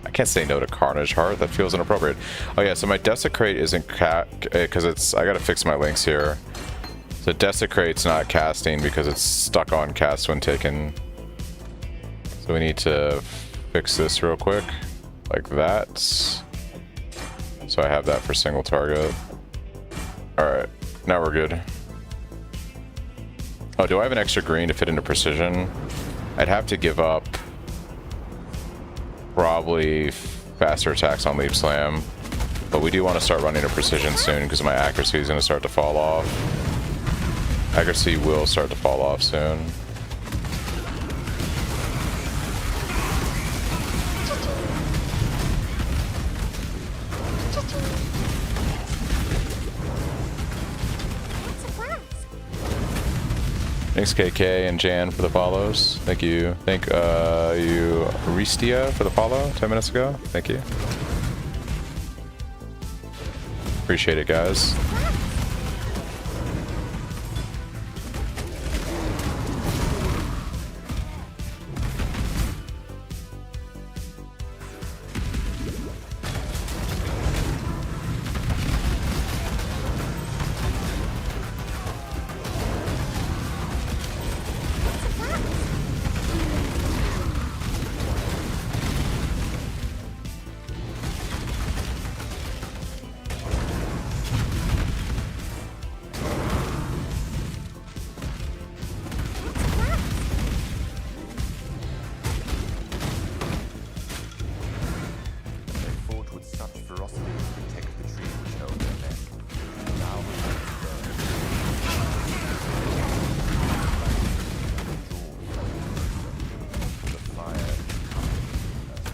I can't say no to Carnage Heart. That feels inappropriate. Oh yeah, so my Desecrate isn't because it's. I gotta fix my links here. So Desecrate's not casting because it's stuck on cast when taken. So we need to fix this real quick, like that. So I have that for single target. Alright, now we're good. Oh, do I have an extra green to fit into precision? I'd have to give up probably faster attacks on Leap Slam. But we do want to start running a precision soon because my accuracy is going to start to fall off. Accuracy will start to fall off soon. Thanks KK and Jan for the follows. Thank you. Thank you Ristia for the follow 10 minutes ago. Thank you. Appreciate it, guys.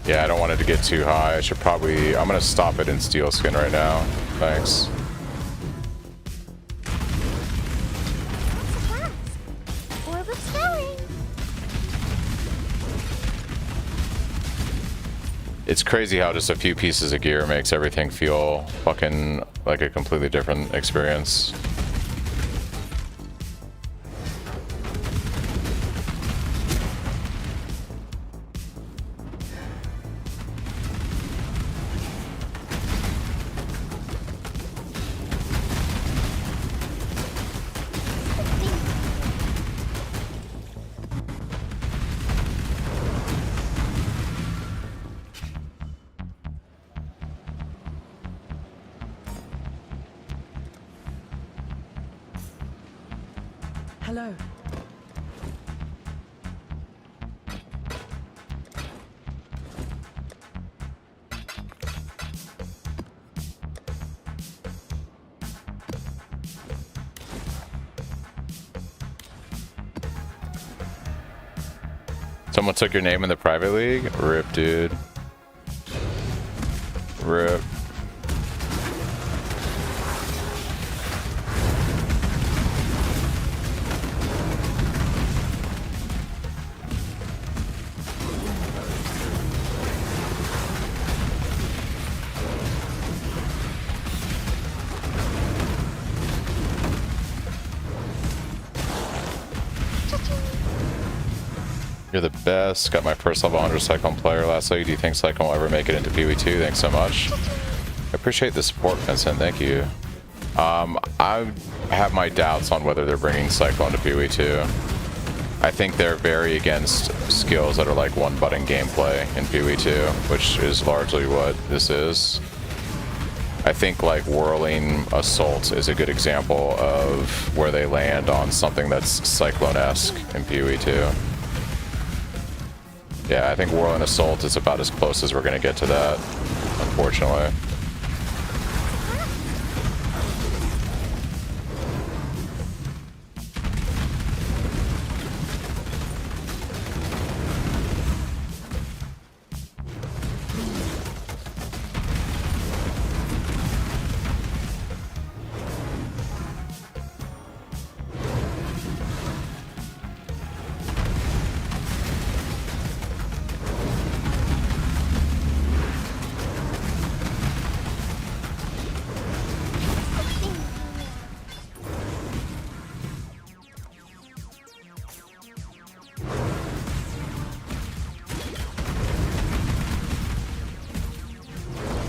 Yeah, I don't want it to get too high. I should probably... I'm gonna stop it in steel skin right now. Thanks. It's crazy how just a few pieces of gear makes everything feel fucking like a completely different experience. Hello. Someone took your name in the private league? Rip, dude. Rip. You're the best. Got my first level 100 Cyclone player last week. Do you think Cyclone will ever make it into PW2? Thanks so much. I appreciate the support, Vincent. Thank you. I have my doubts on whether they're bringing Cyclone to PW2. I think they're very against skills that are like one button gameplay in PW2, which is largely what this is. I think like Whirling Assault is a good example of where they land on something that's Cyclone-esque in PW2. Yeah, I think Whirling Assault is about as close as we're going to get to that, unfortunately.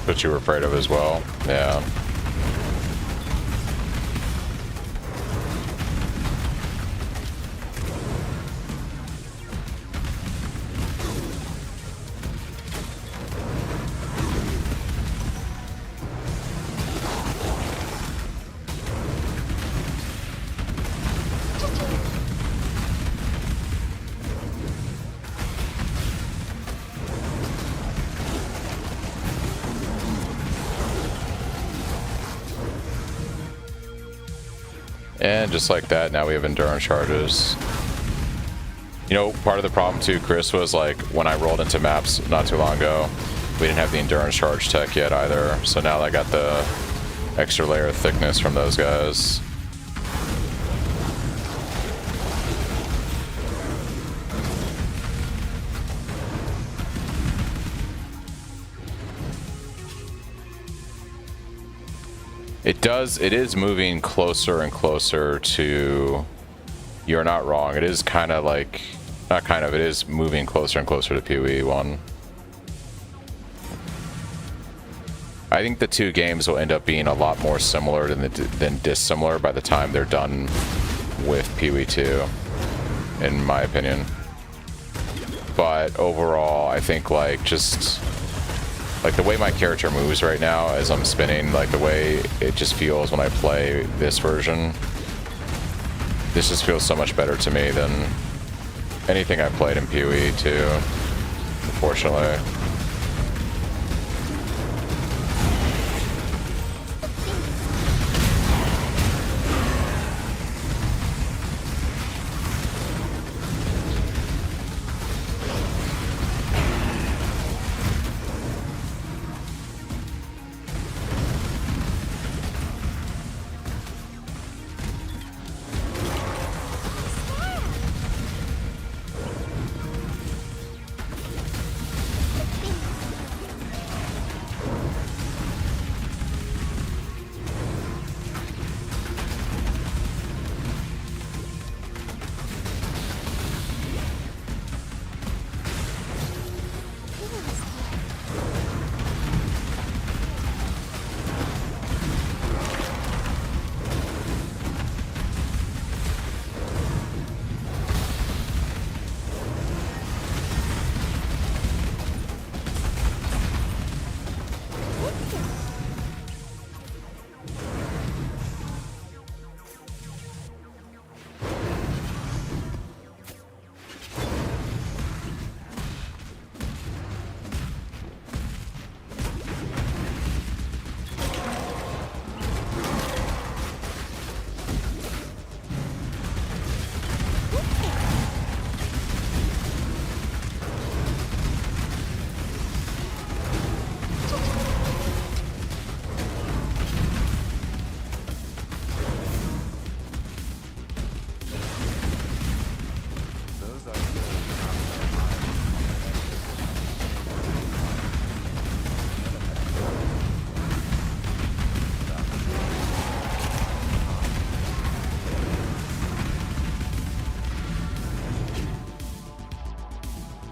What you were afraid of as well. Yeah. And just like that, now we have endurance charges. You know, part of the problem too, Chris, was like when I rolled into maps not too long ago, we didn't have the endurance charge tech yet either. So now I got the extra layer of thickness from those guys. It is moving closer and closer to... You're not wrong. It is kind of like... Not kind of, it is moving closer and closer to PoE 1. I think the two games will end up being a lot more similar than dissimilar by the time they're done with PoE 2, in my opinion. But overall, I think like just like the way my character moves right now as I'm spinning, like the way it just feels when I play this version, this just feels so much better to me than anything I played in PoE 2, unfortunately.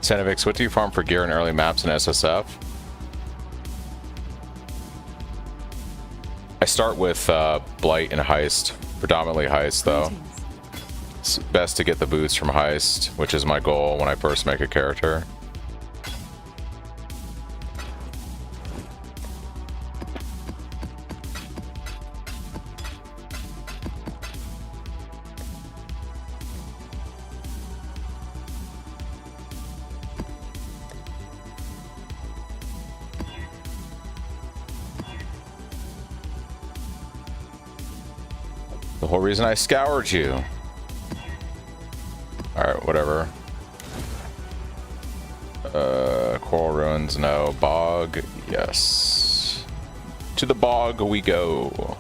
Cenovix, what do you farm for gear in early maps in SSF? I start with Blight and Heist, predominantly Heist though. It's best to get the boots from Heist, which is my goal when I first make a character. The whole reason I scoured you. Alright, whatever. Coral Ruins, no. Bog, yes. To the bog we go.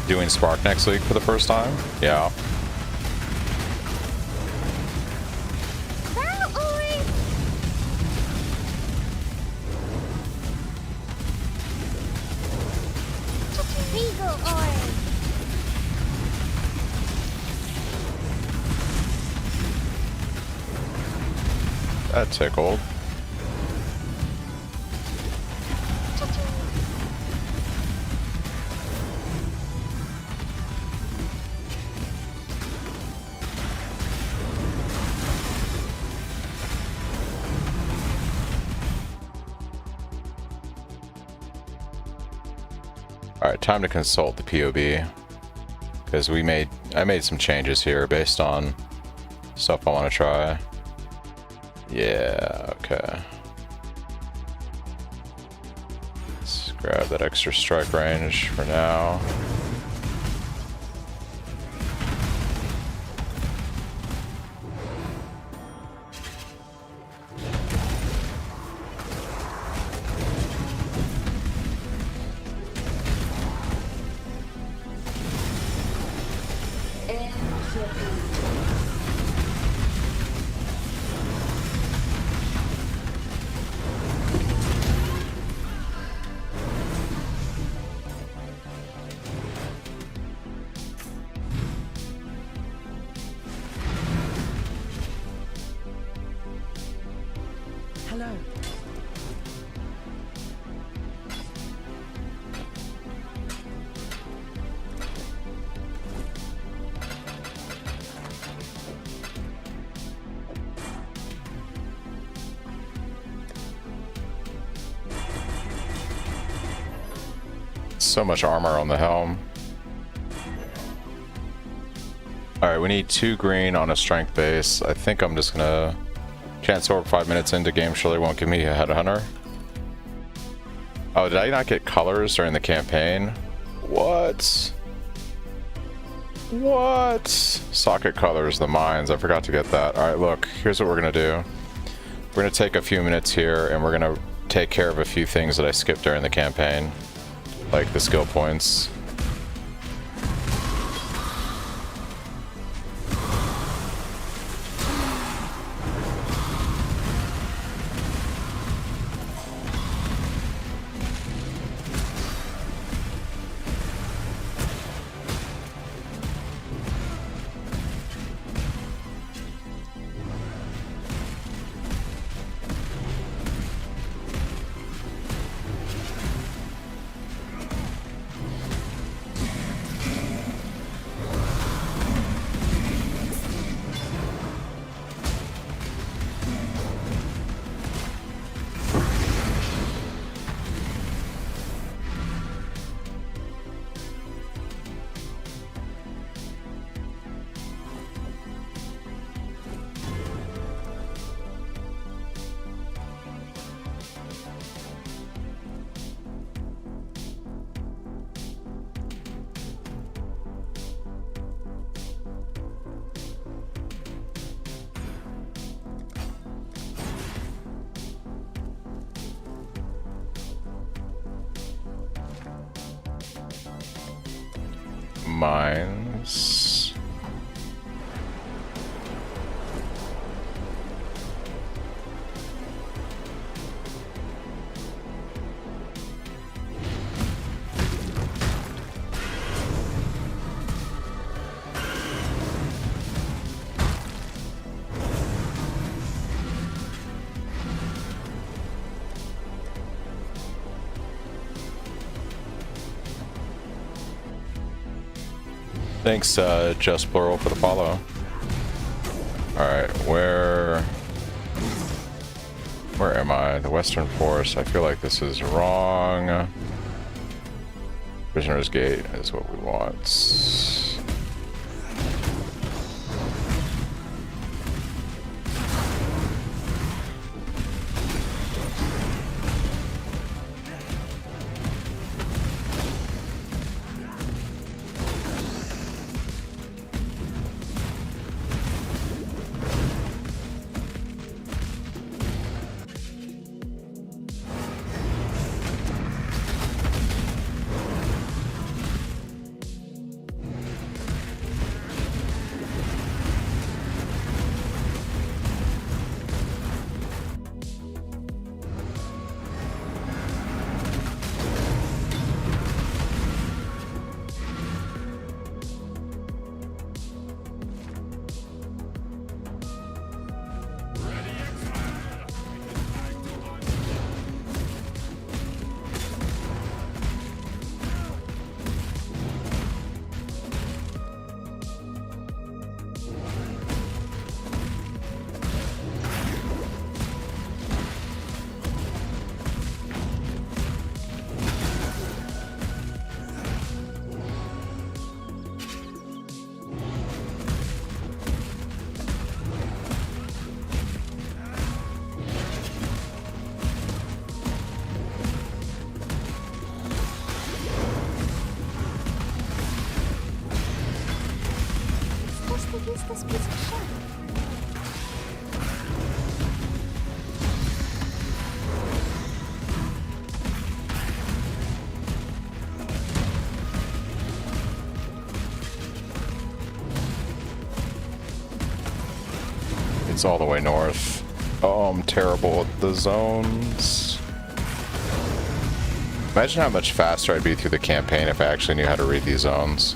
Doing Spark next week for the first time? Yeah. That tickled. Alright, time to consult the POB. Because I made some changes here based on stuff I want to try. Yeah, okay. Grab that extra strike range for now. Hello. So much armor on the helm. Alright, we need 2 green on a strength base. I think I'm just gonna chance orb 5 minutes into game surely won't give me a headhunter. Oh, did I not get colors during the campaign? What? What? Socket colors, the mines. I forgot to get that. Alright, look, here's what we're gonna do. We're gonna take a few minutes here and we're gonna take care of a few things that I skipped during the campaign. Like the skill points. Mines. Thanks, Just Plural, for the follow. Alright, where am I? The Western Forest. I feel like this is wrong. Prisoner's Gate is what we want. It's all the way north. Oh, I'm terrible at the zones. Imagine how much faster I'd be through the campaign if I actually knew how to read these zones.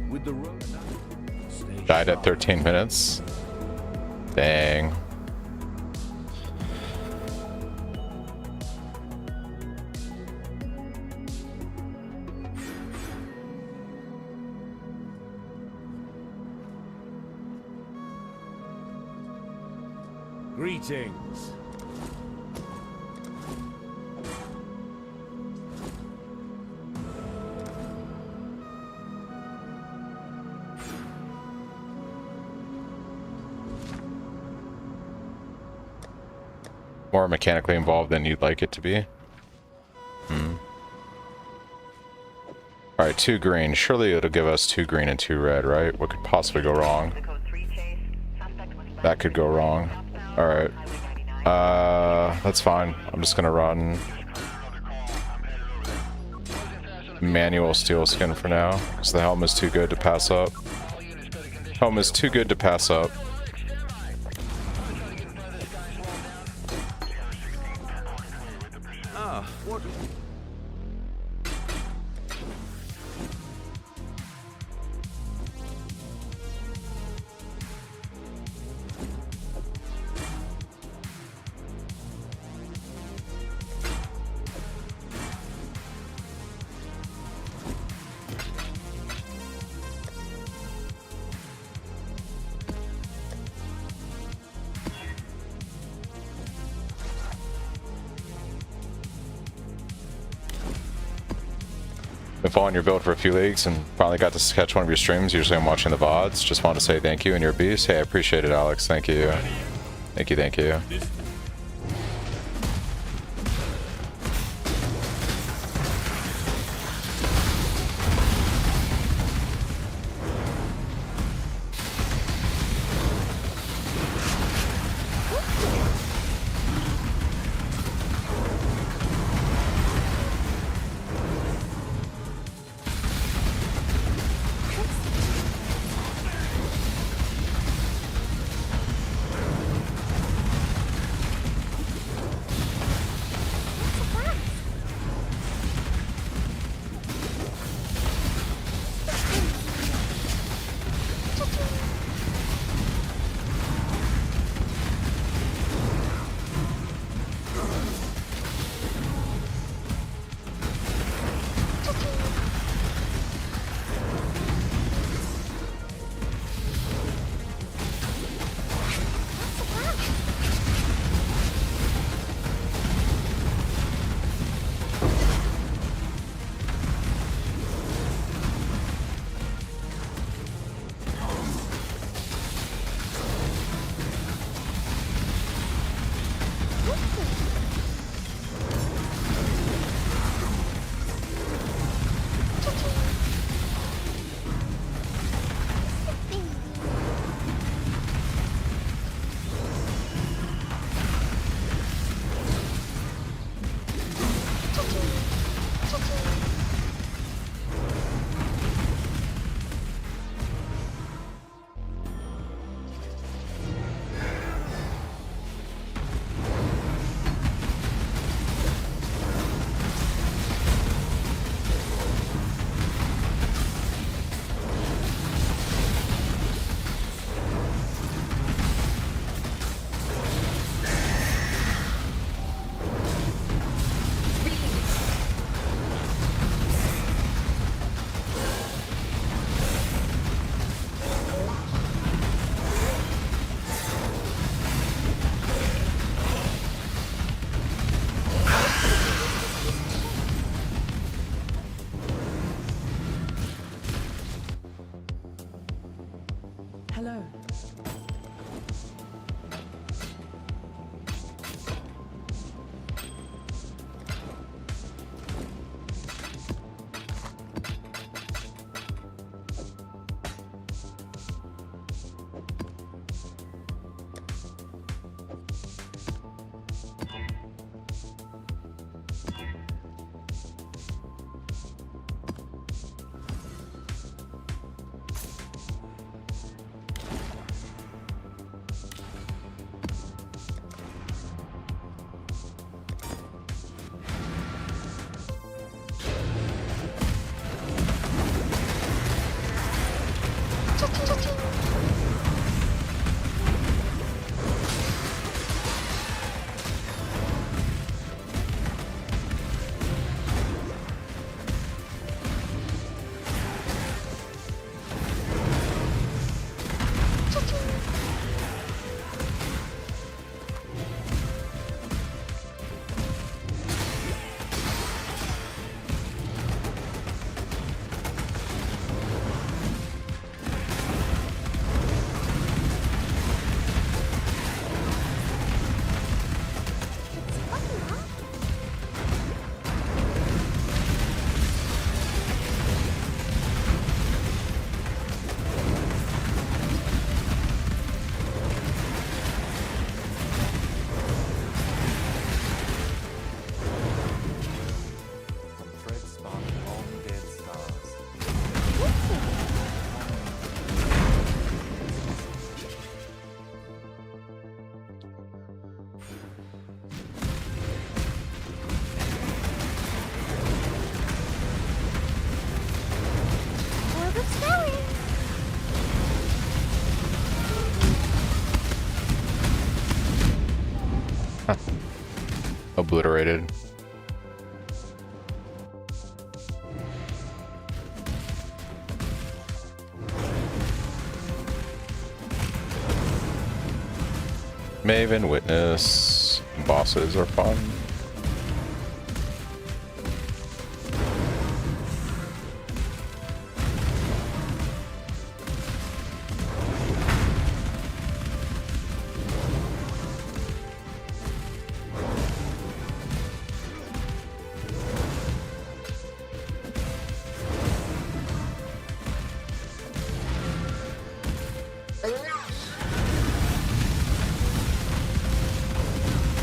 With the road. Died at 13 minutes. Dang. Greetings. More mechanically involved than you'd like it to be. Alright, 2 green. Surely it'll give us 2 green and 2 red, right? What could possibly go wrong? That could go wrong. Alright. That's fine. I'm just gonna run manual steel skin for now, because the helm is too good to pass up. Helm is too good to pass up. What? Been following your build for a few leagues and finally got to catch one of your streams. Usually I'm watching the VODs. Just wanted to say thank you and you're a beast. Hey, I appreciate it, Alex. Thank you. Thank you, thank you. Obliterated. Maven, Witness, bosses are fun.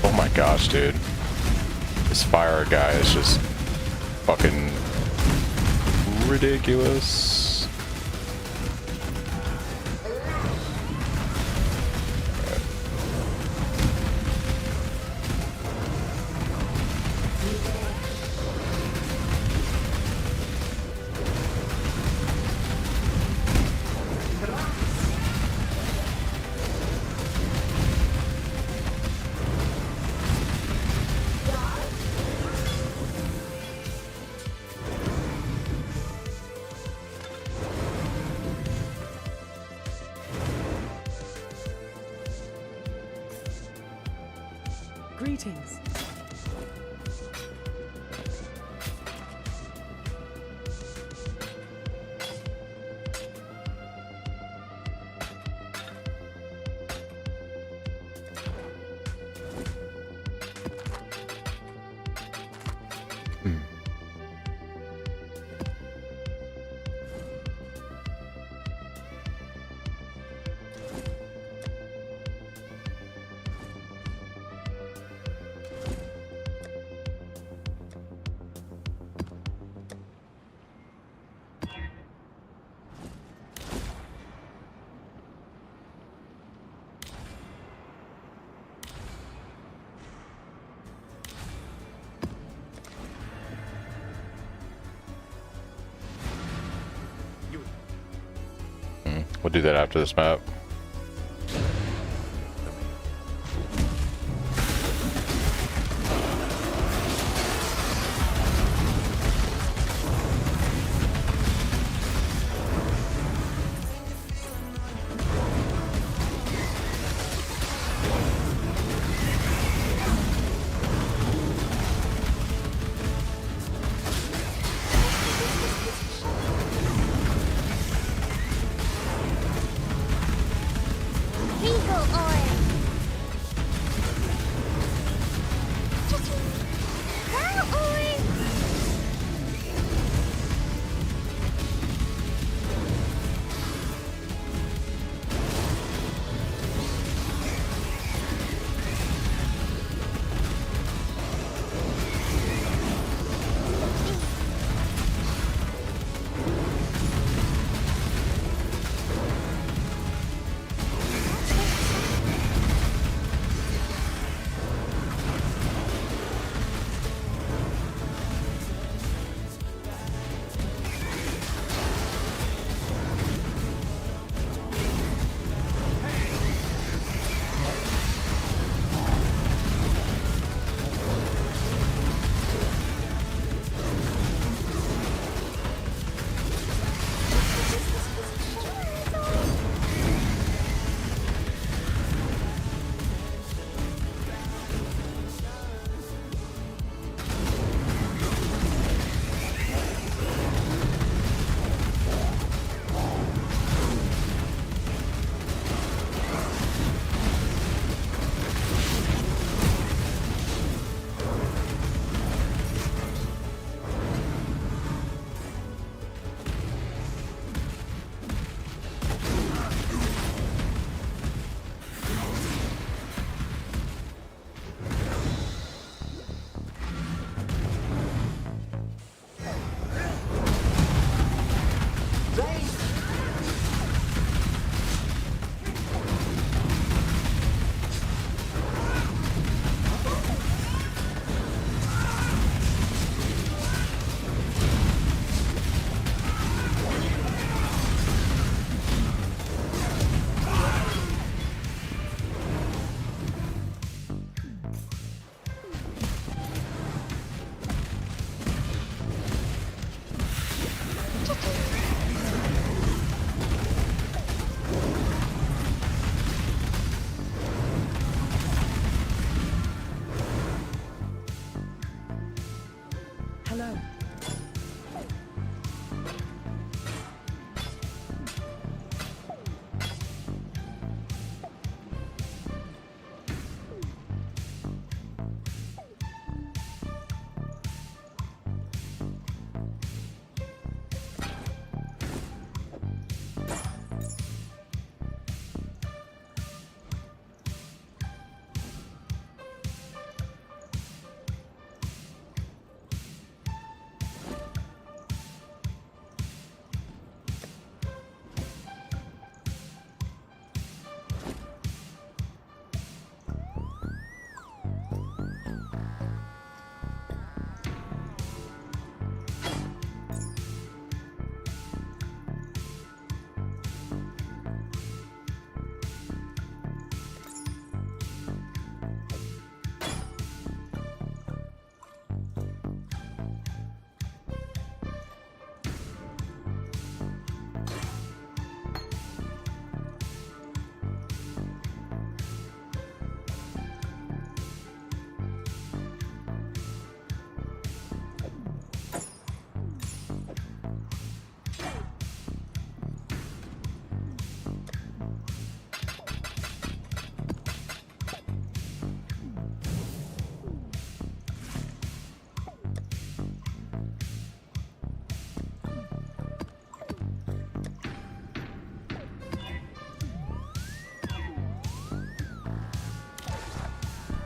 Oh my gosh, dude. This fire guy is just fucking ridiculous. Greetings. We'll do that after this map.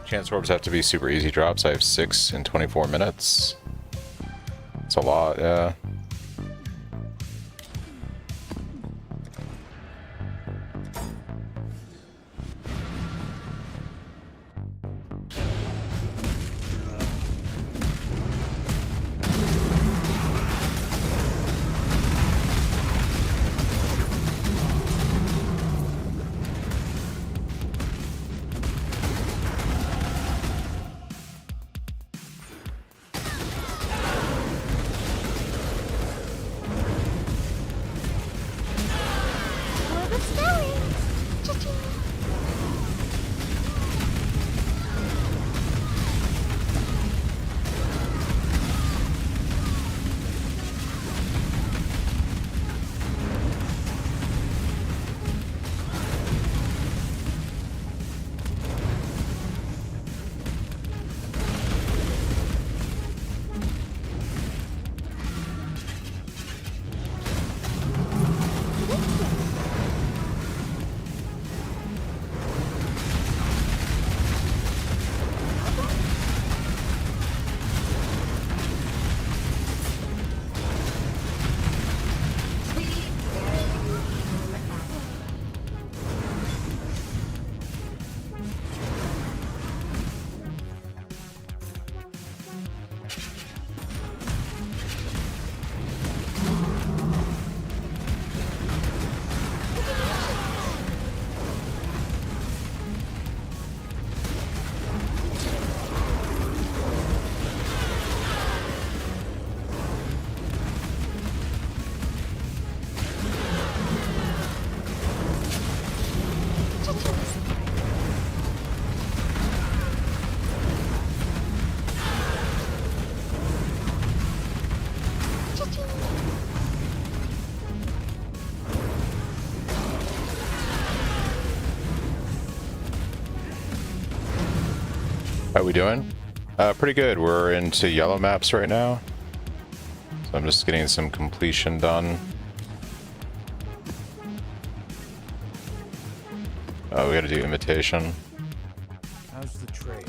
Chance orbs have to be super easy drops. I have 6 in 24 minutes. It's a lot, yeah. Where it's going. Cha-ching. How we doing? Pretty good. We're into yellow maps right now. So I'm just getting some completion done. Oh, we gotta do imitation. How's the trade?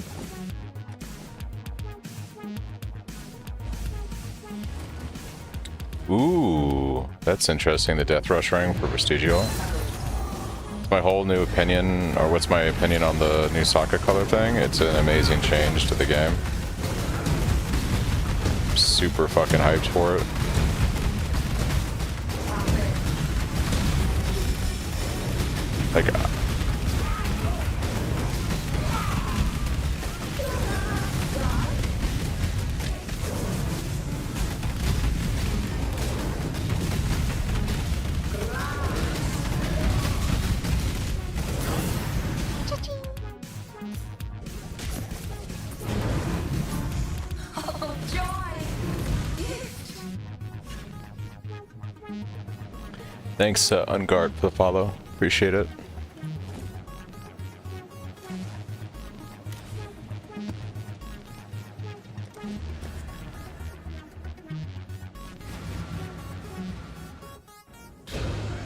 Ooh, that's interesting. The Death Rush ring for Vestigial. My whole new opinion, or what's my opinion on the new socket color thing? It's an amazing change to the game. Super fucking hyped for it. Like, thanks, Unguard, for the follow. Appreciate it.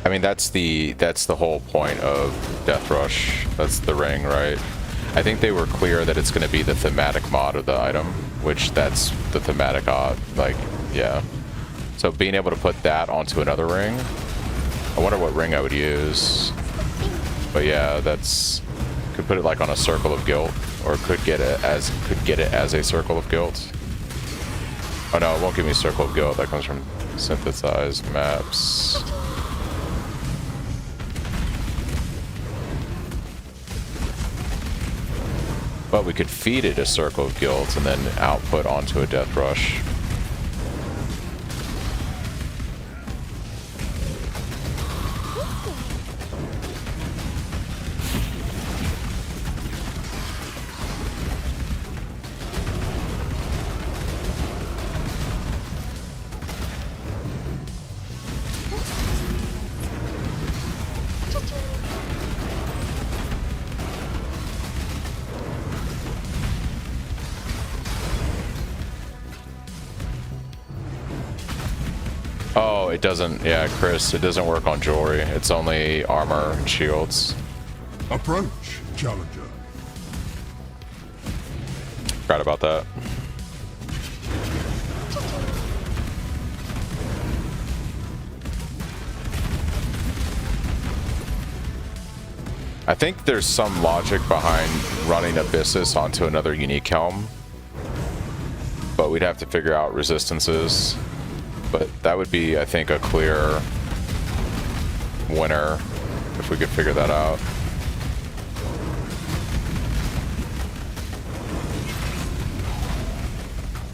I mean, that's the whole point of Death Rush. That's the ring, right? I think they were clear that it's going to be the thematic mod of the item, which that's the thematic odd. Like, yeah. So being able to put that onto another ring, I wonder what ring I would use. But yeah, that's could put it like on a Circle of Guilt, or could get it as a Circle of Guilt. Oh no, it won't give me Circle of Guilt. That comes from synthesized maps. But we could feed it a Circle of Guilt and then output onto a Death Rush. Oh, it doesn't, yeah, Chris, it doesn't work on jewelry. It's only armor and shields. Approach, challenger. forgot about that. I think there's some logic behind running Abyssus onto another unique helm, but we'd have to figure out resistances. But that would be, I think, a clear winner if we could figure that out.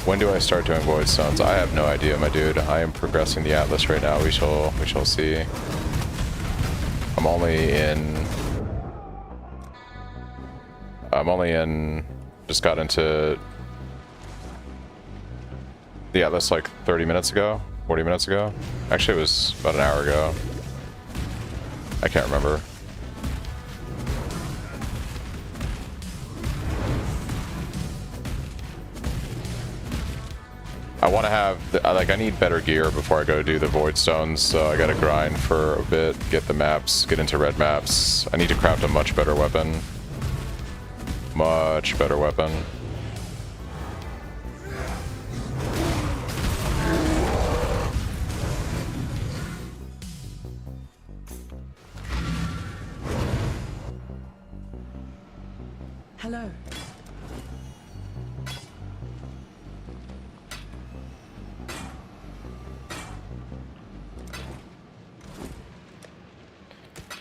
When do I start doing Void Stones? I have no idea, my dude. I am progressing the Atlas right now. We shall see. I'm only in, just got into the Atlas like 30 minutes ago, 40 minutes ago. Actually, it was about an hour ago. I can't remember. I want to have, I need better gear before I go do the Void Stones, so I gotta grind for a bit, get the maps, get into red maps. I need to craft a much better weapon. Much better weapon. Hello.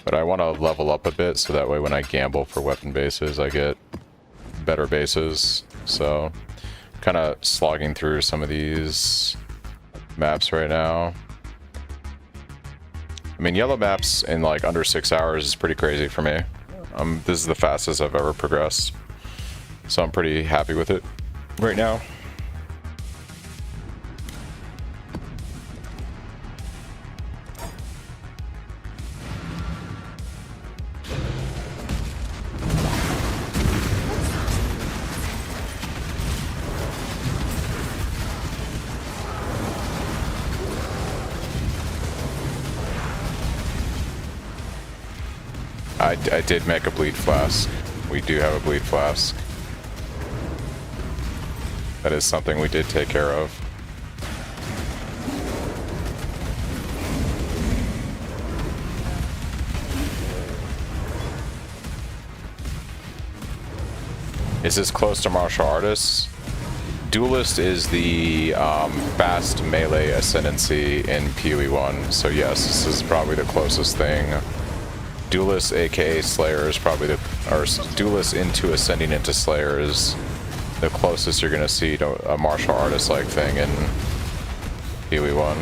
But I want to level up a bit so that way when I gamble for weapon bases, I get better bases. So, kind of slogging through some of these maps right now. I mean, yellow maps in like under 6 hours is pretty crazy for me. This is the fastest I've ever progressed. So I'm pretty happy with it right now. I did make a bleed flask. We do have a bleed flask. That is something we did take care of. Is this close to martial artists? Duelist is the fast melee ascendancy in PoE 1, so yes, this is probably the closest thing. Duelist, aka Slayer, is probably the, or Duelist into ascending into Slayer is the closest you're gonna see to a martial artist like thing in PoE 1.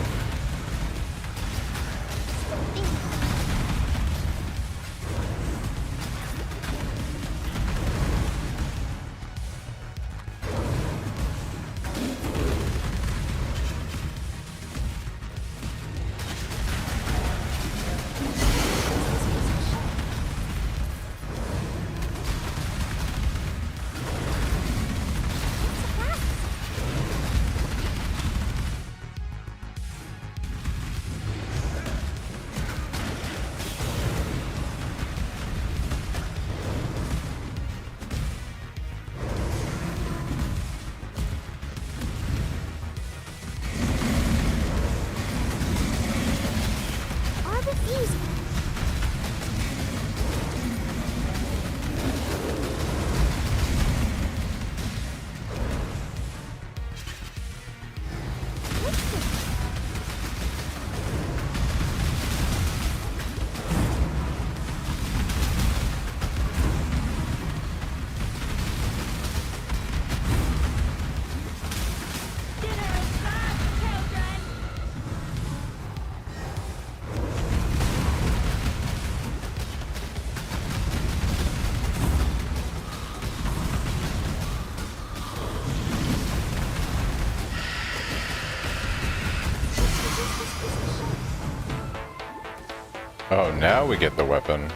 Oh, now we get the weapon.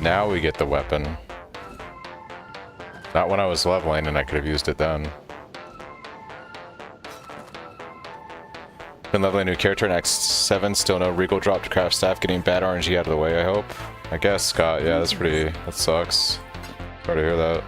Now we get the weapon. Not when I was leveling and I could have used it then. Been leveling a new character in X7, still no regal drop to craft staff, getting bad RNG out of the way, I hope. I guess, Scott, yeah, that's pretty, that sucks. Sorry to hear that.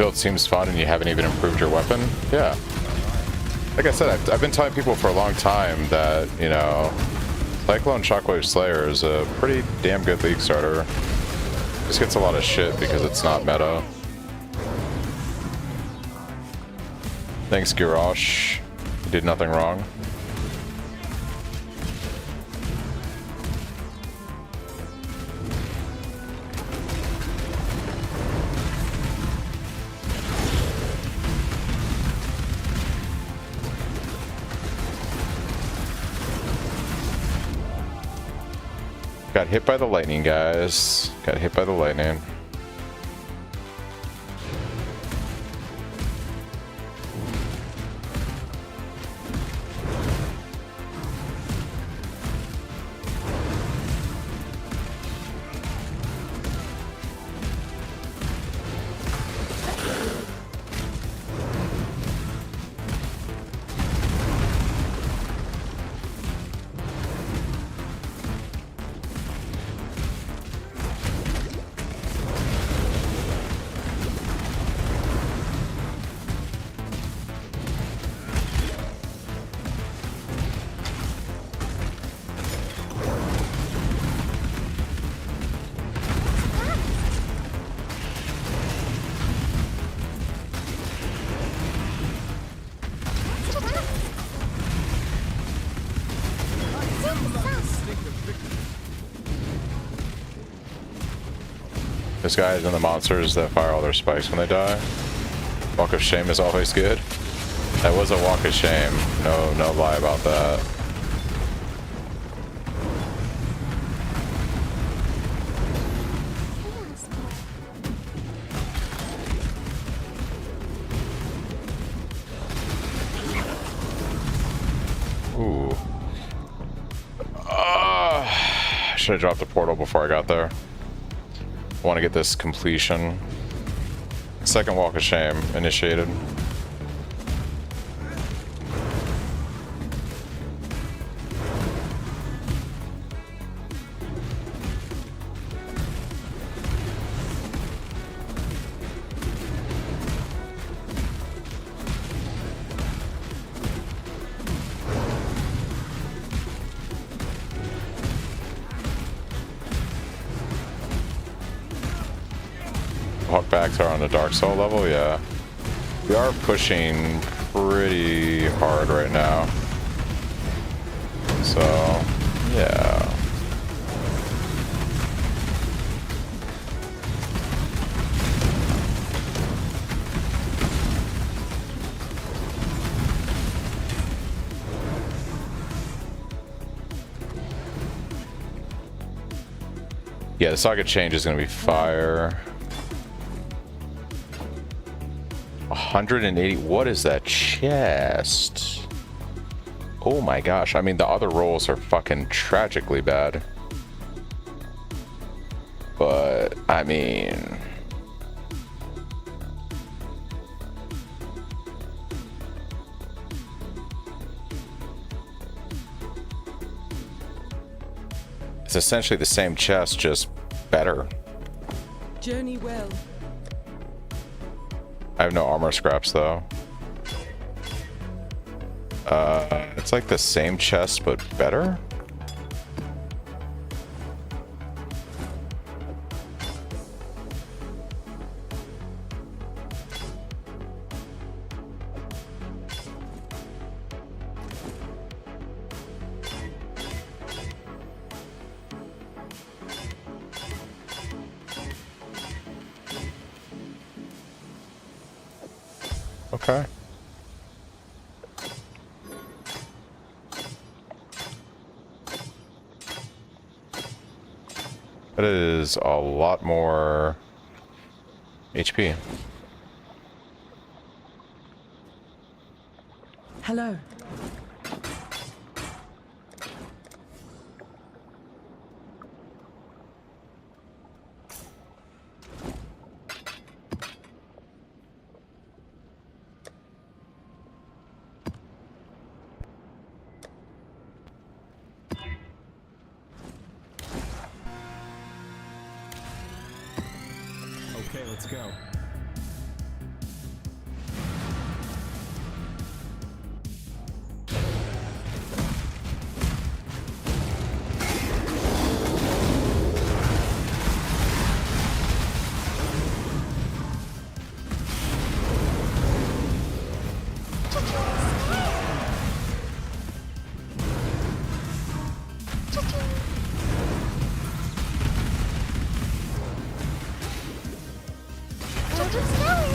build seems fun and you haven't even improved your weapon? Yeah. Like I said, I've been telling people for a long time that, you know, Cyclone Shockwave Slayer is a pretty damn good League starter. Just gets a lot of shit because it's not meta. Thanks, Girosh. You did nothing wrong. Got hit by the lightning, guys. Got hit by the lightning. There's guys and the monsters that fire all their spikes when they die. Walk of Shame is always good. That was a walk of shame. No lie about that. Ooh. Should have dropped the portal before I got there. I want to get this completion. Second walk of shame initiated. Hawkbacks are on the Dark Soul level, yeah. We are pushing pretty hard right now. So, yeah. Yeah, the socket change is going to be fire. 180. What is that chest? Oh my gosh. I mean, the other rolls are fucking tragically bad. But, I mean... it's essentially the same chest, just better. Journey well. I have no armor scraps though. It's like the same chest but better. Okay. That is a lot more HP. Hello. Okay, let's go. Magic Snowy!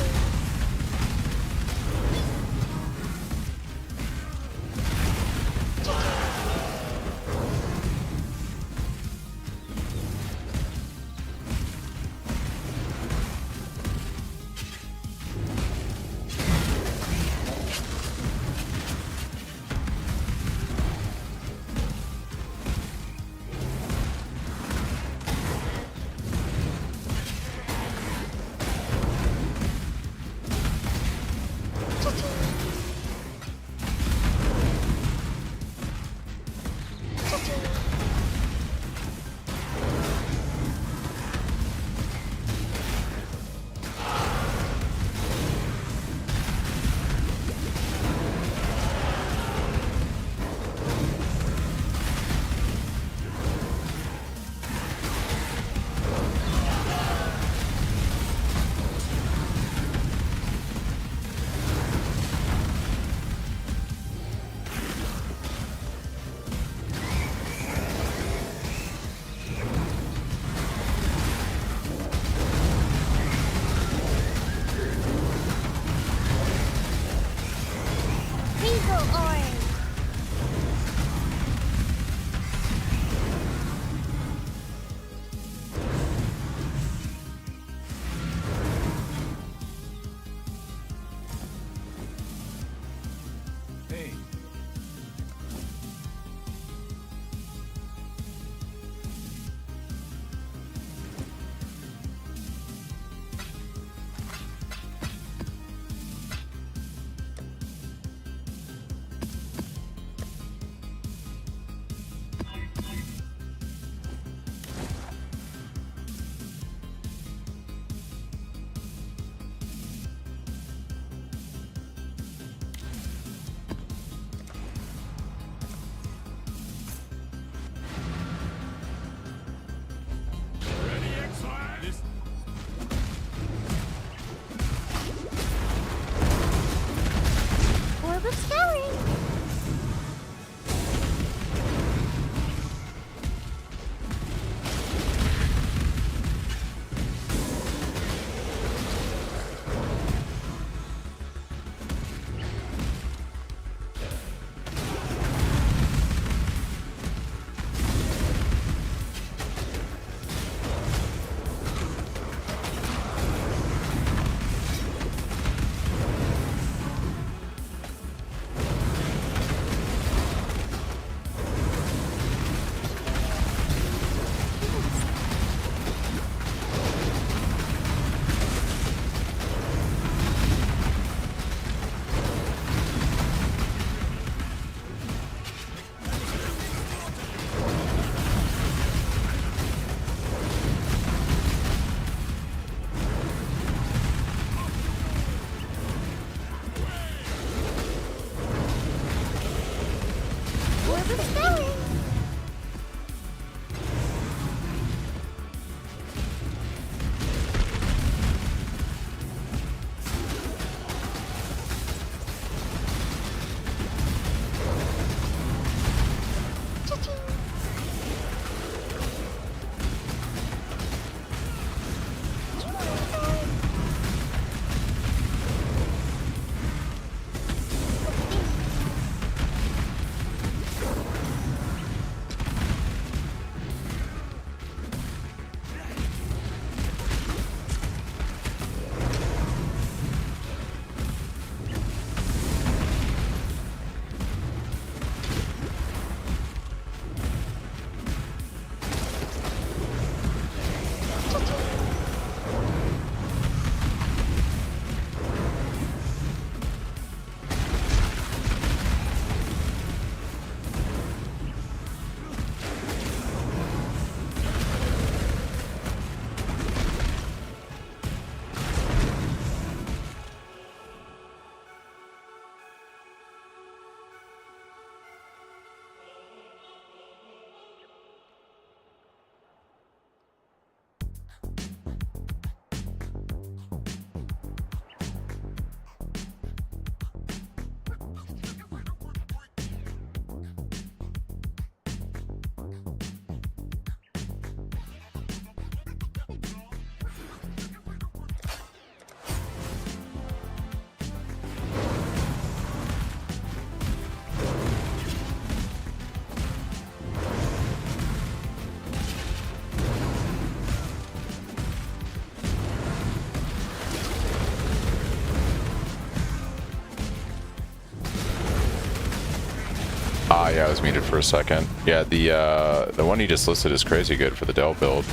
Ah, yeah, I was muted for a second. Yeah, the one you just listed is crazy good for the Dell build.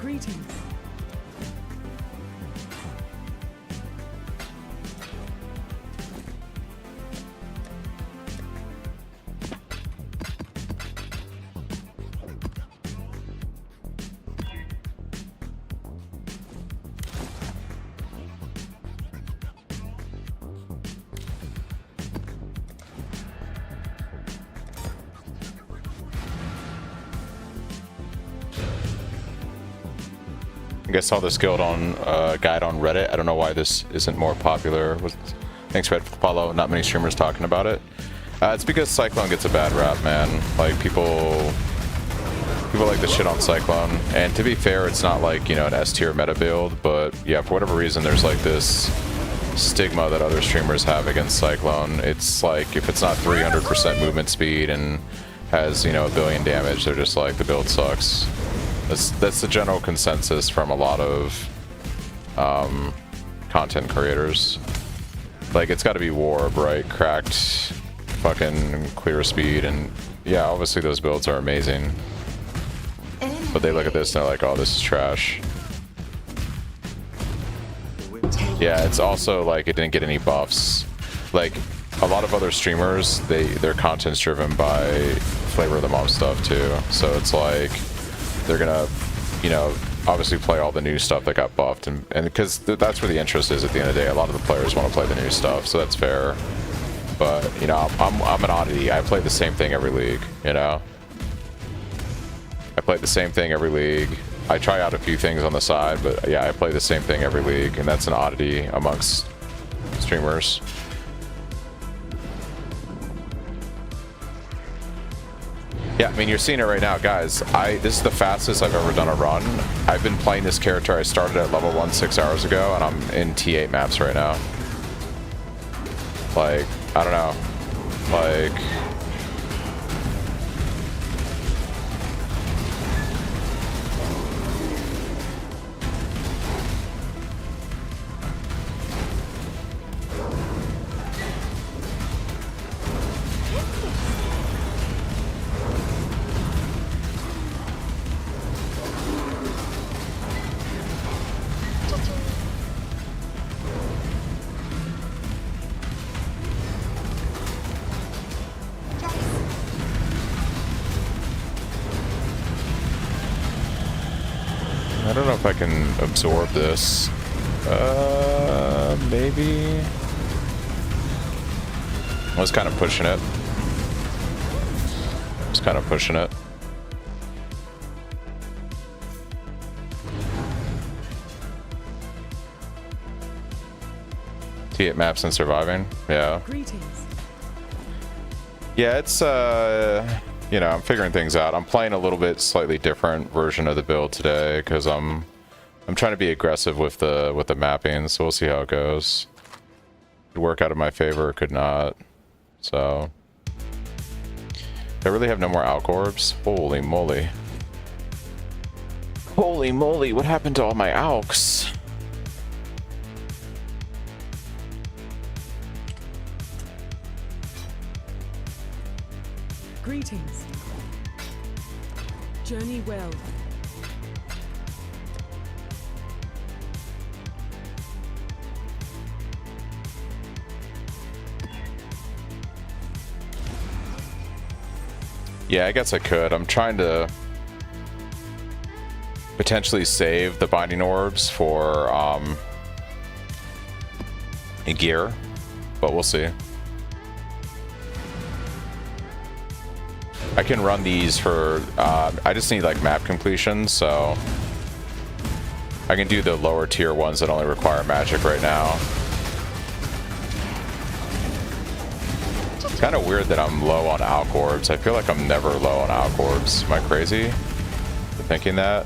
Greetings. I guess I saw this guild on guide on Reddit. I don't know why this isn't more popular. Thanks, Red, for the follow. Not many streamers talking about it. It's because Cyclone gets a bad rap, man. Like people like the shit on Cyclone. And to be fair, it's not like, you know, an S tier meta build, but yeah, for whatever reason, there's like this stigma that other streamers have against Cyclone. It's like if it's not 300% movement speed and has, you know, 1 billion damage, they're just like the build sucks. That's the general consensus from a lot of content creators. Like, it's got to be Warb, right? Cracked, fucking clear speed, and yeah, obviously those builds are amazing. But they look at this and they're like, oh, this is trash. Yeah, it's also like it didn't get any buffs. Like, a lot of other streamers, their content's driven by flavor of the month stuff too. So it's like they're gonna, you know, obviously play all the new stuff that got buffed, and because that's where the interest is at the end of the day. A lot of the players want to play the new stuff, so that's fair. But you know, I'm an oddity. I play the same thing every league. You know, I play the same thing every league. I try out a few things on the side, but yeah, I play the same thing every league, and that's an oddity amongst streamers. Yeah, I mean, you're seeing it right now, guys. This is the fastest I've ever done a run. I've been playing this character. I started at level 1 6 hours ago, and I'm in T8 maps right now. Like, I don't know. Like... I don't know if I can absorb this. Maybe. I was kind of pushing it. T8 maps and surviving. Yeah. Greetings. Yeah, it's you know, I'm figuring things out. I'm playing a little bit slightly different version of the build today because I'm trying to be aggressive with the mapping, so we'll see how it goes. Could work out in my favor, could not. So I really have no more alch orbs. Holy moly. Holy moly, what happened to all my alchs? Greetings. Journey well. Yeah, I guess I could. I'm trying to potentially save the binding orbs for a gear, but we'll see. I can run these for I just need like map completion, so I can do the lower tier ones that only require magic right now. It's kind of weird that I'm low on alch orbs. I feel like I'm never low on alch orbs. Am I crazy for thinking that?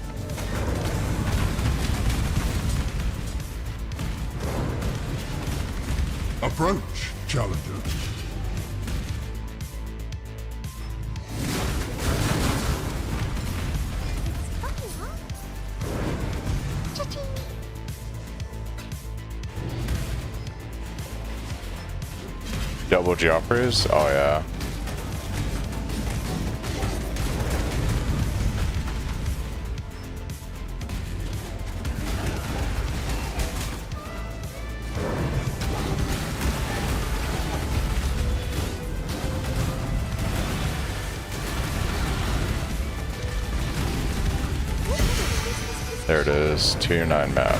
Approach, challenger. Double Joffreys? Oh yeah. There it is, tier 9 map.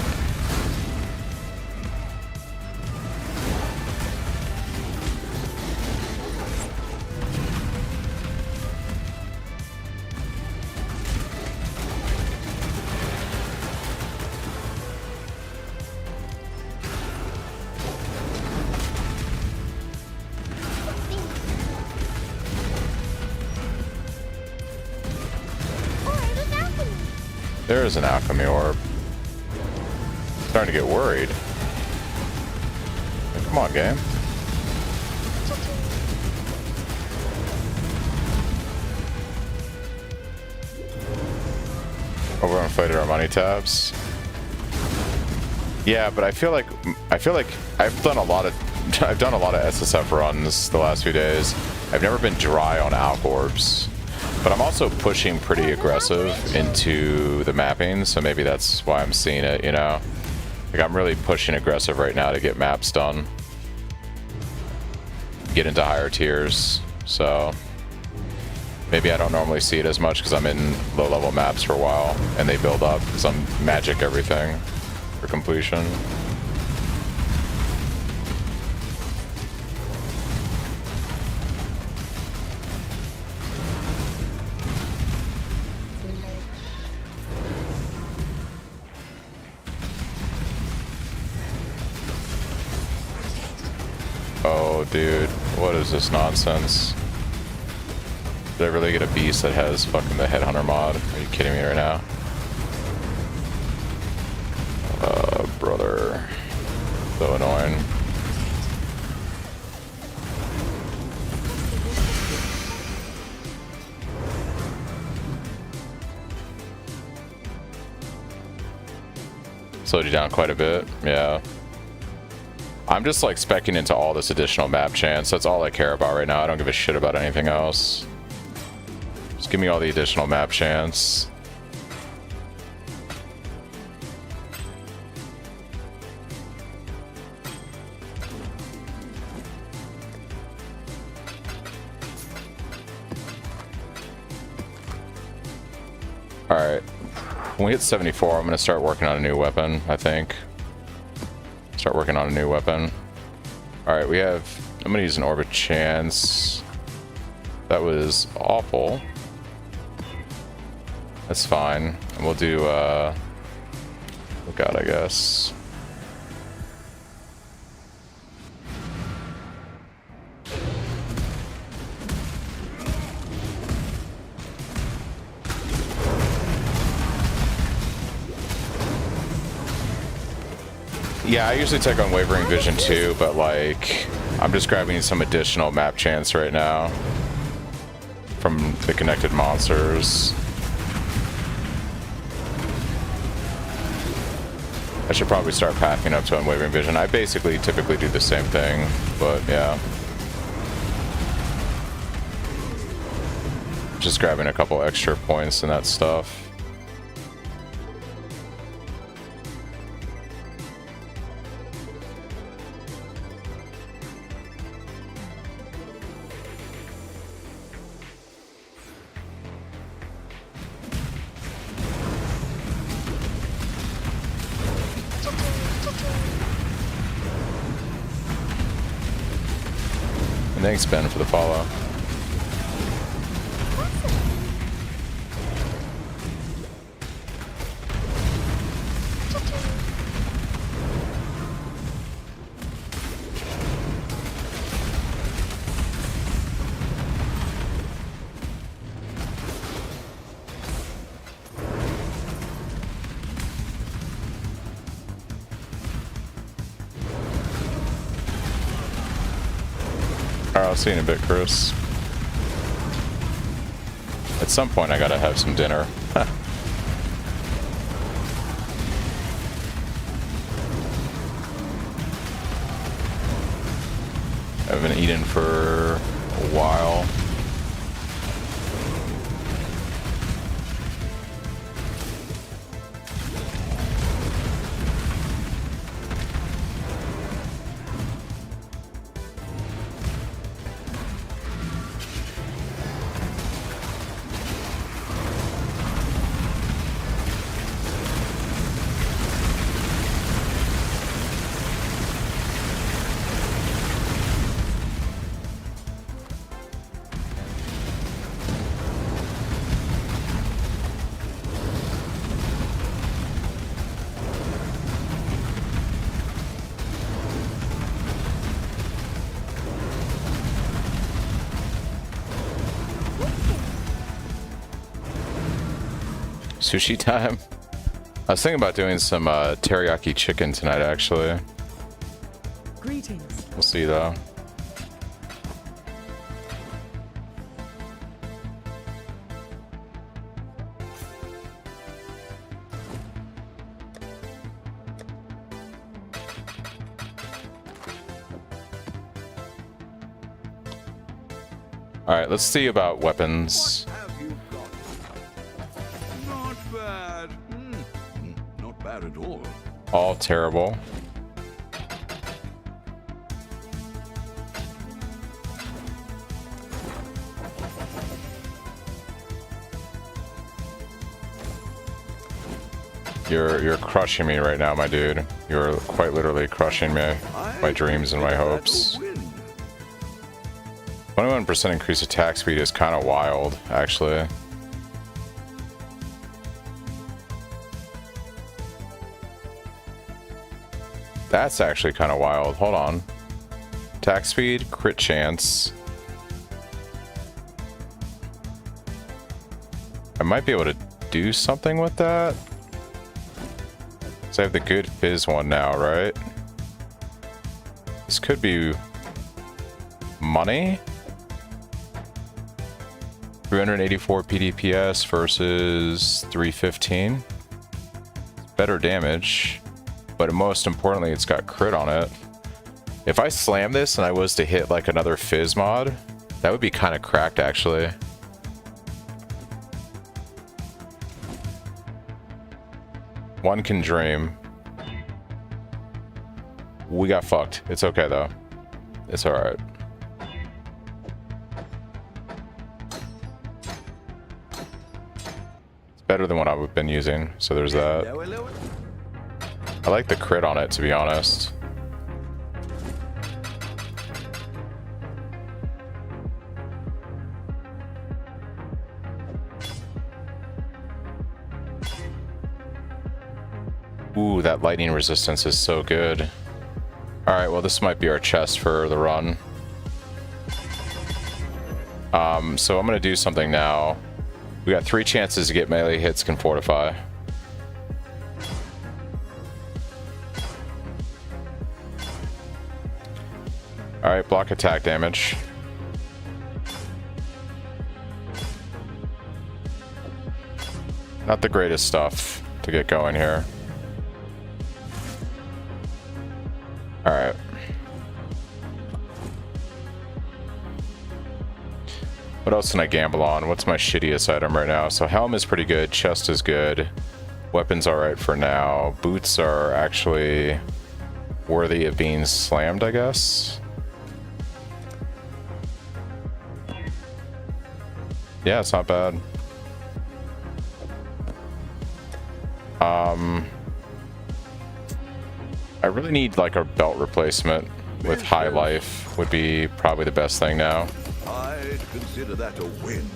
There is an alchemy orb. Starting to get worried. Come on, game. Oh, we're gonna fight at our money tabs. Yeah, but I feel like I've done a lot of SSF runs the last few days. I've never been dry on alch orbs. But I'm also pushing pretty aggressive into the mapping, so maybe that's why I'm seeing it, you know? Like, I'm really pushing aggressive right now to get maps done. Get into higher tiers, so... Maybe I don't normally see it as much because I'm in low-level maps for a while, and they build up, because I'm magic everything for completion. Oh, dude, what is this nonsense? Did I really get a beast that has fucking the Headhunter mod? Are you kidding me right now? Brother. So annoying. Slowed you down quite a bit, yeah. I'm just like specking into all this additional map chance. That's all I care about right now. I don't give a shit about anything else. Just give me all the additional map chance. Alright. When we hit 74, I'm going to start working on a new weapon, I think. Start working on a new weapon. Alright, we have... I'm gonna use an Orbit Chance. That was awful. That's fine. And we'll do, look out, I guess. Yeah, I usually take Unwavering Vision too, but like, I'm just grabbing some additional map chance right now from the connected monsters. I should probably start packing up to Unwavering Vision. I basically typically do the same thing, but yeah. Just grabbing a couple extra points and that stuff. And thanks, Ben, for the follow. I'll see you in a bit, Chris. At some point, I gotta have some dinner. I haven't eaten for a while. Sushi time? I was thinking about doing some teriyaki chicken tonight, actually. Greetings. We'll see, though. Alright, let's see about weapons. Have you got? Not bad. Not bad at all. All terrible. You're crushing me right now, my dude. You're quite literally crushing me. My dreams and my hopes. 21% increased attack speed is kind of wild, actually. That's actually kind of wild. Hold on. Attack speed, crit chance. I might be able to do something with that. So I have the good fizz one now, right? This could be money. 384 PDPS versus 315. Better damage, but most importantly, it's got crit on it. If I slam this and I was to hit like another fizz mod, that would be kind of cracked, actually. One can dream. We got fucked. It's okay, though. It's alright. Better than what I've been using, so there's that. I like the crit on it, to be honest. Ooh, that lightning resistance is so good. Alright, well, this might be our chest for the run. So I'm gonna do something now. We got 3 chances to get melee hits can fortify. Alright, block attack damage. Not the greatest stuff to get going here. Alright. What else can I gamble on? What's my shittiest item right now? So helm is pretty good, chest is good, weapons alright for now. Boots are actually worthy of being slammed, I guess. Yeah, it's not bad. I really need like a belt replacement with high life would be probably the best thing now. I'd consider that a win.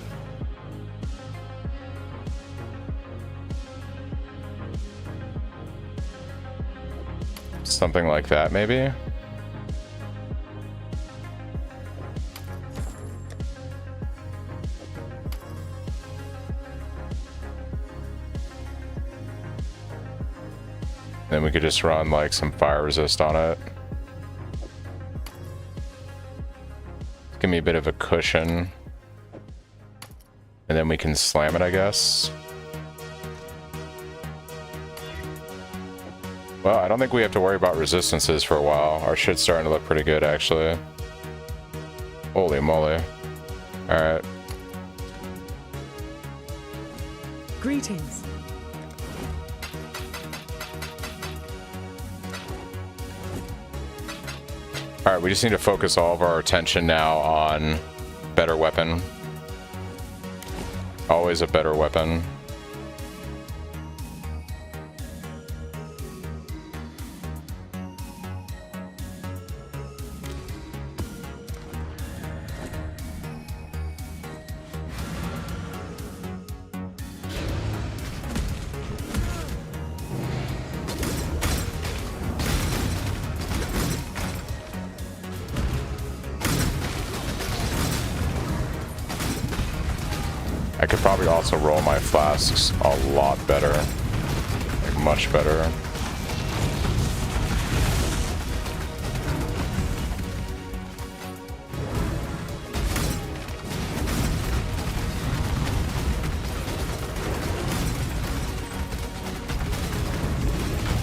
Something like that, maybe? Then we could just run like some fire resist on it. Give me a bit of a cushion. And then we can slam it, I guess. Well, I don't think we have to worry about resistances for a while. Our shit's starting to look pretty good, actually. Holy moly. Alright. Greetings. Alright, we just need to focus all of our attention now on better weapon. Always a better weapon. I could probably also roll my flasks a lot better. Like, much better.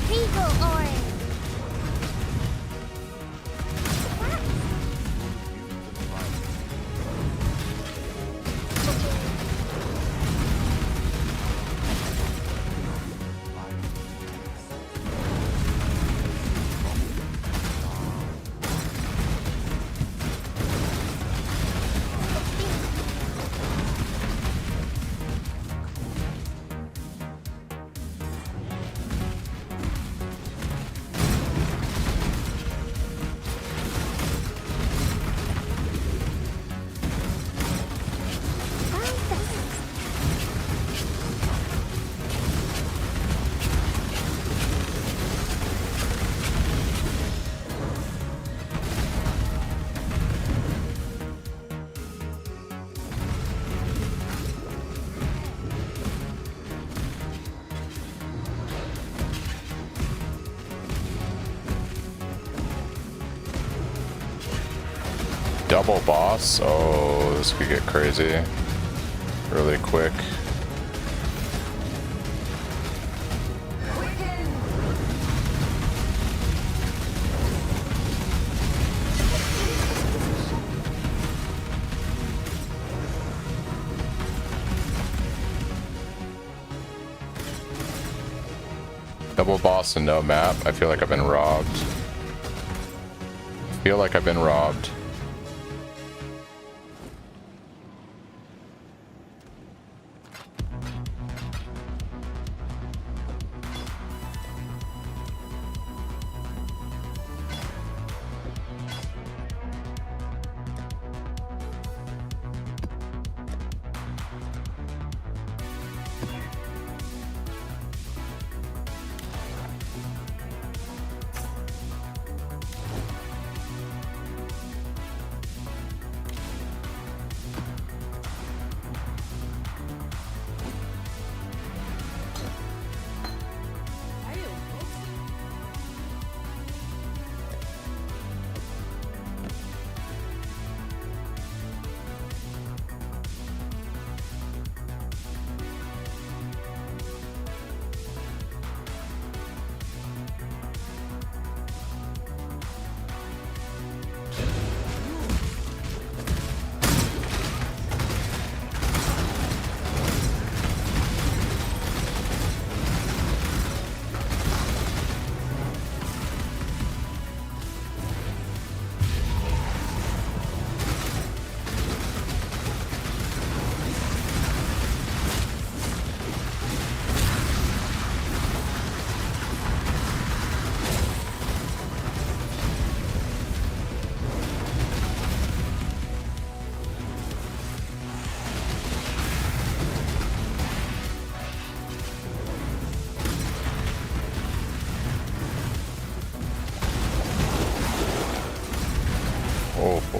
People orange. Double boss? Oh, this could get crazy really quick. Double boss and no map. I feel like I've been robbed. I feel like I've been robbed.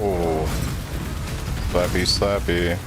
Oh, slappy, slappy.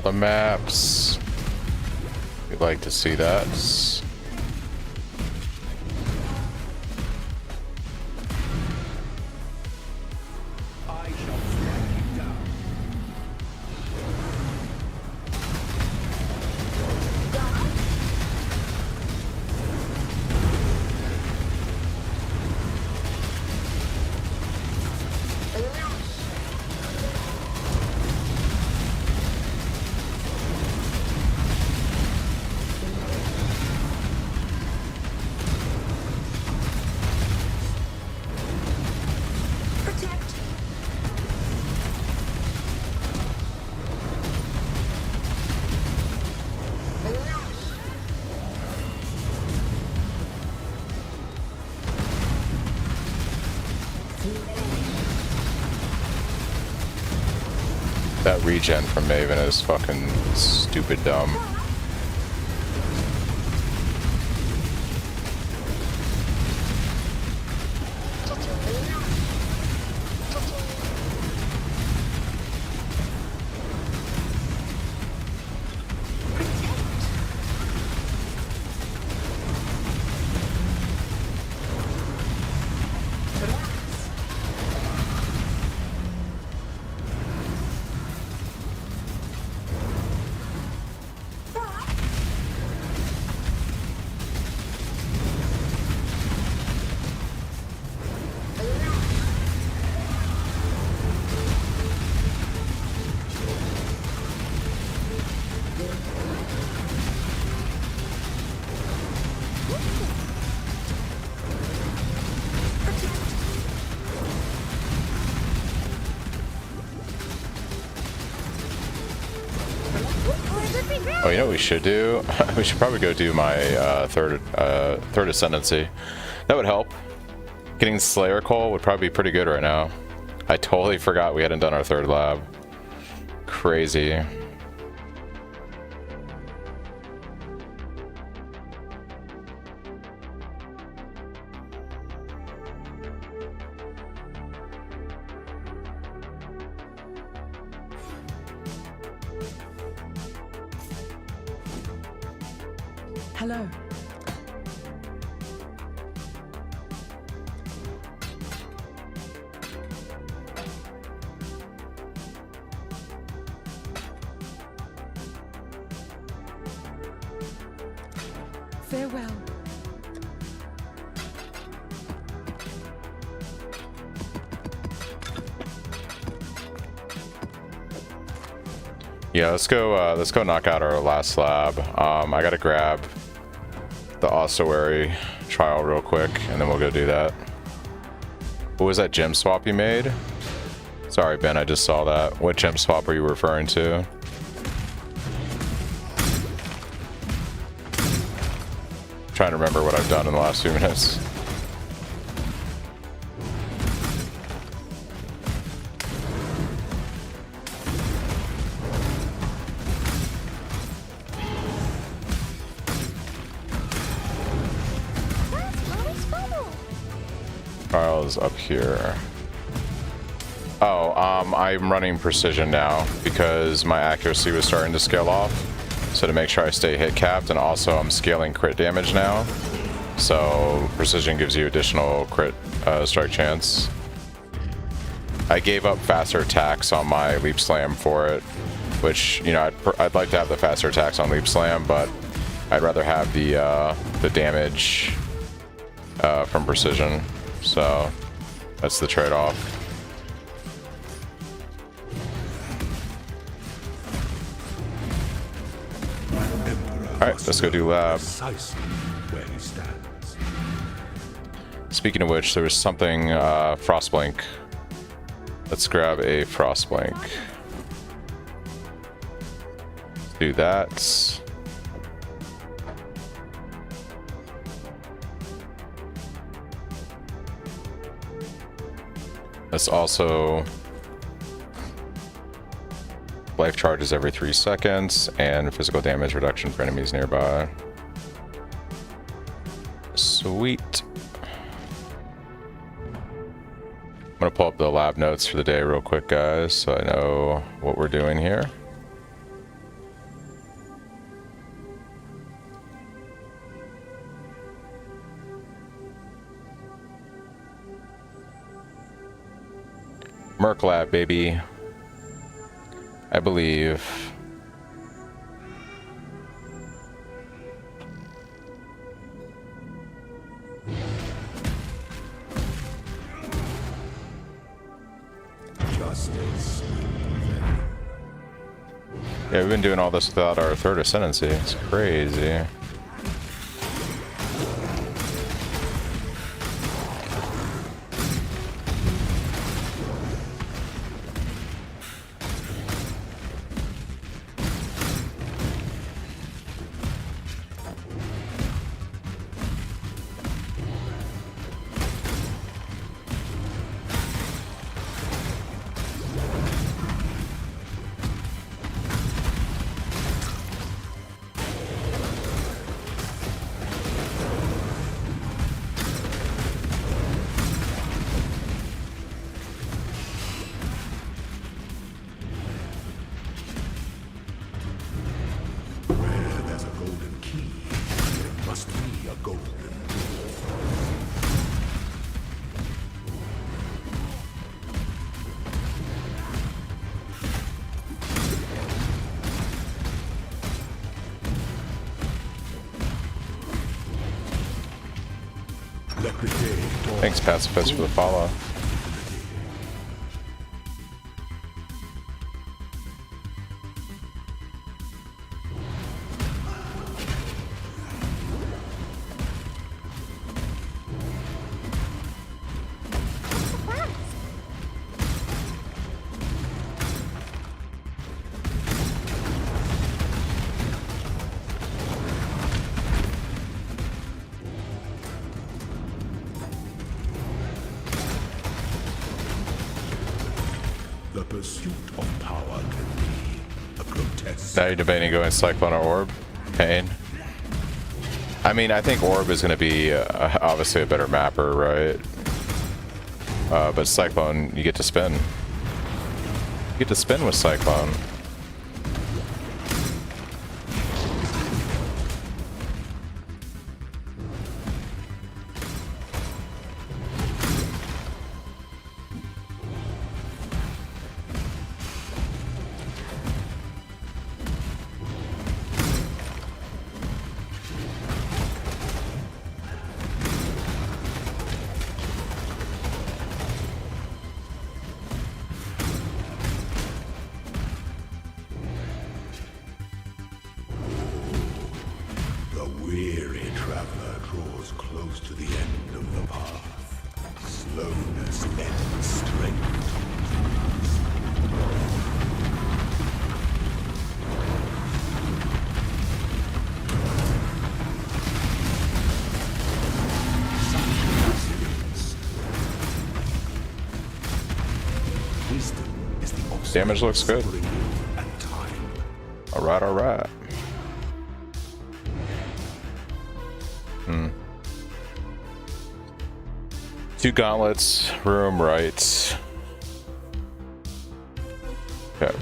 the maps. We'd like to see that. I shall strike you down. That regen from Maven is fucking stupid dumb. Oh, you know what we should do? We should probably go do my third ascendancy. That would help. Getting Slayer Call would probably be pretty good right now. I totally forgot we hadn't done our third lab. Crazy. Hello. Farewell. Yeah, let's go knock out our last lab. I gotta grab the ossuary trial real quick, and then we'll go do that. What was that gem swap you made? Sorry, Ben, I just saw that. What gem swap are you referring to? Trying to remember what I've done in the last few minutes. Trial is up here. Oh, I'm running precision now because my accuracy was starting to scale off. So to make sure I stay hit capped, and also I'm scaling crit damage now. So precision gives you additional crit strike chance. I gave up faster attacks on my leap slam for it, which, you know, I'd like to have the faster attacks on leap slam, but I'd rather have the damage from precision. So that's the trade-off. Alright, let's go do lab. Where he stands. Speaking of which, there was something Frostblink. Let's grab a Frostblink. Do that. Let's also life charges every 3 seconds and physical damage reduction for enemies nearby. Sweet. I'm gonna pull up the lab notes for the day real quick, guys, so I know what we're doing here. Merc Lab, baby. I believe. Justice. Yeah, we've been doing all this without our third ascendancy. It's crazy. Where there's a golden key, there must be a golden door. Let the day dawn. Thanks, Pacifist, for the follow. The pursuit of power can be a grotesque. Now you're debating going Cyclone or Orb? Pain. I mean, I think Orb is going to be obviously a better mapper, right? But Cyclone, you get to spin. You get to spin with Cyclone. The weary traveler draws close to the end of the path. Slowness lends strength. Wisdom is the obstacle Damage looks good. and time. Alright, alright. Two gauntlets, room right. Okay.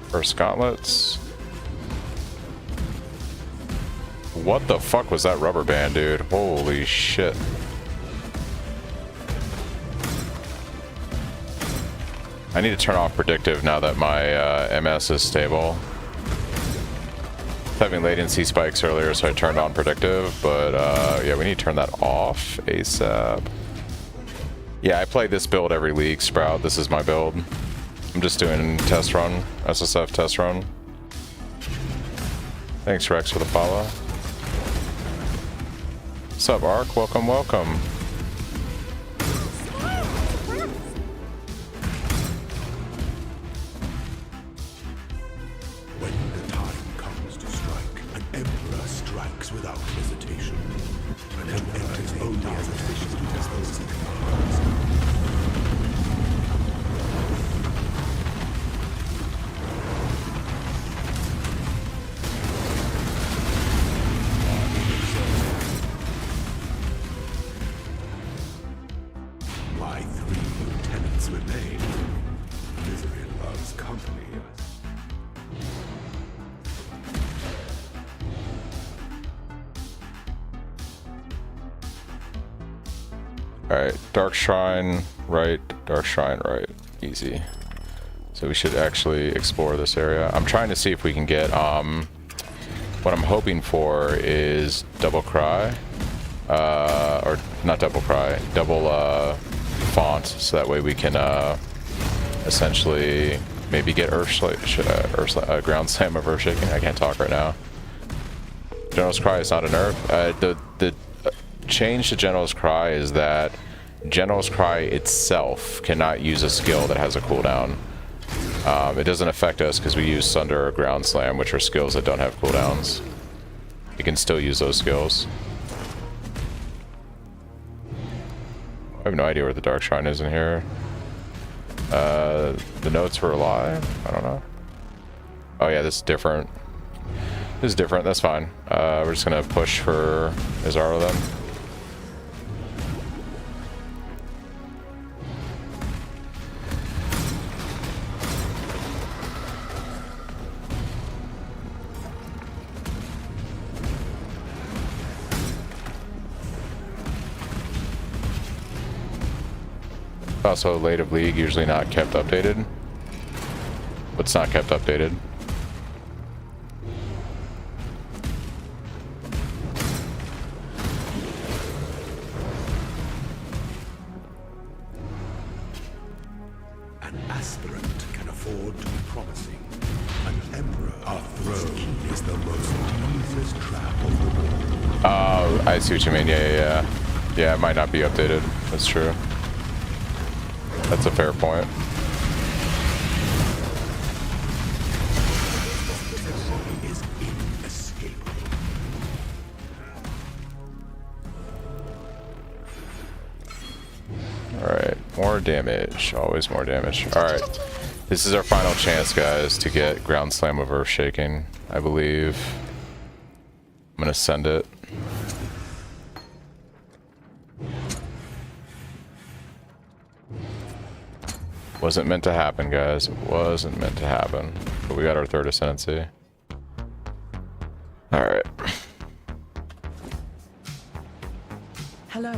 First gauntlets. What the fuck was that rubber band, dude? Holy shit. I need to turn off predictive now that my MS is stable. I was having latency spikes earlier, so I turned on predictive, but yeah, we need to turn that off ASAP. Yeah, I play this build every league, Sprout. This is my build. I'm just doing test run, SSF test run. Thanks, Rex, for the follow. What's up, Ark? Welcome, welcome. When the time comes to strike, an emperor strikes without hesitation. An emperor enters only as a wishes to test those seeking hearts. My 3 lieutenants remain. Misery loves company. Alright, Dark Shrine right, Dark Shrine right. Easy. So we should actually explore this area. I'm trying to see if we can get, what I'm hoping for is double cry. Or not double cry, double font, so that way we can essentially maybe get ground slam of Earth Shaking. I can't talk right now. General's Cry is not a nerf. The change to General's Cry is that General's Cry itself cannot use a skill that has a cooldown. It doesn't affect us because we use Sunder or Ground Slam, which are skills that don't have cooldowns. You can still use those skills. I have no idea where the Dark Shrine is in here. The notes were a lie? I don't know. Oh yeah, this is different. This is different, that's fine. We're just gonna push for Izaro then. Also, late of League, usually not kept updated. What's not kept updated? An aspirant can afford to be promising. An emperor, our throne, is the most dangerous trap of the war. Oh, I see what you mean. Yeah. Yeah, it might not be updated. That's true. That's a fair point. Is inescapable. Alright, more damage. Always more damage. Alright. This is our final chance, guys, to get Ground Slam of Earth Shaking, I believe. I'm gonna send it. Wasn't meant to happen, guys. It wasn't meant to happen. But we got our third ascendancy. Alright. Hello.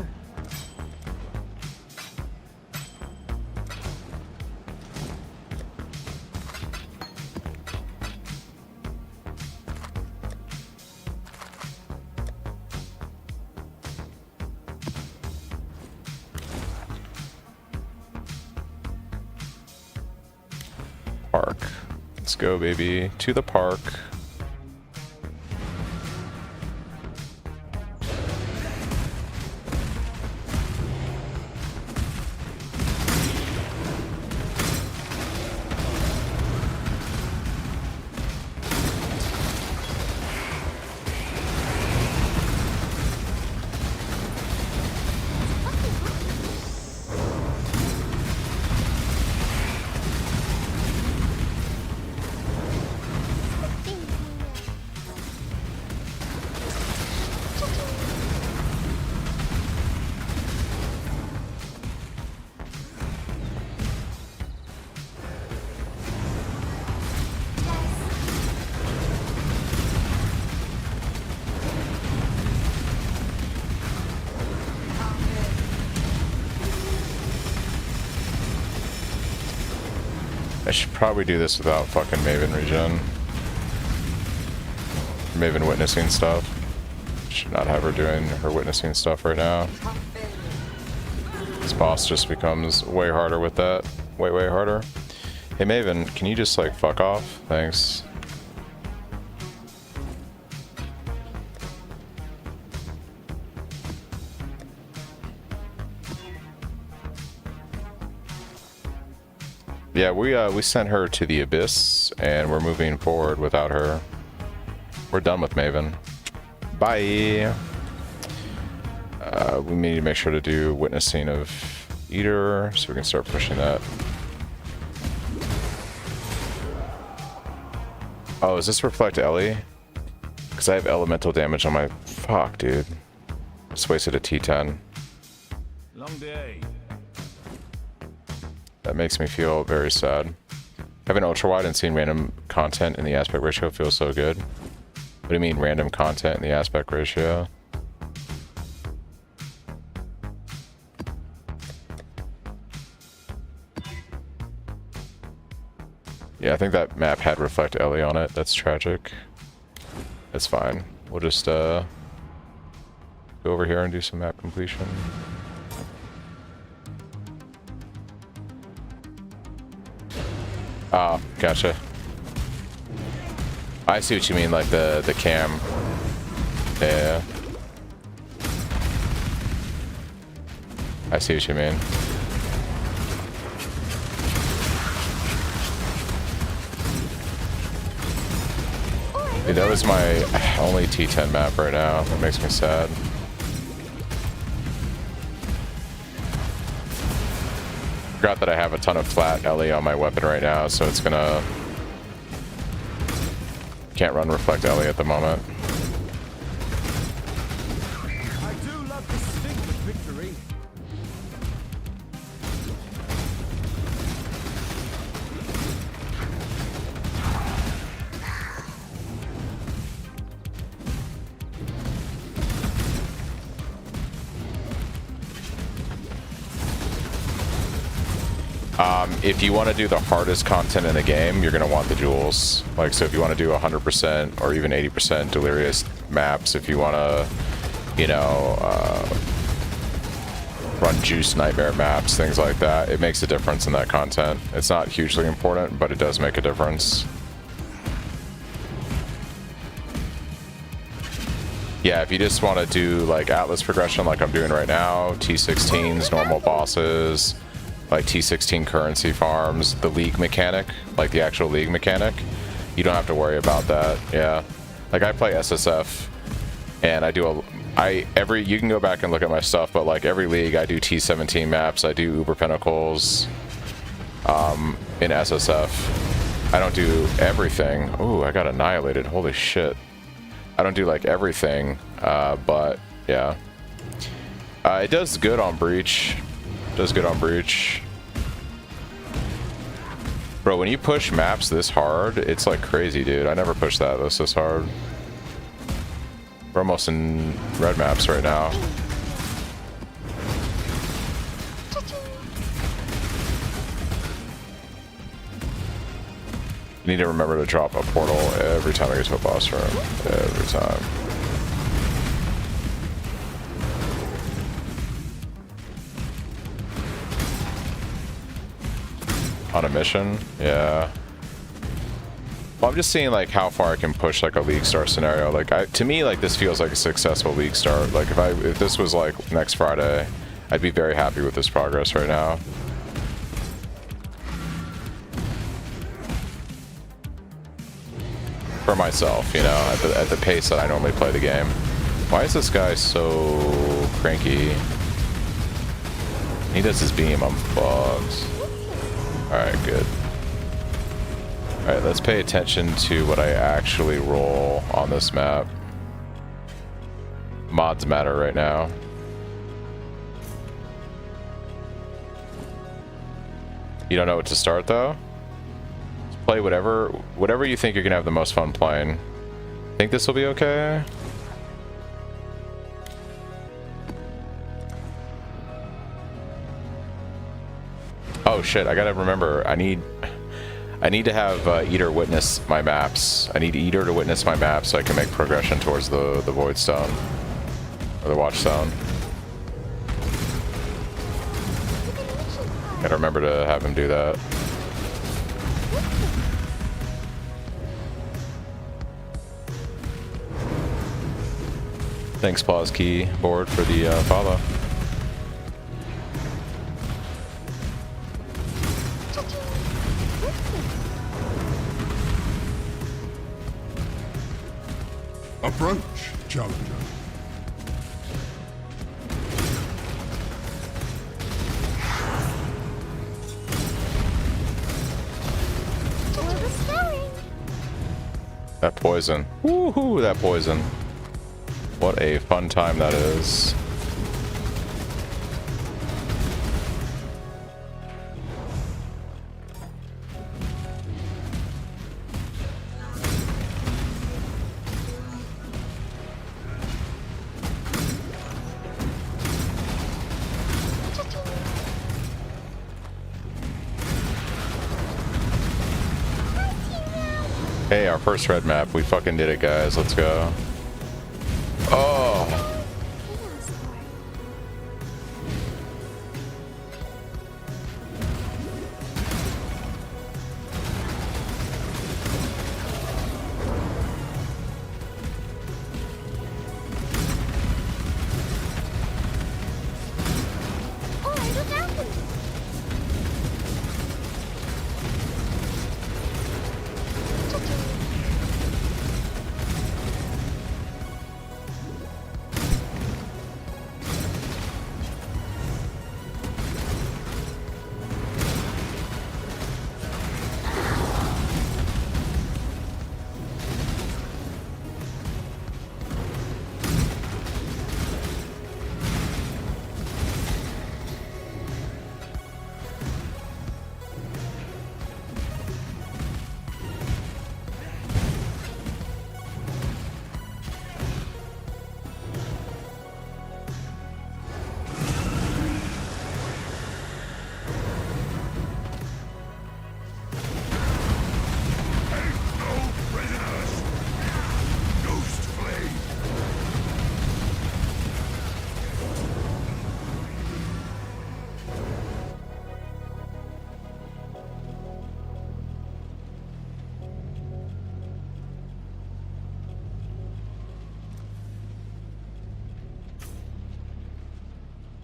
Park. Let's go, baby. To the park. I should probably do this without fucking Maven regen. Maven witnessing stuff. Should not have her doing her witnessing stuff right now. This boss just becomes way harder with that. Way harder. Hey Maven, can you just like fuck off? Thanks. Yeah, we sent her to the Abyss, and we're moving forward without her. We're done with Maven. Bye! We need to make sure to do Witnessing of Eater, so we can start pushing that. Oh, does this reflect Ellie? Because I have elemental damage on my... Fuck, dude. Just wasted a T10. Long day. That makes me feel very sad. Having ultra wide and seeing random content in the aspect ratio feels so good. What do you mean random content in the aspect ratio? Yeah, I think that map had Reflect Ellie on it. That's tragic. That's fine. We'll just go over here and do some map completion. Oh, gotcha. I see what you mean, like the cam. Yeah. I see what you mean. Dude, that was my only T10 map right now. That makes me sad. Forgot that I have a ton of flat LE on my weapon right now, so it's gonna... Can't run Reflect LE at the moment. I do love to sting with victory. If you want to do the hardest content in the game, you're going to want the jewels. Like, so if you want to do 100% or even 80% delirious maps, if you want to, you know, run juice nightmare maps, things like that, it makes a difference in that content. It's not hugely important, but it does make a difference. Yeah, if you just want to do like Atlas progression like I'm doing right now, T16s, normal bosses, like T16 currency farms, the league mechanic, like the actual league mechanic, you don't have to worry about that. Yeah, like I play SSF and I do you can go back and look at my stuff, but like every league I do T17 maps, I do Uber Pinnacles in SSF. I don't do everything. Ooh, I got annihilated, holy shit. I don't do like everything, but yeah. It does good on Breach. Does good on Breach. Bro, when you push maps this hard, it's like crazy, dude. I never pushed this hard. We're almost in red maps right now. You need to remember to drop a portal every time I get to a boss room. Every time. On a mission? Yeah. Well, I'm just seeing like how far I can push like a league start scenario. Like to me, like this feels like a successful league start. Like if this was like next Friday, I'd be very happy with this progress right now. For myself, you know, at the pace that I normally play the game. Why is this guy so cranky? He does his beam, I'm fucked. Alright, good. Alright, let's pay attention to what I actually roll on this map. Mods matter right now. You don't know what to start though? Just play whatever you think you're gonna have the most fun playing. Think this will be okay? Oh shit, I gotta remember, I need to have Eater witness my maps. I need Eater to witness my maps so I can make progression towards the Void Stone. Or the Watchstone. Gotta remember to have him do that. Thanks, Pause Keyboard, for the follow. Approach, challenger. That poison. Woohoo, that poison. What a fun time that is. Hey, our first red map. We fucking did it, guys. Let's go. Oh.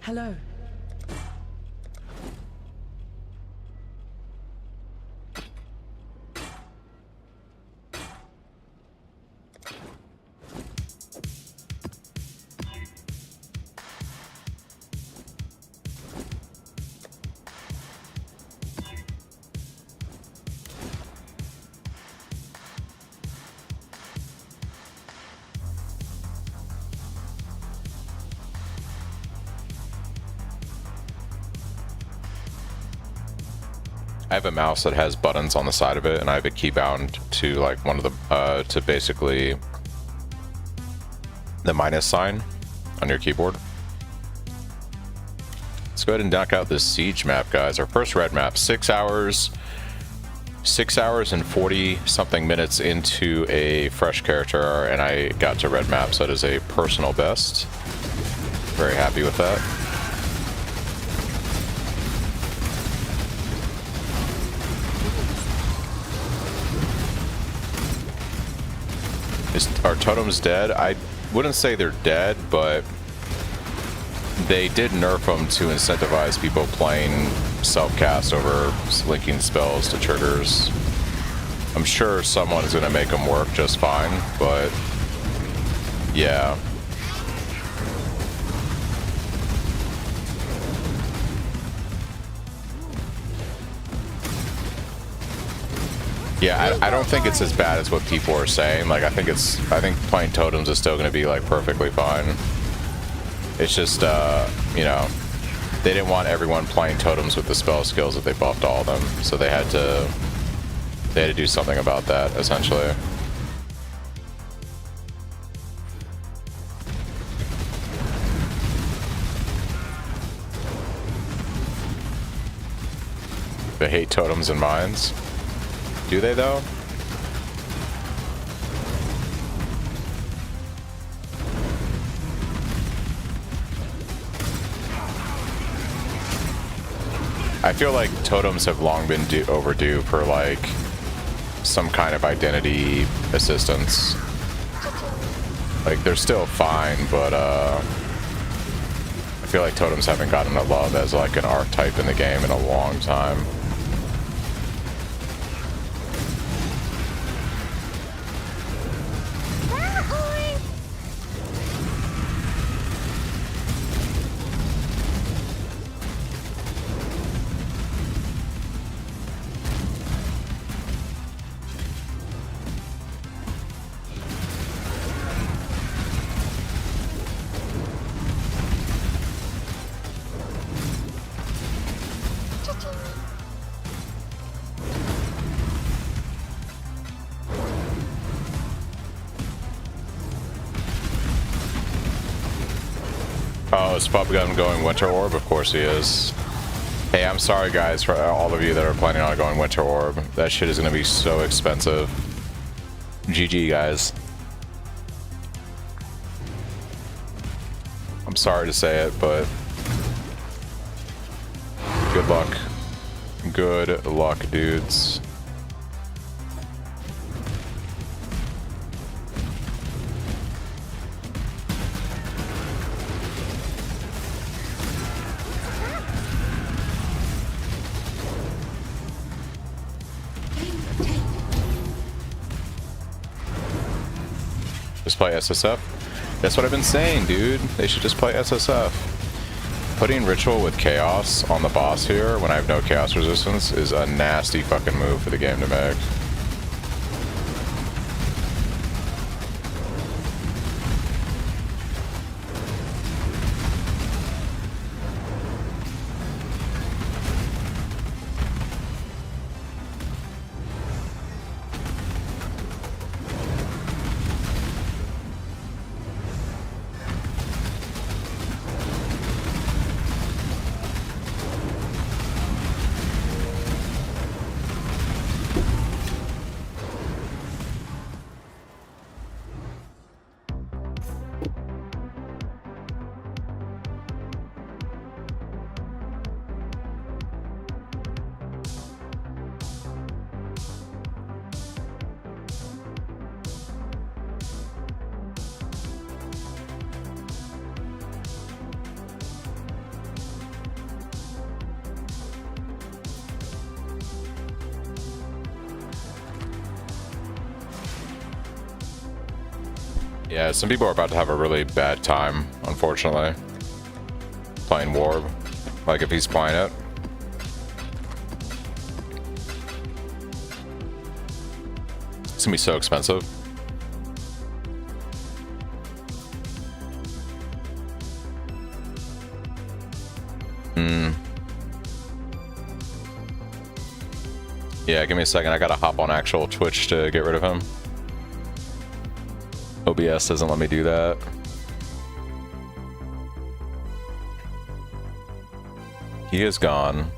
Hello. I have a mouse that has buttons on the side of it, and I have it key bound to like one of the to basically the minus sign on your keyboard. Let's go ahead and knock out this siege map, guys. Our first red map, 6 hours and 40 something minutes into a fresh character, and I got to red map, so it is a personal best. Very happy with that. Are totems dead? I wouldn't say they're dead, but they did nerf them to incentivize people playing self-cast over linking spells to triggers. I'm sure someone's going to make them work just fine, but yeah. Yeah, I don't think it's as bad as what people are saying. Like, I think playing totems is still going to be like perfectly fine. It's just, you know, they didn't want everyone playing totems with the spell skills if they buffed all of them, so they had to do something about that, essentially. They hate totems and mines. Do they, though? I feel like totems have long been overdue for, like, some kind of identity assistance. Like, they're still fine, but, I feel like totems haven't gotten the love as, like, an archetype in the game in a long time. Oh, is Pubgun going Winter Orb? Of course he is. Hey, I'm sorry guys for all of you that are planning on going Winter Orb. That shit is going to be so expensive. GG, guys. I'm sorry to say it, but good luck. Good luck, dudes. Just play SSF. That's what I've been saying, dude. They should just play SSF. Putting Ritual with Chaos on the boss here when I have no Chaos resistance is a nasty fucking move for the game to make. Yeah, some people are about to have a really bad time, unfortunately, playing Warb. Like, if he's playing it. It's gonna be so expensive. Yeah, give me a second. I gotta hop on actual Twitch to get rid of him. OBS doesn't let me do that. He is gone.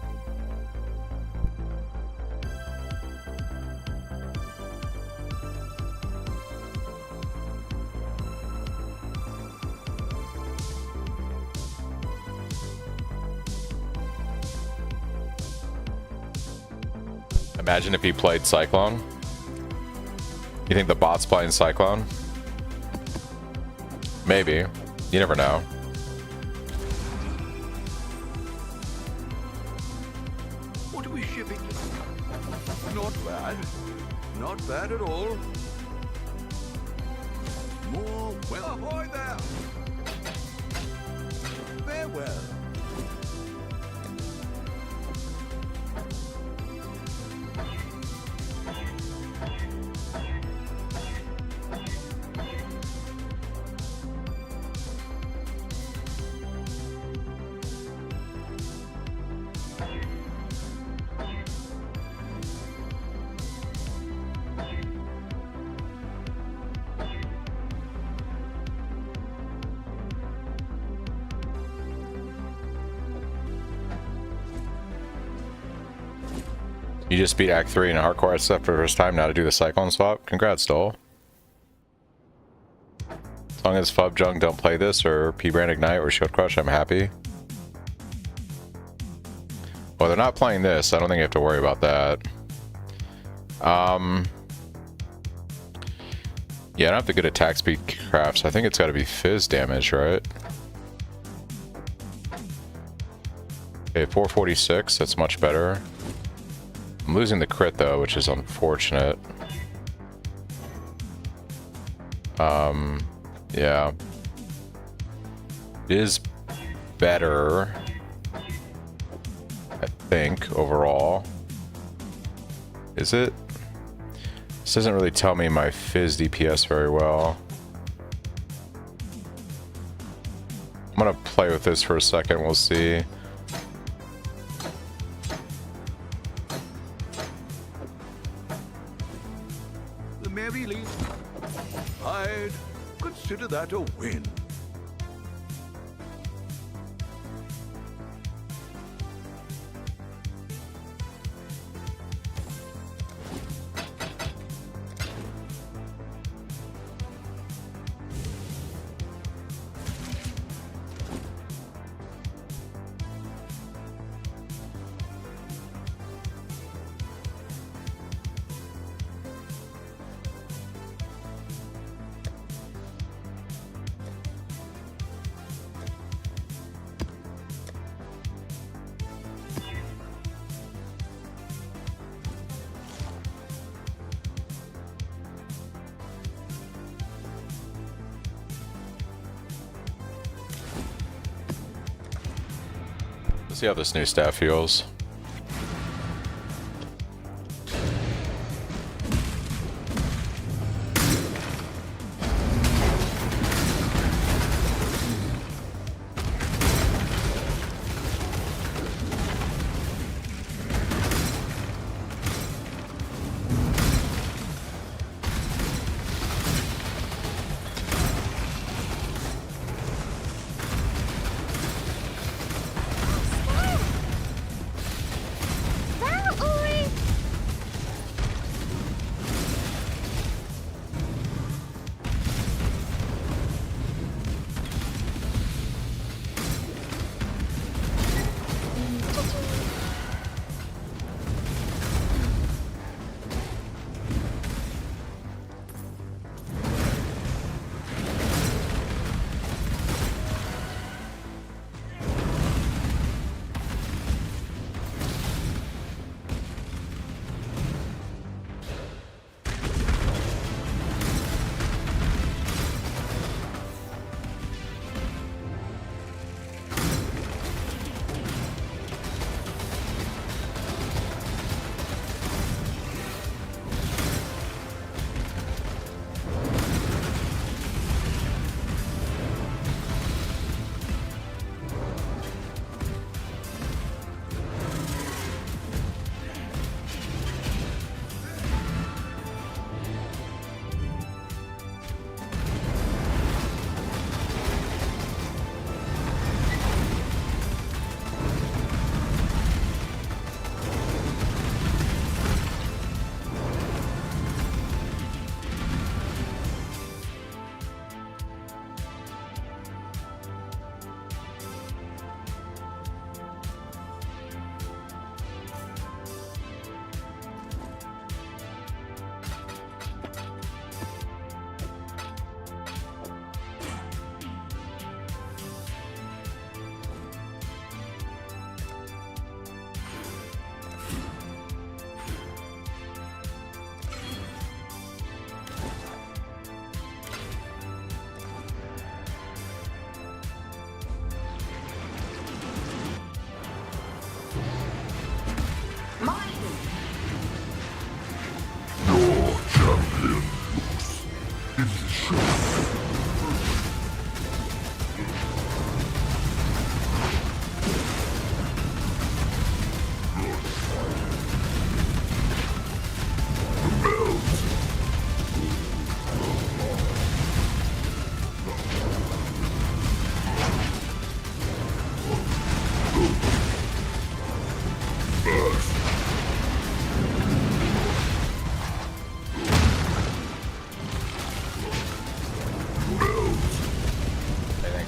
Imagine if he played Cyclone. You think the bot's playing Cyclone? Maybe. You never know. What are we shipping? Not bad. Not bad at all. More well. Ahoy there! Farewell. You just beat Act 3 in a hardcore SSF for the first time, now to do the Cyclone swap? Congrats, Dole. As long as Fub Jung don't play this, or P-Brand Ignite, or Shield Crush, I'm happy. Well, they're not playing this, so I don't think you have to worry about that. Yeah, I don't have the good attack speed crafts. I think it's gotta be Fizz damage, right? Okay, 446, that's much better. I'm losing the crit though, which is unfortunate. Yeah. It is better, I think, overall. Is it? This doesn't really tell me my Fizz DPS very well. I'm gonna play with this for a second, we'll see. I'd consider that a win. Let's see how this new staff feels.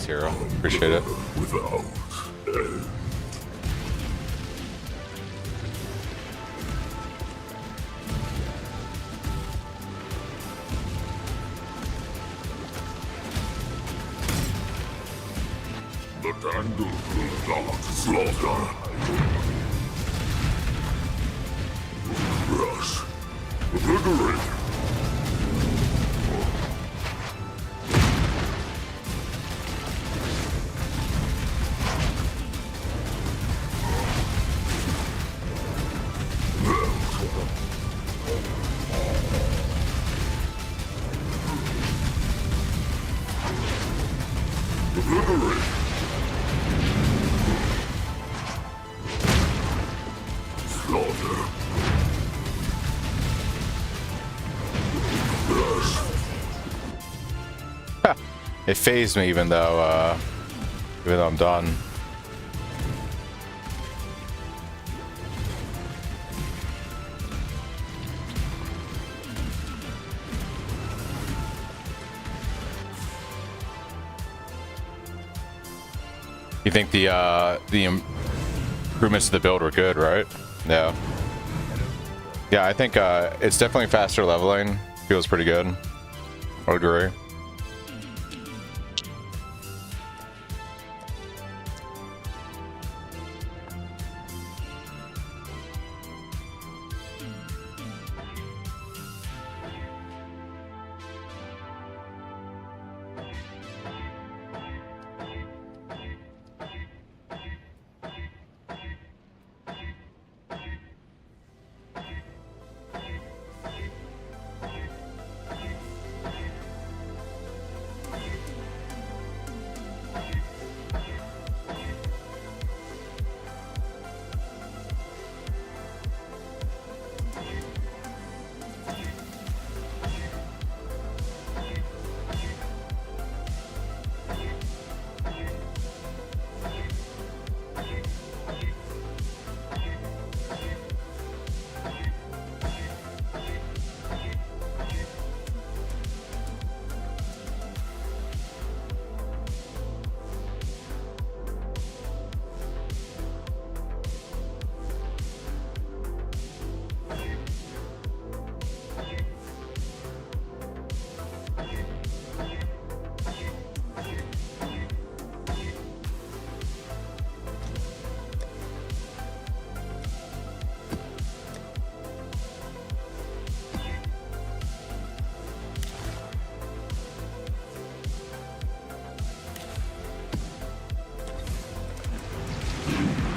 Hero. Appreciate it. Without end. The candle will not slaughter. Rush. Obliterate. It phased me even though I'm done. You think the improvements to the build were good, right? Yeah. Yeah, I think it's definitely faster leveling. Feels pretty good. I would agree.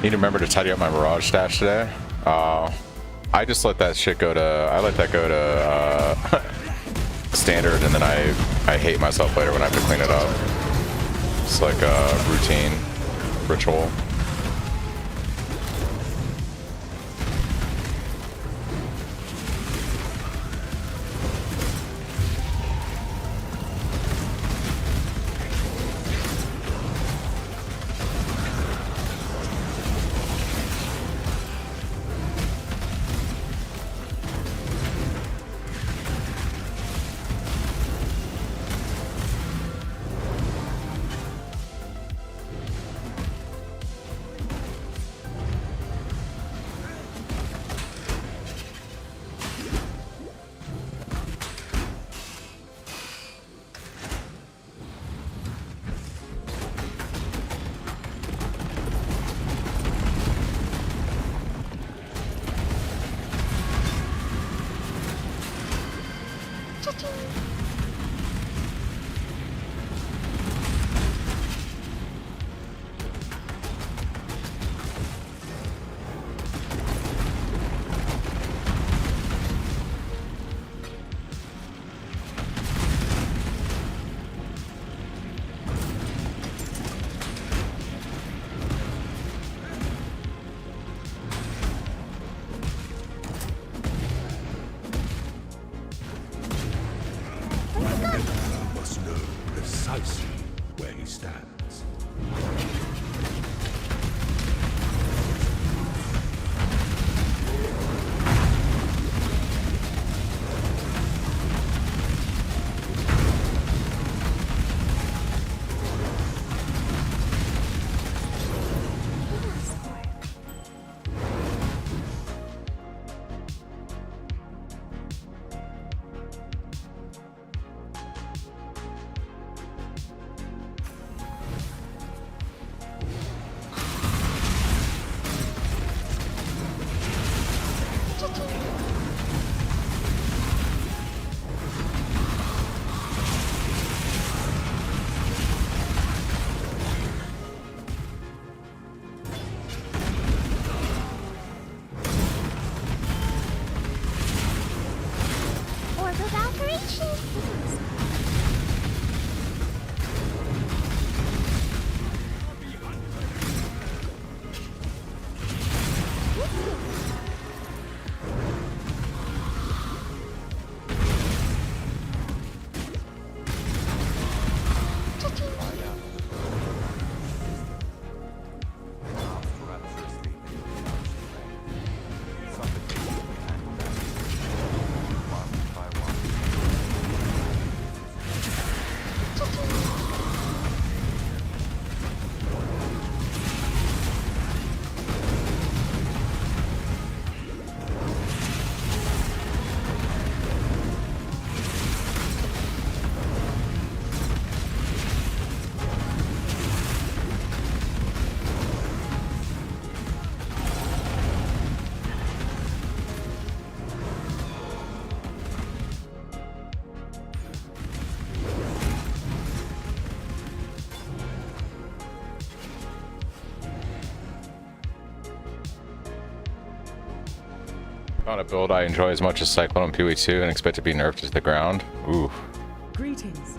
Need to remember to tidy up my Mirage stash today. I just let that shit go to, I let that go to standard, and then I hate myself later when I have to clean it up. It's like a routine, ritual. Must know precisely where he stands. Orbital operation. Found a build I enjoy as much as Cyclone and PoE2 and expect to be nerfed to the ground. Ooh. Greetings.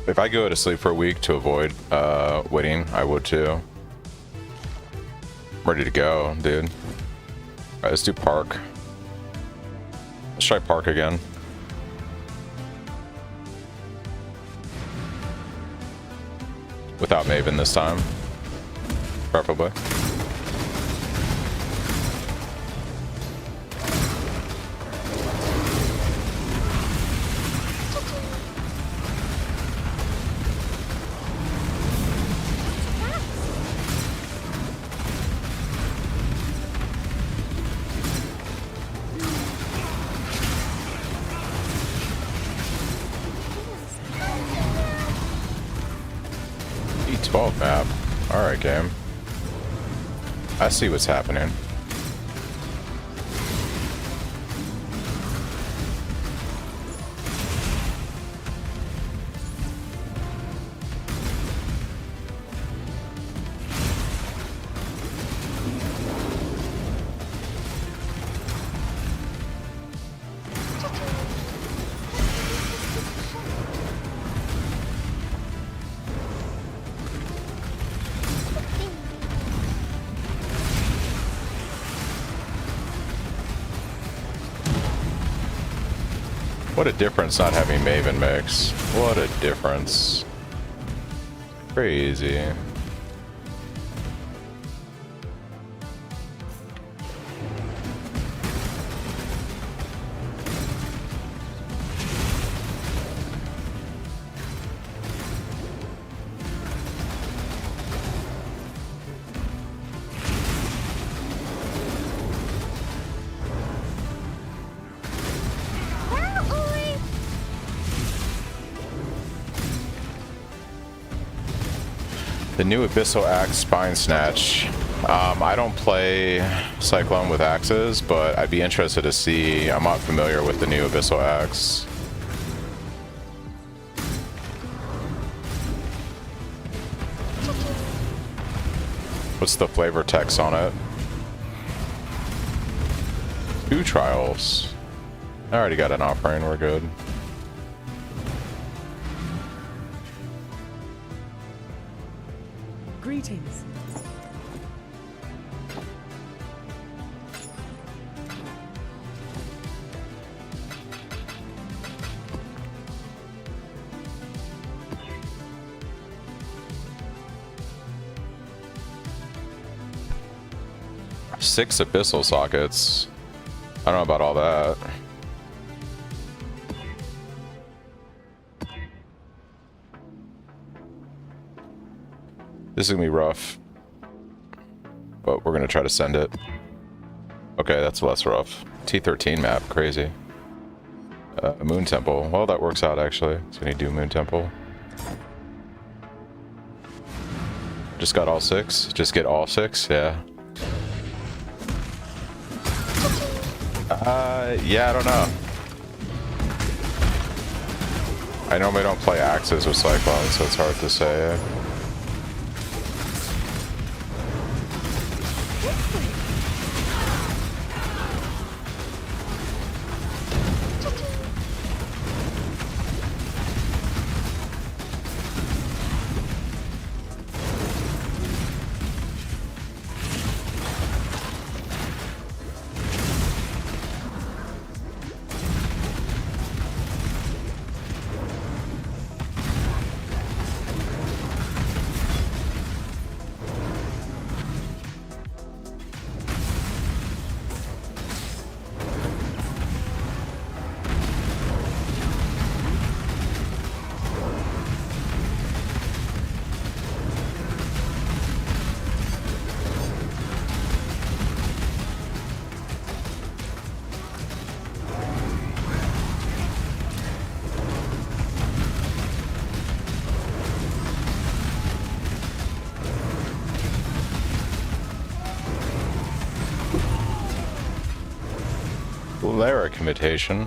If I go to sleep for a week to avoid waiting, I would too. Ready to go, dude. Alright, let's do Park. Let's try Park again. Without Maven this time. Preferably. 12 map. Alright, game. I see what's happening. What a difference not having Maven mix. What a difference. Crazy. The new Abyssal Axe Spine Snatch. I don't play Cyclone with axes, but I'd be interested to see. I'm not familiar with the new Abyssal Axe. What's the flavor text on it? 2 trials. I already got an offering, we're good. Greetings. Six abyssal sockets. I don't know about all that. This is gonna be rough, but we're gonna try to send it. Okay, that's less rough. T13 map, crazy. Moon Temple. Well, that works out actually. So we need to do Moon Temple. Just got all 6. Just get all 6. Yeah. Yeah, I don't know. I normally don't play axes with Cyclone, so it's hard to say. Lyric imitation.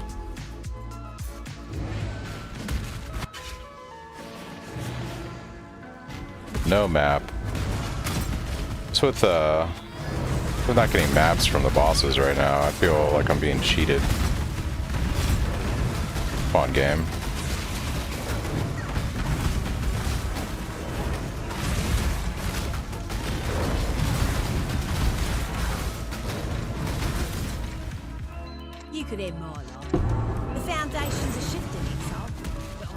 No map. So with we're not getting maps from the bosses right now. I feel like I'm being cheated. Fun game. You could hear more, love. The foundations are shifting, it's all. But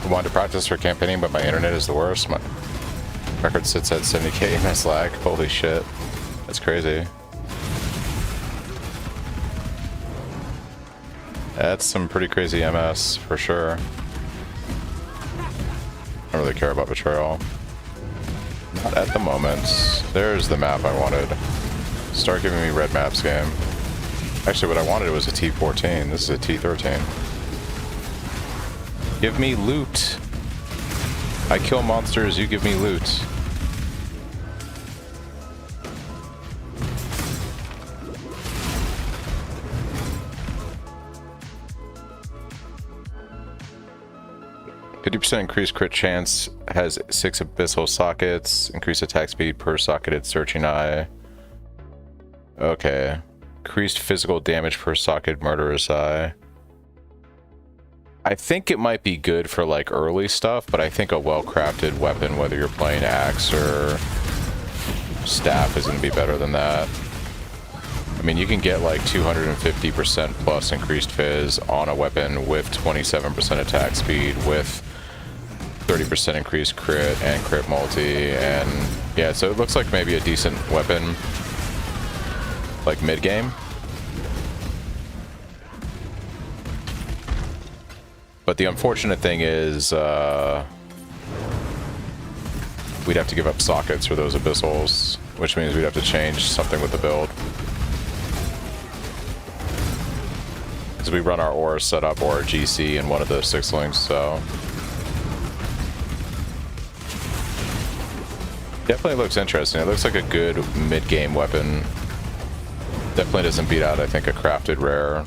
I wanted to practice for campaigning, but my internet is the worst. Record sits at 70k MS lag. Holy shit. That's crazy. That's some pretty crazy MS for sure. I don't really care about Betrayal. Not at the moment. There's the map I wanted. Start giving me red maps, game. Actually, what I wanted was a T14. This is a T13. Give me loot. I kill monsters, you give me loot. %50 increased crit chance, has 6 abyssal sockets, increased attack speed per socketed searching eye. Okay. Increased physical damage per socket murderous eye. I think it might be good for like early stuff, but I think a well-crafted weapon, whether you're playing axe or staff, is going to be better than that. I mean, you can get like 250% plus increased fizz on a weapon with 27% attack speed, with 30% increased crit and crit multi, and yeah, so it looks like maybe a decent weapon, like mid-game. But the unfortunate thing is, we'd have to give up sockets for those abyssals, which means we'd have to change something with the build. Because we run our ore setup or GC in one of the 6 links, so. Definitely looks interesting. It looks like a good mid-game weapon. Definitely doesn't beat out, I think, a crafted rare.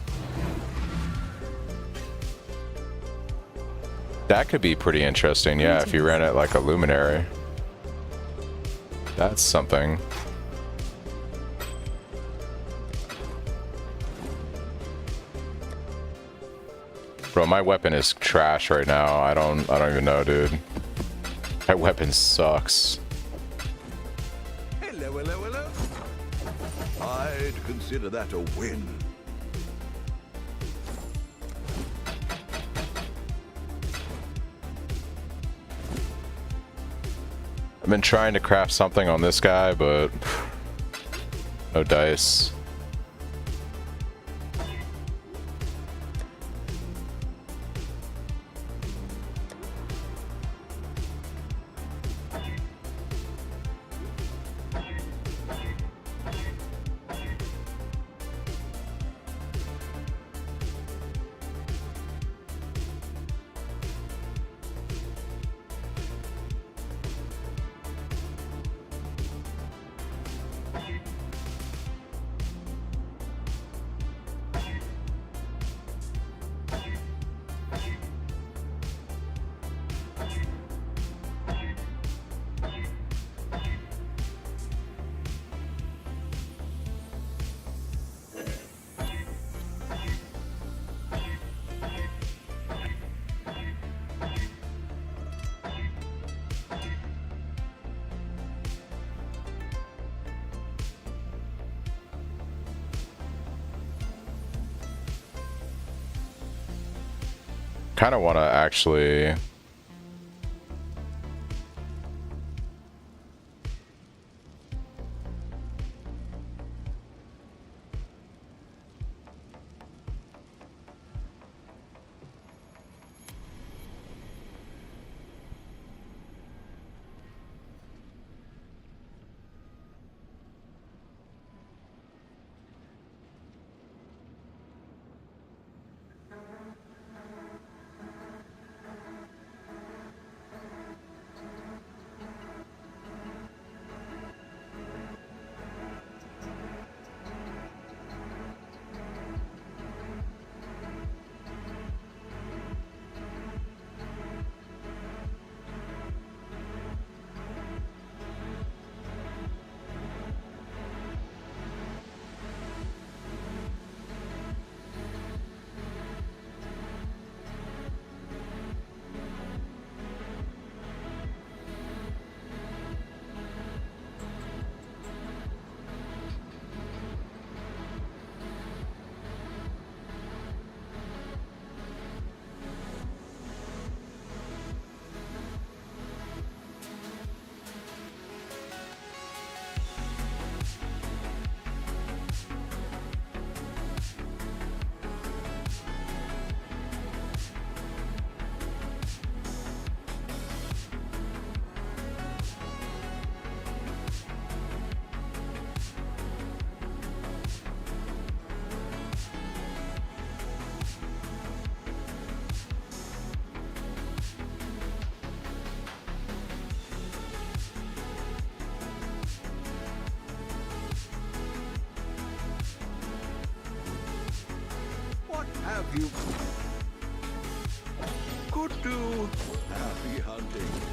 That could be pretty interesting, yeah, if you ran it like a luminary. That's something. Bro, my weapon is trash right now. I don't even know, dude. My weapon sucks. Hello, hello, hello. I'd consider that a win. I've been trying to craft something on this guy, but no dice. Kind of want to actually you could do. Happy hunting.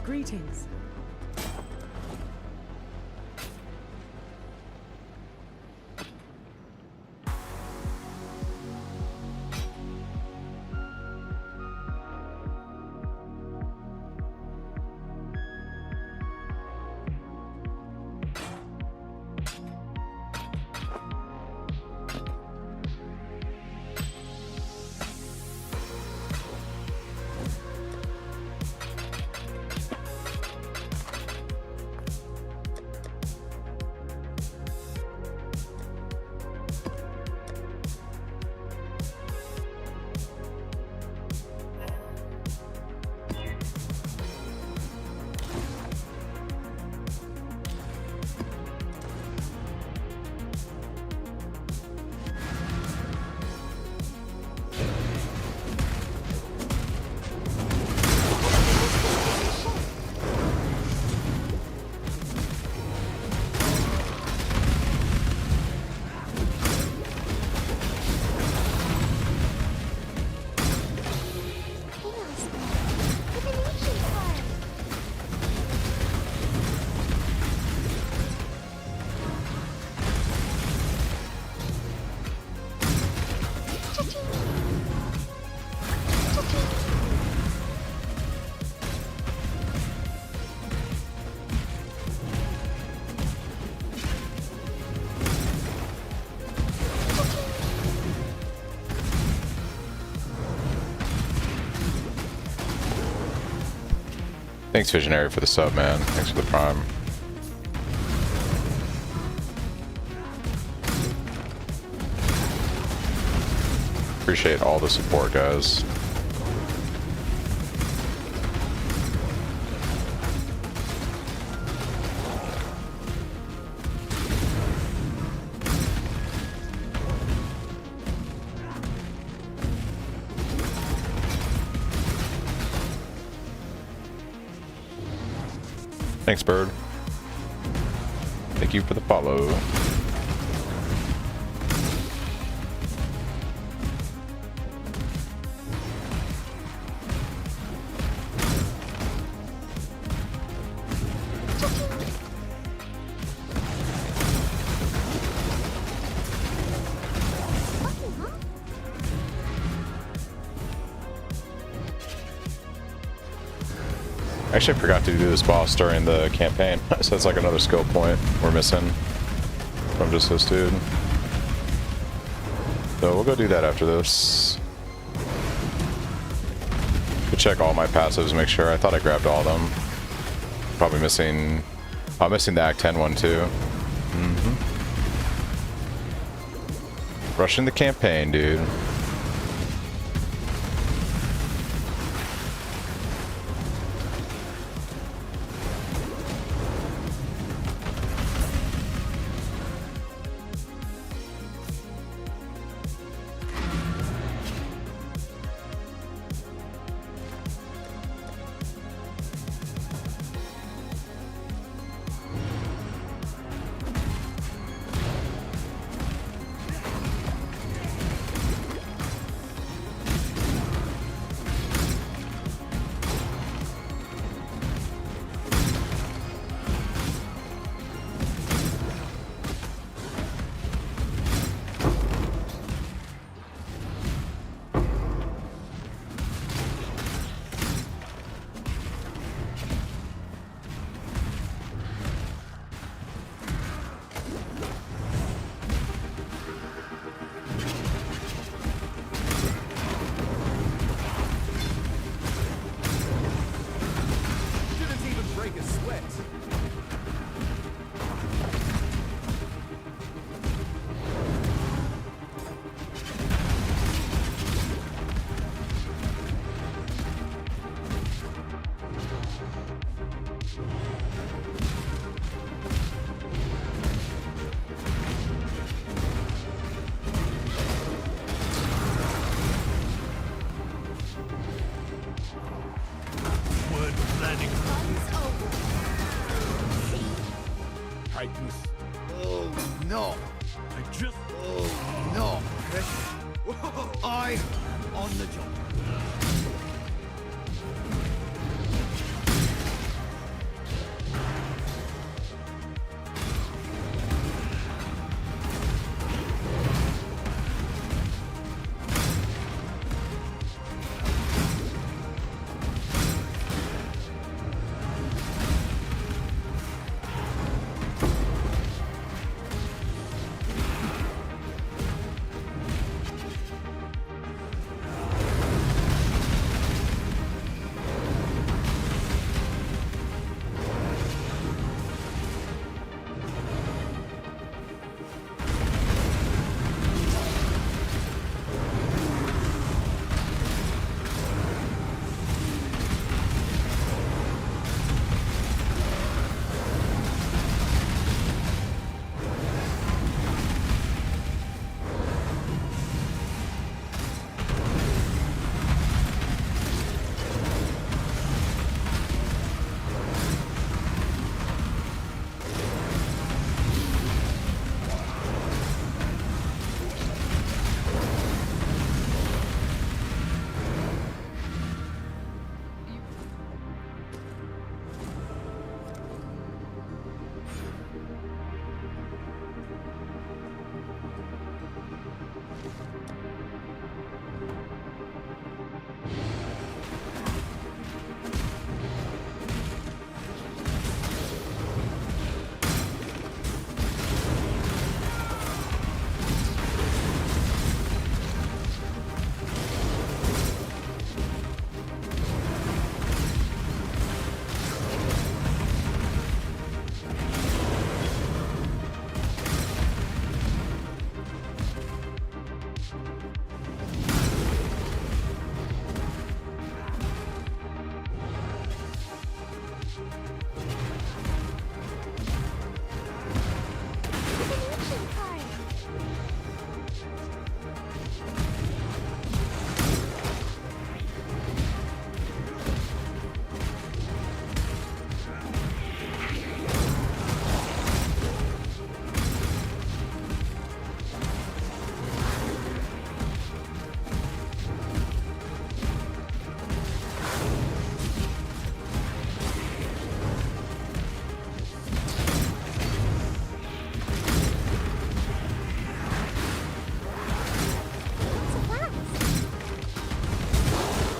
Greetings. Thanks, Visionary, for the sub, man. Thanks for the prime. Appreciate all the support, guys. Thanks, Bird. Thank you for the follow. Actually, I forgot to do this boss during the campaign, so that's like another skill point we're missing from just this dude. So we'll go do that after this. Could check all my passives, make sure. I thought I grabbed all of them. Probably missing. I'm missing the Act 10 one too. Rushing the campaign, dude.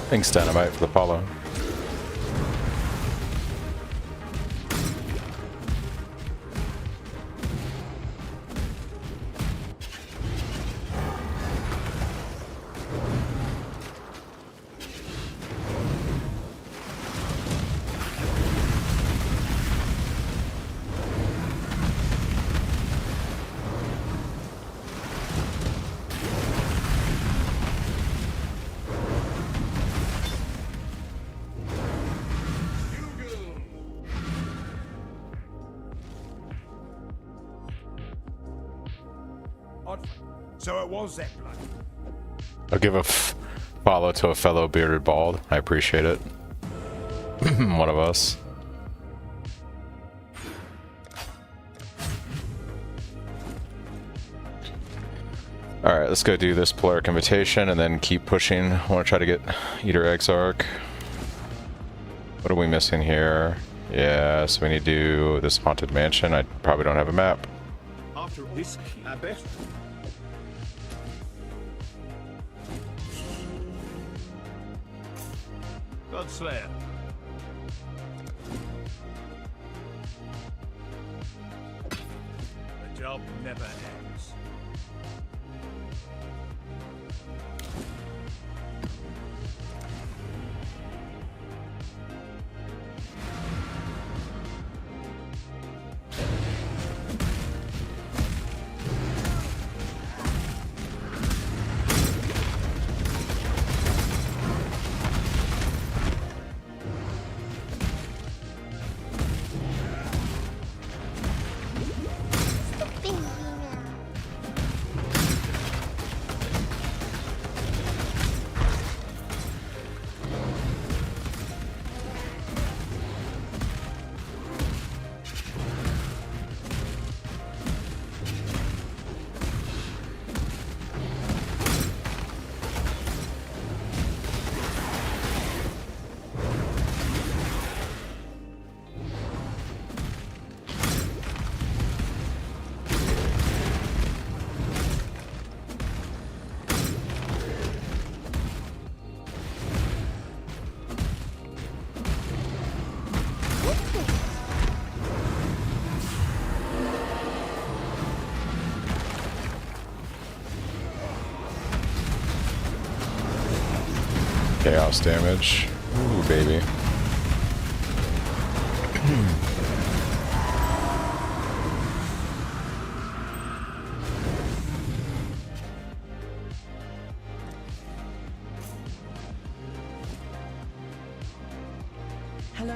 Thanks, Dynamite, for the follow. So it was that bloke. I'll give a follow to a fellow bearded bald. I appreciate it. One of us. Alright, let's go do this Polaric Invitation and then keep pushing. I want to try to get Eater Exarch. What are we missing here? Yeah, so we need to do this Haunted Mansion. I probably don't have a map. After this, I bet. Godslayer. The job never ends. Chaos damage. Ooh, baby. Hello.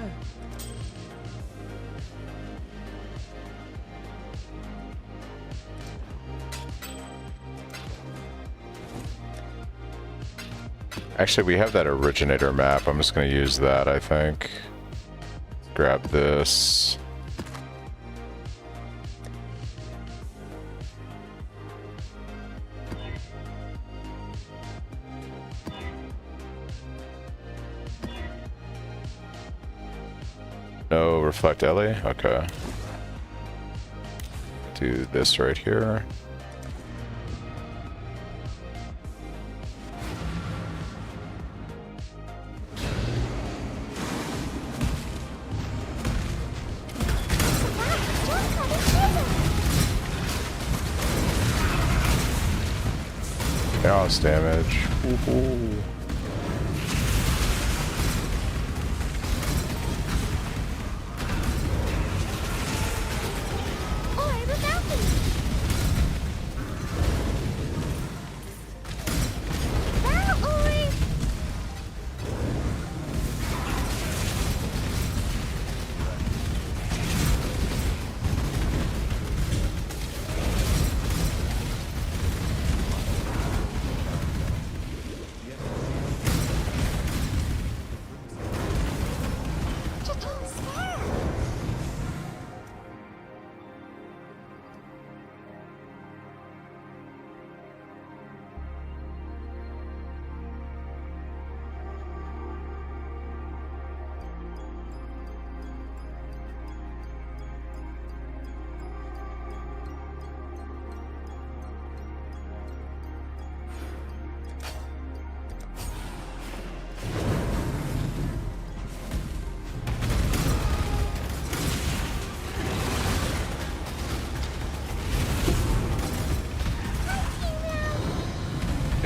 Actually, we have that originator map. I'm just going to use that, I think. Grab this. No reflect Ellie? Okay. Do this right here. Chaos damage. Woohoo.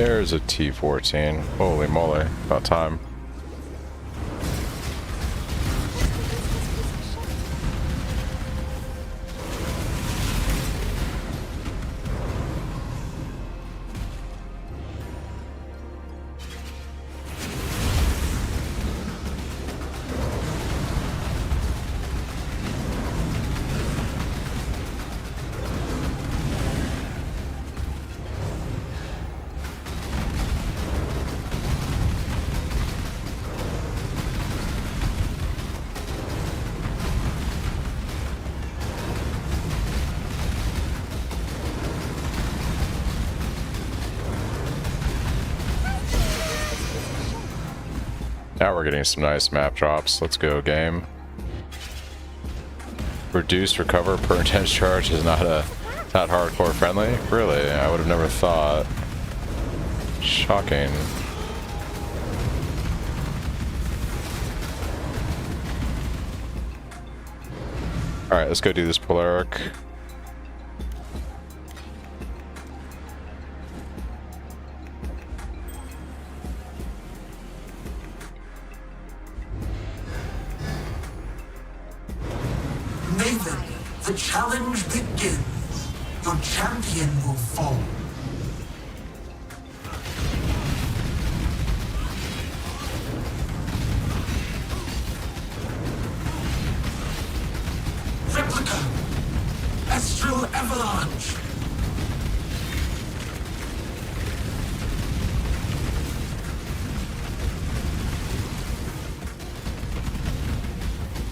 There's a T-14. Holy moly, about time. Now we're getting some nice map drops. Let's go, game. Reduce recover per intense charge is not hardcore friendly. Really, I would have never thought. Shocking. All right, let's go do this Polaric. The challenge begins. Your champion will fall. Replica. Astral Avalanche.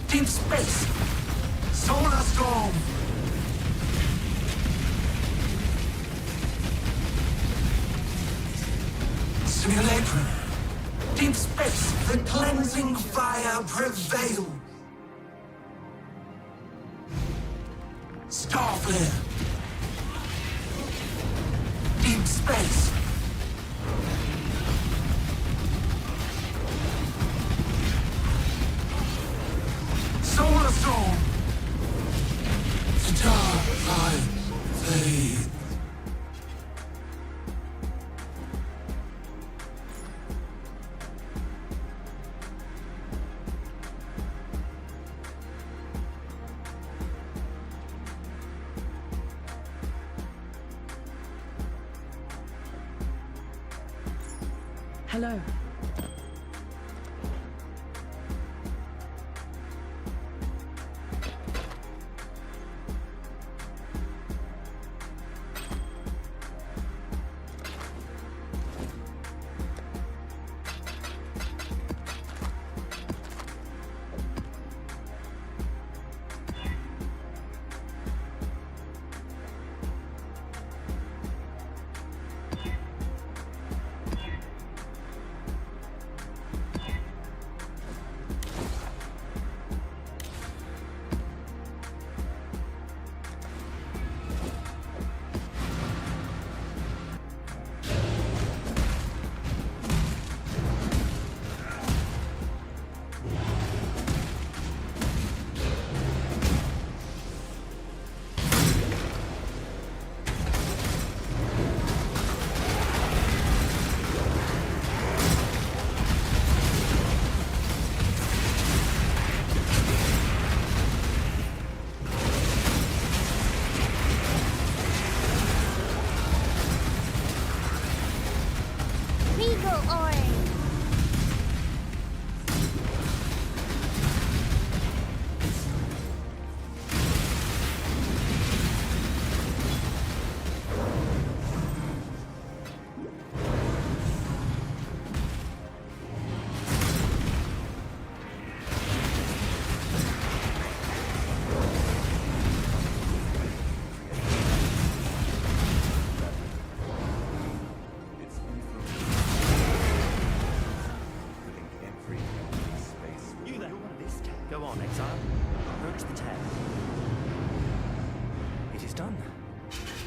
Deep space. Solar Storm! Simulacrum! Deep space! The cleansing fire prevail! Starflare! Deep space! Solar Storm! The dark light fades. Hello.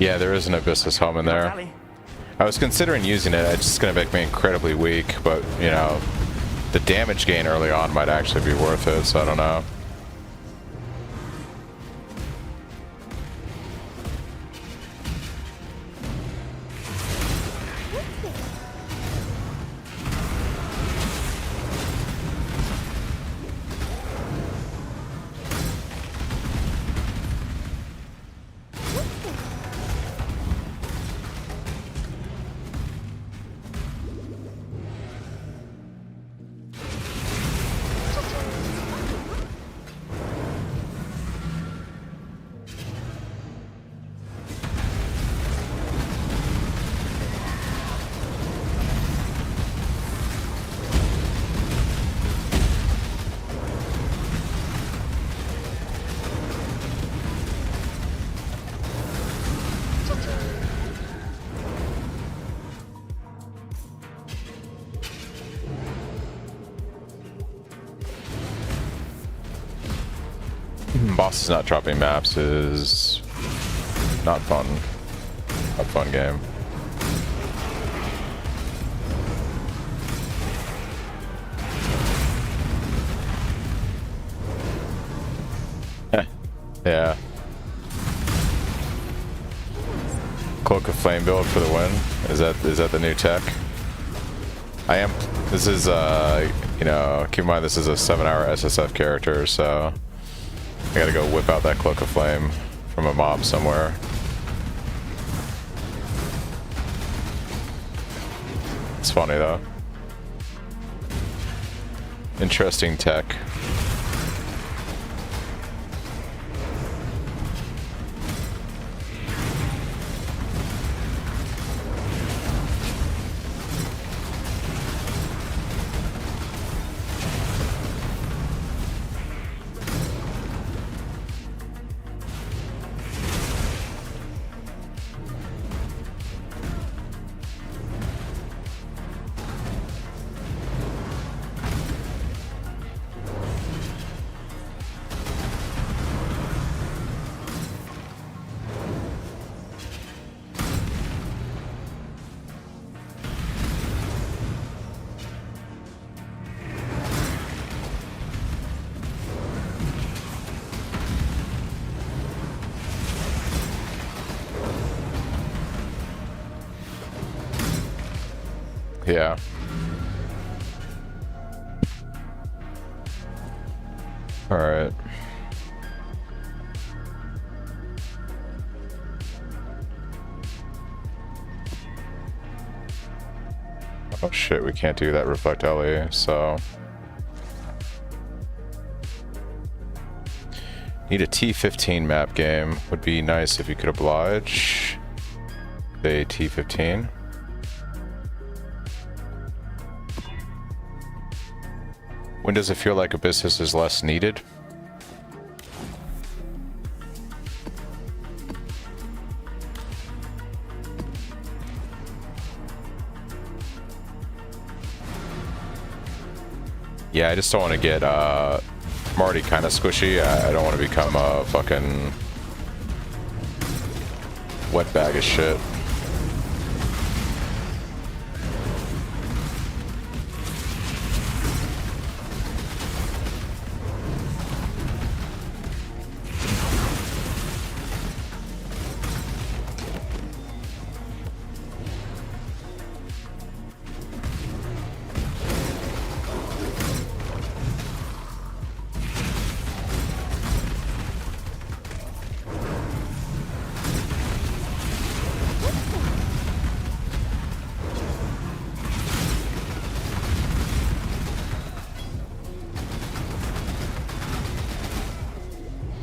Yeah, there is an Abyssus Helm in there. I was considering using it. It's just going to make me incredibly weak, but, you know, the damage gain early on might actually be worth it, so I don't know. Bosses not dropping maps is not fun. A fun game. Yeah. Cloak of Flame build for the win. Is that the new tech? This is you know, keep in mind this is a 7-hour SSF character, so I gotta go whip out that Cloak of Flame from a mob somewhere. It's funny though. Interesting tech. Yeah. All right. Oh shit, we can't do that Reflect LE, so need a T15 map game. Would be nice if you could oblige. The T15. When does it feel like Abyssus is less needed? Yeah, I just don't want to get, I'm already kind of squishy. I don't want to become a fucking wet bag of shit.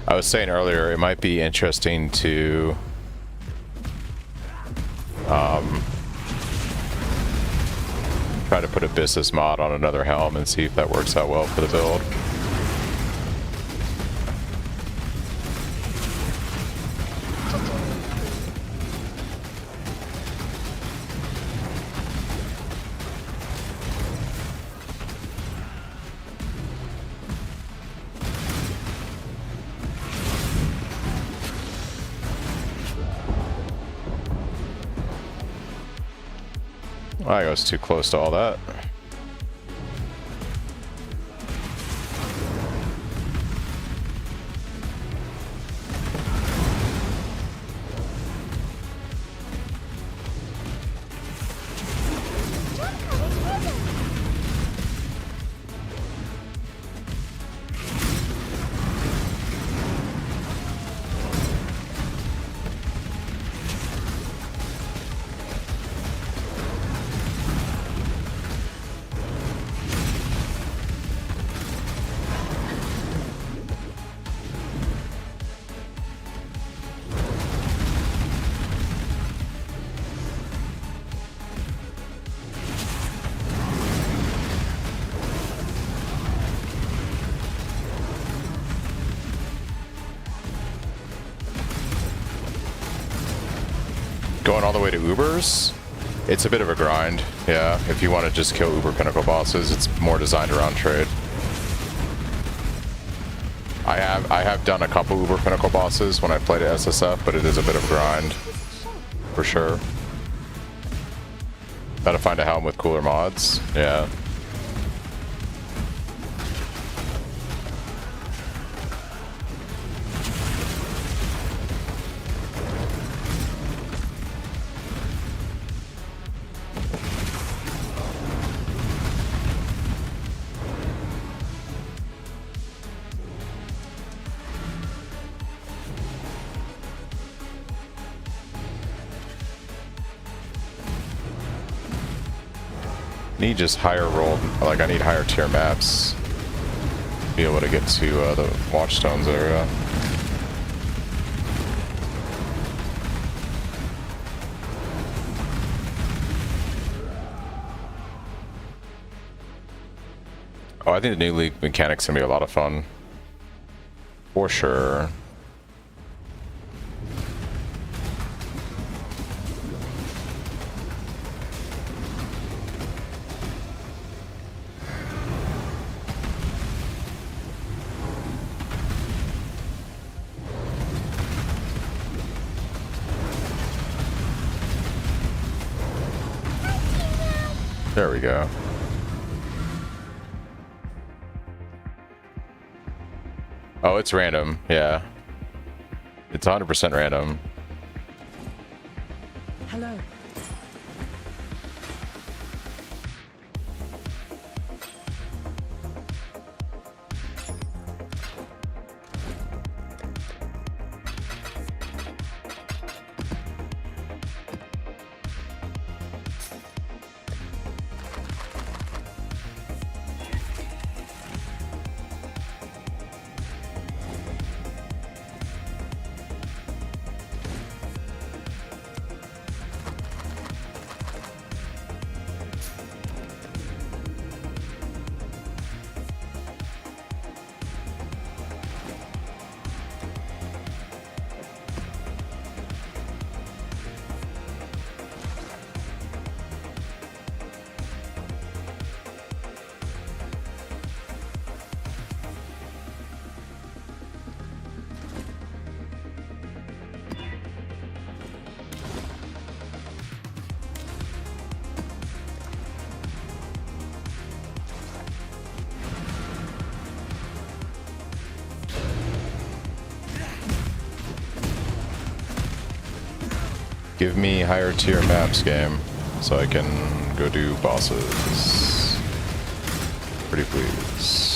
I was saying earlier, it might be interesting to try to put a Abyssus mod on another helm and see if that works out well for the build. I was too close to all that. Going all the way to Ubers, it's a bit of a grind. Yeah, if you want to just kill Uber Pinnacle bosses, it's more designed around trade. I have done a couple Uber Pinnacle bosses when I played at SSF, but it is a bit of a grind, for sure. Gotta find a helm with cooler mods. Yeah. Need just higher rolled, like I need higher tier maps to be able to get to the Watchstones area. Oh, I think the new league mechanic's gonna be a lot of fun. For sure. There we go. Oh, it's random. Yeah. It's 100% random. Hello. Give me higher tier maps, game, so I can go do bosses. Pretty please.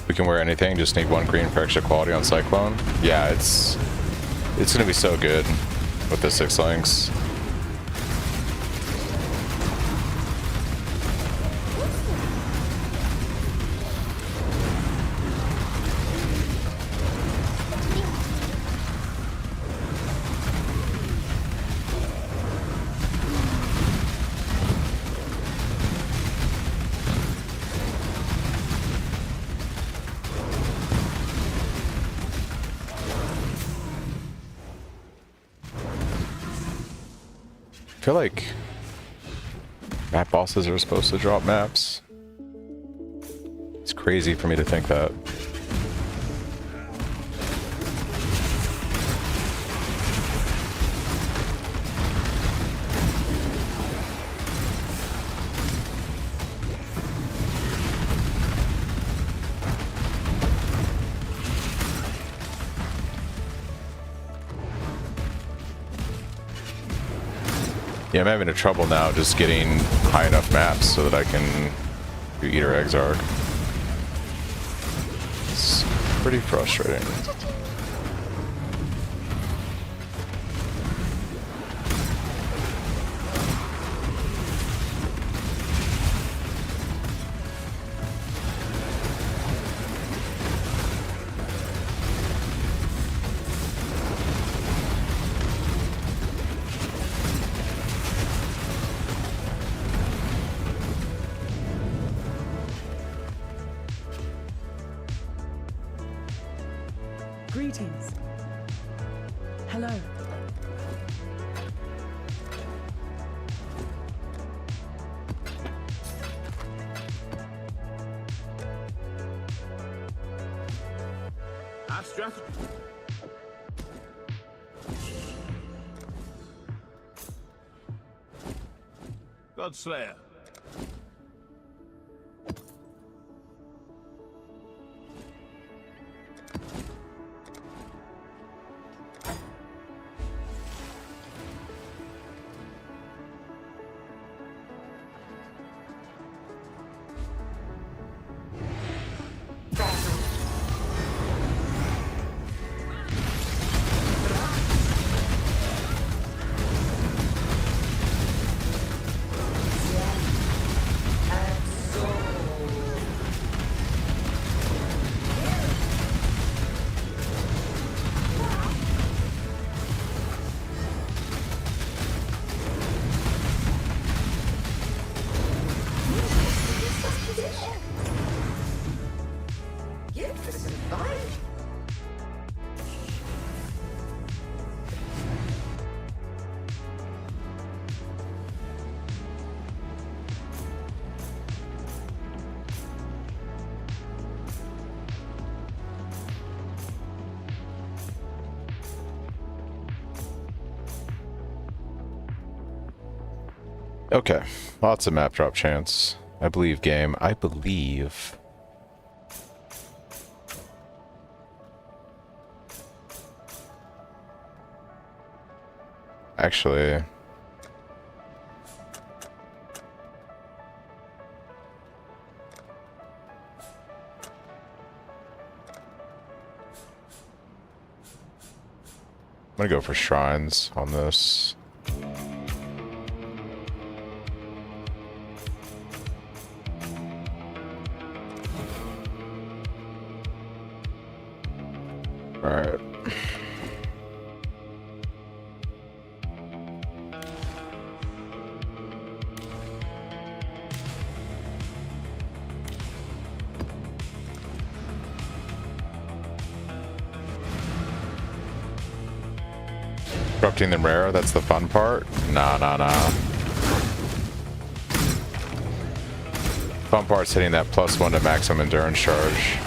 We can wear anything, just need one green for extra quality on Cyclone. Yeah, it's gonna be so good with the 6 links. I feel like map bosses are supposed to drop maps. It's crazy for me to think that. Yeah, I'm having trouble now just getting high enough maps so that I can do Eater Eggs Arc. It's pretty frustrating. Greetings. Hello. Our strategy. Godslayer. Okay, lots of map drop chance. I believe, game. I believe. Actually, I'm gonna go for shrines on this. Alright. Disrupting the rare, that's the fun part? Nah. Fun part's hitting that +1 to maximum endurance charge.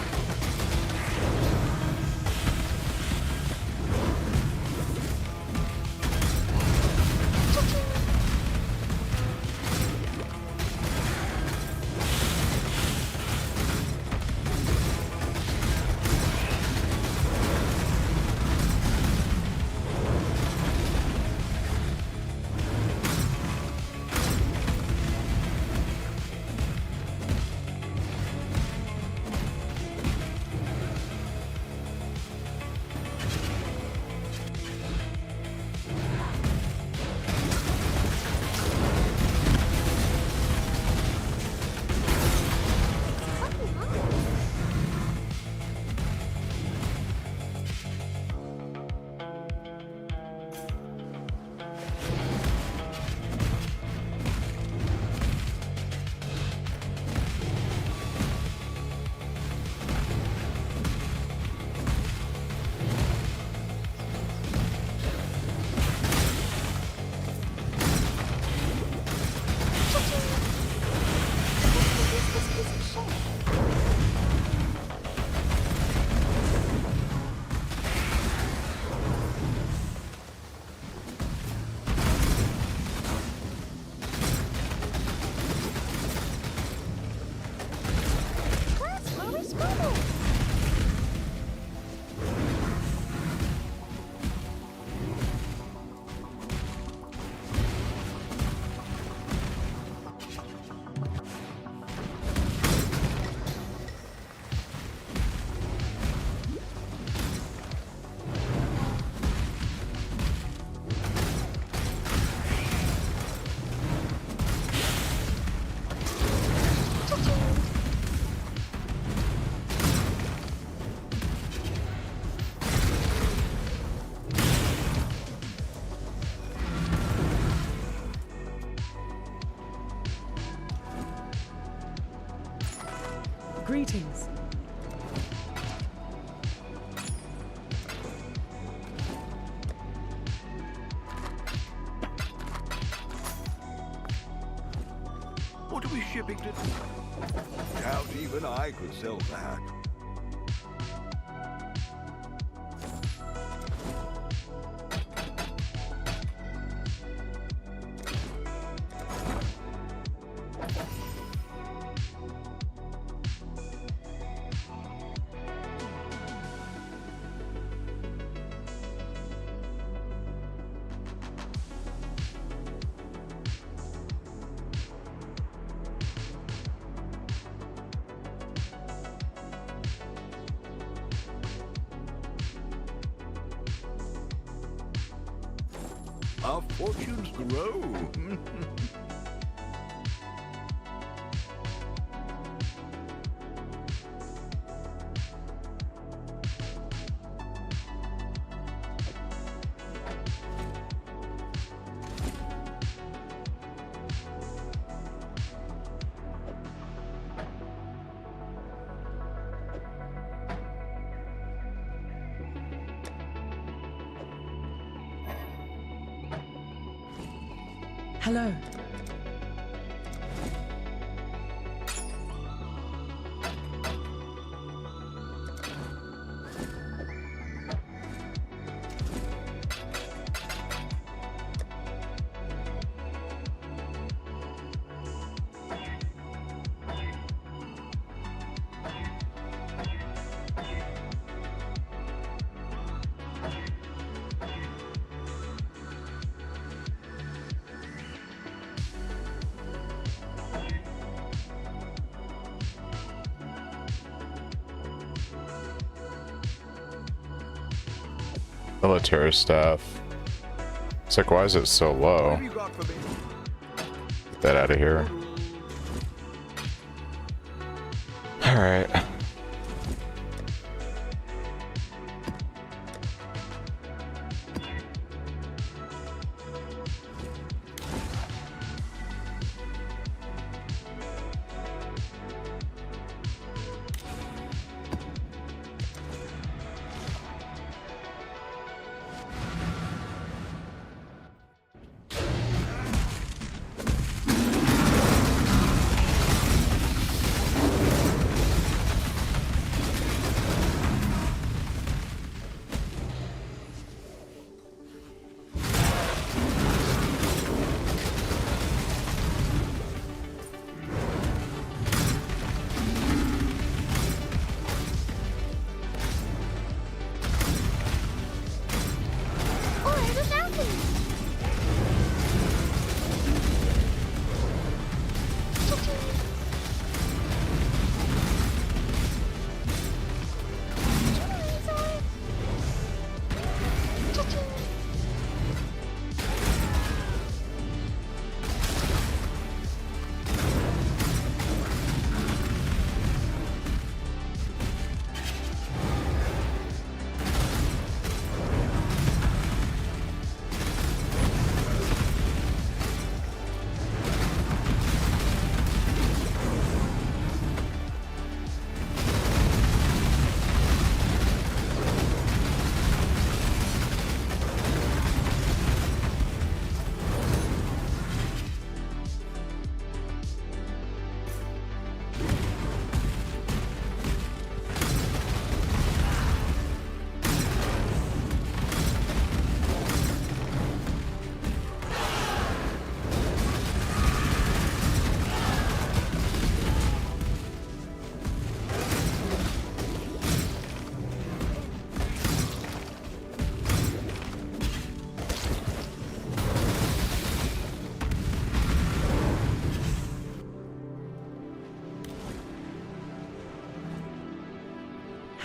Greetings. What are we shipping to? Doubt even I could sell that. Our fortunes grow. Hello. Military staff. It's like, why is it so low? What have you got for me? Get that out of here. Alright.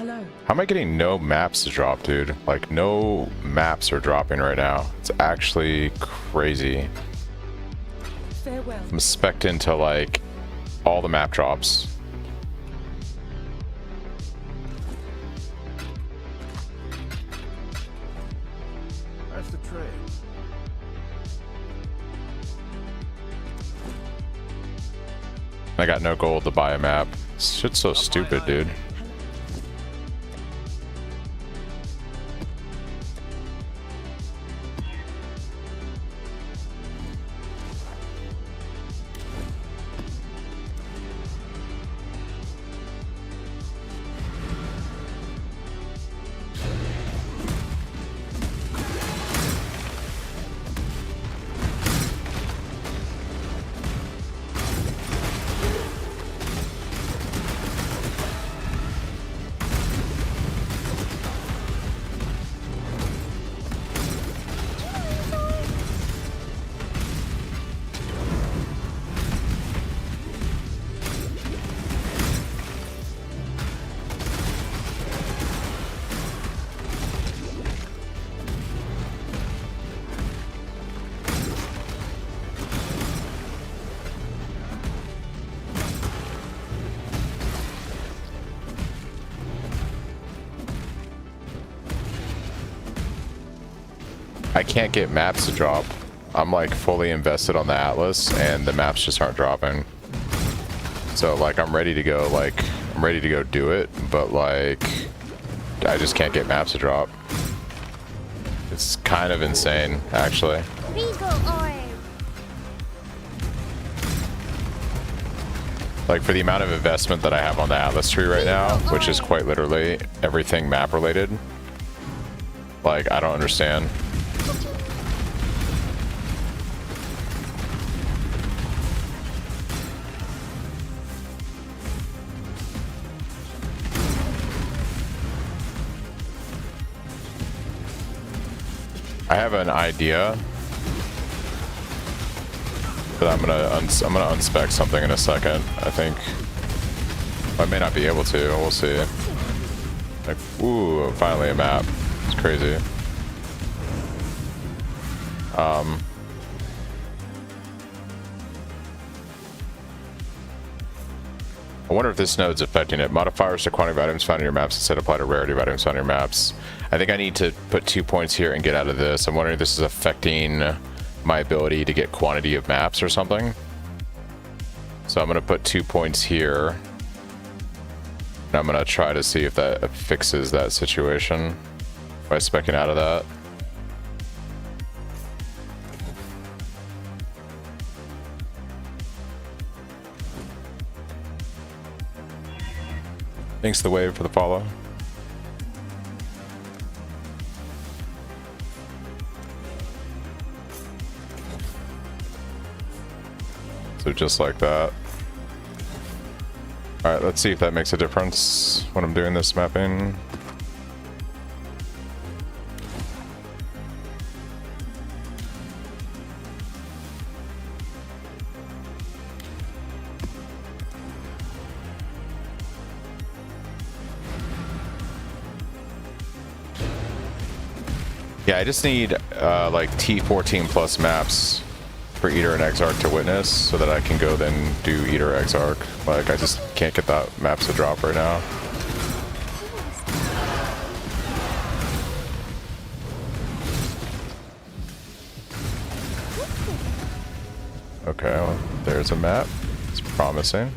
Hello. How am I getting no maps to drop, dude? Like, no maps are dropping right now. It's actually crazy. Farewell. I'm spec'd into, like, all the map drops. That's the trade. I got no gold to buy a map. This shit's so stupid, dude. I can't get maps to drop. I'm like fully invested on the Atlas and the maps just aren't dropping. So like I'm ready to go, do it, but like I just can't get maps to drop. It's kind of insane, actually. Like for the amount of investment that I have on the Atlas tree right now, which is quite literally everything map related. Like I don't understand. I have an idea, but I'm gonna unspec something in a second. I think I may not be able to. We'll see. Like, ooh, finally a map. It's crazy. I wonder if this node's affecting it. Modifiers to quantity of items found in your maps instead apply to rarity of items found in your maps. I think I need to put 2 points here and get out of this. I'm wondering if this is affecting my ability to get quantity of maps or something. So I'm going to put 2 points here. And I'm going to try to see if that fixes that situation by speccing out of that. Thanks the wave for the follow. So just like that. All right, let's see if that makes a difference when I'm doing this mapping. Yeah, I just need like T14 plus maps for Eater and Exarch to witness so that I can go then do Eater Exarch. Like, I just can't get that maps to drop right now. Okay, well, there's a map. It's promising.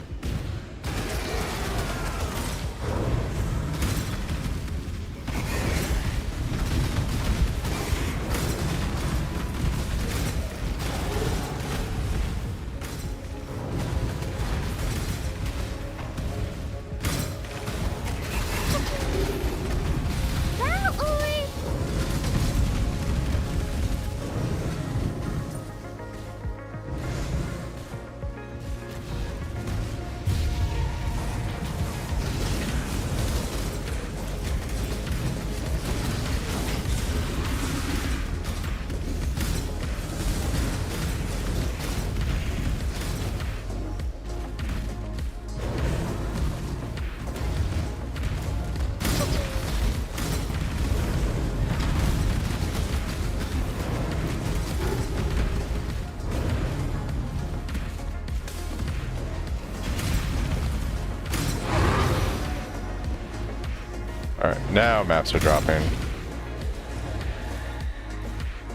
Alright, now maps are dropping.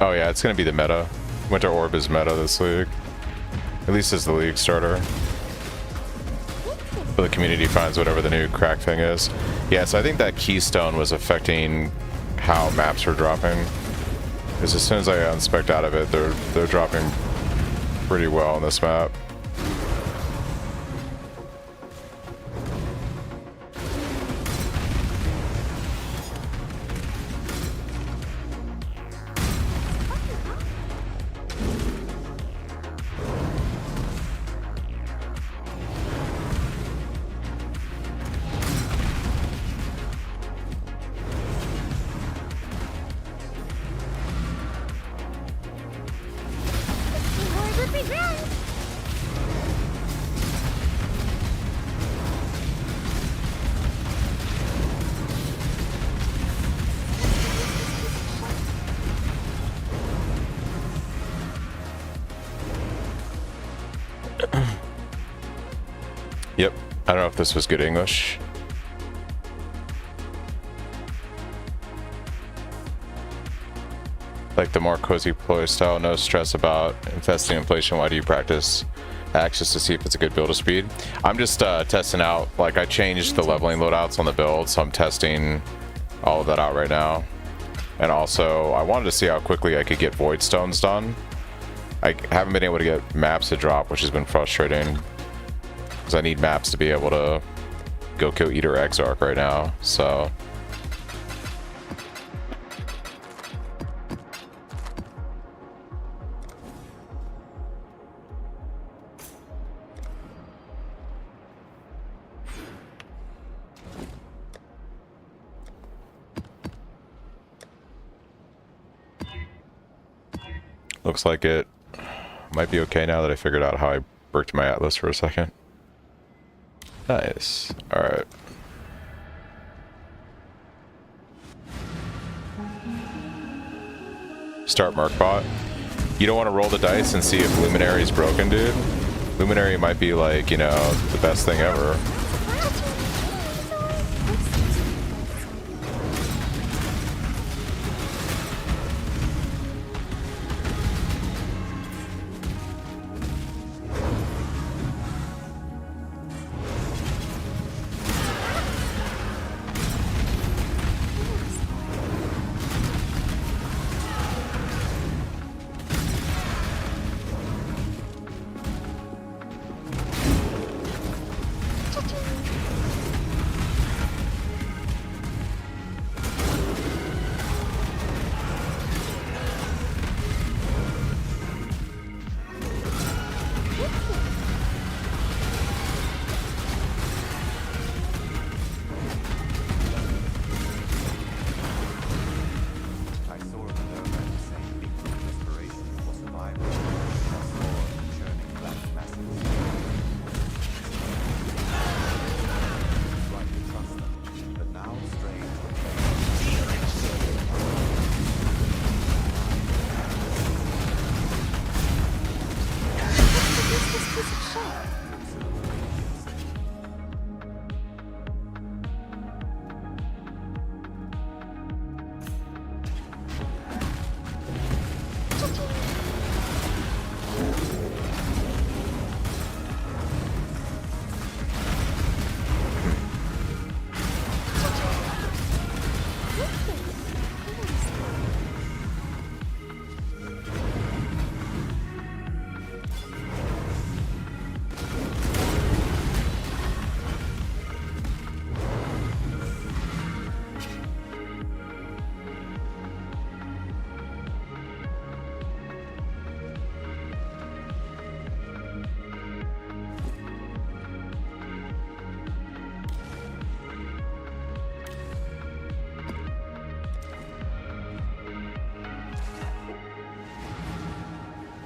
Oh yeah, it's gonna be the meta. Winter Orb is meta this league. At least as the league starter. But the community finds whatever the new crack thing is. Yeah, so I think that keystone was affecting how maps were dropping. Because as soon as I unspec'd out of it, they're dropping pretty well on this map. Yep, I don't know if this was good English. Like the more cozy play style, no stress about infesting inflation. Why do you practice Axis to see if it's a good build of speed? I'm just testing out, like I changed the leveling loadouts on the build, so I'm testing all of that out right now. And also, I wanted to see how quickly I could get Void Stones done. I haven't been able to get maps to drop, which has been frustrating. Because I need maps to be able to go kill Eater Exarch right now, so... Looks like it might be okay now that I figured out how I bricked my Atlas for a second. Nice. Alright. Start Mercbot. You don't want to roll the dice and see if Luminary's broken, dude. Luminary might be like, you know, the best thing ever.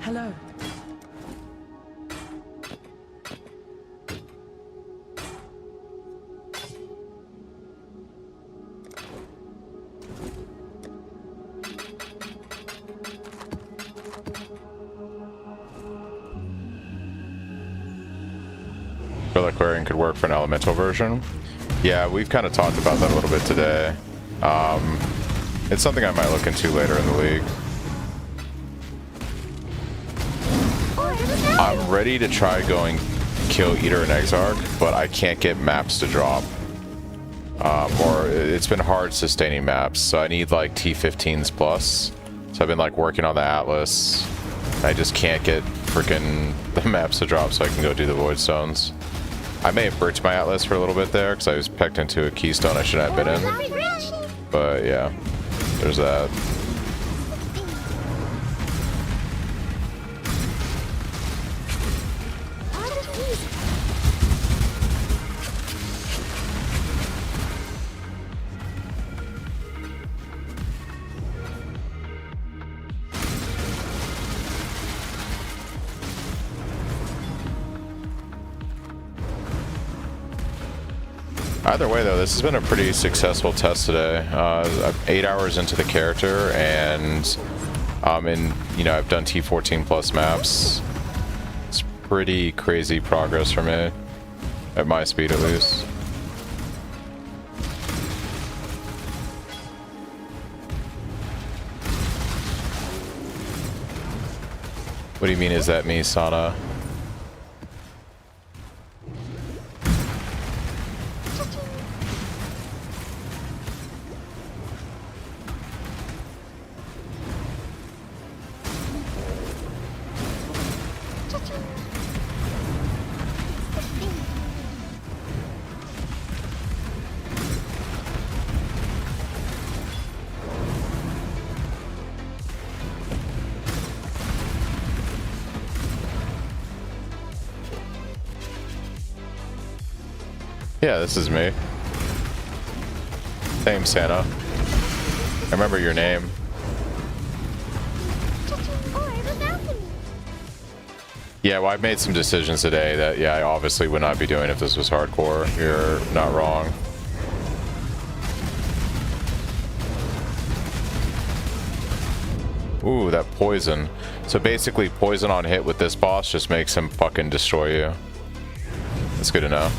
Hello. Reliquarian could work for an elemental version. Yeah, we've kind of talked about that a little bit today. It's something I might look into later in the league. I'm ready to try going Kill Eater and Exarch, but I can't get maps to drop. Or it's been hard sustaining maps, so I need like T15s plus. So I've been like working on the Atlas. I just can't get freaking the maps to drop so I can go do the Void Stones. I may have bridged my Atlas for a little bit there because I was pecked into a keystone I shouldn't have been in. But yeah, there's that. Either way, though, this has been a pretty successful test today. I'm 8 hours into the character, and I've done T14 plus maps. It's pretty crazy progress for me, at my speed at least. What do you mean, is that me, Sana? Yeah, this is me. Same Santa. I remember your name. Yeah, well, I've made some decisions today that, yeah, I obviously would not be doing if this was hardcore. You're not wrong. Ooh, that poison. So basically, poison on hit with this boss just makes him fucking destroy you. That's good to know.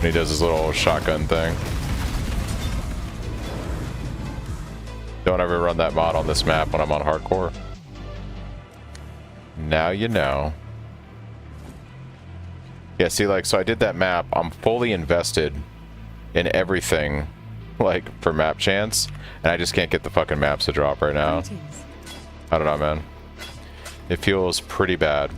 He does his little shotgun thing. Don't ever run that mod on this map when I'm on hardcore. Now you know. Yeah, see, like, so I did that map. I'm fully invested in everything, like, for map chance, and I just can't get the fucking maps to drop right now. I don't know, man. It feels pretty bad.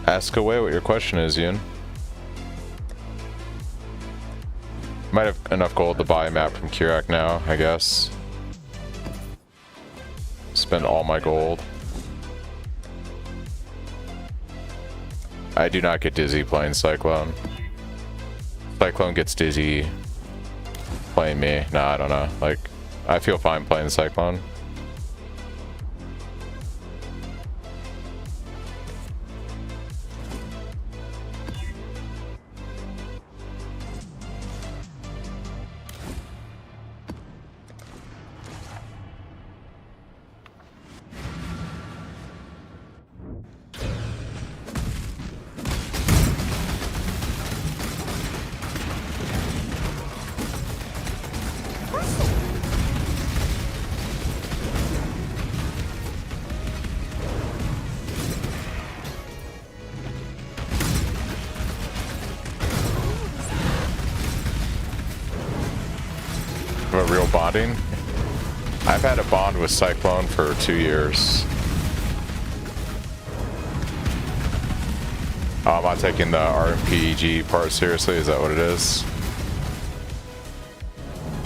Ask away what your question is, Ian. Might have enough gold to buy a map from Kirak now, I guess. Spend all my gold. I do not get dizzy playing Cyclone. Cyclone gets dizzy playing me. Nah, I don't know. Like, I feel fine playing Cyclone. A real bonding. I've had a bond with Cyclone for 2 years. I'm not taking the RPG part seriously. Is that what it is?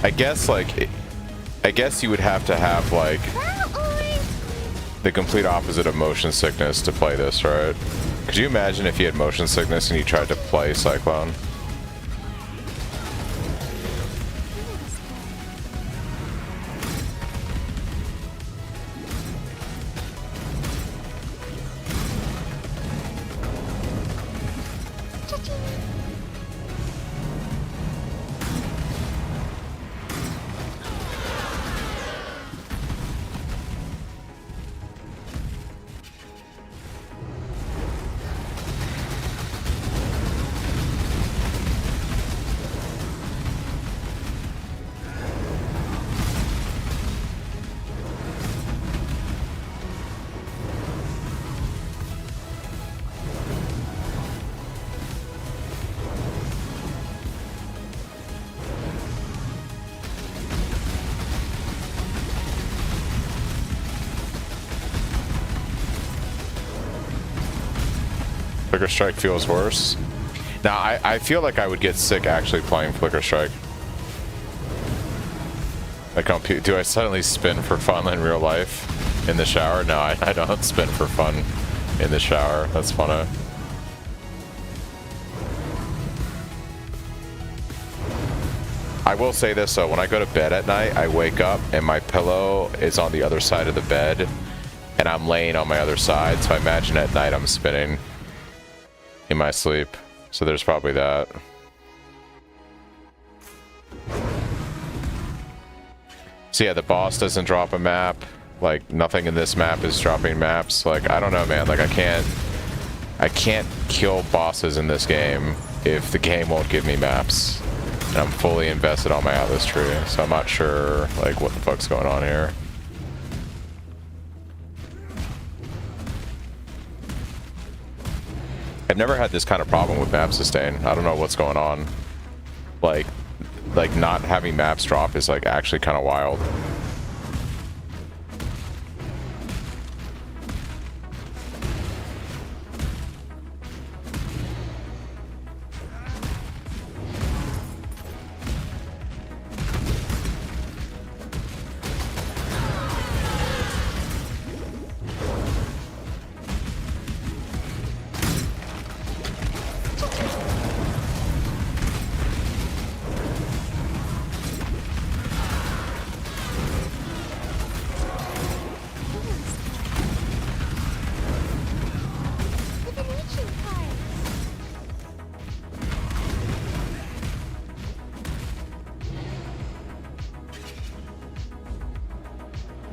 I guess, like, I guess you would have to have, like, the complete opposite of motion sickness to play this, right? Could you imagine if you had motion sickness and you tried to play Cyclone? Flicker Strike feels worse. Now, I feel like I would get sick actually playing Flicker Strike. Like, do I suddenly spin for fun in real life in the shower? No, I don't spin for fun in the shower. That's funny. I will say this though, when I go to bed at night, I wake up and my pillow is on the other side of the bed and I'm laying on my other side, so I imagine at night I'm spinning in my sleep. So there's probably that. So yeah, the boss doesn't drop a map. Like, nothing in this map is dropping maps. Like, I don't know, man. Like, I can't kill bosses in this game if the game won't give me maps. And I'm fully invested on my Atlas tree, so I'm not sure, like, what the fuck's going on here. I've never had this kind of problem with map sustain. I don't know what's going on. Like not having maps drop is, like, actually kind of wild.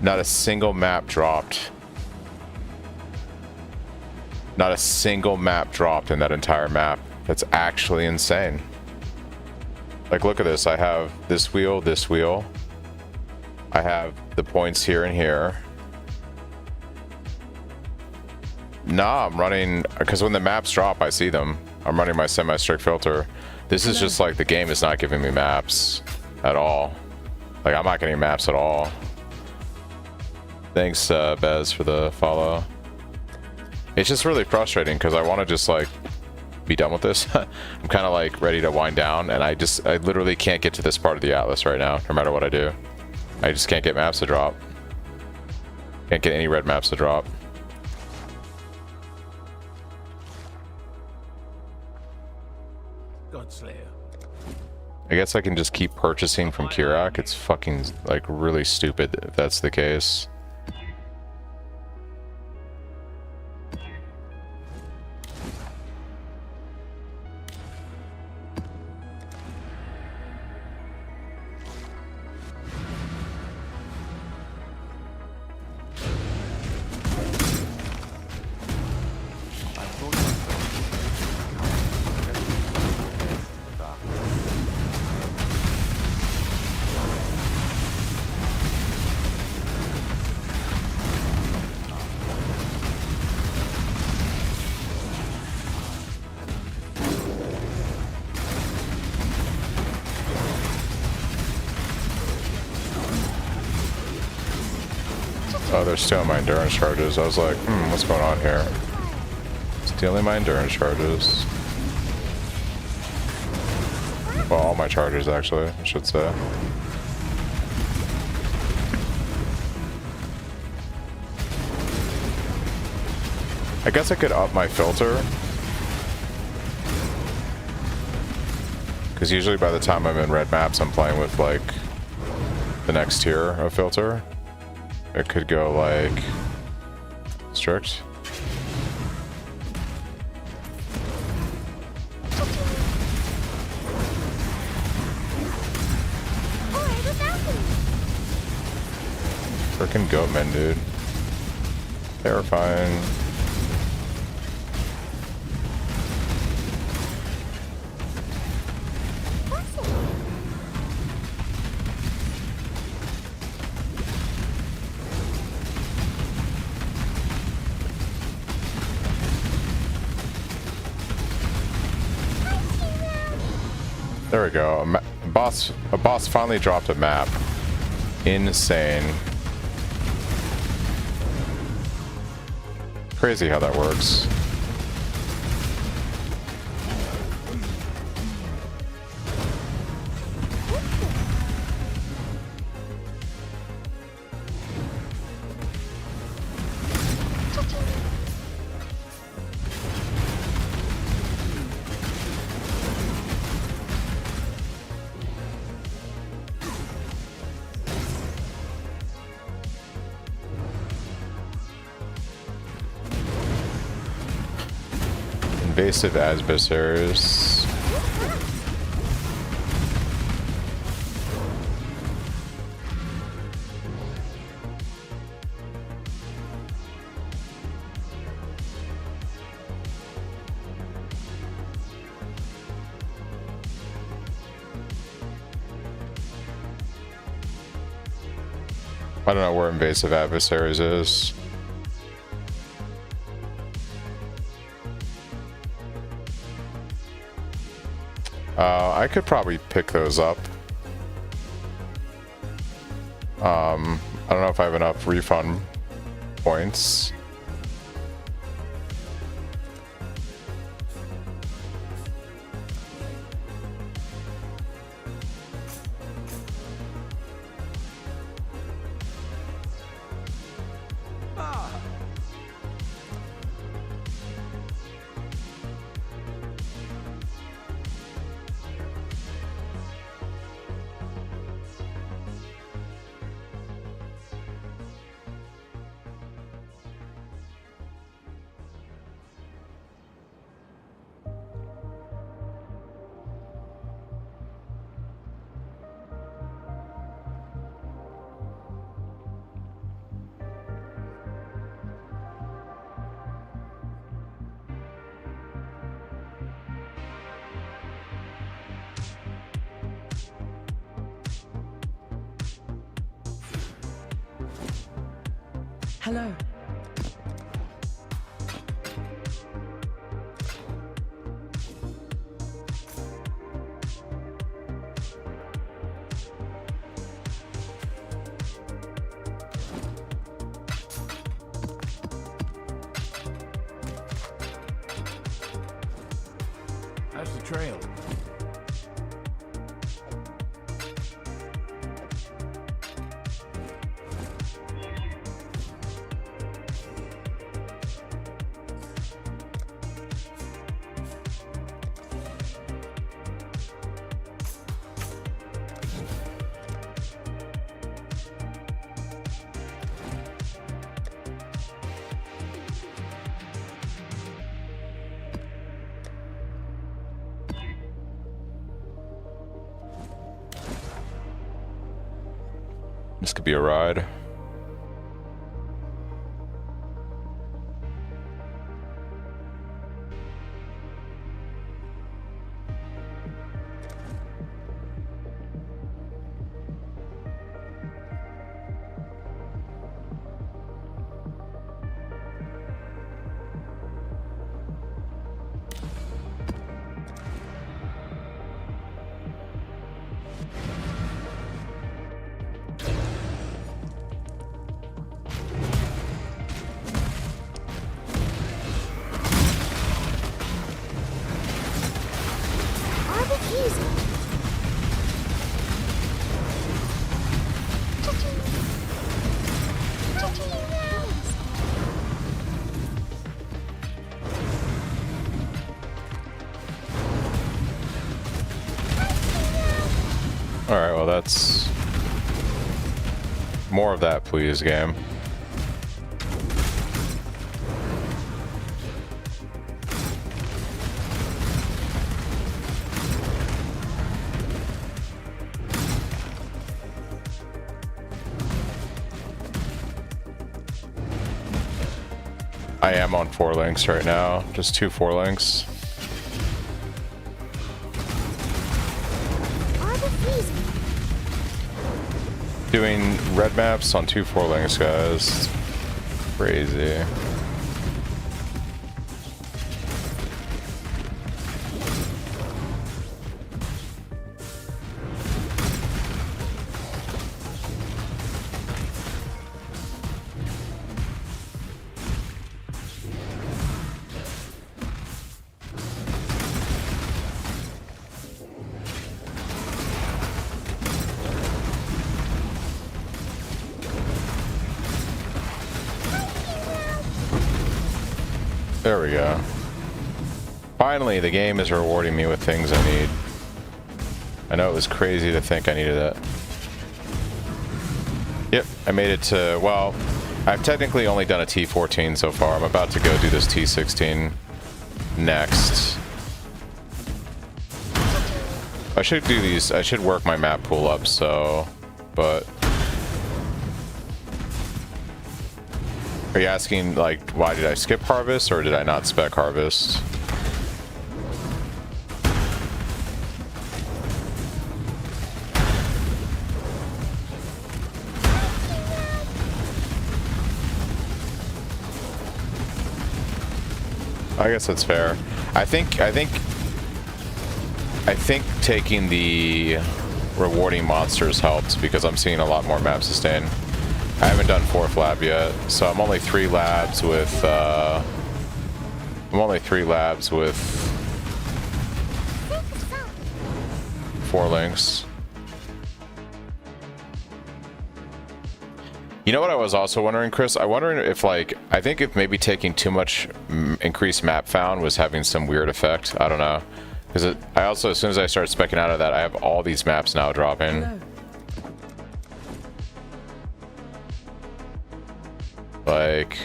Not a single map dropped. Not a single map dropped in that entire map. That's actually insane. Like, look at this. I have this wheel, this wheel. I have the points here and here. Nah, I'm running, because when the maps drop, I see them. I'm running my semi-strict filter. This is just like the game is not giving me maps at all. Like, I'm not getting maps at all. Thanks, Bez, for the follow. It's just really frustrating because I want to just, like, be done with this. I'm kind of, like, ready to wind down, and I literally can't get to this part of the Atlas right now, no matter what I do. I just can't get maps to drop. Can't get any red maps to drop. Godslayer. I guess I can just keep purchasing from Kirak. It's fucking, like, really stupid if that's the case. Oh, they're stealing my endurance charges. I was like, what's going on here? Stealing my endurance charges. Well, all my charges, actually, I should say. I guess I could up my filter. Because usually by the time I'm in red maps, I'm playing with, like, the next tier of filter. It could go, like, strict. Frickin' goatmen, dude. Terrifying. There we go. A boss finally dropped a map. Insane. Crazy how that works. Invasive adversaries. I don't know where invasive adversaries is. I could probably pick those up. I don't know if I have enough refund points. Hello. How's the trail? This could be a ride. Alright, well that's... more of that, please, game. I am on 4 links right now, just 2 4 links. Doing red maps on 2 4 links, guys. Crazy. There we go. Finally, the game is rewarding me with things I need. I know it was crazy to think I needed that. Yep, I made it to, well, I've technically only done a T14 so far. I'm about to go do this T16 next. I should do these. I should work my map pool up, so... But... Are you asking, like, why did I skip harvest, or did I not spec harvest? I guess that's fair. I think taking the rewarding monsters helped because I'm seeing a lot more map sustain. I haven't done 4th lab yet, so I'm only 3 labs with 4 links. You know what I was also wondering, Chris? I'm wondering if, like, I think if maybe taking too much increased map found was having some weird effect. I don't know. Because I also, as soon as I start specking out of that, I have all these maps now dropping. Hello. Like,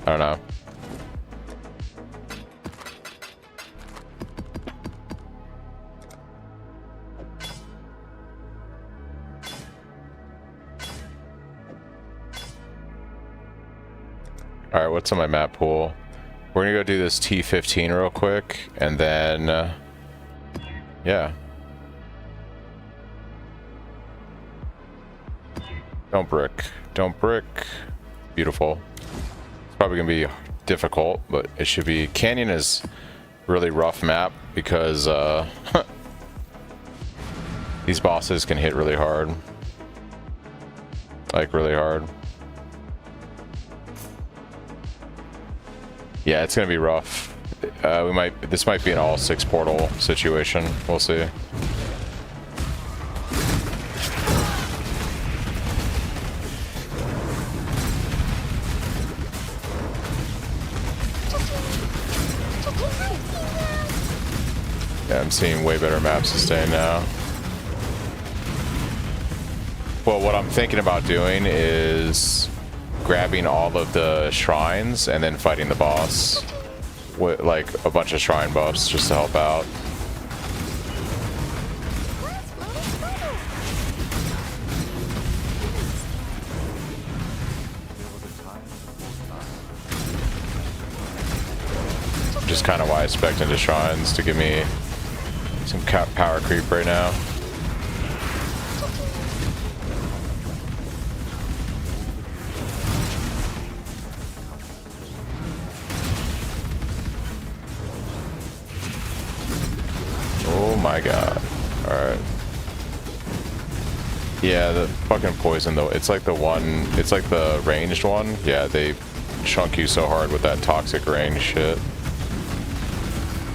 I don't know. Alright, what's on my map pool? We're gonna go do this T15 real quick, and then, yeah. Don't brick. Don't brick. Beautiful. It's probably gonna be difficult, but it should be... Canyon is really rough map because, these bosses can hit really hard. Like, really hard. Yeah, it's gonna be rough. This might be an all 6 portal situation. We'll see. Yeah, I'm seeing way better map sustain now. Well, what I'm thinking about doing is grabbing all of the shrines and then fighting the boss with like a bunch of shrine buffs just to help out. Just kind of why I spec'd into shrines to give me some power creep right now. Oh my god. Alright. Yeah, the fucking poison though. It's like the one, it's like the ranged one. Yeah, they chunk you so hard with that toxic range shit.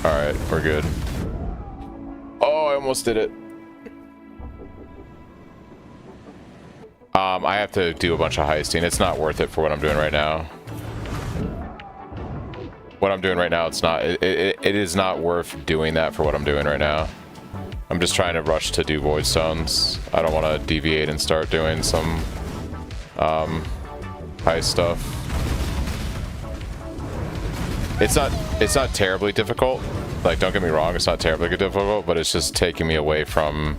Alright, we're good. Oh, I almost did it. I have to do a bunch of heisting. It's not worth it for what I'm doing right now. What I'm doing right now, it's not. It is not worth doing that for what I'm doing right now. I'm just trying to rush to do void stones. I don't want to deviate and start doing some heist stuff. It's not terribly difficult. Like, don't get me wrong, it's not terribly difficult, but it's just taking me away from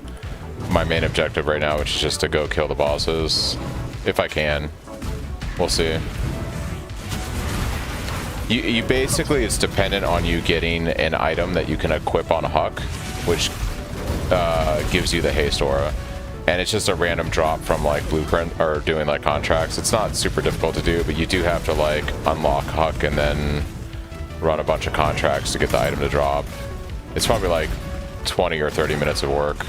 my main objective right now, which is just to go kill the bosses if I can. We'll see. You basically, it's dependent on you getting an item that you can equip on Huck, which gives you the haste aura, and it's just a random drop from like blueprint or doing like contracts. It's not super difficult to do, but you do have to like unlock Huck and then run a bunch of contracts to get the item to drop. It's probably like 20 or 30 minutes of work.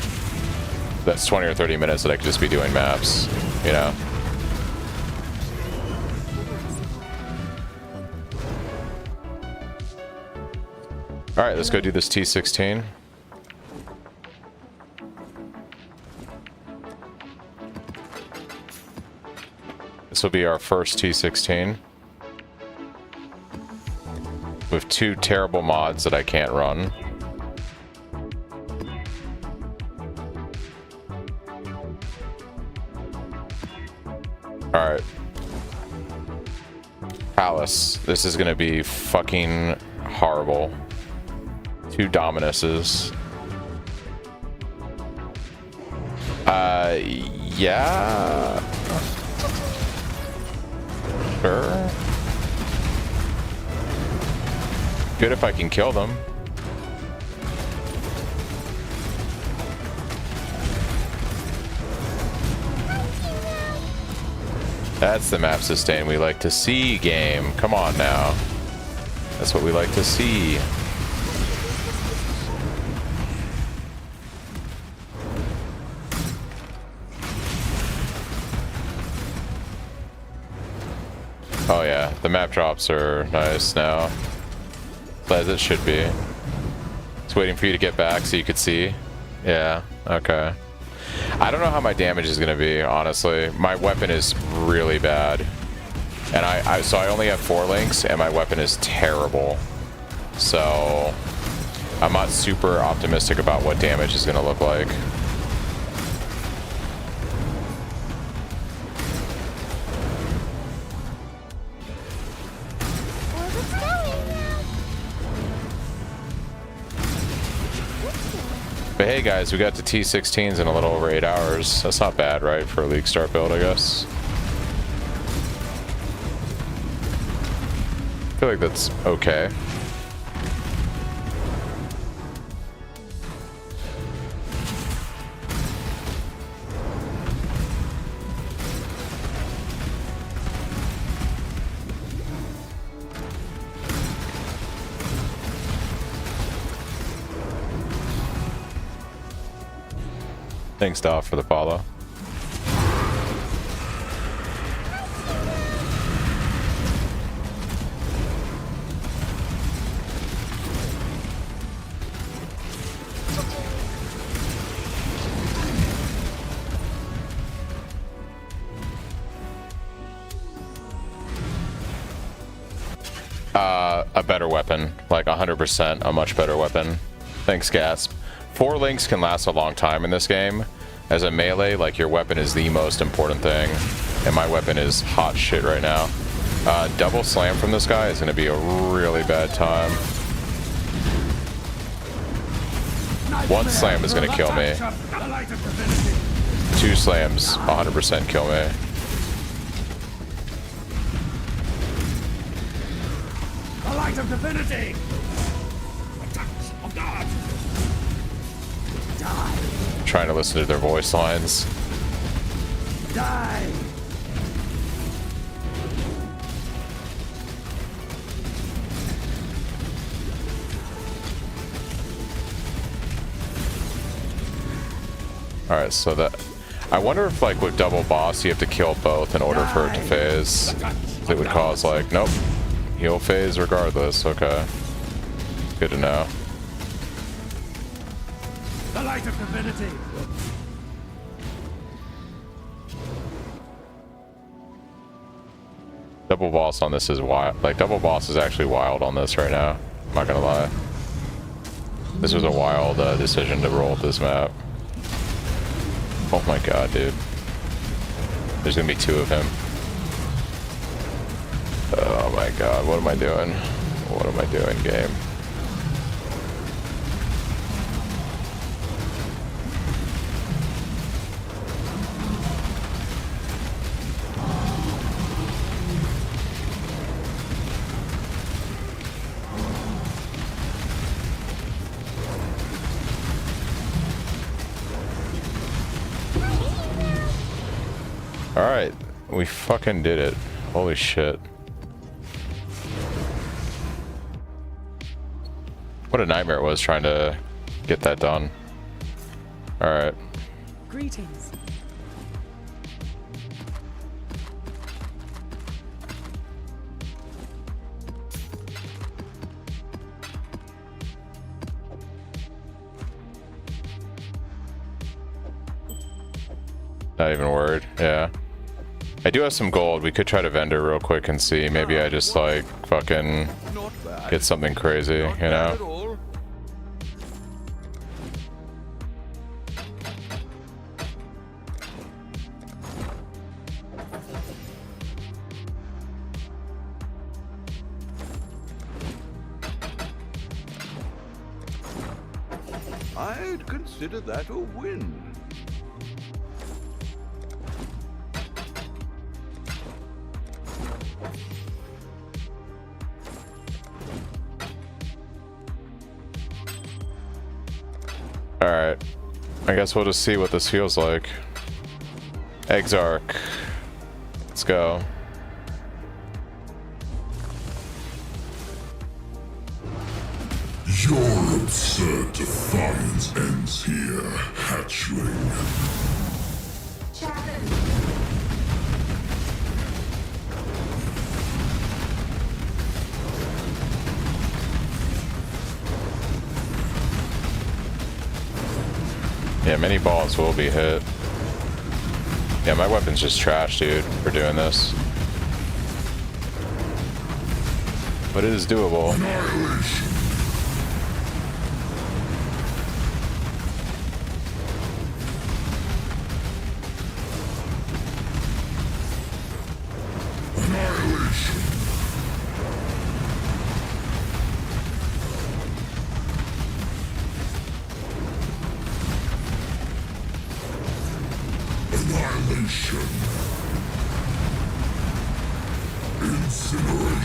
That's 20 or 30 minutes that I could just be doing maps, you know. All right, let's go do this T16. This will be our first T16. With 2 terrible mods that I can't run. Alright. Palace. This is gonna be fucking horrible. 2 Dominuses. Yeah. Sure. Good if I can kill them. That's the map sustain we like to see, game. Come on now. That's what we like to see. Oh yeah, the map drops are nice now. As it should be. It's waiting for you to get back so you could see. Yeah, okay. I don't know how my damage is gonna be, honestly. My weapon is really bad. And so I only have 4 links and my weapon is terrible. So I'm not super optimistic about what damage is gonna look like. But hey guys, we got to T16s in a little over 8 hours. That's not bad, right, for a League start build, I guess. I feel like that's okay. Thanks, Doff, for the follow. A better weapon, like 100% a much better weapon. Thanks, Gasp. 4 links can last a long time in this game. As a melee, like, your weapon is the most important thing, and my weapon is hot shit right now. Double slam from this guy is going to be a really bad time. 1 slam is going to kill me. 2 slams 100% kill me. The light of divinity! Attacks of God! Die! Trying to listen to their voice lines. Die! Alright, so that... I wonder if, like, with double boss, you have to kill both in order for it to phase. It would cause, like, nope. He'll phase regardless. Okay. Good to know. The light of divinity! Double boss on this is wild. Like, double boss is actually wild on this right now. I'm not gonna lie. This was a wild decision to roll with this map. Oh my god, dude. There's gonna be 2 of him. Oh my god, what am I doing? What am I doing, game? Alright, we fucking did it. Holy shit. What a nightmare it was trying to get that done. Alright. Greetings. Not even worried, yeah. I do have some gold. We could try to vendor real quick and see. Maybe I just, like, fucking get something crazy, you know? I'd consider that a win. Alright. I guess we'll just see what this feels like. Exarch. Let's go. Your absurd defiance ends here, hatchling. Yeah, many balls will be hit. Yeah, my weapon's just trash, dude, for doing this. But it is doable.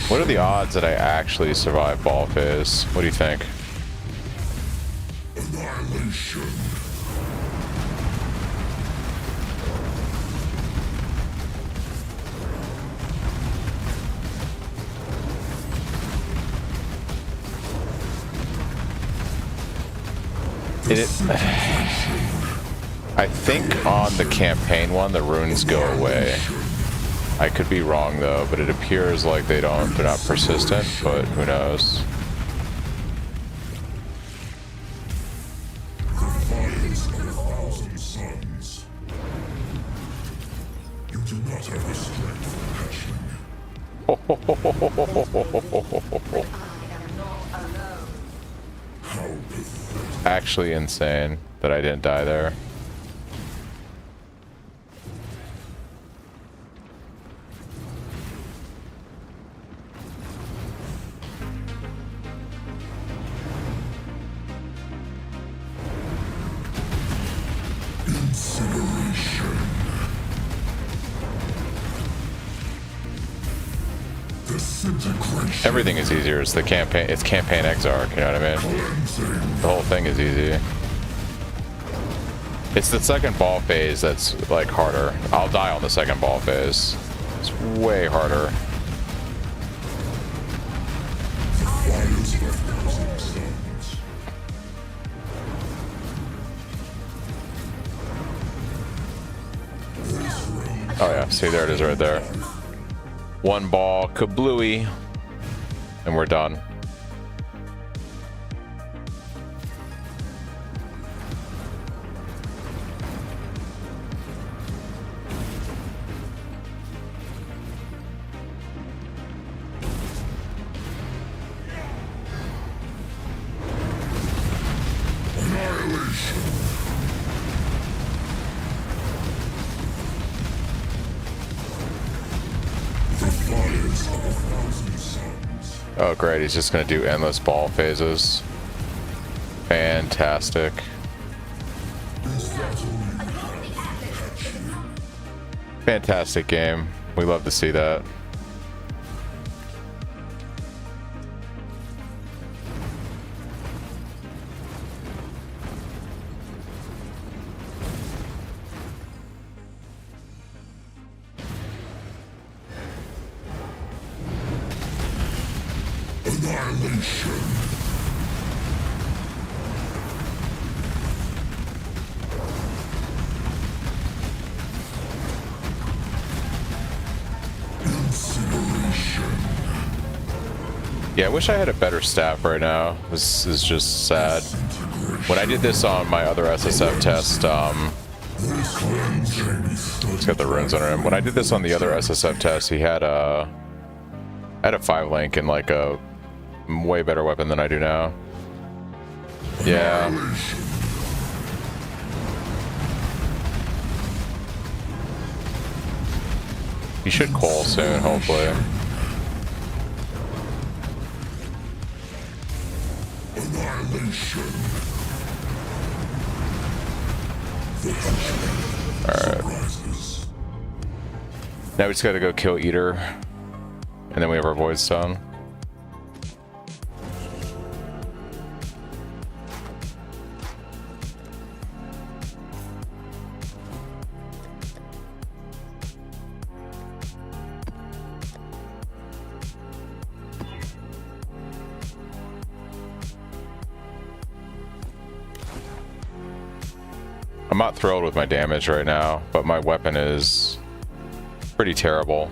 What are the odds that I actually survive ball phase? What do you think? Annihilation. I think on the campaign one, the runes go away. I could be wrong though, but it appears like they're not persistent, but who knows. Defiance of 1,000 suns. You do not have the strength, hatchling. How pathetic. Actually insane that I didn't die there. Incineration. Disintegration. Everything is easier. It's the campaign. It's campaign Exarch. You know what I mean? Cleansing. The whole thing is easy. It's the second ball phase that's like harder. I'll die on the second ball phase. It's way harder. Defiance of 1,000 suns. Oh yeah, see there it is right there. One ball, kablooey, and we're done. Oh great, he's just gonna do endless ball phases. Fantastic. Fantastic game. We love to see that. Annihilation. Incineration. Yeah, I wish I had a better staff right now. This is just sad. When I did this on my other SSF test, it's got the runes under him. When I did this on the other SSF test, he had a 5-link and like a way better weapon than I do now. Yeah. He should call soon, hopefully. Annihilation. Surprises. Now we just gotta go kill Eater. And then we have our Void Stone. I'm not thrilled with my damage right now, but my weapon is pretty terrible.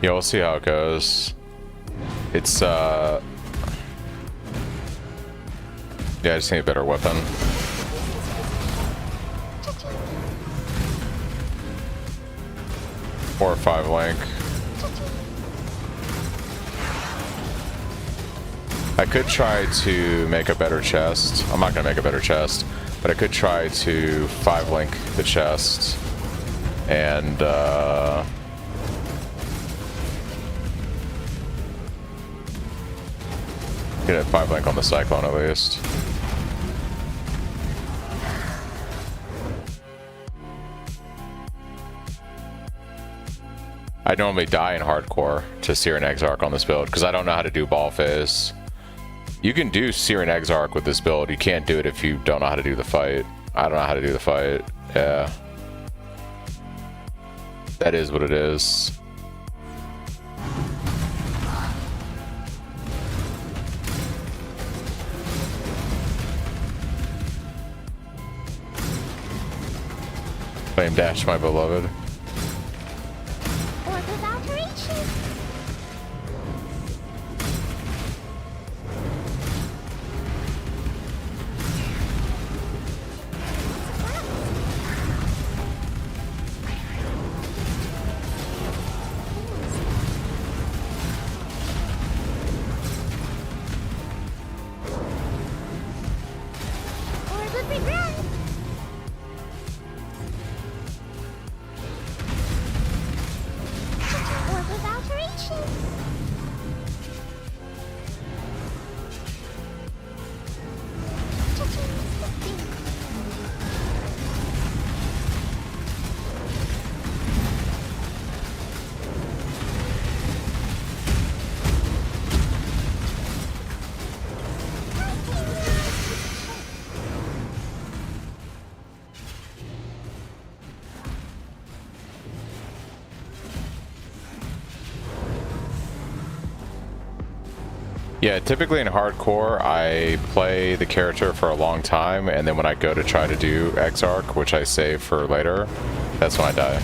Yeah, we'll see how it goes. It's yeah, I just need a better weapon. 4 or 5 link. I could try to make a better chest. I'm not gonna make a better chest, but I could try to 5 link the chest and get a 5 link on the Cyclone at least. I normally die in hardcore to Searing Exarch on this build because I don't know how to do ball phase. You can do Searing Exarch with this build. You can't do it if you don't know how to do the fight. I don't know how to do the fight. Yeah. That is what it is. Flame dash, my beloved. Yeah, typically in hardcore, I play the character for a long time, and then when I go to try to do Exarch, which I save for later, that's when I die.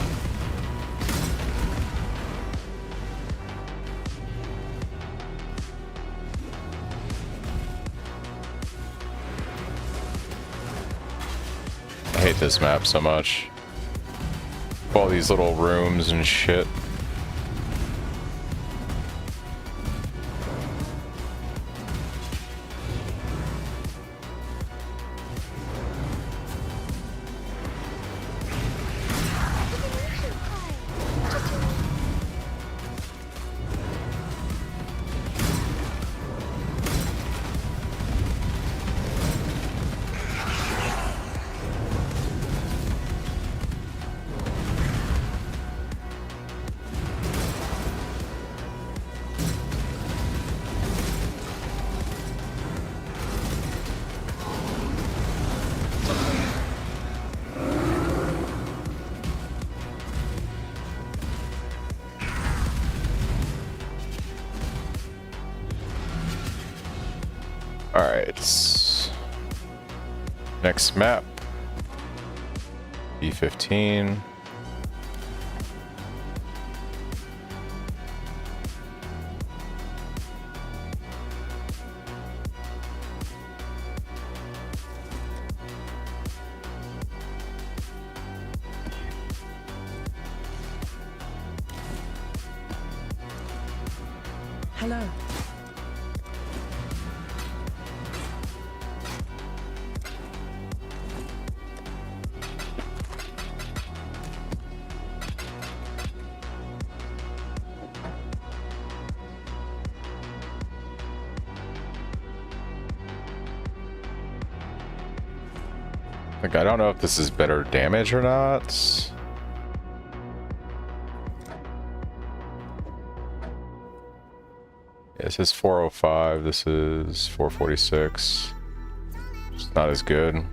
I hate this map so much. All these little rooms and shit. Alright. Next map. B15. Hello. Like, I don't know if this is better damage or not. Yeah, this is 405. This is 446. It's not as good.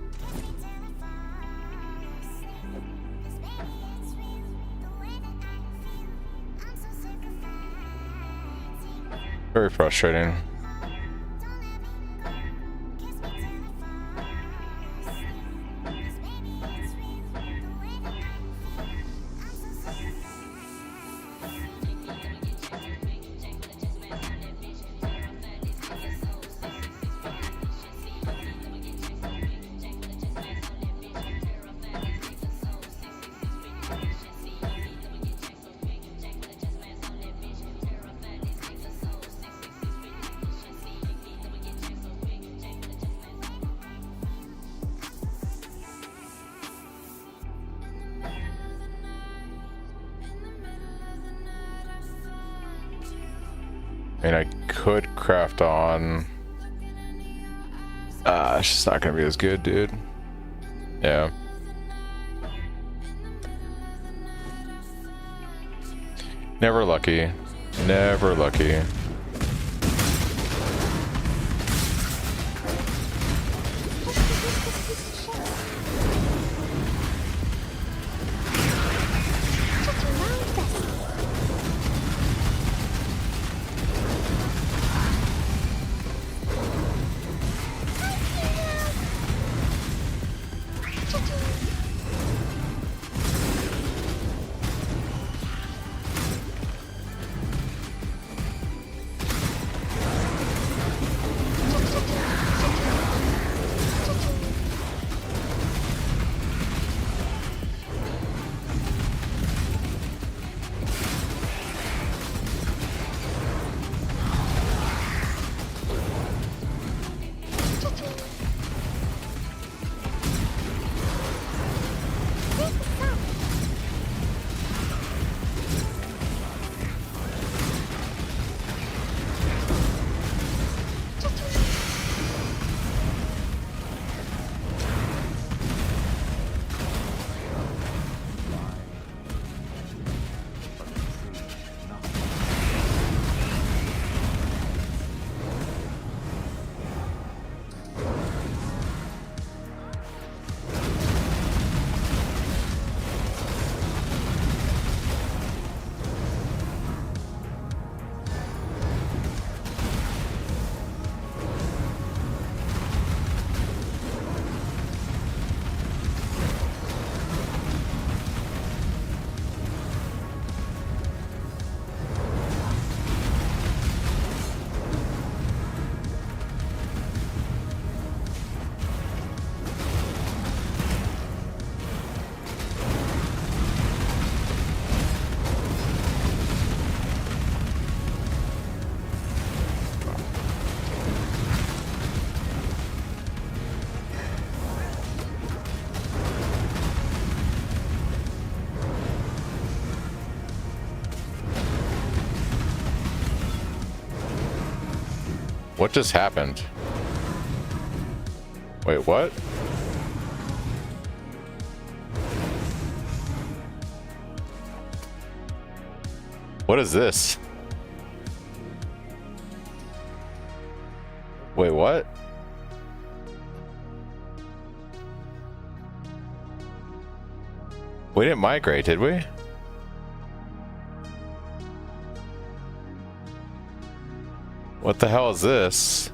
Very frustrating. I mean, I could craft on. It's just not gonna be as good, dude. Yeah. Never lucky. Never lucky. What just happened? Wait, what? What is this? Wait, what? We didn't migrate, did we? What the hell is this?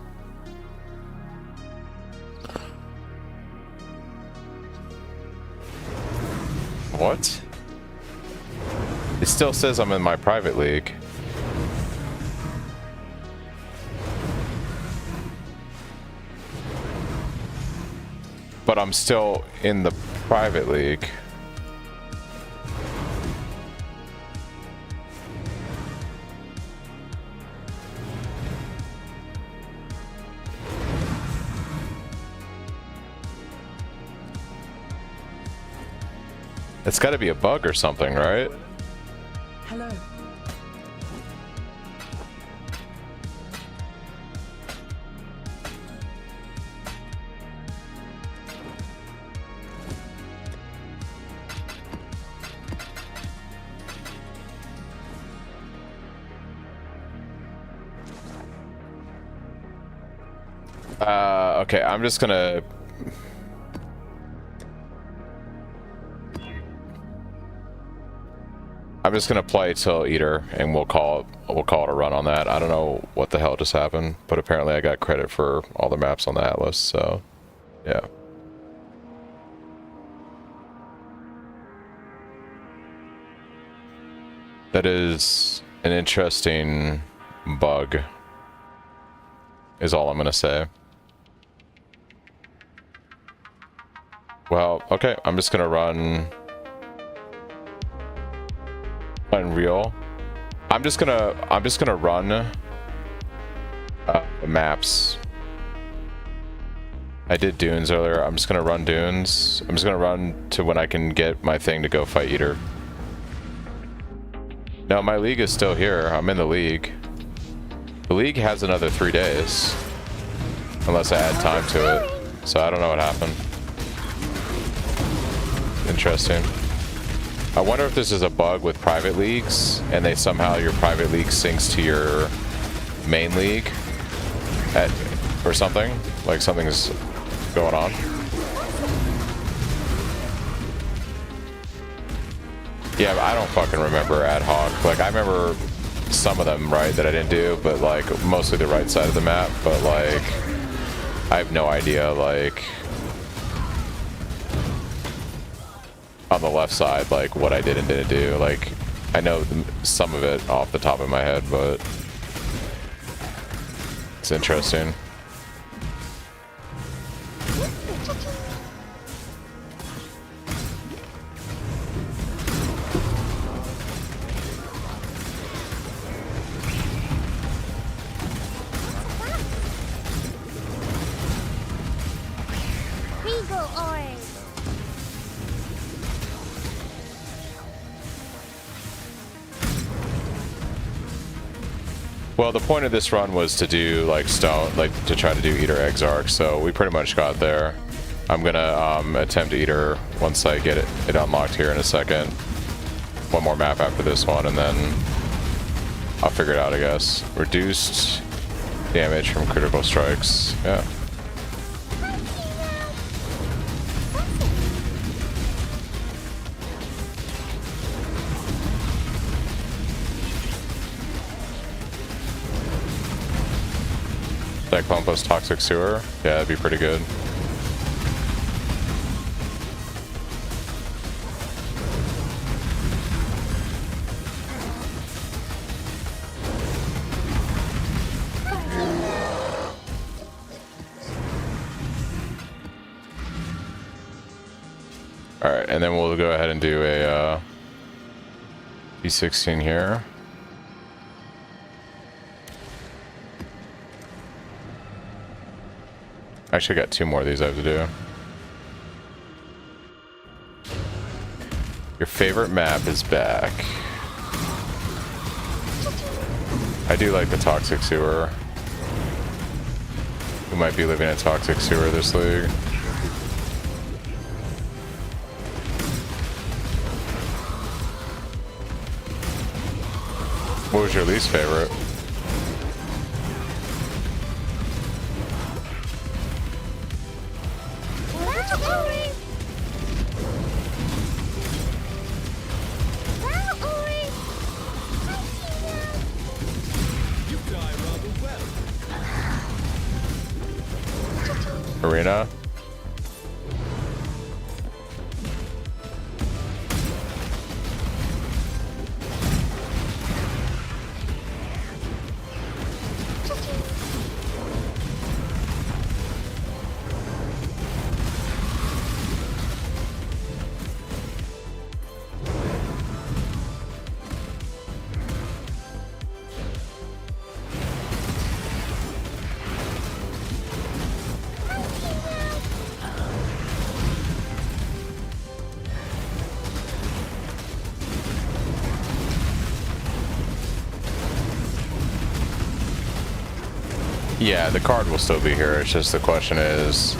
What? It still says I'm in my private league. But I'm still in the private league. It's got to be a bug or something, right? Hello. Okay, I'm just gonna... play till Eater, and we'll call it a run on that. I don't know what the hell just happened, but apparently I got credit for all the maps on the Atlas, so yeah. That is an interesting bug, is all I'm gonna say. Well, okay, I'm just gonna run Unreal. I'm just gonna run maps. I did Dunes earlier. I'm just gonna run Dunes. I'm just gonna run to when I can get my thing to go fight Eater. No, my league is still here. I'm in the league. The league has another 3 days. Unless I add time to it. So I don't know what happened. Interesting. I wonder if this is a bug with private leagues, and they somehow, your private league syncs to your main league or something. Like something's going on. Yeah, but I don't fucking remember ad hoc. Like, I remember some of them, right, that I didn't do, but like mostly the right side of the map, but like I have no idea, like on the left side, like what I did and didn't do. Like, I know some of it off the top of my head, but it's interesting. Well, the point of this run was to do like stone, like to try to do Eater Exarch, so we pretty much got there. I'm gonna attempt Eater once I get it unlocked here in a second. One more map after this one, and then I'll figure it out, I guess. Reduced damage from critical strikes. Yeah. Cyclone plus Toxic Sewer? Yeah, that'd be pretty good. Alright, and then we'll go ahead and do a P16 here. Actually, got 2 more of these I have to do. Your favorite map is back. I do like the Toxic Sewer. We might be living in Toxic Sewer this league. What was your least favorite? Arena. Yeah, the card will still be here. It's just the question is,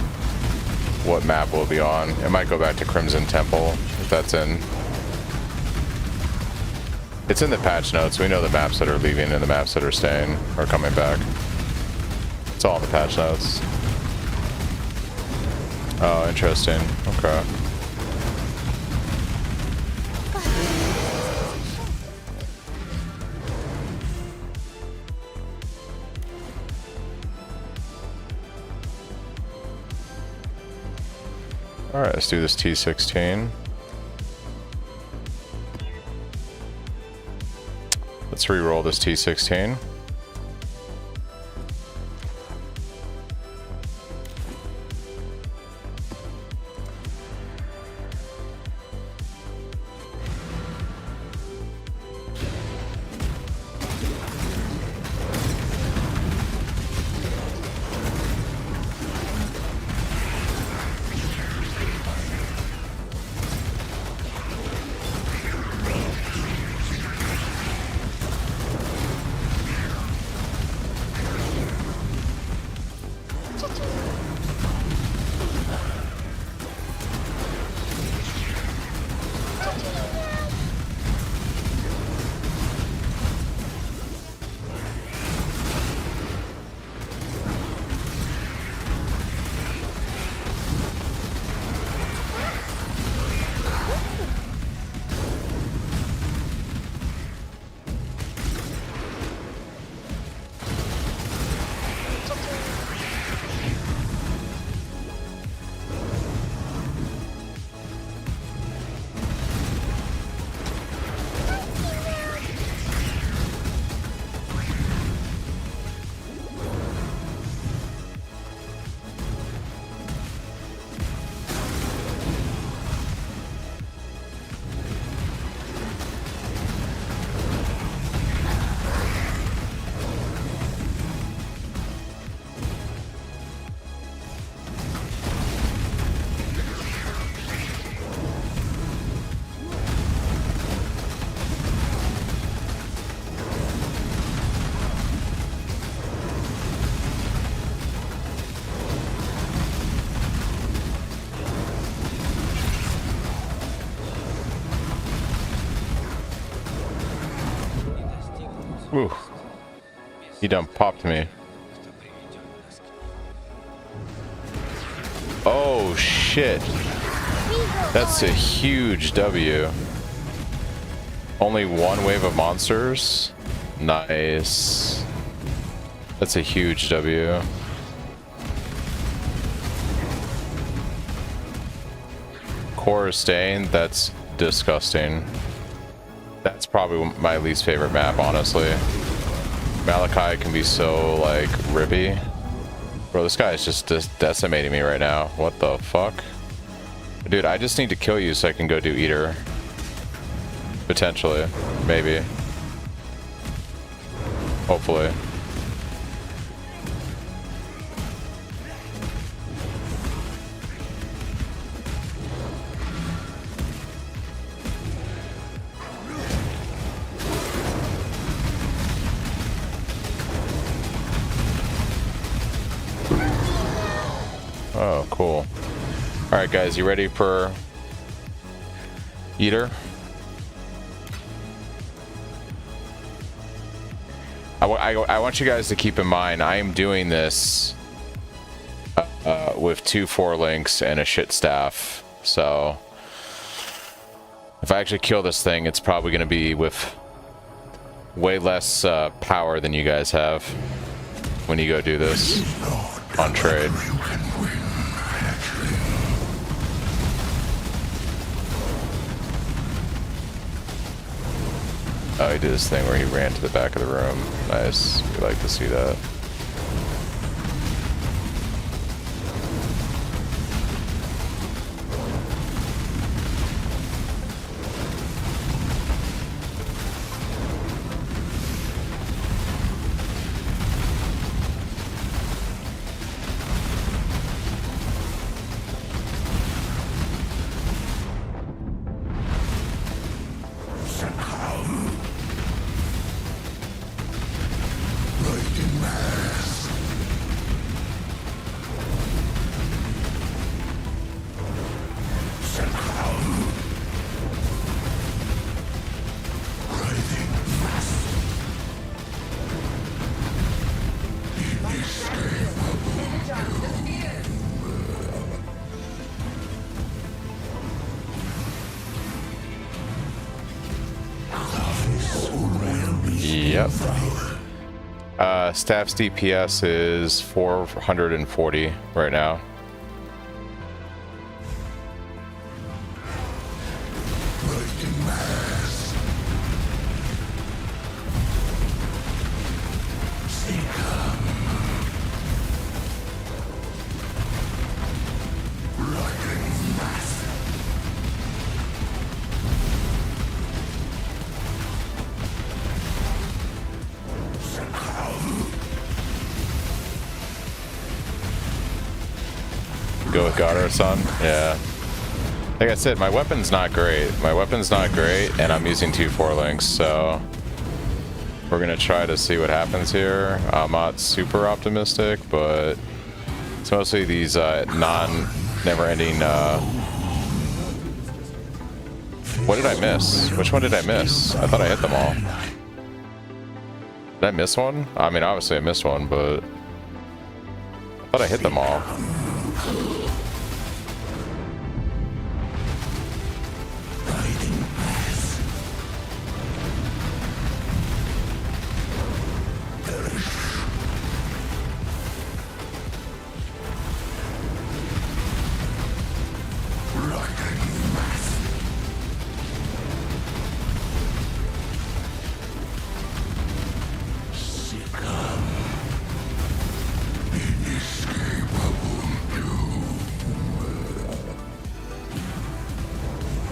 what map will it be on? It might go back to Crimson Temple, if that's in. It's in the patch notes. We know the maps that are leaving and the maps that are staying are coming back. It's all in the patch notes. Oh, interesting. Okay. Alright, let's do this T16. Let's re-roll this T16. Ooh. He done popped me. Oh shit. That's a huge W. Only one wave of monsters? Nice. That's a huge W. Core is staying? That's disgusting. That's probably my least favorite map, honestly. Malachi can be so, like, rippy. Bro, this guy is just decimating me right now. What the fuck? Dude, I just need to kill you so I can go do Eater. Potentially. Maybe. Hopefully. Oh, cool. Alright guys, you ready for Eater? I want you guys to keep in mind, I am doing this with 2 4-links and a shit staff. So, if I actually kill this thing, it's probably going to be with way less power than you guys have when you go do this on trade. Oh, he did this thing where he ran to the back of the room. Nice. We like to see that. Lightning Man. Yep. Staff's DPS is 440 right now. Go with Goddard-san? Yeah. Like I said, my weapon's not great. My weapon's not great, and I'm using 2 4-links, so we're gonna try to see what happens here. I'm not super optimistic, but it's mostly these never-ending. What did I miss? Which one did I miss? I thought I hit them all. Did I miss one? I mean, obviously I missed one, but I thought I hit them all.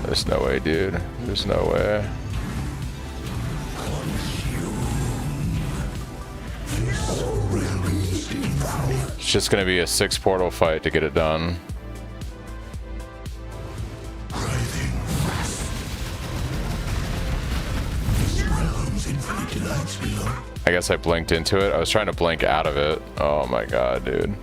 There's no way, dude. There's no way. It's just gonna be a 6 portal fight to get it done. I guess I blinked into it. I was trying to blink out of it. Oh my god, dude.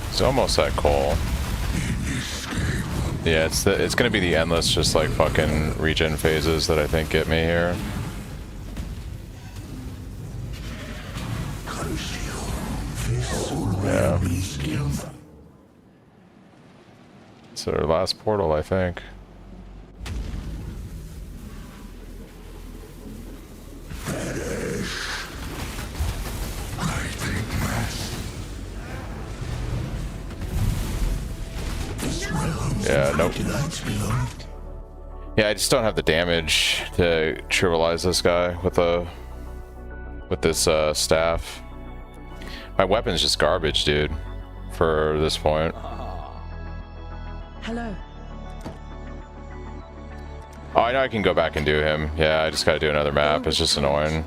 It's almost at Cole. Yeah, it's gonna be the endless, just like fucking regen phases that I think get me here. Yeah. It's our last portal, I think. Yeah, nope. Yeah, I just don't have the damage to trivialize this guy with this staff. My weapon's just garbage, dude, for this point. Hello. Oh, I know I can go back and do him. Yeah, I just gotta do another map. It's just annoying.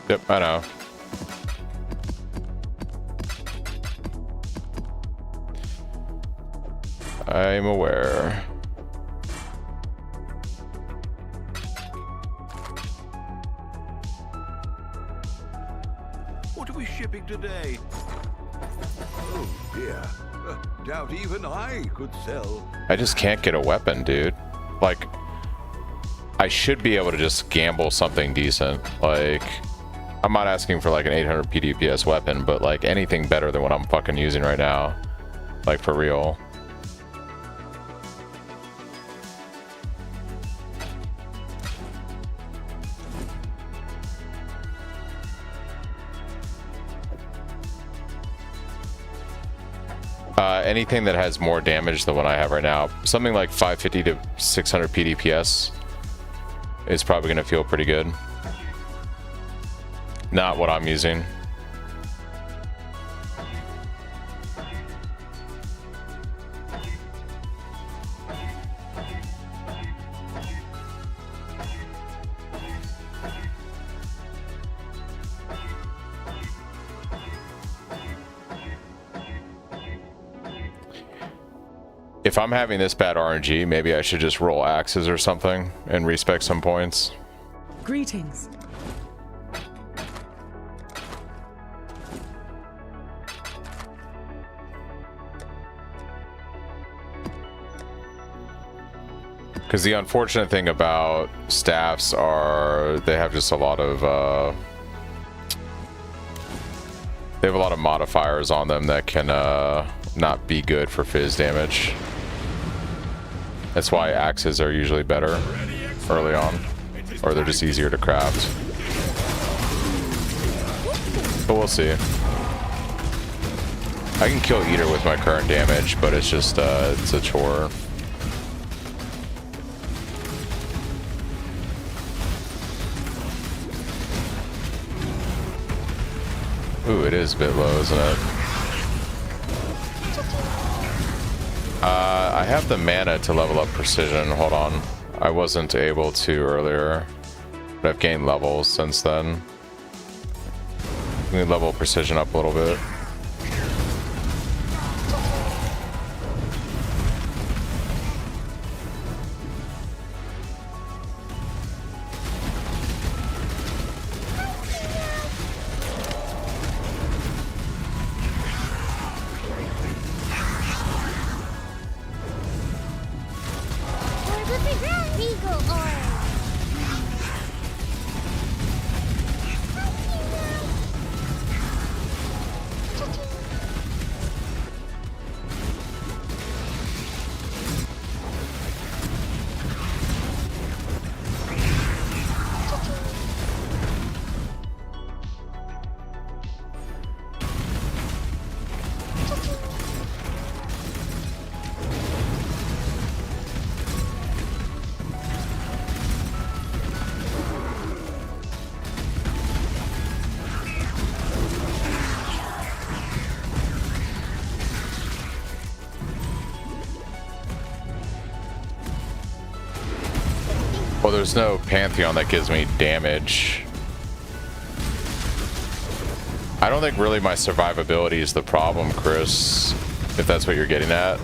Yep, I know. I'm aware. What are we shipping today? Oh dear. Doubt even I could sell. I just can't get a weapon, dude. Like, I should be able to just gamble something decent. Like, I'm not asking for like an 800 PDPS weapon, but like anything better than what I'm fucking using right now. Like, for real. Anything that has more damage than what I have right now, something like 550 to 600 PDPS is probably going to feel pretty good. Not what I'm using. If I'm having this bad RNG, maybe I should just roll axes or something and respec some points. Greetings. Because the unfortunate thing about staffs are they have just a lot of they have a lot of modifiers on them that can not be good for fizz damage. That's why axes are usually better early on, or they're just easier to craft. But we'll see. I can kill Eater with my current damage, but it's just it's a chore. Ooh, it is a bit low, isn't it? I have the mana to level up precision. Hold on. I wasn't able to earlier, but I've gained levels since then. Let me level precision up a little bit. Well, there's no Pantheon that gives me damage. I don't think really my survivability is the problem, Chris, if that's what you're getting at.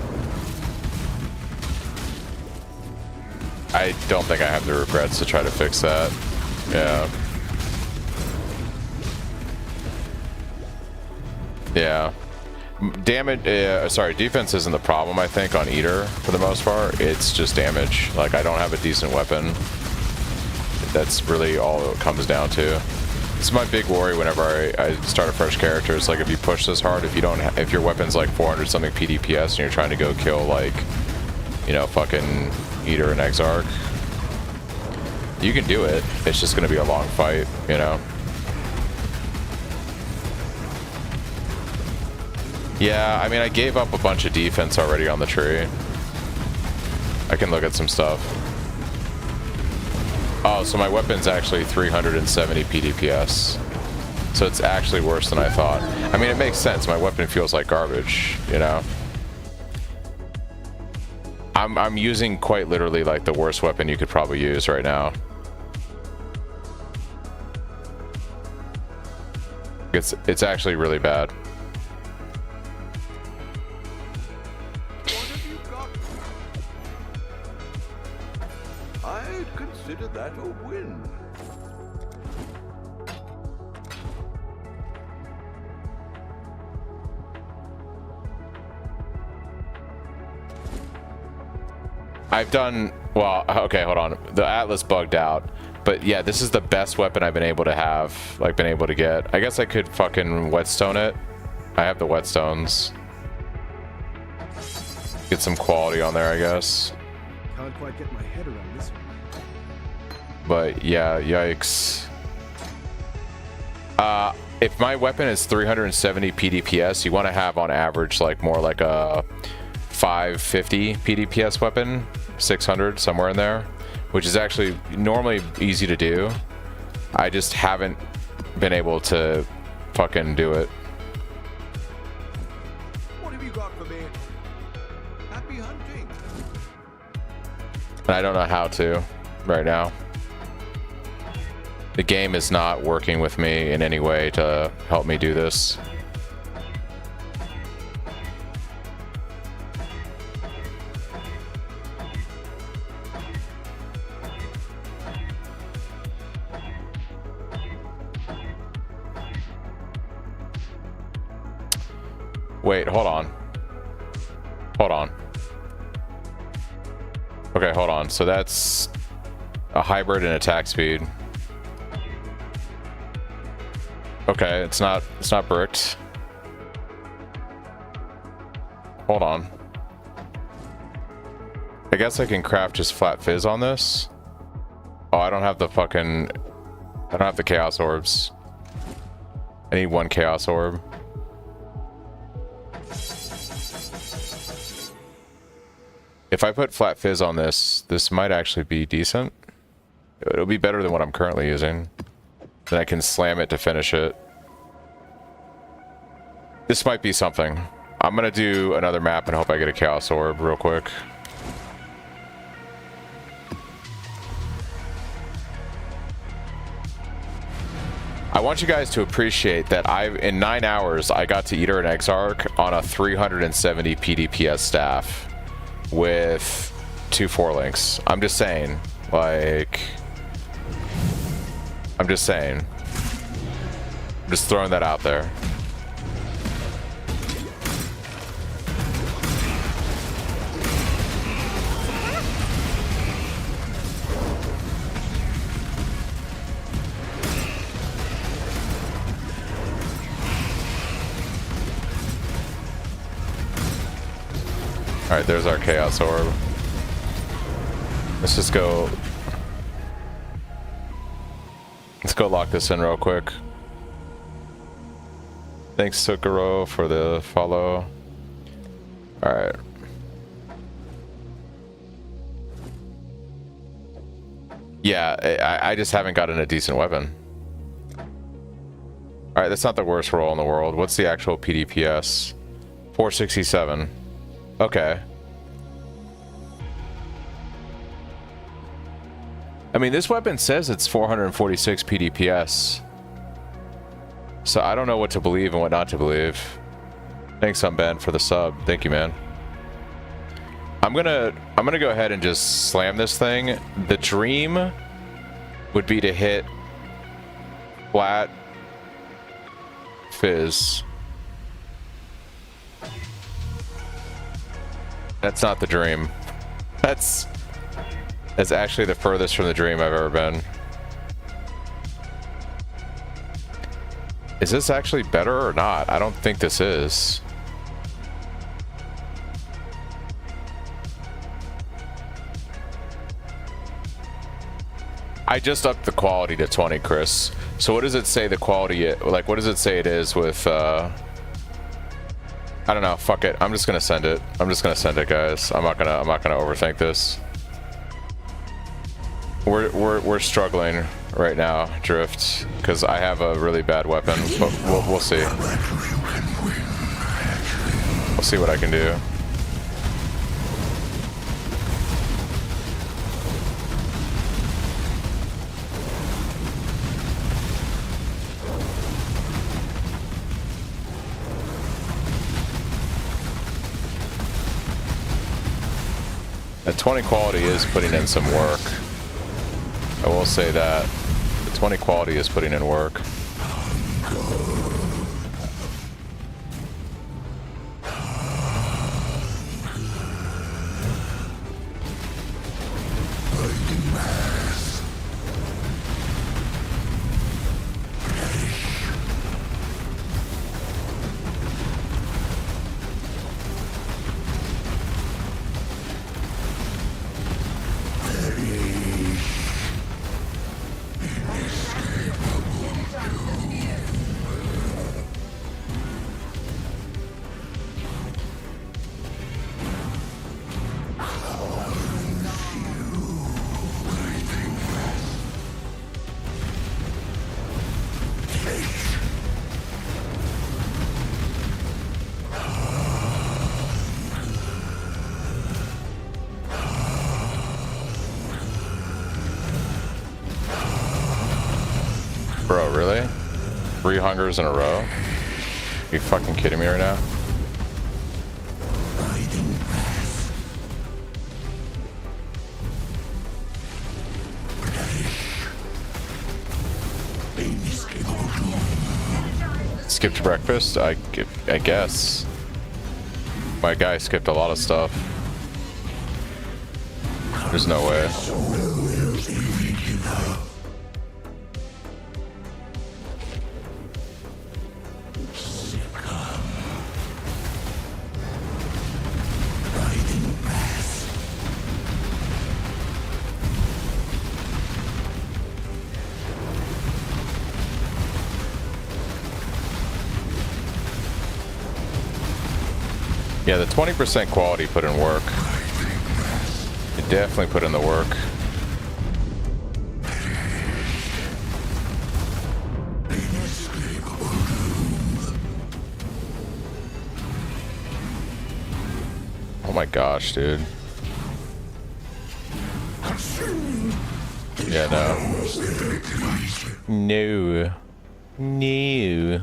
I don't think I have the regrets to try to fix that. Yeah. Yeah. Damage, sorry, defense isn't the problem, I think, on Eater, for the most part. It's just damage. Like, I don't have a decent weapon. That's really all it comes down to. This is my big worry whenever I start a fresh character. It's like, if you push this hard, if you don't, if your weapon's like 400 something PDPS and you're trying to go kill, like, you know, fucking Eater and Exarch, you can do it. It's just gonna be a long fight, you know? Yeah, I mean, I gave up a bunch of defense already on the tree. I can look at some stuff. Oh, so my weapon's actually 370 PDPS. So it's actually worse than I thought. I mean, it makes sense. My weapon feels like garbage, you know? I'm using quite literally like the worst weapon you could probably use right now. It's actually really bad. I'd consider that a win. I've done, well, okay, hold on. The Atlas bugged out. But yeah, this is the best weapon I've been able to have, like, been able to get. I guess I could fucking whetstone it. I have the whetstones. Get some quality on there, I guess. Can't quite get my head around this one. But yeah, yikes. If my weapon is 370 PDPS, you want to have on average like more like a 550 PDPS weapon, 600, somewhere in there, which is actually normally easy to do. I just haven't been able to fucking do it. What have you got for me? Happy hunting. And I don't know how to right now. The game is not working with me in any way to help me do this. Wait, hold on. Hold on. Okay, hold on. So that's a hybrid and attack speed. Okay, it's not bricked. Hold on. I guess I can craft just flat fizz on this. Oh, I don't have the chaos orbs. I need 1 chaos orb. If I put flat fizz on this, this might actually be decent. It'll be better than what I'm currently using. Then I can slam it to finish it. This might be something. I'm gonna do another map and hope I get a chaos orb real quick. I want you guys to appreciate that in 9 hours, I got to Eater and Exarch on a 370 PDPS staff with 2 4-links. I'm just saying, like, I'm just throwing that out there. Alright, there's our chaos orb. Let's just go. Let's go lock this in real quick. Thanks, Sukuro, for the follow. Alright. Yeah, I just haven't gotten a decent weapon. Alright, that's not the worst roll in the world. What's the actual PDPS? 467. Okay. I mean, this weapon says it's 446 PDPS. So I don't know what to believe and what not to believe. Thanks, Ben, for the sub. Thank you, man. I'm gonna go ahead and just slam this thing. The dream would be to hit flat fizz. That's not the dream. That's actually the furthest from the dream I've ever been. Is this actually better or not? I don't think this is. I just upped the quality to 20, Chris. So what does it say the quality, like, what does it say it is with, I don't know. Fuck it. I'm just gonna send it. I'm just gonna send it, guys. I'm not gonna overthink this. We're struggling right now, Drift, because I have a really bad weapon. But we'll see. We'll see what I can do. That 20 quality is putting in some work. I will say that. The 20 quality is putting in work. Bro, really? 3 hungers in a row? Are you fucking kidding me right now? Skipped breakfast? I guess. My guy skipped a lot of stuff. There's no way. Yeah, the 20% quality put in work. It definitely put in the work. Oh my gosh, dude. Yeah, no. No. No.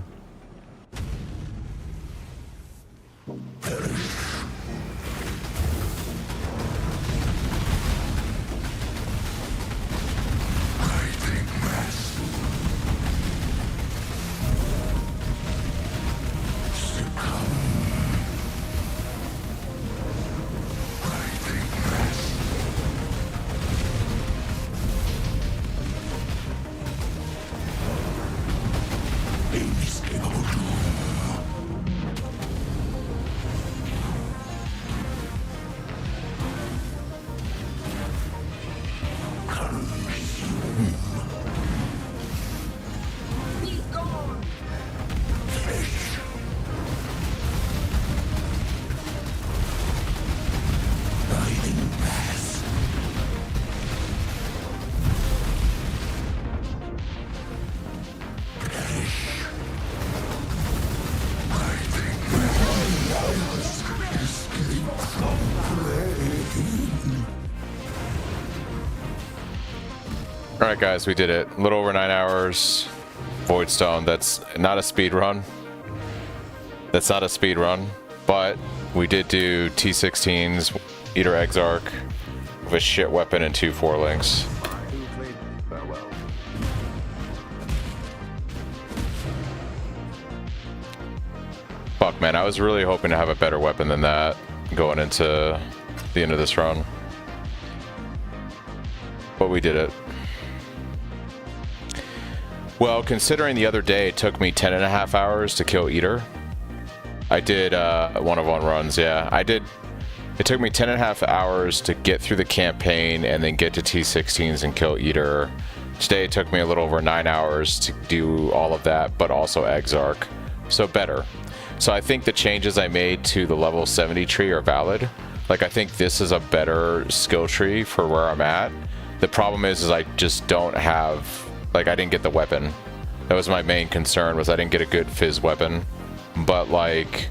Alright guys, we did it. A little over 9 hours. Voidstone, that's not a speed run. That's not a speed run, but we did do T16s, Eater Exarch, with a shit weapon and 2 4-links. Fuck man, I was really hoping to have a better weapon than that going into the end of this run. But we did it. Well, considering the other day it took me 10.5 hours to kill Eater. I did 1-of-1 runs, yeah. I did. It took me 10.5 hours to get through the campaign and then get to T16s and kill Eater. Today it took me a little over 9 hours to do all of that, but also Exarch. So better. So I think the changes I made to the level 70 tree are valid. Like, I think this is a better skill tree for where I'm at. The problem is I just don't have... Like, I didn't get the weapon. That was my main concern, was I didn't get a good fizz weapon. But, like,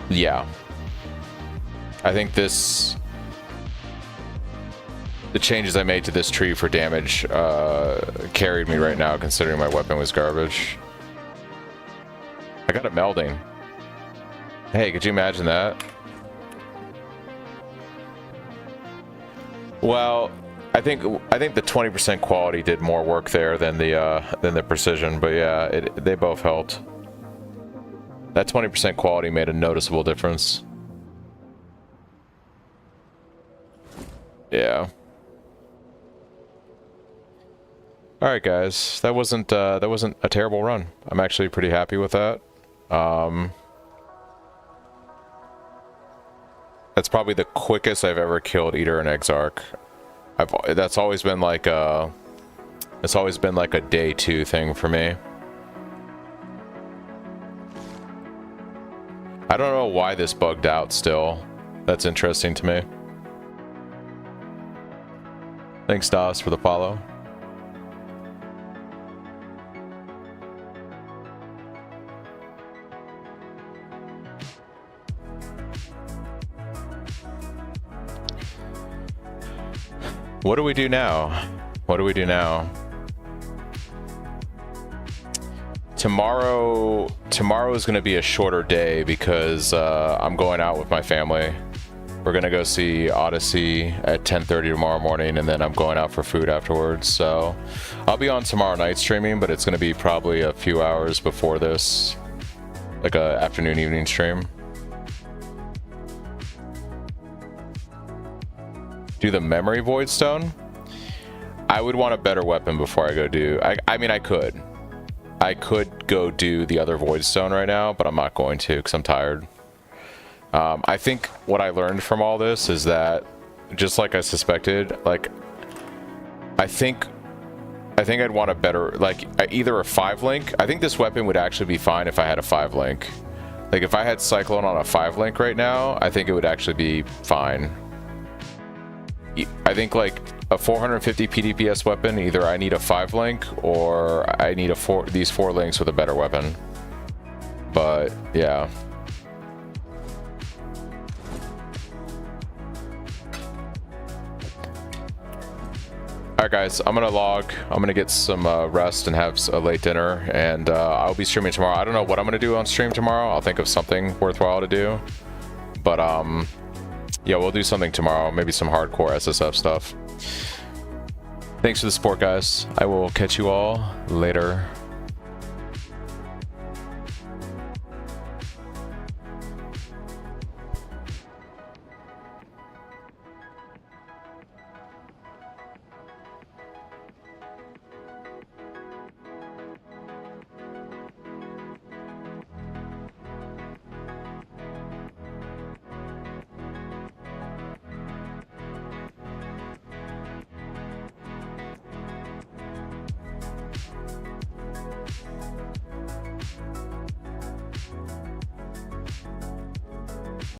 yeah. I think this... The changes I made to this tree for damage carried me right now, considering my weapon was garbage. I got it melding. Hey, could you imagine that? Well... I think the 20% quality did more work there than the precision, but yeah, they both helped. That 20% quality made a noticeable difference. Yeah. All right, guys, that wasn't a terrible run. I'm actually pretty happy with that. That's probably the quickest I've ever killed Eater and Exarch. That's always been like a day 2 thing for me. I don't know why this bugged out still. That's interesting to me. Thanks, Das, for the follow. What do we do now? What do we do now? Tomorrow is going to be a shorter day because I'm going out with my family. We're going to go see Odyssey at 10:30 tomorrow morning, and then I'm going out for food afterwards. So I'll be on tomorrow night streaming, but it's going to be probably a few hours before this, like a afternoon, evening stream. do the memory void stone, I would want a better weapon before I go do. I mean, I could go do the other void stone right now, but I'm not going to because I'm tired. I think what I learned from all this is that, just like I suspected, like I think I'd want a better, like either a 5-link. I think this weapon would actually be fine if I had a 5-link. Like if I had Cyclone on a 5-link right now, I think it would actually be fine. I think like a 450 PDPS weapon, either I need a 5-link or I need these 4 links with a better weapon. But yeah. Alright guys, I'm gonna log. I'm gonna get some rest and have a late dinner, and I'll be streaming tomorrow. I don't know what I'm gonna do on stream tomorrow. I'll think of something worthwhile to do. But yeah, we'll do something tomorrow. Maybe some hardcore SSF stuff. Thanks for the support, guys. I will catch you all later.